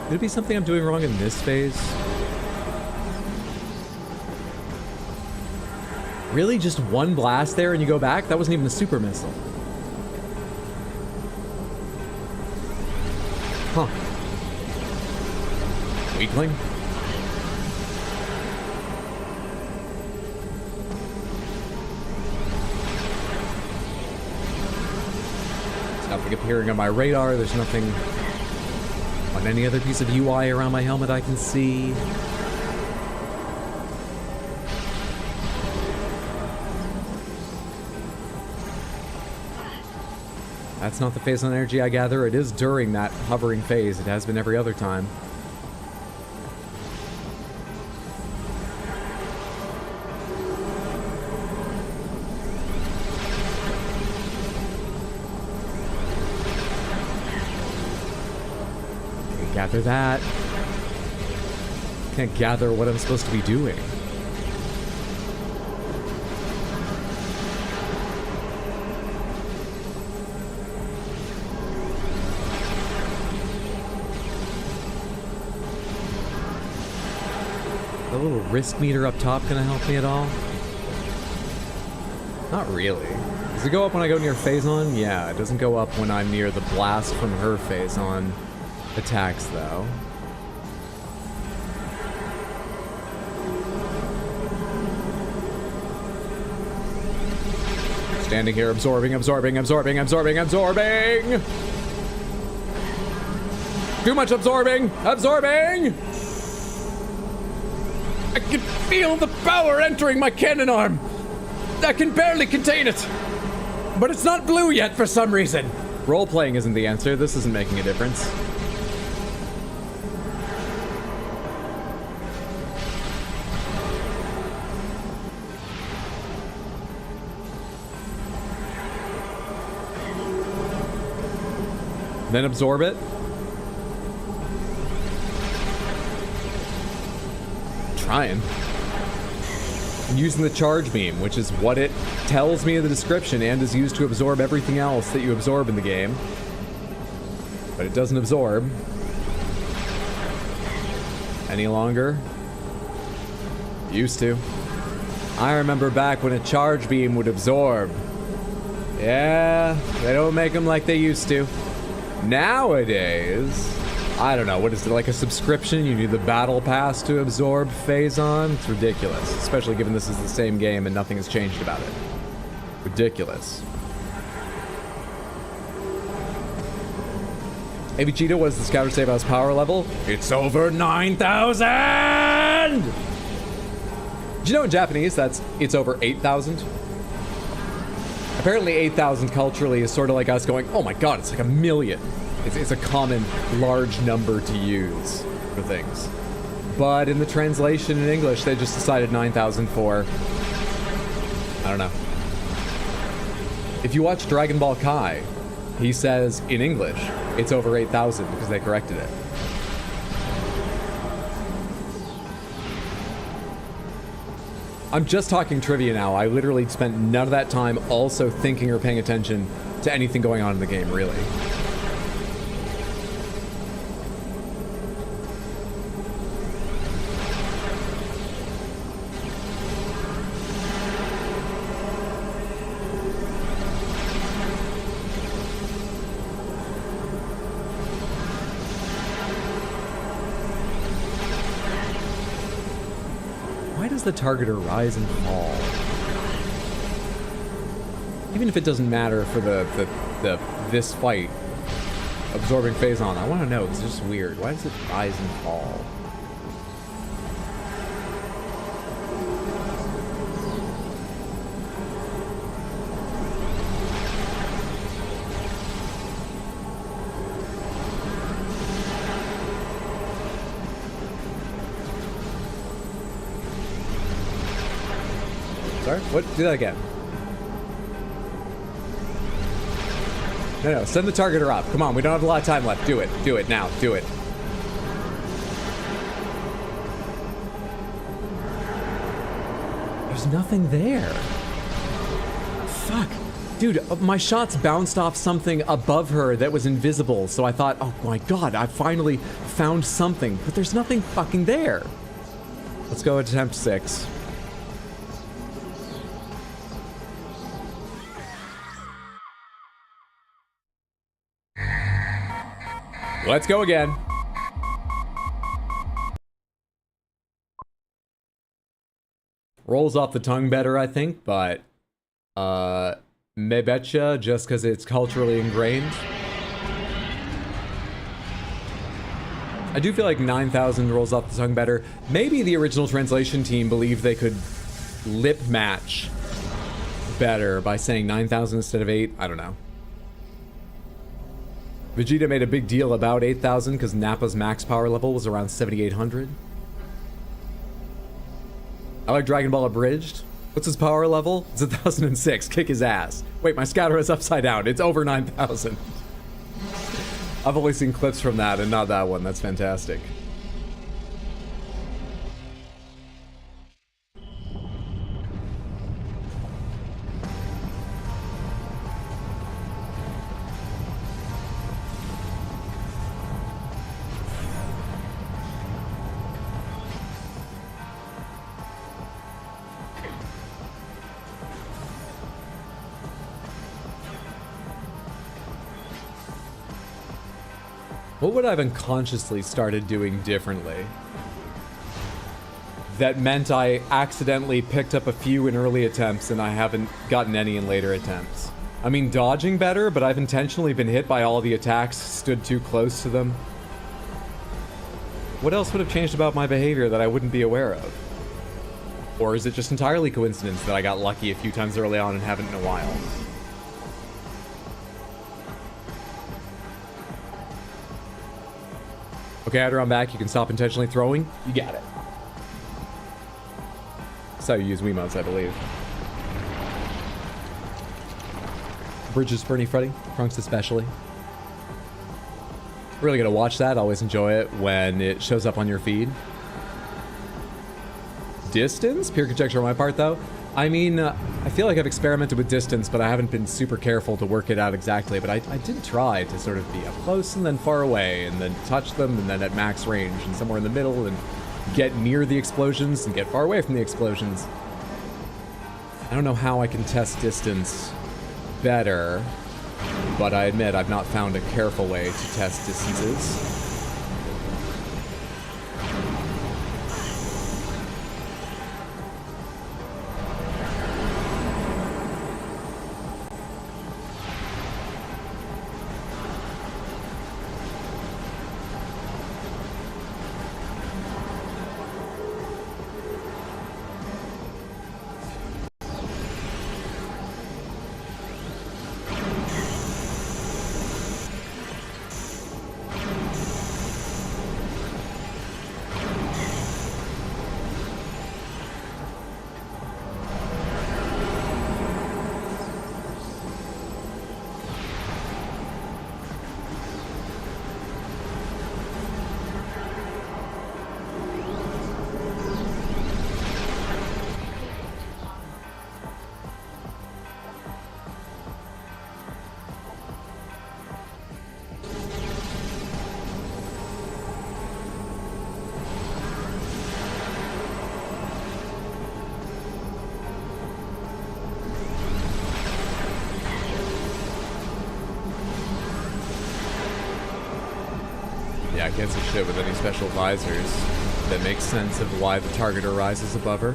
[SPEAKER 1] Could it be something I'm doing wrong in this phase? Really? Just one blast there and you go back? That wasn't even a super missile. Huh. Weakling? There's nothing appearing on my radar. There's nothing on any other piece of UI around my helmet I can see. That's not the phase on energy, I gather. It is during that hovering phase. It has been every other time. Can't gather that. Can't gather what I'm supposed to be doing. The little risk meter up top gonna help me at all? Not really. Does it go up when I go near Phazon? Yeah, it doesn't go up when I'm near the blast from her Phazon attacks, though. Standing here, absorbing. Too much absorbing! I can feel the power entering my cannon arm! I can barely contain it! But it's not blue yet for some reason! Role-playing isn't the answer. This isn't making a difference. Then absorb it. Trying. I'm using the charge beam, which is what it tells me in the description and is used to absorb everything else that you absorb in the game. But it doesn't absorb any longer. Used to. I remember back when a charge beam would absorb. Yeah, they don't make them like they used to. Nowadays, I don't know, what is it, like a subscription? You need the battle pass to absorb Phazon? It's ridiculous, especially given this is the same game and nothing has changed about it. Ridiculous. Hey Vegeta, what does the scouter say about his power level? It's over 9,000! Do you know in Japanese it's over 8,000? Apparently 8,000 culturally is sort of like us going, oh my god, it's like a million. It's a common large number to use for things. But in the translation in English, they just decided 9,000 for, I don't know. If you watch Dragon Ball Kai, he says in English, it's over 8,000 because they corrected it. I'm just talking trivia now. I literally spent none of that time also thinking or paying attention to anything going on in the game, really. The targeter rise and fall. Even if it doesn't matter for this fight, absorbing Phazon, I want to know, it's just weird. Why does it rise and fall? Sorry? What? Do that again. No, send the targeter up. Come on, we don't have a lot of time left. Do it. Do it now. Do it. There's nothing there. Fuck. Dude, my shots bounced off something above her that was invisible, so I thought, oh my god, I finally found something. But there's nothing fucking there. Let's go attempt 6. Let's go again. Rolls off the tongue better, I think, but Mebetcha, just because it's culturally ingrained. I do feel like 9,000 rolls off the tongue better. Maybe the original translation team believed they could lip match better by saying 9,000 instead of 8. I don't know. Vegeta made a big deal about 8,000 because Nappa's max power level was around 7,800. I like Dragon Ball Abridged. What's his power level? It's 1,006. Kick his ass. Wait, my scatter is upside down. It's over 9,000. I've only seen clips from that and not that one. That's fantastic. What would I have unconsciously started doing differently? That meant I accidentally picked up a few in early attempts and I haven't gotten any in later attempts. I mean, dodging better, but I've intentionally been hit by all the attacks, stood too close to them. What else would have changed about my behavior that I wouldn't be aware of? Or is it just entirely coincidence that I got lucky a few times early on and haven't in a while? Okay, after I'm back, you can stop intentionally throwing. You got it. That's how you use Wiimotes, I believe. Bridges, Bernie, Freddy, Trunks especially. Really gonna watch that. Always enjoy it when it shows up on your feed. Distance? Pure conjecture on my part, though. I mean, I feel like I've experimented with distance, but I haven't been super careful to work it out exactly. But I did try to sort of be up close and then far away, and then touch them, and then at max range, and somewhere in the middle, and get near the explosions, and get far away from the explosions. I don't know how I can test distance better, but I admit I've not found a careful way to test distances. Yeah, I can't see shit with any special visors that makes sense of why the targeter rises above her.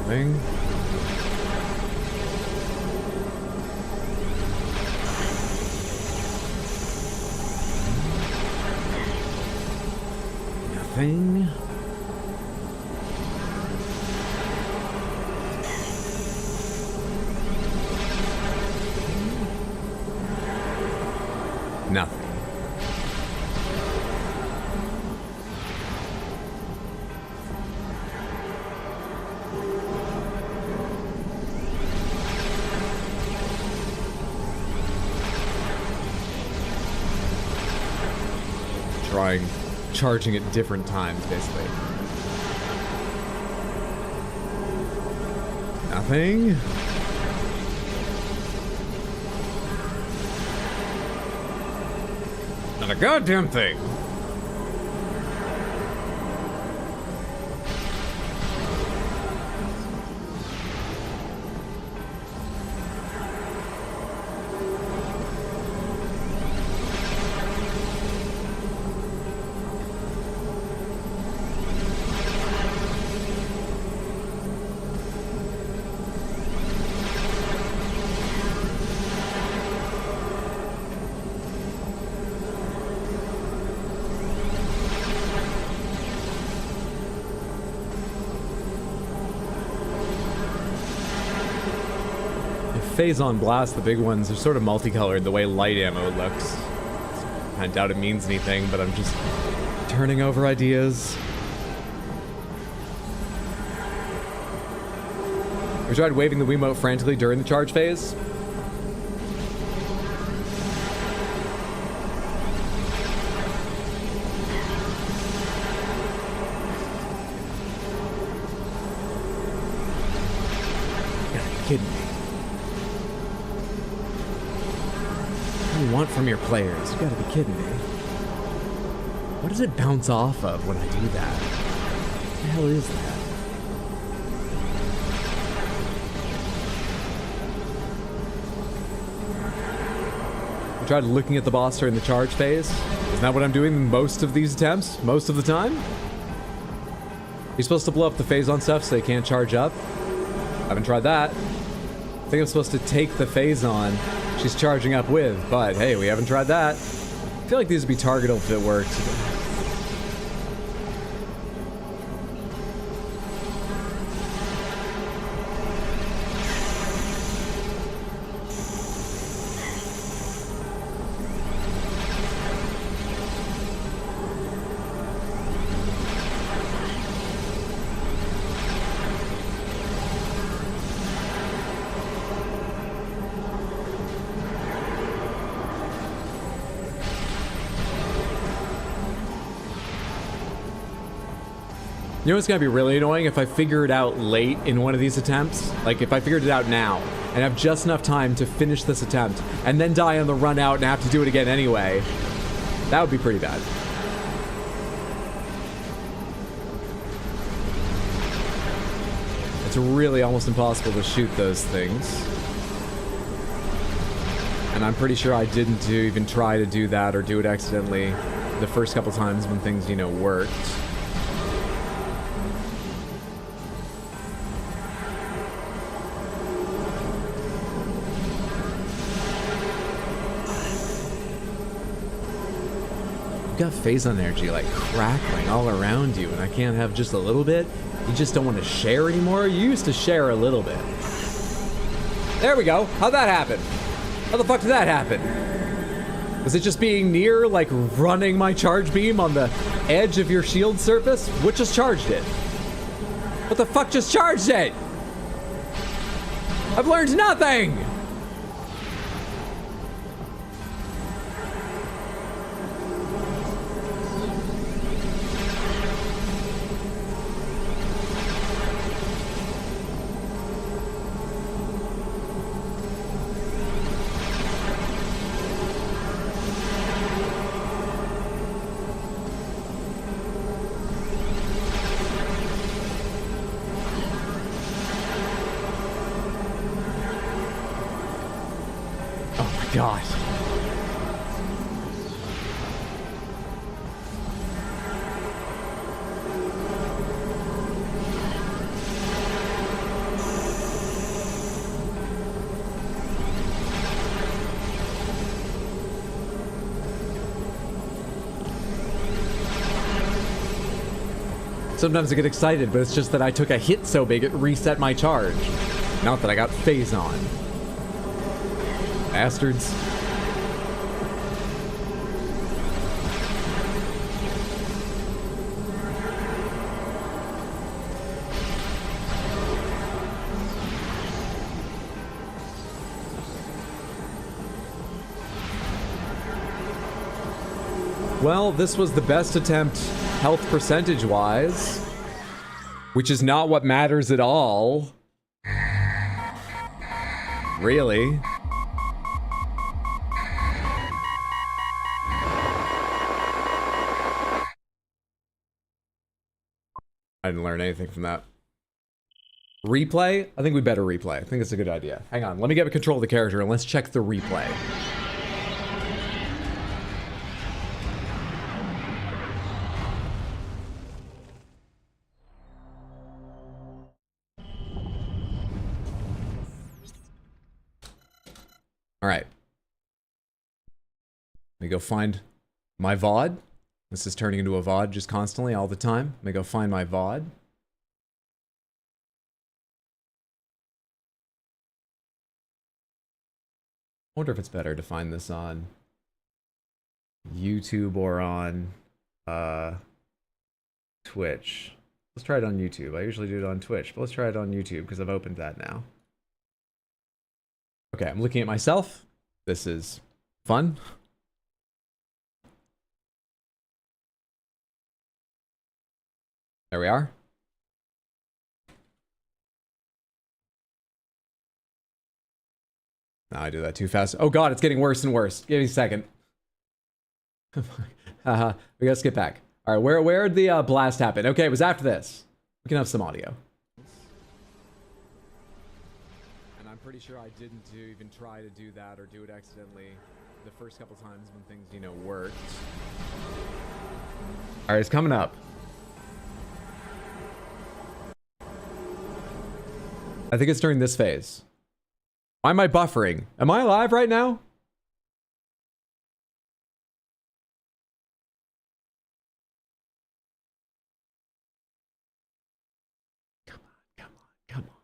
[SPEAKER 1] Nothing. Nothing. Nothing. Charging at different times, basically. Nothing. Not a goddamn thing. Phazon Blast, the big ones, are sort of multicolored the way light ammo looks. I doubt it means anything, but I'm just turning over ideas. We tried waving the Wiimote frantically during the charge phase. Kidding me. What do you want from your players? You gotta be kidding me. What does it bounce off of when I do that? What the hell is that? I tried looking at the boss during the charge phase. Isn't that what I'm doing most of these attempts? Most of the time? You're supposed to blow up the Phazon stuff so they can't charge up. Haven't tried that. I think I'm supposed to take the Phazon she's charging up with, but hey, we haven't tried that. I feel like these would be targetable if it worked. You know what's gonna be really annoying? If I figure it out late in one of these attempts, like if I figured it out now, and have just enough time to finish this attempt, and then die on the run out and have to do it again anyway. That would be pretty bad. It's really almost impossible to shoot those things. And I'm pretty sure I didn't even try to do that or do it accidentally the first couple times when things, you know, worked. Got Phazon energy like crackling all around you, and I can't have just a little bit. You just don't want to share anymore. You used to share a little bit. There we go. How'd that happen? How the fuck did that happen? Was it just being near, like running my charge beam on the edge of your shield surface? What just charged it? What the fuck just charged it? I've learned nothing! God. Sometimes I get excited, but it's just that I took a hit so big it reset my charge. Not that I got Phazon. Bastards. Well, this was the best attempt health percentage-wise, which is not what matters at all. Really. I didn't learn anything from that. Replay? I think we better replay. I think it's a good idea. Hang on, let me get control of the character and let's check the replay. Alright. Let me go find my VOD. This is turning into a VOD just constantly, all the time. Let me go find my VOD. wonder if it's better to find this on YouTube or on Twitch. Let's try it on YouTube. I usually do it on Twitch, but let's try it on YouTube because I've opened that now. Okay, I'm looking at myself. This is fun. There we are. No, I do that too fast. Oh god, it's getting worse and worse. Give me a second. We gotta skip back. All right, where'd the blast happen? Okay, it was after this. We can have some audio. And I'm pretty sure I didn't even try to do that or do it accidentally the first couple times when things, you know, worked. All right, it's coming up. I think it's during this phase. Why am I buffering? Am I alive right now? Come on, come on, come on.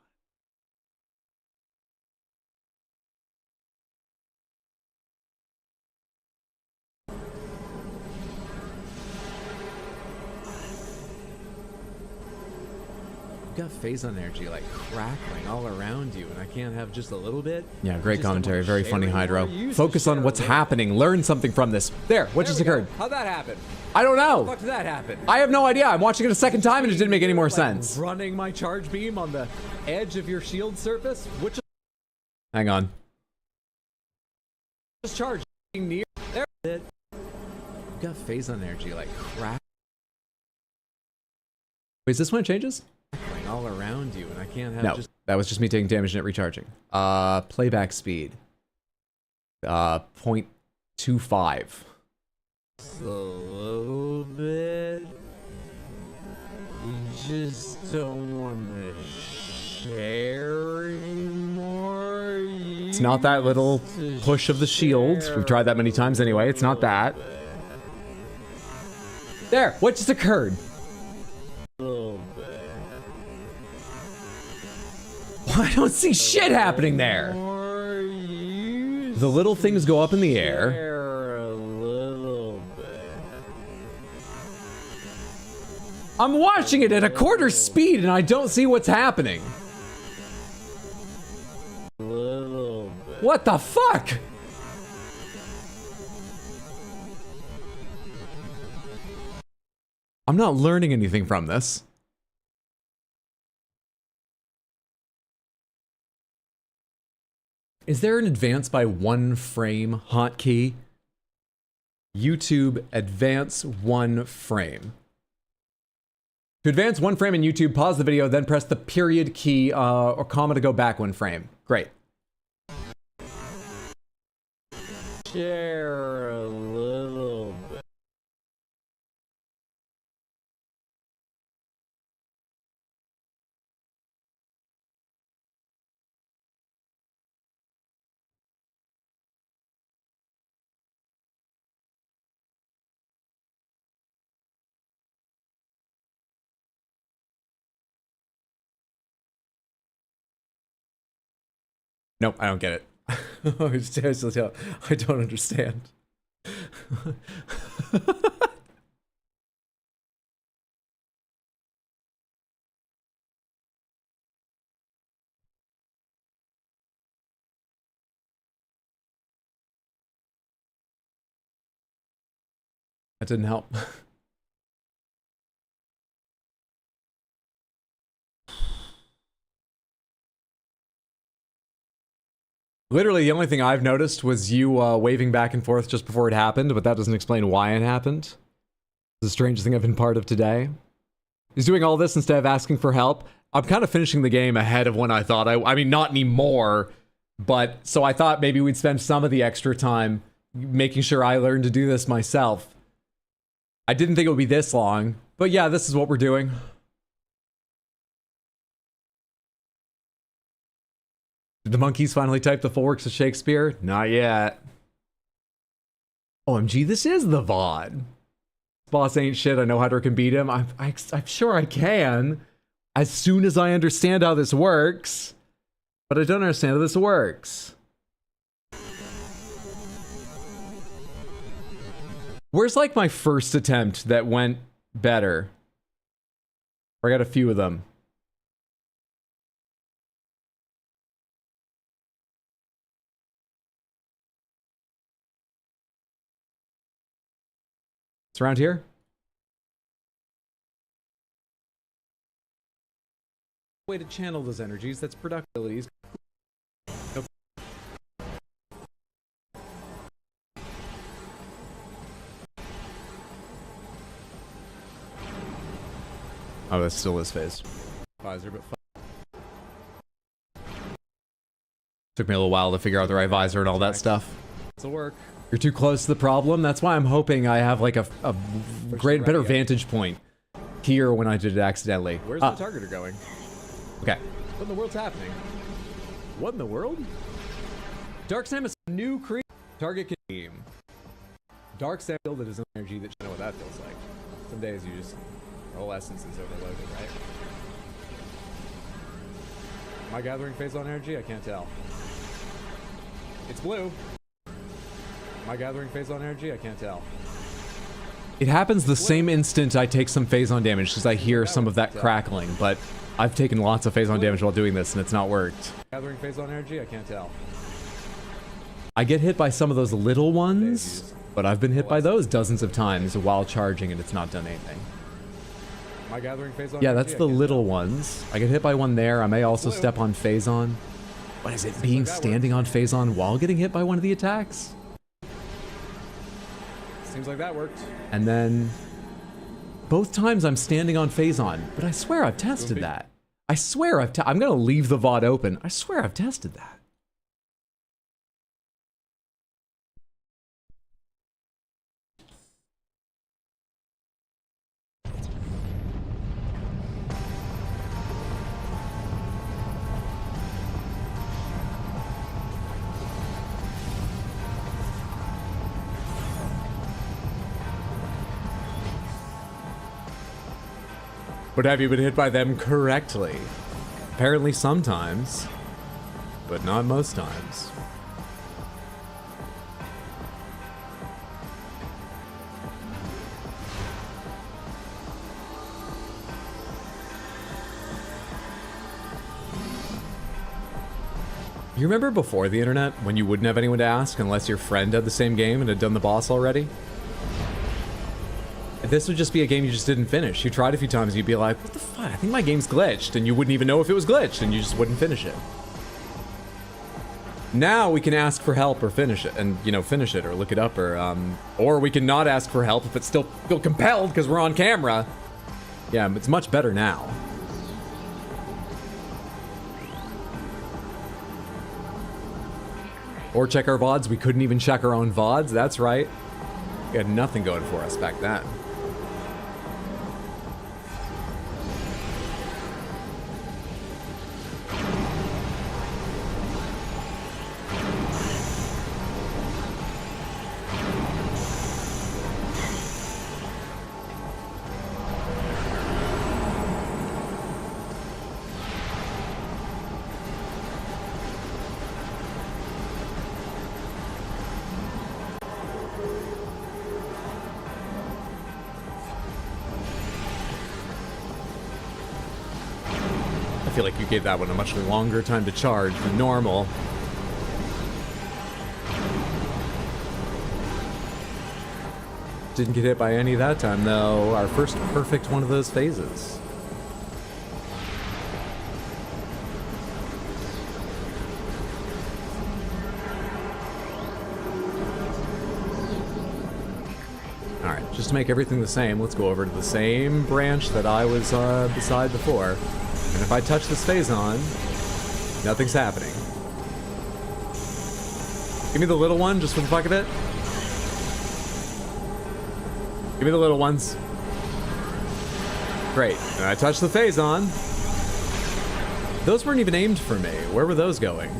[SPEAKER 1] You've got phazon energy like crackling all around you, and I can't have just a little bit. Yeah, great commentary. Very funny, Hydro. Focus on what's happening. Learn something from this. There, what just occurred?
[SPEAKER 2] How'd that happen?
[SPEAKER 1] I don't know.
[SPEAKER 2] How the fuck did that happen?
[SPEAKER 1] I have no idea. I'm watching it a second time and it didn't make any more sense.
[SPEAKER 2] Running my charge beam on the edge of your shield surface? Which
[SPEAKER 1] Hang on.
[SPEAKER 2] is charge near? There it.
[SPEAKER 1] You've got phazon energy like crack. Wait, is this when it changes? All around you, and I can't have. No, that was just me taking damage and it recharging. Playback speed. 0.25.
[SPEAKER 2] A little bit. You just don't want to share anymore.
[SPEAKER 1] It's not that little push of the shield. We've tried that many times anyway. It's not that. There, what just occurred? I don't see shit happening there. The little things go up in the air.
[SPEAKER 2] A little bit.
[SPEAKER 1] I'm watching it at a quarter speed and I don't see what's happening.
[SPEAKER 2] Little bit.
[SPEAKER 1] What the fuck? I'm not learning anything from this. Is there an advance by 1 frame hotkey? YouTube advance 1 frame. To advance 1 frame in YouTube, pause the video, then press the period key or comma to go back 1 frame. Great.
[SPEAKER 2] Share a little bit.
[SPEAKER 1] Nope, I don't get it. I don't understand. That didn't help. Literally, the only thing I've noticed was you waving back and forth just before it happened, but that doesn't explain why it happened. It's the strangest thing I've been part of today. He's doing all this instead of asking for help. I'm kind of finishing the game ahead of when I thought I mean, not anymore, but so I thought maybe we'd spend some of the extra time making sure I learned to do this myself. I didn't think it would be this long, but yeah, this is what we're doing. Did the monkeys finally type the full works of Shakespeare? Not yet. OMG, this is the VOD. Boss ain't shit, I know Hydro can beat him. I'm sure I can. As soon as I understand how this works. But I don't understand how this works. Where's like my first attempt that went better? I got a few of them. It's around here. Way to channel those energies. That's productivities. Nope. Oh, that's still this phase. Visor, but took me a little while to figure out the right visor and all that stuff. This'll work. You're too close to the problem. That's why I'm hoping I have like a better vantage point here when I did it accidentally.
[SPEAKER 2] Where's the targeter going?
[SPEAKER 1] Okay.
[SPEAKER 2] What in the world's happening? What in the world?
[SPEAKER 1] Dark Sam is a new creature. Target can team. Dark Sam builded his own energy that you know what that feels like. Some days you just all essence is overloaded, right? Am I gathering phase on energy? I can't tell. It's blue. Am I gathering phase on energy? I can't tell. It happens the same instant I take some phase on damage because I hear some of that crackling, but I've taken lots of phase on damage while doing this and it's not worked. Gathering phase on energy? I can't tell. I get hit by some of those little ones, but I've been hit by those dozens of times while charging and it's not done anything. Am I gathering phase on energy? Yeah, that's the little ones. I get hit by one there. I may also step on Phazon. What is it, being standing on Phazon while getting hit by one of the attacks? Seems like that worked. And then both times I'm standing on Phazon, but I swear I've tested that. I swear I'm gonna leave the VOD open. I swear I've tested that. But have you been hit by them correctly? Apparently sometimes, but not most times. You remember before the internet, when you wouldn't have anyone to ask unless your friend had the same game and had done the boss already? This would just be a game you just didn't finish. You tried a few times and you'd be like, what the fuck? I think my game's glitched. And you wouldn't even know if it was glitched and you just wouldn't finish it. Now we can ask for help or finish it and, you know, finish it or look it up or we can not ask for help but still feel compelled because we're on camera. Yeah, it's much better now. Or check our VODs. We couldn't even check our own VODs. That's right. We had nothing going for us back then. I feel like you gave that one a much longer time to charge than normal. Didn't get hit by any that time, though. Our first perfect one of those phases. Alright, just to make everything the same, let's go over to the same branch that I was beside before. And if I touch this Phazon, nothing's happening. Give me the little one, just for the fuck of it. Give me the little ones. Great. And I touch the Phazon. Those weren't even aimed for me. Where were those going?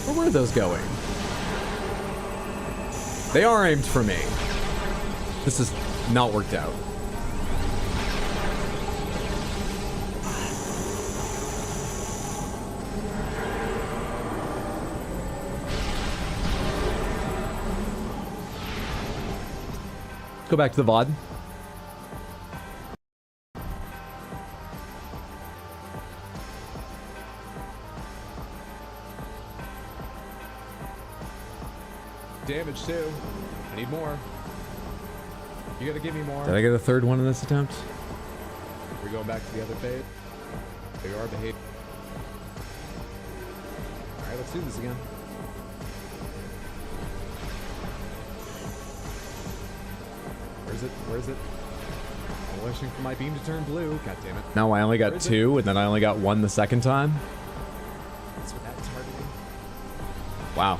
[SPEAKER 1] Where were those going? They are aimed for me. This is not worked out. Let's go back to the VOD.
[SPEAKER 2] Damage too. I need more. You gotta give me more.
[SPEAKER 1] Did I get a third one in this attempt?
[SPEAKER 2] We're going back to the other phase. There you are, behave. Alright, let's do this again. Where is it? Where is it? I'm wishing for my beam to turn blue. God damn it.
[SPEAKER 1] No, I only got 2, and then I only got 1 the second time.
[SPEAKER 2] That's what that's targeting.
[SPEAKER 1] Wow.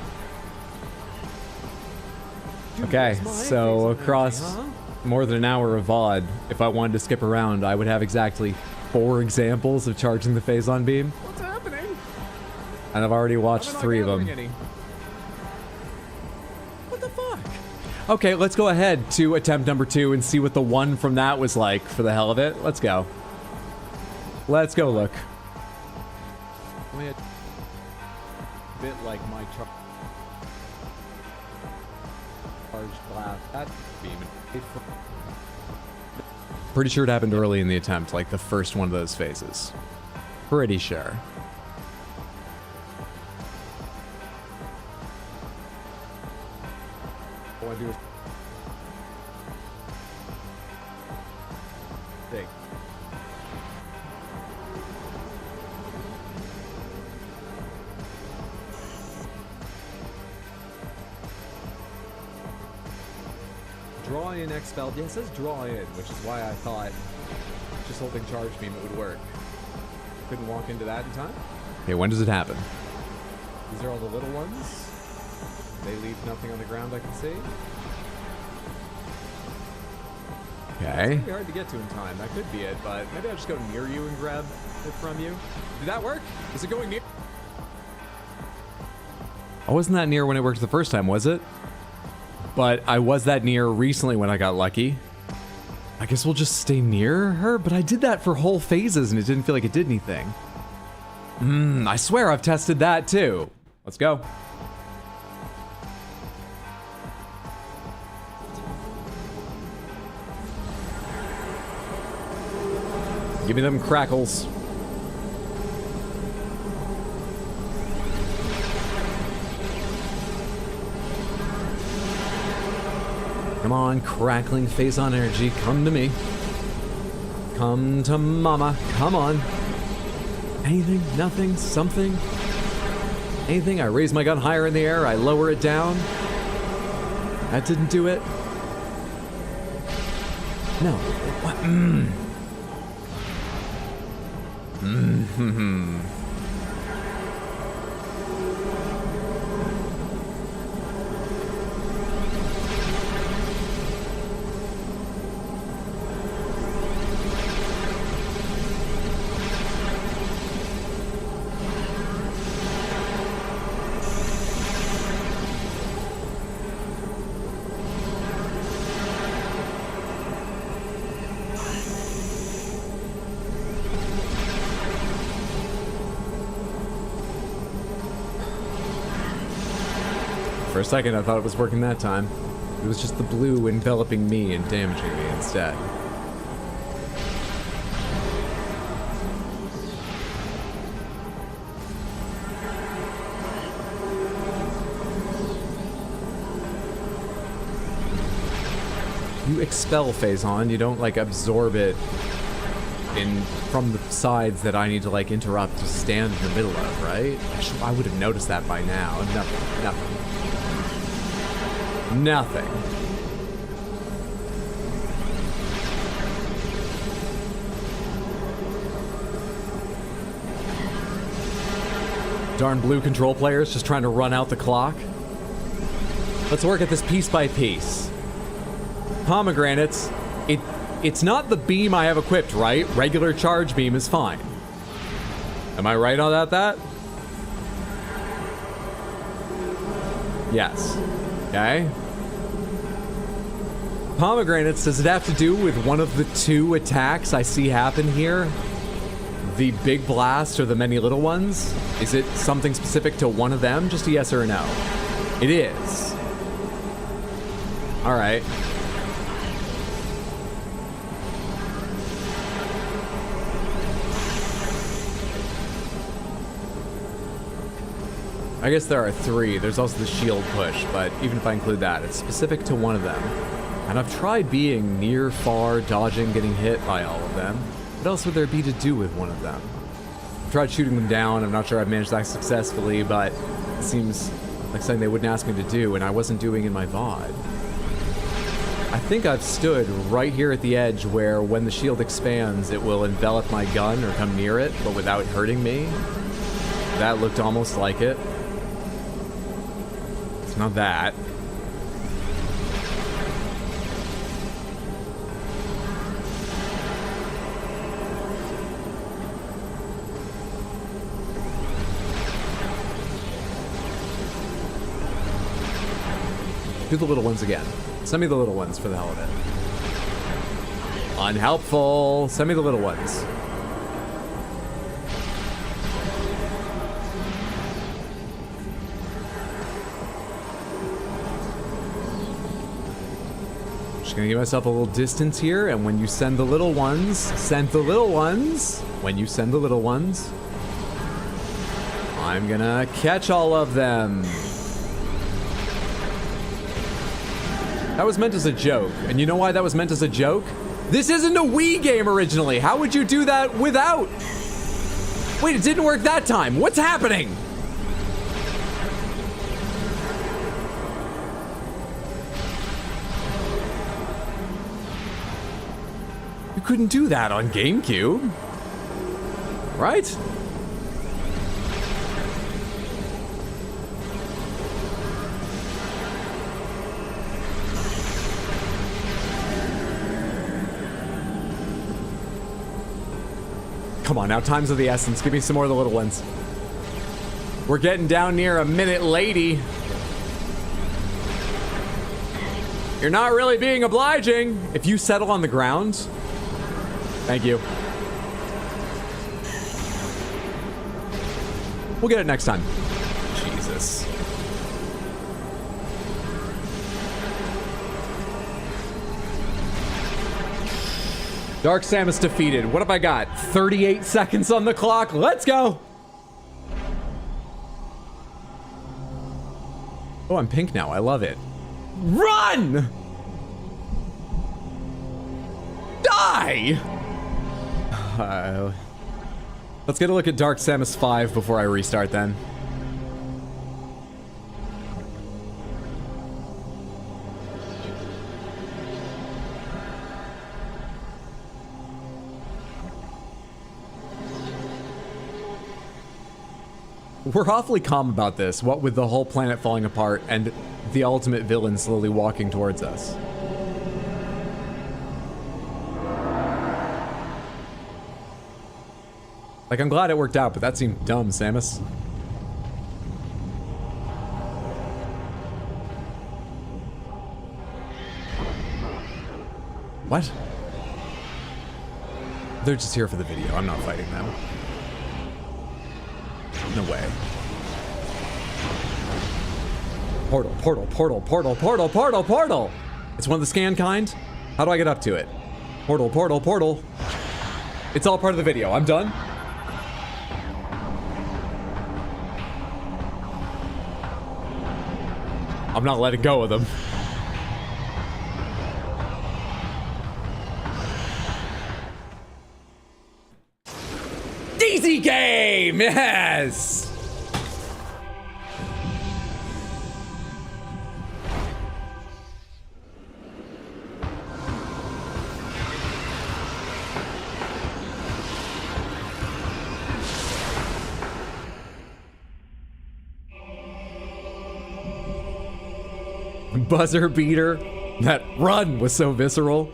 [SPEAKER 2] Dude,
[SPEAKER 1] Okay,
[SPEAKER 2] where's my
[SPEAKER 1] so
[SPEAKER 2] phase of
[SPEAKER 1] across
[SPEAKER 2] energy,
[SPEAKER 1] more than an hour of VOD, if I wanted to skip around, I would have exactly 4 examples of charging the Phazon beam,
[SPEAKER 2] What's happening?
[SPEAKER 1] and I've already watched
[SPEAKER 2] I'm not
[SPEAKER 1] 3 of them.
[SPEAKER 2] gathering any. What the fuck?
[SPEAKER 1] Okay, let's go ahead to attempt number 2 and see what the one from that was like for the hell of it. Let's go. Let's go look.
[SPEAKER 2] Only a bit like my charged glass. That beam.
[SPEAKER 1] Pretty sure it happened early in the attempt, like the first one of those phases. Pretty sure.
[SPEAKER 2] All I do is big. Draw in expelled. Yeah, it says draw in, which is why I thought just holding charge beam it would work. Couldn't walk into that in time.
[SPEAKER 1] Okay, when does it happen?
[SPEAKER 2] These are all the little ones. They leave nothing on the ground I can see. It's
[SPEAKER 1] Okay.
[SPEAKER 2] gonna be hard to get to in time. That could be it, but maybe I'll just go near you and grab it from you. Did that work? Is it going near?
[SPEAKER 1] I wasn't that near when it worked the first time, was it? But I was that near recently when I got lucky. I guess we'll just stay near her, but I did that for whole phases and it didn't feel like it did anything. I swear I've tested that too. Let's go. Give me them crackles. Come on, crackling Phazon energy, come to me. Come to mama, come on. Anything, nothing, something? Anything? I raise my gun higher in the air, I lower it down. That didn't do it. No. What? For a second, I thought it was working that time. It was just the blue enveloping me and damaging me instead. You expel Phazon, you don't like absorb it in from the sides that I need to like interrupt to stand in the middle of, right? I would have noticed that by now. Nothing. Darn blue control players just trying to run out the clock. Let's work at this piece by piece. Pomegranates, it's not the beam I have equipped, right? Regular charge beam is fine. Am I right on that? Yes. Okay. Pomegranates, does it have to do with one of the 2 attacks I see happen here? The big blast or the many little ones? Is it something specific to one of them? Just a yes or a no. It is. Alright.
[SPEAKER 2] I guess there are 3. There's also the shield push, but even if I include that, it's specific to one of them. And I've tried being near, far, dodging, getting hit by all of them. What else would there be to do with one of them? I've tried shooting them down. I'm not sure I've managed that successfully, but it seems like something they wouldn't ask me to do, and I wasn't doing in my VOD. I think I've stood right here at the edge where when the shield expands, it will envelop my gun or come near it, but without hurting me. That looked almost like it. It's not that. Do the little ones again. Send me the little ones for the hell of it. Unhelpful. Send me the little ones. Just gonna give myself a little distance here, and when you send the little ones, send the little ones. When you send the little ones, I'm gonna catch all of them. That was meant as a joke. And you know why that was meant as a joke? This isn't a Wii game originally. How would you do that without? Wait, it didn't work that time. What's happening? You couldn't do that on GameCube. Right? Come on, now time's of the essence. Give me some more of the little ones. We're getting down near a minute lady. You're not really being obliging. If you settle on the ground. Thank you. We'll get it next time. Jesus. Dark Samus defeated. What have I got? 38 seconds on the clock. Let's go. Oh, I'm pink now. I love it. Run! Die! Let's get a look at Dark Samus 5 before I restart then. We're awfully calm about this, what with the whole planet falling apart and the ultimate villain slowly walking towards us. Like, I'm glad it worked out, but that seemed dumb, Samus. What? They're just here for the video. I'm not fighting them. No way. Portal, portal, portal, portal, portal, portal, portal! It's one of the scan kind? How do I get up to it? Portal, portal, portal. It's all part of the video. I'm done. I'm not letting go of them. Easy game! Yes! Buzzer beater. That run was so visceral.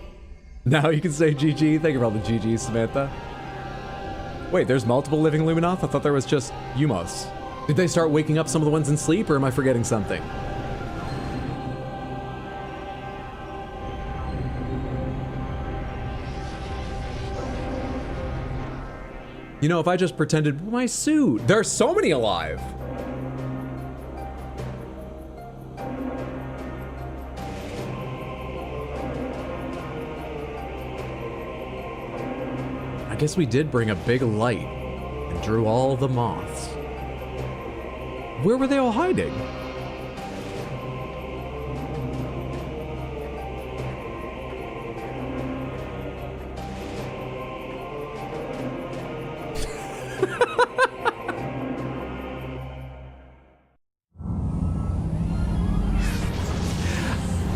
[SPEAKER 2] Now you can say GG. Thank you for all the GGs, Samantha. Wait, there's multiple living Luminoth? I thought there was just Umos. Did they start waking up some of the ones in sleep, or am I forgetting something? You know, if I just pretended my suit, there's so many alive. I guess we did bring a big light and drew all the moths. Where were they all hiding?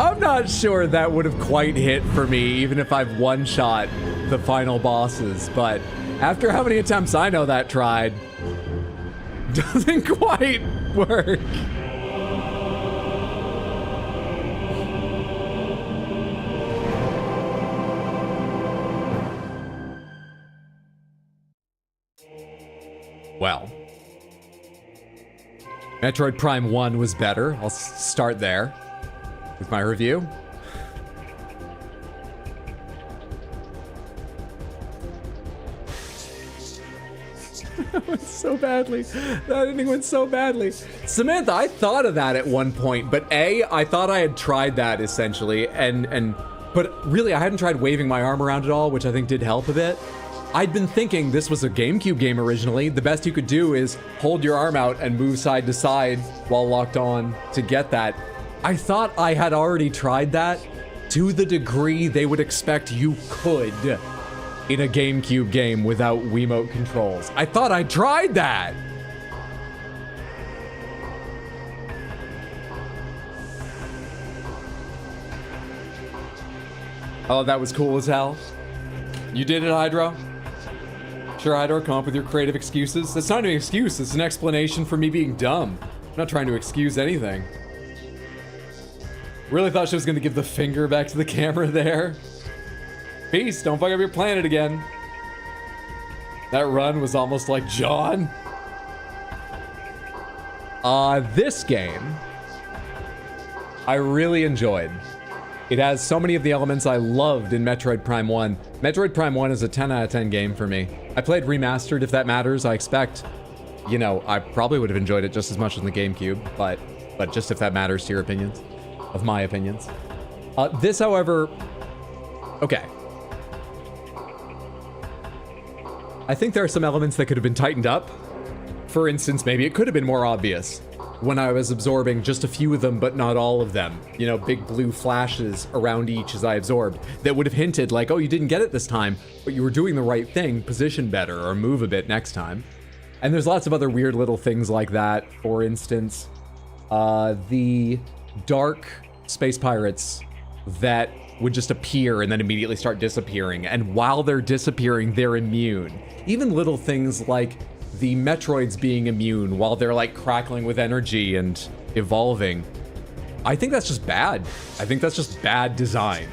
[SPEAKER 2] I'm not sure that would have quite hit for me, even if I've one-shot the final bosses, but after how many attempts I know that tried, doesn't quite work. Well, Metroid Prime 1 was better. I'll start there with my review. That went so badly. That ending went so badly. Samantha, I thought of that at one point, but I thought I had tried that essentially, but really I hadn't tried waving my arm around at all, which I think did help a bit. I'd been thinking this was a GameCube game originally. The best you could do is hold your arm out and move side to side while locked on to get that. I thought I had already tried that to the degree they would expect you could in a GameCube game without Wiimote controls. I thought I tried that! Oh, that was cool as hell. You did it, Hydro? Sure, Hydro, come up with your creative excuses. That's not an excuse, it's an explanation for me being dumb. I'm not trying to excuse anything. Really thought she was gonna give the finger back to the camera there. Peace, don't fuck up your planet again. That run was almost like John. This game, I really enjoyed. It has so many of the elements I loved in Metroid Prime 1. Metroid Prime 1 is a 10 out of 10 game for me. I played Remastered, if that matters. I expect, you know, I probably would have enjoyed it just as much as the GameCube, but just if that matters to your opinions, of my opinions. This, however, okay. I think there are some elements that could have been tightened up. For instance, maybe it could have been more obvious when I was absorbing just a few of them, but not all of them. You know, big blue flashes around each as I absorbed that would have hinted like, oh, you didn't get it this time, but you were doing the right thing, position better, or move a bit next time. And there's lots of other weird little things like that. For instance, the dark space pirates that would just appear and then immediately start disappearing. And while they're disappearing, they're immune. Even little things like the Metroids being immune while they're like crackling with energy and evolving. I think that's just bad. I think that's just bad design.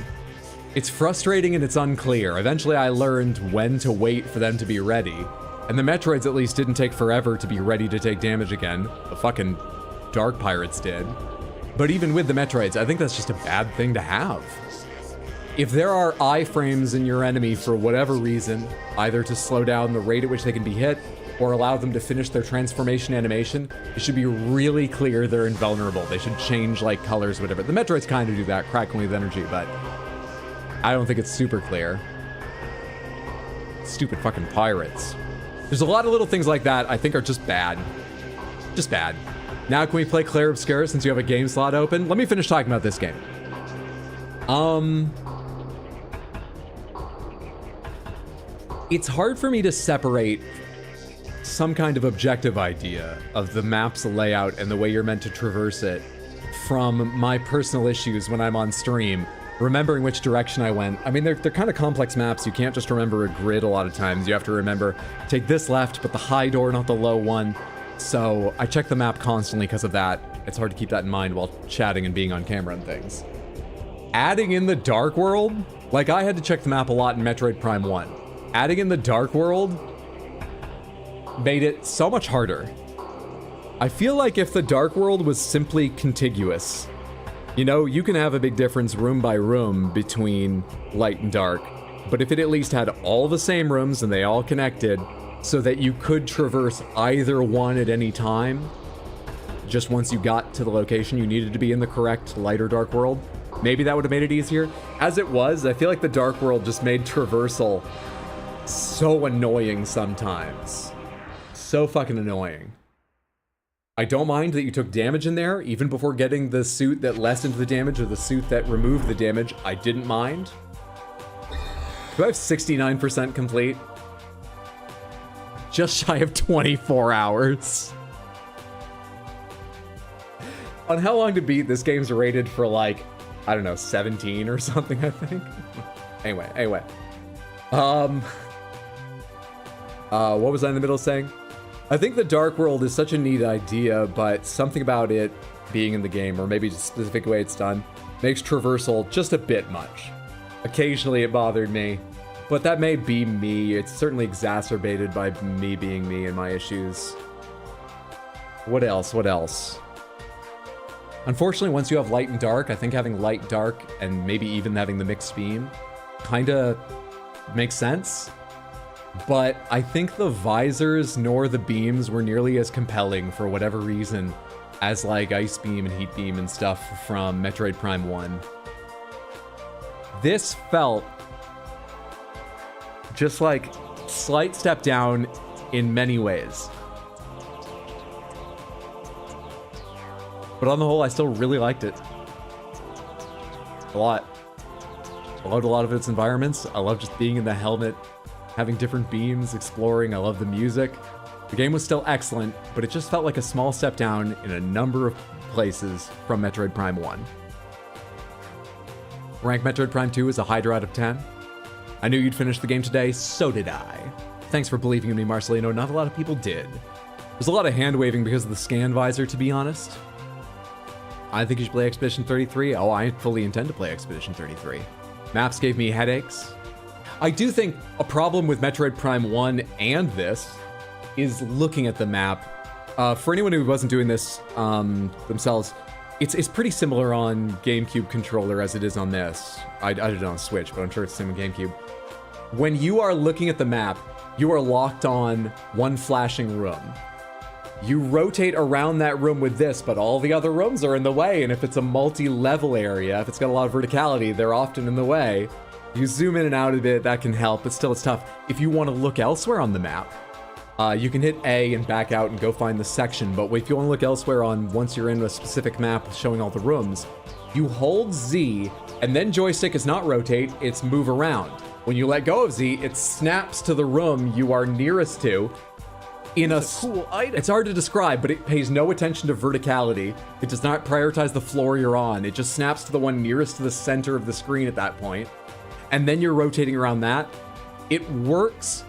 [SPEAKER 2] It's frustrating and it's unclear. Eventually I learned when to wait for them to be ready. And the Metroids at least didn't take forever to be ready to take damage again. The fucking Dark Pirates did. But even with the Metroids, I think that's just a bad thing to have. If there are iframes in your enemy for whatever reason, either to slow down the rate at which they can be hit, or allow them to finish their transformation animation, it should be really clear they're invulnerable. They should change like colors, whatever. The Metroids kind of do that, crackling with energy, but I don't think it's super clear. Stupid fucking pirates. There's a lot of little things like that I think are just bad. Just bad. Now can we play Clair Obscura since you have a game slot open? Let me finish talking about this game. It's hard for me to separate some kind of objective idea of the map's layout and the way you're meant to traverse it from my personal issues when I'm on stream, remembering which direction I went. I mean, they're kind of complex maps. You can't just remember a grid a lot of times. You have to remember, take this left, but the high door, not the low one. So I check the map constantly because of that. It's hard to keep that in mind while chatting and being on camera and things. Adding in the Dark World, like I had to check the map a lot in Metroid Prime 1. Adding in the Dark World made it so much harder. I feel like if the Dark World was simply contiguous, you know, you can have a big difference room by room between light and dark, but if it at least had all the same rooms and they all connected so that you could traverse either one at any time, just once you got to the location you needed to be in the correct light or dark world, maybe that would have made it easier. As it was, I feel like the Dark World just made traversal so annoying sometimes. So fucking annoying.
[SPEAKER 1] I don't mind that you took damage in there, even before getting the suit that lessened the damage or the suit that removed the damage. I didn't mind. Do I have 69% complete? Just shy of 24 hours. On how long to beat, this game's rated for like, I don't know, 17 or something, I think. Anyway. What was I in the middle saying? I think the Dark World is such a neat idea, but something about it being in the game, or maybe just a specific way it's done, makes traversal just a bit much. Occasionally it bothered me, but that may be me. It's certainly exacerbated by me being me and my issues. What else? Unfortunately, once you have light and dark, I think having light, dark, and maybe even having the mixed beam kinda makes sense. But I think the visors nor the beams were nearly as compelling for whatever reason as like Ice Beam and Heat Beam and stuff from Metroid Prime 1. This felt just like slight step down in many ways. But on the whole, I still really liked it. A lot. I loved a lot of its environments. I love just being in the helmet, having different beams, exploring. I love the music. The game was still excellent, but it just felt like a small step down in a number of places from Metroid Prime 1. Rank Metroid Prime 2 as a Hydra out of 10. I knew you'd finish the game today, so did I. Thanks for believing in me, Marcelino. Not a lot of people did. There's a lot of hand-waving because of the scan visor, to be honest. I think you should play Expedition 33. Oh, I fully intend to play Expedition 33. Maps gave me headaches. I do think a problem with Metroid Prime 1 and this is looking at the map. For anyone who wasn't doing this themselves, it's pretty similar on GameCube controller as it is on this. I did it on Switch, but I'm sure it's the same on GameCube. When you are looking at the map, you are locked on one flashing room. You rotate around that room with this, but all the other rooms are in the way, and if it's a multi-level area, if it's got a lot of verticality, they're often in the way. You zoom in and out a bit, that can help, but still it's tough. If you want to look elsewhere on the map, you can hit A and back out and go find the section, but if you want to look elsewhere on once you're in a specific map showing all the rooms, you hold Z, and then joystick is not rotate, it's move around. When you let go of Z, it snaps to the room you are nearest to. It's a cool item. It's hard to describe, but it pays no attention to verticality. It does not prioritize the floor you're on. It just snaps to the one nearest to the center of the screen at that point. And then you're rotating around that. It works.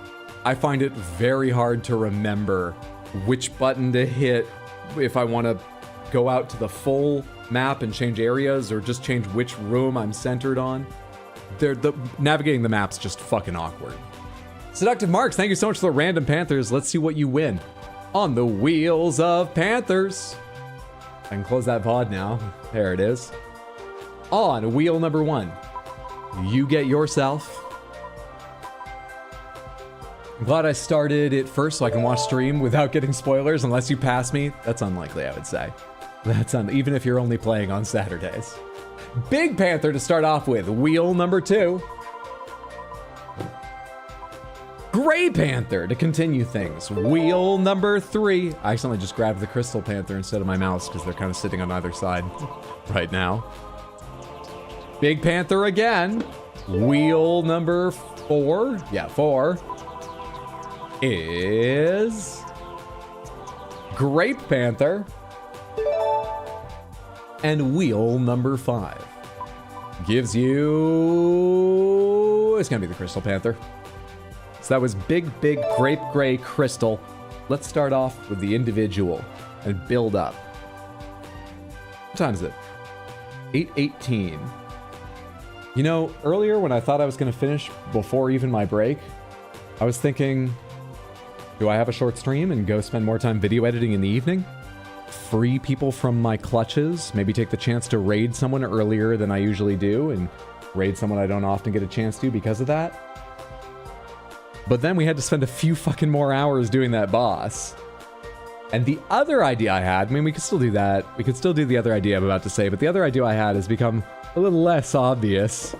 [SPEAKER 1] I find it very hard to remember which button to hit if I want to go out to the full map and change areas or just change which room I'm centered on. Navigating the map's just fucking awkward. Seductive Marks, thank you so much for the random Panthers. Let's see what you win on the Wheels of Panthers. I can close that VOD now. There it is. On wheel number 1, you get yourself. I'm glad I started it first so I can watch stream without getting spoilers, unless you pass me. That's unlikely, I would say. Even if you're only playing on Saturdays. Big Panther to start off with, wheel number 2. Gray Panther to continue things. Wheel number 3. I accidentally just grabbed the Crystal Panther instead of my mouse because they're kind of sitting on either side right now. Big Panther again. Wheel number 4. Yeah, 4 is Grape Panther. And wheel number 5 gives you... It's gonna be the Crystal Panther. So that was Big Grape Gray Crystal. Let's start off with the individual and build up. What time is it? 8:18. You know, earlier when I thought I was going to finish before even my break, I was thinking, do I have a short stream and go spend more time video editing in the evening? Free people from my clutches, maybe take the chance to raid someone earlier than I usually do, and raid someone I don't often get a chance to because of that. But then we had to spend a few fucking more hours doing that boss. And the other idea I had, I mean, we could still do that. We could still do the other idea I'm about to say, but the other idea I had has become a little less obvious.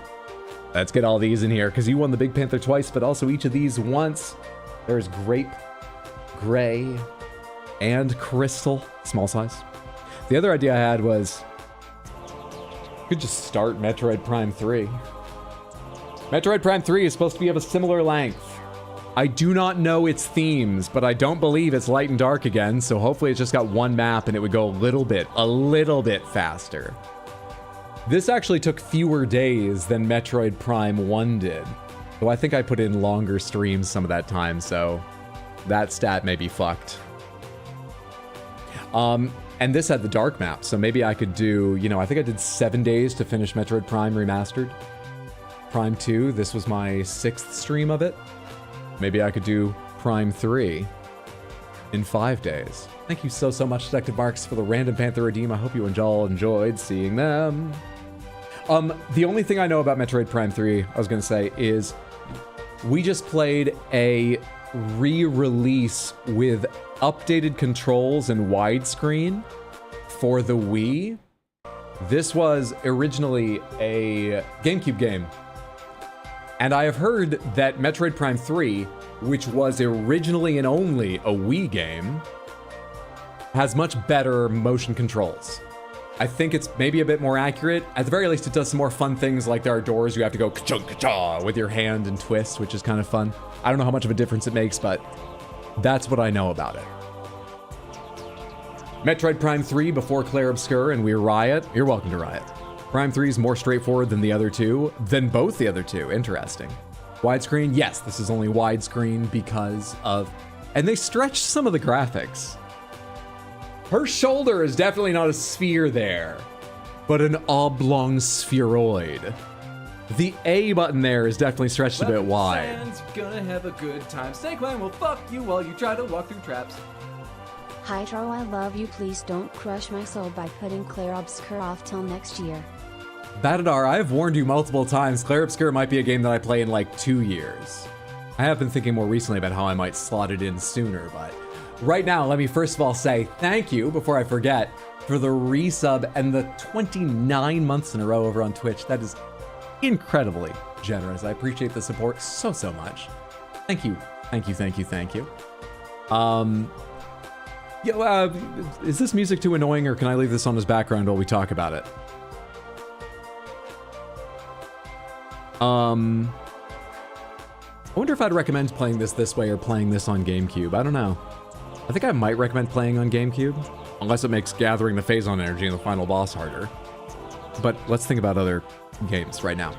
[SPEAKER 1] Let's get all these in here, because you won the Big Panther twice, but also each of these once. There's Grape, Gray, and crystal, small size. The other idea I had was, could just start Metroid Prime 3. Metroid Prime 3 is supposed to be of a similar length. I do not know its themes, but I don't believe it's light and dark again, so hopefully it's just got one map and it would go a little bit faster. This actually took fewer days than Metroid Prime 1 did, though I think I put in longer streams some of that time, so that stat may be fucked. And this had the dark map, so maybe I could do, you know, I think I did 7 days to finish Metroid Prime Remastered. Prime 2, this was my 6th stream of it. Maybe I could do Prime 3 in 5 days. Thank you so much, Detective Marks, for the Random Panther Redeem. I hope you all enjoyed seeing them. The only thing I know about Metroid Prime 3, I was gonna say, is we just played a re-release with updated controls and widescreen for the Wii. This was originally a GameCube game. And I have heard that Metroid Prime 3, which was originally and only a Wii game, has much better motion controls. I think it's maybe a bit more accurate. At the very least, it does some more fun things, like there are doors you have to go ka-chung ka-cha with your hand and twist, which is kind of fun. I don't know how much of a difference it makes, but that's what I know about it. Metroid Prime 3 before Claire Obscur and We're Riot. You're welcome to Riot. Prime 3 is more straightforward than the other two, than both the other two. Interesting. Widescreen? Yes, this is only widescreen because of... And they stretched some of the graphics. Her shoulder is definitely not a sphere there, but an oblong spheroid. The A button there is definitely stretched a bit wide.
[SPEAKER 2] Gonna have a good time. Snake Clan will fuck you while you try to walk through traps.
[SPEAKER 3] Hydro, I love you. Please don't crush my soul by putting Claire Obscur off till next year.
[SPEAKER 1] Batadar, I have warned you multiple times, Claire Obscur might be a game that I play in like 2 years. I have been thinking more recently about how I might slot it in sooner, but right now, let me first of all say thank you, before I forget, for the resub and the 29 months in a row over on Twitch. That is incredibly generous. I appreciate the support so much. Thank you. Thank you. Is this music too annoying, or can I leave this on as background while we talk about it? I wonder if I'd recommend playing this way or playing this on GameCube. I don't know. I think I might recommend playing on GameCube, unless it makes gathering the Phazon energy in the final boss harder. But let's think about other games right now.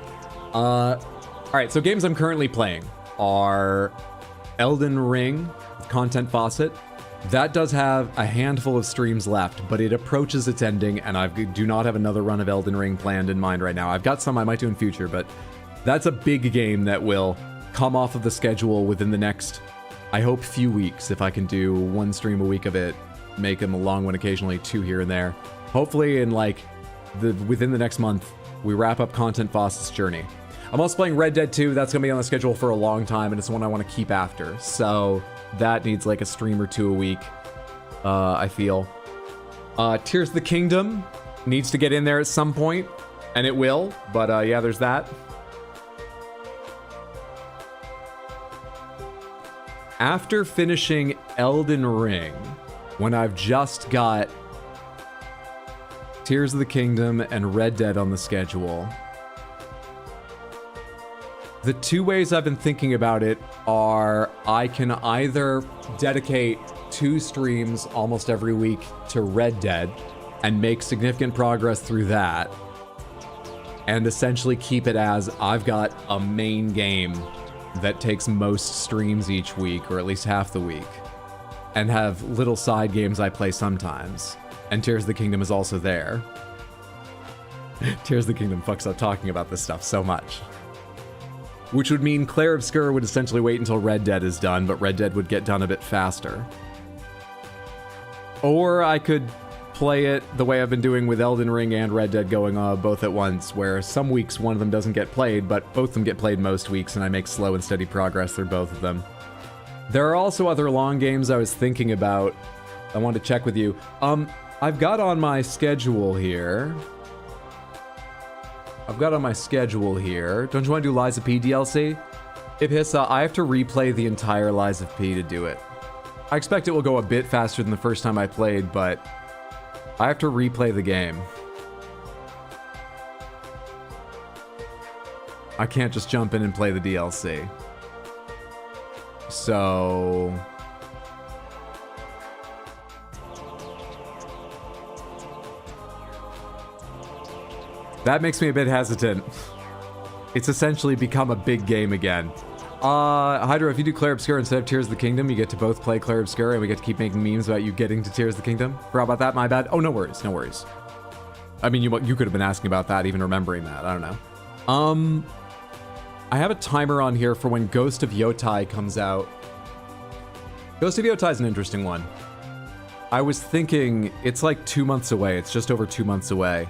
[SPEAKER 1] Alright, so games I'm currently playing are Elden Ring, Content Faucet. That does have a handful of streams left, but it approaches its ending, and I do not have another run of Elden Ring planned in mind right now. I've got some I might do in future, but that's a big game that will come off of the schedule within the next, I hope, few weeks, if I can do 1 stream a week of it, make them a long one occasionally, 2 here and there. Hopefully in like within the next month, we wrap up Content Faucet's journey. I'm also playing Red Dead 2. That's gonna be on the schedule for a long time, and it's the one I want to keep after. So that needs like a stream or 2 a week, I feel. Tears of the Kingdom needs to get in there at some point, and it will, but yeah, there's that. After finishing Elden Ring, when I've just got Tears of the Kingdom and Red Dead on the schedule, the 2 ways I've been thinking about it are I can either dedicate 2 streams almost every week to Red Dead and make significant progress through that, and essentially keep it as I've got a main game that takes most streams each week, or at least half the week, and have little side games I play sometimes. And Tears of the Kingdom is also there. Tears of the Kingdom fucks up talking about this stuff so much. Which would mean Claire Obscur would essentially wait until Red Dead is done, but Red Dead would get done a bit faster. Or I could play it the way I've been doing with Elden Ring and Red Dead going both at once, where some weeks one of them doesn't get played, but both of them get played most weeks, and I make slow and steady progress through both of them. There are also other long games I was thinking about. I wanted to check with you. I've got on my schedule here. Don't you want to do Lies of P DLC? Ibhissa, I have to replay the entire Lies of P to do it.
[SPEAKER 2] I expect it will go a bit faster than the first time I played, but I have to replay the game. I can't just jump in and play the DLC. So... that makes me a bit hesitant. It's essentially become a big game again. Hydra, if you do Clair Obscur instead of Tears of the Kingdom, you get to both play Clair Obscur and we get to keep making memes about you getting to Tears of the Kingdom. Forgot about that, my bad. Oh, no worries, no worries. I mean, you could have been asking about that, even remembering that. I don't know. I have a timer on here for when Ghost of Yotai comes out. Ghost of Yotai is an interesting one. I was thinking it's like 2 months away. It's just over 2 months away.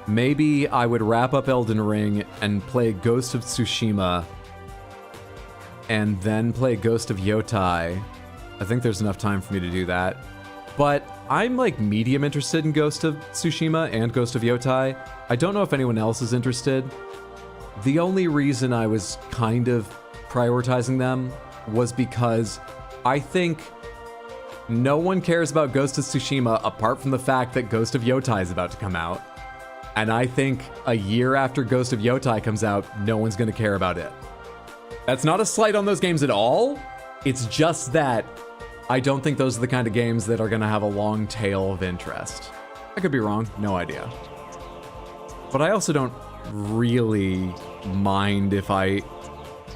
[SPEAKER 2] Maybe I would wrap up Elden Ring and play Ghost of Tsushima and then play Ghost of Yotai. I think there's enough time for me to do that. But I'm like medium interested in Ghost of Tsushima and Ghost of Yotai. I don't know if anyone else is interested. The only reason I was kind of prioritizing them was because I think no one cares about Ghost of Tsushima apart from the fact that Ghost of Yotai is about to come out. And I think a year after Ghost of Yotai comes out, no one's going to care about it. That's not a slight on those games at all. It's just that I don't think those are the kind of games that are going to have a long tail of interest. I could be wrong, no idea. But I also don't really mind if I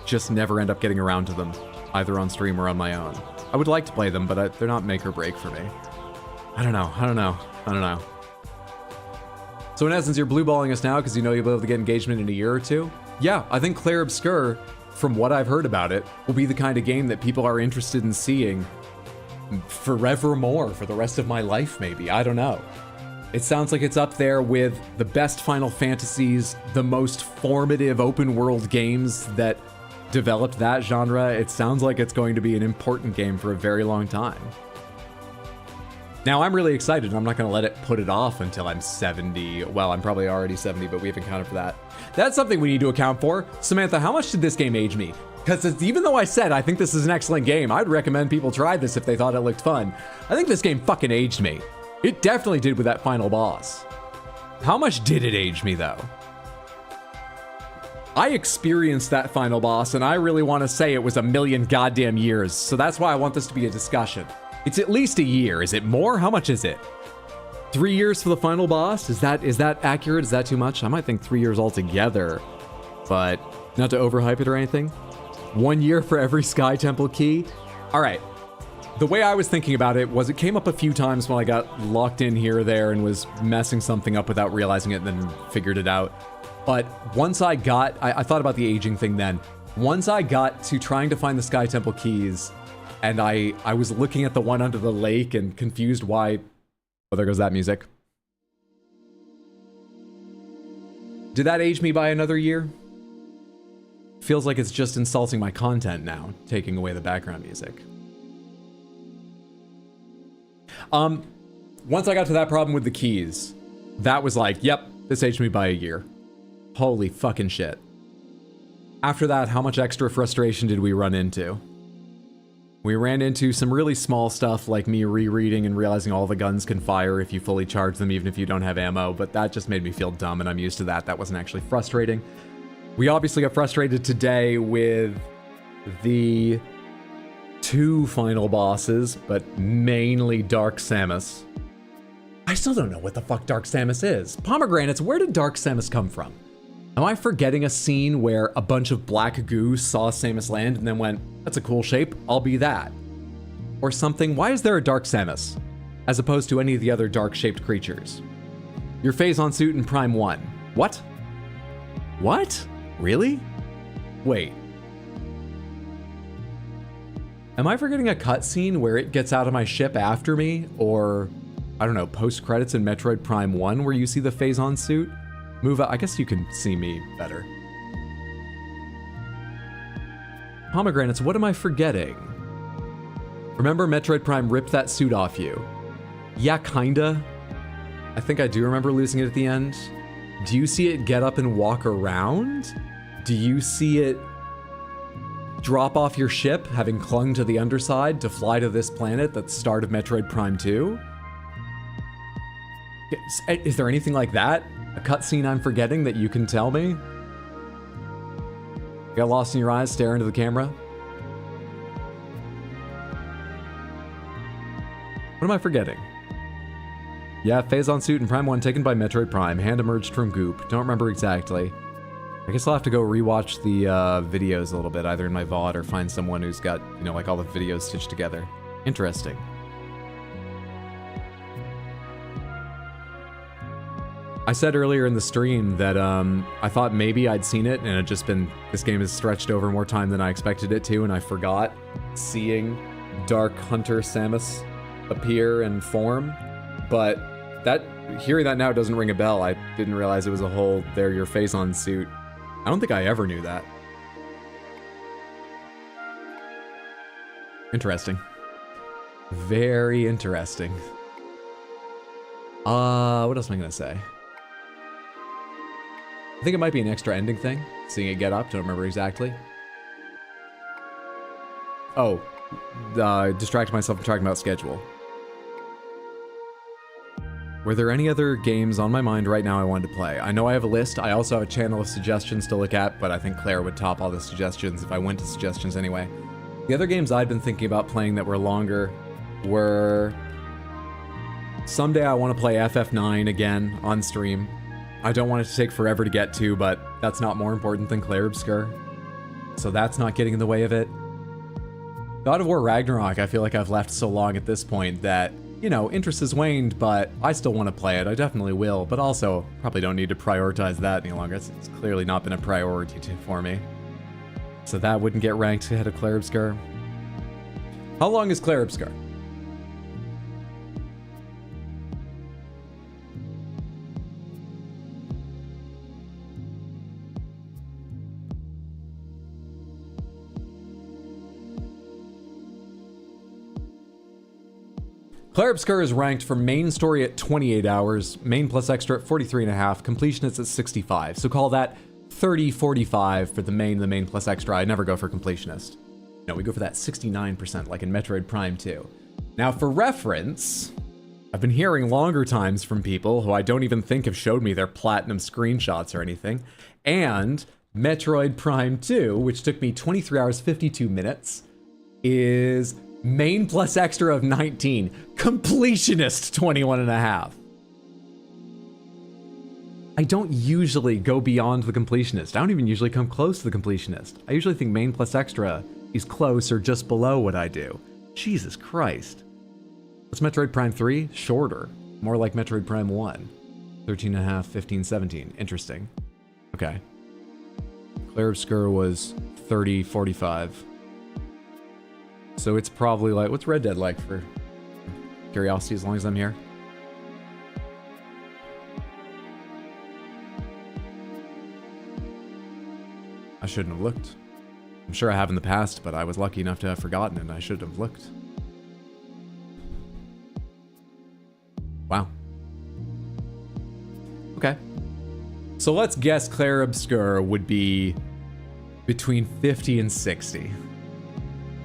[SPEAKER 2] just never end up getting around to them, either on stream or on my own. I would like to play them, but they're not make or break for me. I don't know. So in essence, you're blue balling us now because you know you'll be able to get engagement in a year or two? Yeah, I think Clair Obscur, from what I've heard about it, will be the kind of game that people are interested in seeing forevermore, for the rest of my life maybe, I don't know. It sounds like it's up there with the best Final Fantasies, the most formative open world games that developed that genre. It sounds like it's going to be an important game for a very long time. Now, I'm really excited, and I'm not going to let it put it off until I'm 70. Well, I'm probably already 70, but we haven't counted for that. That's something we need to account for. Samantha, how much did this game age me? Because even though I said I think this is an excellent game, I'd recommend people try this if they thought it looked fun. I think this game fucking aged me. It definitely did with that final boss. How much did it age me, though? I experienced that final boss, and I really want to say it was a million goddamn years, so that's why I want this to be a discussion. It's at least a year. Is it more? How much is it? 3 years for the final boss? Is that accurate? Is that too much? I might think 3 years altogether, but not to overhype it or anything. 1 year for every Sky Temple key? All right. The way I was thinking about it was it came up a few times when I got locked in here or there and was messing something up without realizing it and then figured it out. But once I thought about the aging thing then. Once I got to trying to find the Sky Temple keys, and I was looking at the one under the lake and confused why... Oh, there goes that music. Did that age me by another year? Feels like it's just insulting my content now, taking away the background music. Once I got to that problem with the keys, that was like, yep, this aged me by a year. Holy fucking shit. After that, how much extra frustration did we run into? We ran into some really small stuff like me rereading and realizing all the guns can fire if you fully charge them even if you don't have ammo, but that just made me feel dumb and I'm used to that. That wasn't actually frustrating. We obviously got frustrated today with the 2 final bosses, but mainly Dark Samus. I still don't know what the fuck Dark Samus is. Pomegranates, where did Dark Samus come from? Am I forgetting a scene where a bunch of black goo saw Samus land and then went, that's a cool shape, I'll be that? Or something? Why is there a Dark Samus, as opposed to any of the other dark-shaped creatures? Your Phazon suit in Prime 1. What? What? Really? Wait. Am I forgetting a cutscene where it gets out of my ship after me? Or, I don't know, post-credits in Metroid Prime 1 where you see the Phazon suit? Move out. I guess you can see me better. Pomegranates, what am I forgetting? Remember Metroid Prime ripped that suit off you? Yeah, kinda. I think I do remember losing it at the end. Do you see it get up and walk around? Do you see it drop off your ship, having clung to the underside, to fly to this planet at the start of Metroid Prime 2? Is there anything like that? A cutscene I'm forgetting that you can tell me? You got lost in your eyes, stare into the camera? What am I forgetting? Yeah, Phazon suit in Prime 1 taken by Metroid Prime. Hand emerged from goop. Don't remember exactly. I guess I'll have to go rewatch the videos a little bit, either in my VOD or find someone who's got, you know, like all the videos stitched together. Interesting. I said earlier in the stream that I thought maybe I'd seen it and it just been, this game has stretched over more time than I expected it to, and I forgot seeing Dark Hunter Samus appear and form, but hearing that now doesn't ring a bell. I didn't realize it was a whole "they're your Phazon suit." I don't think I ever knew that. Interesting. Very interesting. What else am I gonna say? I think it might be an extra ending thing. Seeing it get up, don't remember exactly. Oh, distracted myself from talking about schedule. Were there any other games on my mind right now I wanted to play? I know I have a list. I also have a channel of suggestions to look at, but I think Claire would top all the suggestions if I went to suggestions anyway. The other games I'd been thinking about playing that were longer were... Someday I want to play FF9 again on stream. I don't want it to take forever to get to, but that's not more important than Claire Obscure. So that's not getting in the way of it. God of War Ragnarok, I feel like I've left so long at this point that, you know, interest has waned, but I still want to play it. I definitely will, but also probably don't need to prioritize that any longer. It's clearly not been a priority for me. So that wouldn't get ranked ahead of Claire Obscure. How long is Claire Obscure? Claire Obscure is ranked for main story at 28 hours, main plus extra at 43.5, completionist at 65. So call that 30-45 for the main plus extra. I never go for completionist. No, we go for that 69% like in Metroid Prime 2. Now for reference, I've been hearing longer times from people who I don't even think have showed me their platinum screenshots or anything, and Metroid Prime 2, which took me 23 hours 52 minutes, is main plus extra of 19, completionist 21.5. I don't usually go beyond the completionist. I don't even usually come close to the completionist. I usually think main plus extra is close or just below what I do. Jesus Christ. What's Metroid Prime 3? Shorter. More like Metroid Prime 1. 13.5, 15, 17. Interesting. Okay. Claire Obscure was 30, 45. So it's probably like, what's Red Dead like for curiosity as long as I'm here? I shouldn't have looked. I'm sure I have in the past, but I was lucky enough to have forgotten and I should have looked. Wow. Okay. So let's guess Claire Obscure would be between 50 and 60.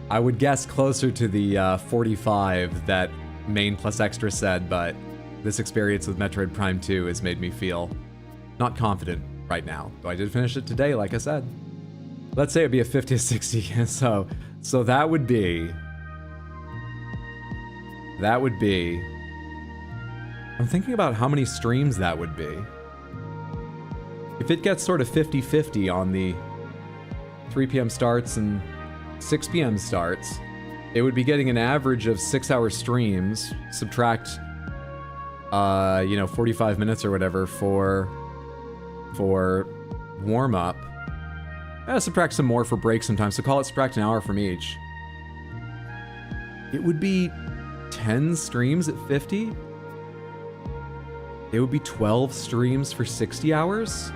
[SPEAKER 2] I would guess closer to the 45 that main plus extra said, but this experience with Metroid Prime 2 has made me feel not confident right now. Though I did finish it today, like I said. Let's say it'd be a 50 to 60, so that would be... I'm thinking about how many streams that would be. If it gets sort of 50-50 on the 3 p.m. starts and 6 p.m. starts, it would be getting an average of 6-hour streams, subtract, 45 minutes or whatever for warm-up. Subtract some more for breaks sometimes, so call it subtract an hour from each. It would be 10 streams at 50? It would be 12 streams for 60 hours?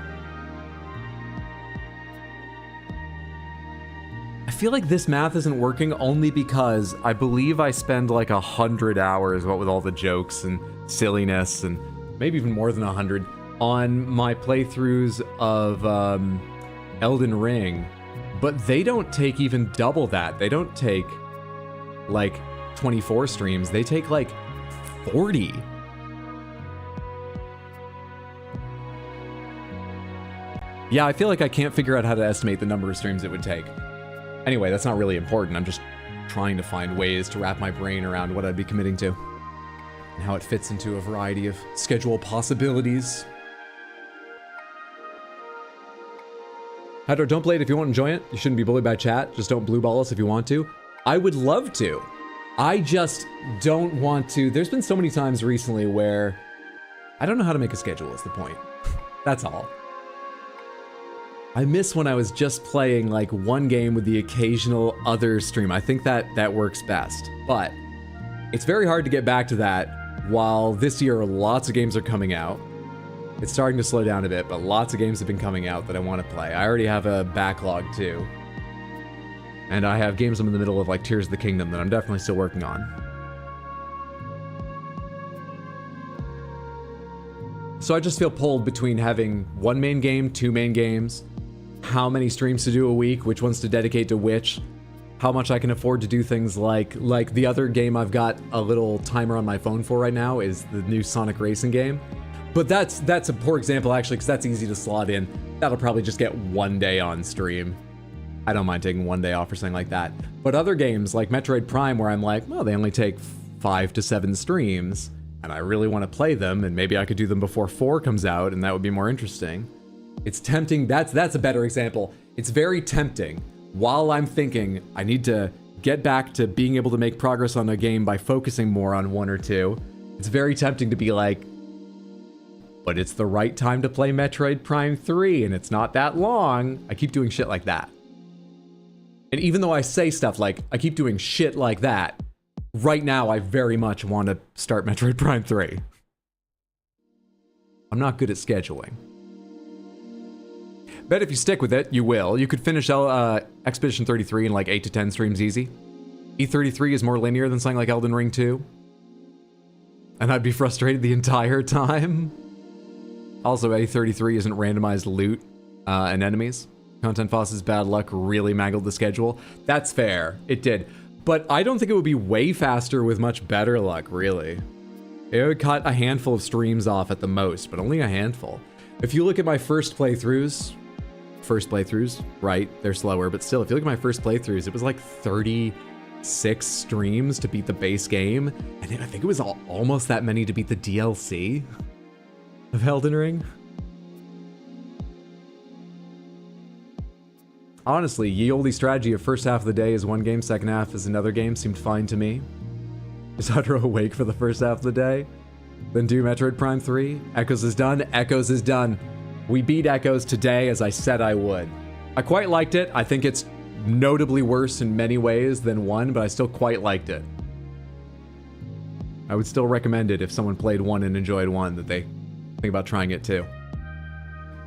[SPEAKER 2] I feel like this math isn't working only because I believe I spend like 100 hours, what with all the jokes and silliness, and maybe even more than 100, on my playthroughs of Elden Ring, But they don't take even double that. They don't take like 24 streams. They take like 40. Yeah, I feel like I can't figure out how to estimate the number of streams it would take. Anyway, that's not really important. I'm just trying to find ways to wrap my brain around what I'd be committing to and how it fits into a variety of schedule possibilities. Hydro, don't play it if you won't enjoy it. You shouldn't be bullied by chat. Just don't blue ball us if you want to. I would love to. I just don't want to. There's been so many times recently where I don't know how to make a schedule is the point. That's all. I miss when I was just playing like one game with the occasional other stream. I think that works best. But it's very hard to get back to that while this year lots of games are coming out. It's starting to slow down a bit, but lots of games have been coming out that I want to play. I already have a backlog too. And I have games I'm in the middle of like Tears of the Kingdom that I'm definitely still working on. So I just feel pulled between having one main game, two main games, how many streams to do a week, which ones to dedicate to which, how much I can afford to do things like the other game I've got a little timer on my phone for right now is the new Sonic Racing game. But that's a poor example actually, because that's easy to slot in. That'll probably just get one day on stream. I don't mind taking one day off or something like that. But other games like Metroid Prime where I'm like, well, they only take 5 to 7 streams, and I really want to play them, and maybe I could do them before 4 comes out, and that would be more interesting. It's tempting. That's a better example. It's very tempting. While I'm thinking I need to get back to being able to make progress on a game by focusing more on one or two, it's very tempting to be like, but it's the right time to play Metroid Prime 3, and it's not that long. I keep doing shit like that. And even though I say stuff like, I keep doing shit like that, right now I very much want to start Metroid Prime 3. I'm not good at scheduling. Bet if you stick with it, you will. You could finish Expedition 33 in like 8 to 10 streams easy. E33 is more linear than something like Elden Ring 2. And I'd be frustrated the entire time. Also, A33 isn't randomized loot and enemies. Content Foss's bad luck really mangled the schedule. That's fair. It did. But I don't think it would be way faster with much better luck, really. It would cut a handful of streams off at the most, but only a handful. If you look at my first playthroughs, right, they're slower, but still, if you look at my first playthroughs, it was like 36 streams to beat the base game, and I think it was almost that many to beat the DLC of Elden Ring. Honestly, ye olde strategy of first half of the day is one game, second half is another game seemed fine to me. Is Hydro awake for the first half of the day? Then do Metroid Prime 3. Echoes is done. Echoes is done. We beat Echoes today as I said I would. I quite liked it. I think it's notably worse in many ways than 1, but I still quite liked it. I would still recommend it if someone played 1 and enjoyed 1, that they think about trying it too.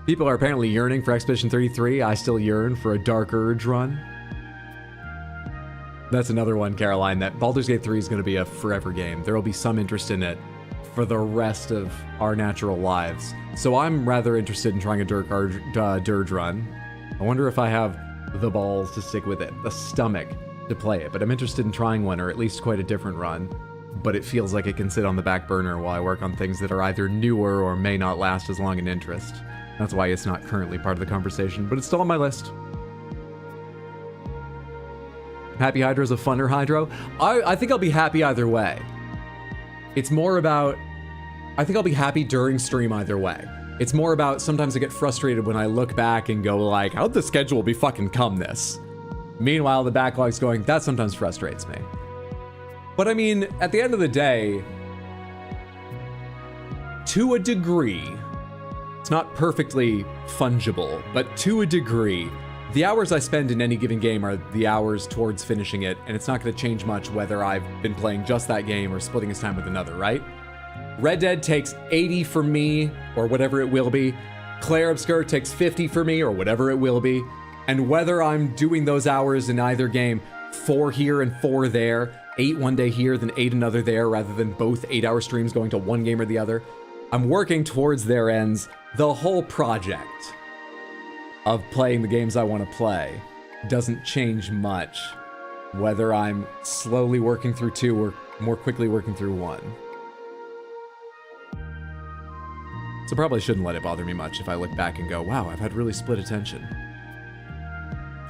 [SPEAKER 2] People are apparently yearning for Expedition 33. I still yearn for a Dark Urge run. That's another one, Caroline, that Baldur's Gate 3 is going to be a forever game. There will be some interest in it for the rest of our natural lives. So I'm rather interested in trying a Dirge run. I wonder if I have the balls to stick with it, the stomach to play it, but I'm interested in trying one, or at least quite a different run. But it feels like it can sit on the back burner while I work on things that are either newer or may not last as long in interest. That's why it's not currently part of the conversation, but it's still on my list. Happy Hydro's a funner Hydro? I think I'll be happy either way. It's more about, I think I'll be happy during stream either way. It's more about, sometimes I get frustrated when I look back and go like, how'd the schedule be fucking come this? Meanwhile, the backlog's going, that sometimes frustrates me. But I mean, at the end of the day, to a degree, it's not perfectly fungible, but to a degree, the hours I spend in any given game are the hours towards finishing it, and it's not going to change much whether I've been playing just that game or splitting his time with another, right? Red Dead takes 80 for me, or whatever it will be. Claire Obscure takes 50 for me, or whatever it will be. And whether I'm doing those hours in either game, 4 here and 4 there, 8 one day here, then 8 another there, rather than both 8-hour streams going to one game or the other, I'm working towards their ends the whole project of playing the games I want to play doesn't change much, whether I'm slowly working through 2 or more quickly working through 1. So probably shouldn't let it bother me much if I look back and go, wow, I've had really split attention.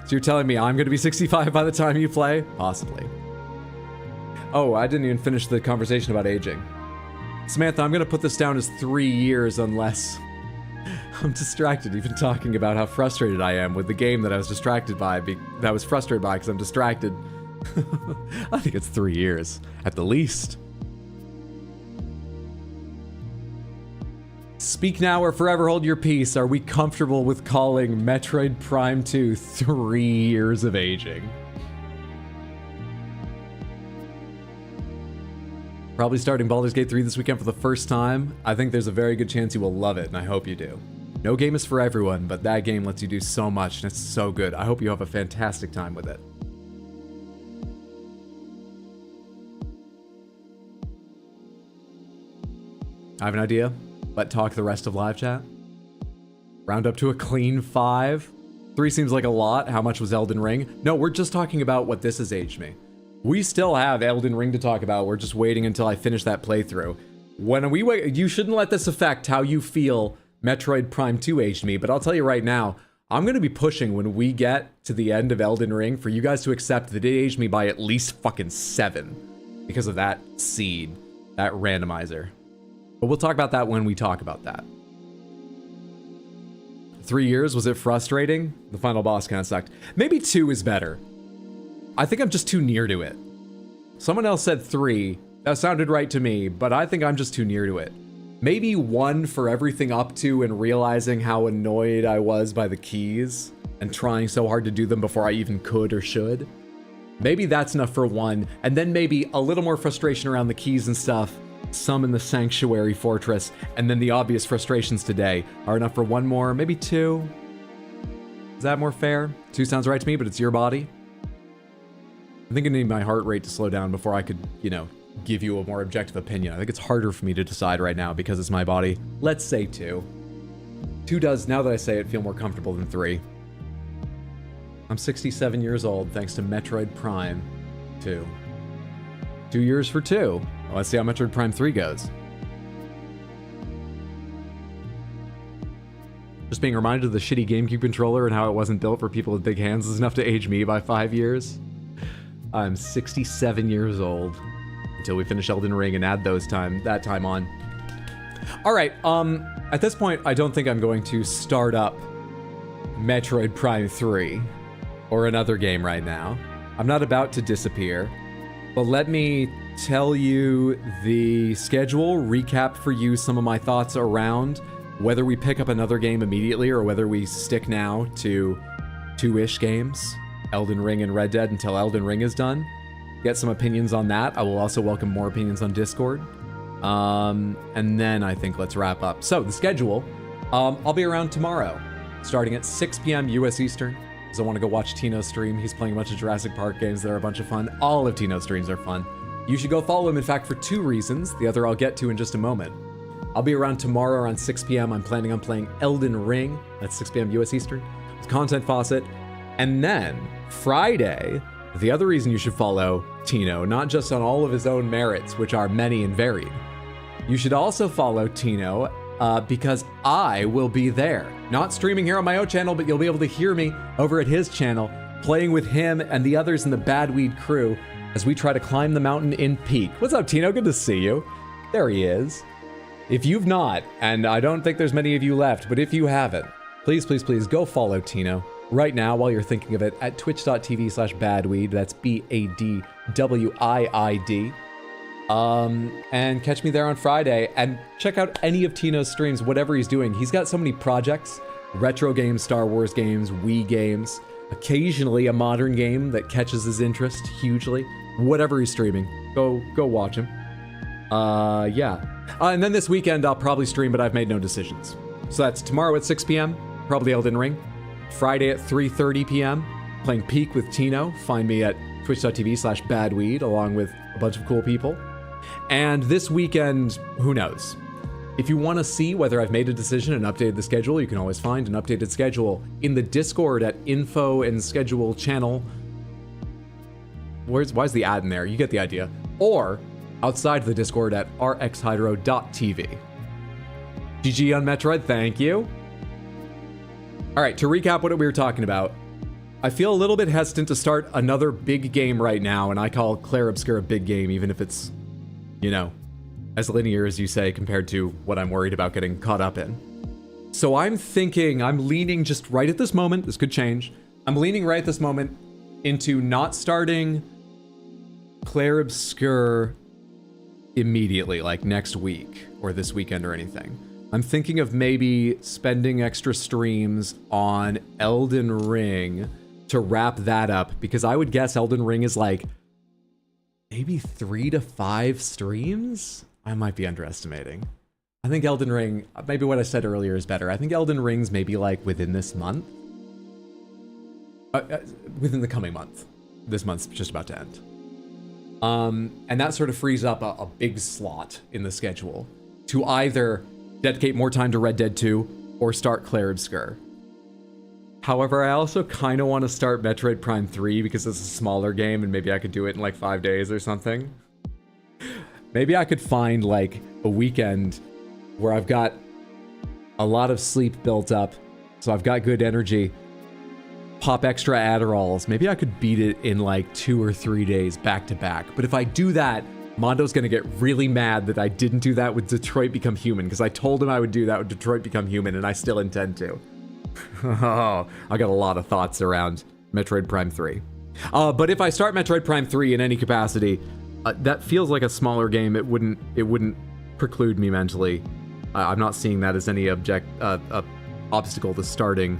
[SPEAKER 2] So you're telling me I'm going to be 65 by the time you play? Possibly. Oh, I didn't even finish the conversation about aging. Samantha, I'm going to put this down as 3 years unless I'm distracted even talking about how frustrated I am with the game that I was distracted by, that I was frustrated by because I'm distracted. I think it's 3 years, at the least. Speak now or forever hold your peace. Are we comfortable with calling Metroid Prime 2 3 years of aging? Probably starting Baldur's Gate 3 this weekend for the first time. I think there's a very good chance you will love it, and I hope you do. No game is for everyone, but that game lets you do so much, and it's so good. I hope you have a fantastic time with it. I have an idea. Let talk the rest of live chat. Round up to a clean 5. 3 seems like a lot. How much was Elden Ring? No, we're just talking about what this has aged me. We still have Elden Ring to talk about. We're just waiting until I finish that playthrough. When we wait, you shouldn't let this affect how you feel Metroid Prime 2 aged me, but I'll tell you right now, I'm going to be pushing when we get to the end of Elden Ring for you guys to accept that it aged me by at least fucking 7 because of that seed, that randomizer. But we'll talk about that when we talk about that. 3 years, was it frustrating? The final boss kind of sucked. Maybe 2 is better. I think I'm just too near to it. Someone else said 3. That sounded right to me, but I think I'm just too near to it. Maybe 1 for everything up to and realizing how annoyed I was by the keys and trying so hard to do them before I even could or should. Maybe that's enough for 1, and then maybe a little more frustration around the keys and stuff, some in the Sanctuary Fortress, and then the obvious frustrations today are enough for 1 more, maybe 2. Is that more fair? 2 sounds right to me, but it's your body. I think I need my heart rate to slow down before I could, give you a more objective opinion. I think it's harder for me to decide right now because it's my body. Let's say 2. 2 does, now that I say it, feel more comfortable than 3. I'm 67 years old thanks to Metroid Prime 2. 2 years for 2. Well, let's see how Metroid Prime 3 goes. Just being reminded of the shitty GameCube controller and how it wasn't built for people with big hands is enough to age me by 5 years. I'm 67 years old until we finish Elden Ring and add that time on. All right, at this point, I don't think I'm going to start up Metroid Prime 3 or another game right now. I'm not about to disappear, but let me tell you the schedule, recap for you some of my thoughts around whether we pick up another game immediately or whether we stick now to 2-ish games, Elden Ring and Red Dead, until Elden Ring is done. Get some opinions on that. I will also welcome more opinions on Discord. And then I think let's wrap up. So the schedule, I'll be around tomorrow, starting at 6 p.m. US Eastern, because I want to go watch Tino's stream. He's playing a bunch of Jurassic Park games that are a bunch of fun. All of Tino's streams are fun. You should go follow him, in fact, for 2 reasons. The other I'll get to in just a moment. I'll be around tomorrow around 6 p.m. I'm planning on playing Elden Ring. That's 6 p.m. US Eastern. With Content Faucet. And then Friday, the other reason you should follow Tino, not just on all of his own merits, which are many and varied. You should also follow Tino because I will be there. Not streaming here on my own channel, but you'll be able to hear me over at his channel, playing with him and the others in the Badweed crew as we try to climb the mountain in Peak. What's up, Tino? Good to see you. There he is. If you've not, and I don't think there's many of you left, but if you haven't, please, please, please go follow Tino right now while you're thinking of it at twitch.tv/badweed. That's BADWIID. And catch me there on Friday and check out any of Tino's streams, whatever he's doing. He's got so many projects, retro games, Star Wars games, Wii games, occasionally a modern game that catches his interest hugely. Whatever he's streaming, go watch him. Yeah. And then this weekend I'll probably stream, but I've made no decisions. So that's tomorrow at 6 p.m., probably Elden Ring. Friday at 3:30 p.m., playing Peak with Tino. Find me at twitch.tv/badweed along with a bunch of cool people. And this weekend, who knows?
[SPEAKER 1] If you want to see whether I've made a decision and updated the schedule, you can always find an updated schedule in the Discord at info and schedule channel. Why's the ad in there? You get the idea. Or outside the Discord at rxhydro.tv. GG on Metroid, thank you. All right, to recap what we were talking about, I feel a little bit hesitant to start another big game right now, and I call Clair Obscur a big game, even if it's, you know, as linear as you say compared to what I'm worried about getting caught up in. So I'm leaning just right at this moment, this could change, I'm leaning right at this moment into not starting Clair Obscur immediately, like next week or this weekend or anything. I'm thinking of maybe spending extra streams on Elden Ring to wrap that up, because I would guess Elden Ring is like maybe 3 to 5 streams? I might be underestimating. I think Elden Ring, maybe what I said earlier is better. I think Elden Ring's maybe like within this month. Within the coming month. This month's just about to end. And that sort of frees up a big slot in the schedule to either dedicate more time to Red Dead 2 or start Clair Obscur. However, I also kind of want to start Metroid Prime 3 because it's a smaller game and maybe I could do it in like 5 days or something. Maybe I could find like a weekend where I've got a lot of sleep built up, so I've got good energy, pop extra Adderalls. Maybe I could beat it in like 2 or 3 days back to back. But if I do that, Mondo's gonna get really mad that I didn't do that with Detroit Become Human, because I told him I would do that with Detroit Become Human, and I still intend to. Oh, I got a lot of thoughts around Metroid Prime 3. But if I start Metroid Prime 3 in any capacity, that feels like a smaller game. It wouldn't preclude me mentally. I'm not seeing that as any obstacle to starting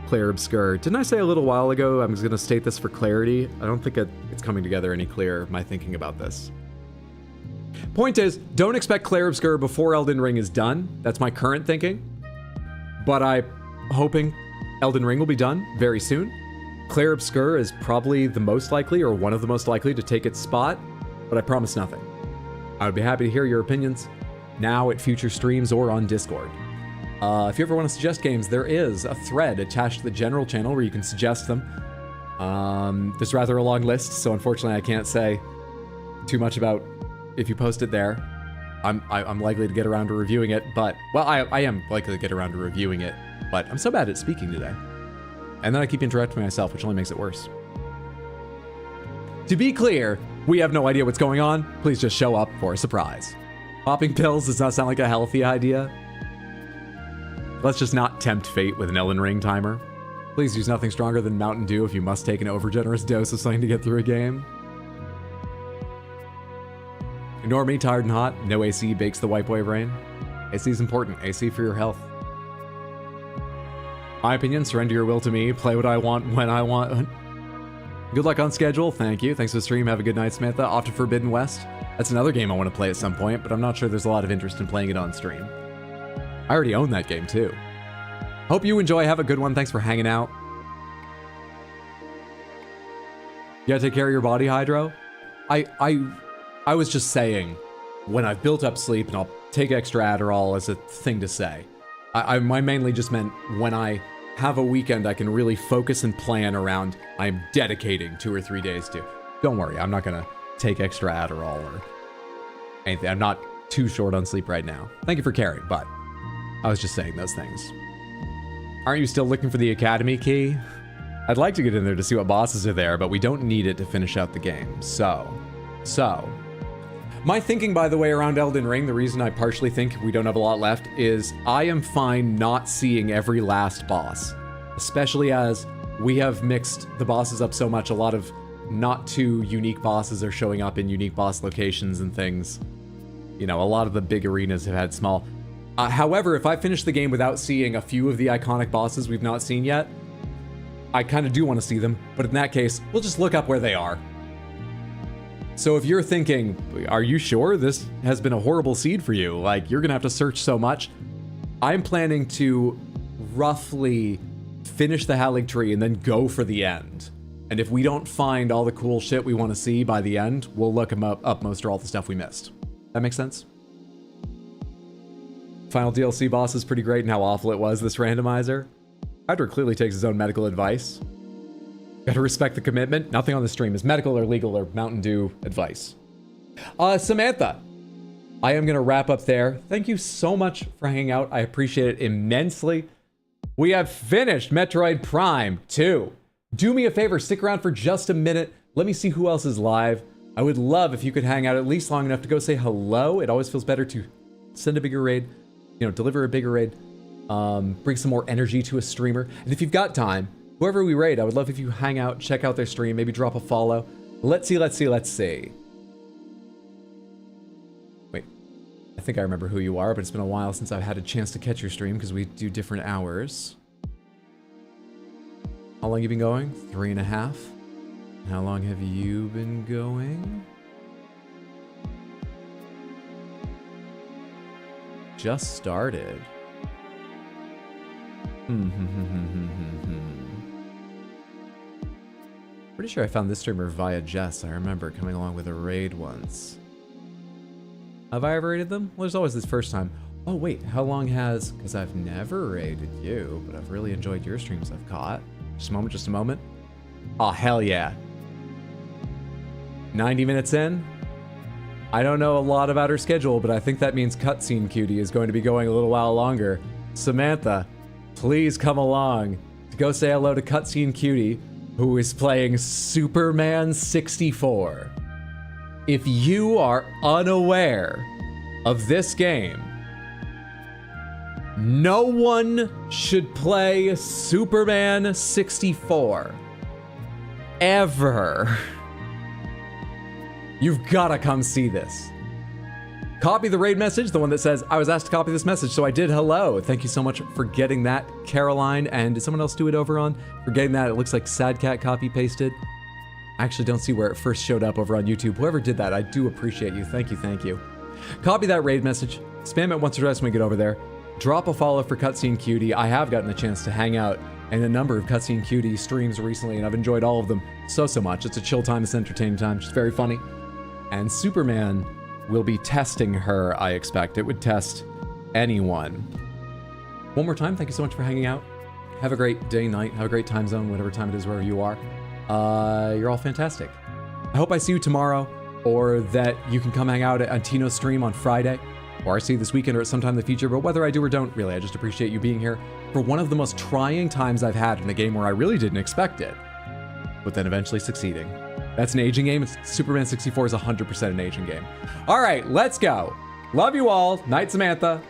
[SPEAKER 1] Clair Obscur. Didn't I say a little while ago I'm just going to state this for clarity? I don't think it's coming together any clearer, my thinking about this. Point is, don't expect Clair Obscur before Elden Ring is done. That's my current thinking. But I'm hoping Elden Ring will be done very soon. Clair Obscur is probably the most likely, or one of the most likely, to take its spot, but I promise nothing. I would be happy to hear your opinions now at future streams or on Discord. If you ever want to suggest games, there is a thread attached to the general channel where you can suggest them. There's rather a long list, so unfortunately I can't say too much about if you post it there. I'm likely to get around to reviewing it, but, well, I am likely to get around to reviewing it, but I'm so bad at speaking today. And then I keep interrupting myself, which only makes it worse. To be clear, we have no idea what's going on. Please just show up for a surprise. Popping pills does not sound like a healthy idea. Let's just not tempt fate with an Elden Ring timer. Please use nothing stronger than Mountain Dew if you must take an overgenerous dose of something to get through a game. Ignore me, tired and hot. No AC bakes the white boy brain. AC is important. AC for your health. My opinion, surrender your will to me. Play what I want when I want. Good luck on schedule. Thank you. Thanks for the stream. Have a good night, Samantha. Off to Forbidden West. That's another game I want to play at some point, but I'm not sure there's a lot of interest in playing it on stream. I already own that game too. Hope you enjoy. Have a good one. Thanks for hanging out. You gotta take care of your body, Hydro. I was just saying, when I've built up sleep, and I'll take extra Adderall as a thing to say. I mainly just meant when I have a weekend I can really focus and plan around, I'm dedicating 2 or 3 days to. Don't worry, I'm not gonna take extra Adderall or anything. I'm not too short on sleep right now. Thank you for caring, but I was just saying those things. Aren't you still looking for the Academy key? I'd like to get in there to see what bosses are there, but we don't need it to finish out the game. So. My thinking, by the way, around Elden Ring, the reason I partially think we don't have a lot left, is I am fine not seeing every last boss. Especially as we have mixed the bosses up so much, a lot of not too unique bosses are showing up in unique boss locations and things. You know, a lot of the big arenas have had small. However, if I finish the game without seeing a few of the iconic bosses we've not seen yet, I kind of do want to see them, but in that case, we'll just look up where they are. So if you're thinking, are you sure this has been a horrible seed for you? Like, you're gonna have to search so much. I'm planning to roughly finish the Hallig Tree and then go for the end. And if we don't find all the cool shit we want to see by the end, we'll look them up most or all the stuff we missed. That makes sense? Final DLC boss is pretty great and how awful it was, this randomizer. Hydra clearly takes his own medical advice. Gotta respect the commitment. Nothing on the stream is medical or legal or Mountain Dew advice. Samantha, I am gonna wrap up there. Thank you so much for hanging out. I appreciate it immensely. We have finished Metroid Prime 2. Do me a favor, stick around for just a minute. Let me see who else is live. I would love if you could hang out at least long enough to go say hello. It always feels better to send a bigger raid, you know, deliver a bigger raid, bring some more energy to a streamer. And if you've got time, whoever we raid, I would love if you hang out, check out their stream, maybe drop a follow. Let's see. Wait, I think I remember who you are, but it's been a while since I've had a chance to catch your stream because we do different hours. How long have you been going? 3.5. How long have you been going? Just started. Pretty sure I found this streamer via Jess. I remember coming along with a raid once. Have I ever raided them? Well, there's always this first time. Oh wait, how long has... Because I've never raided you, but I've really enjoyed your streams I've caught. Just a moment. Oh, hell yeah. 90 minutes in? I don't know a lot about her schedule, but I think that means Cutscene Cutie is going to be going a little while longer. Samantha, please come along to go say hello to Cutscene Cutie, who is playing Superman 64. If you are unaware of this game, no one should play Superman 64. Ever. You've gotta come see this. Copy the raid message, the one that says, I was asked to copy this message, so I did. Hello. Thank you so much for getting that, Caroline. And did someone else do it over on? For getting that, it looks like Sad Cat copy pasted. I actually don't see where it first showed up over on YouTube. Whoever did that, I do appreciate you. Thank you. Copy that raid message. Spam it once or twice when we get over there. Drop a follow for Cutscene Cutie. I have gotten a chance to hang out in a number of Cutscene Cutie streams recently, and I've enjoyed all of them so much. It's a chill time, it's an entertaining time, it's very funny. And Superman will be testing her, I expect. It would test anyone. One more time, thank you so much for hanging out. Have a great day, night, have a great time zone, whatever time it is, wherever you are. You're all fantastic. I hope I see you tomorrow, or that you can come hang out at Antino's stream on Friday, or I see you this weekend or at some time in the future, but whether I do or don't, really, I just appreciate you being here for one of the most trying times I've had in a game where I really didn't expect it, but then eventually succeeding. That's an aging game. Superman 64 is 100% an aging game. All right, let's go. Love you all. Night, Samantha.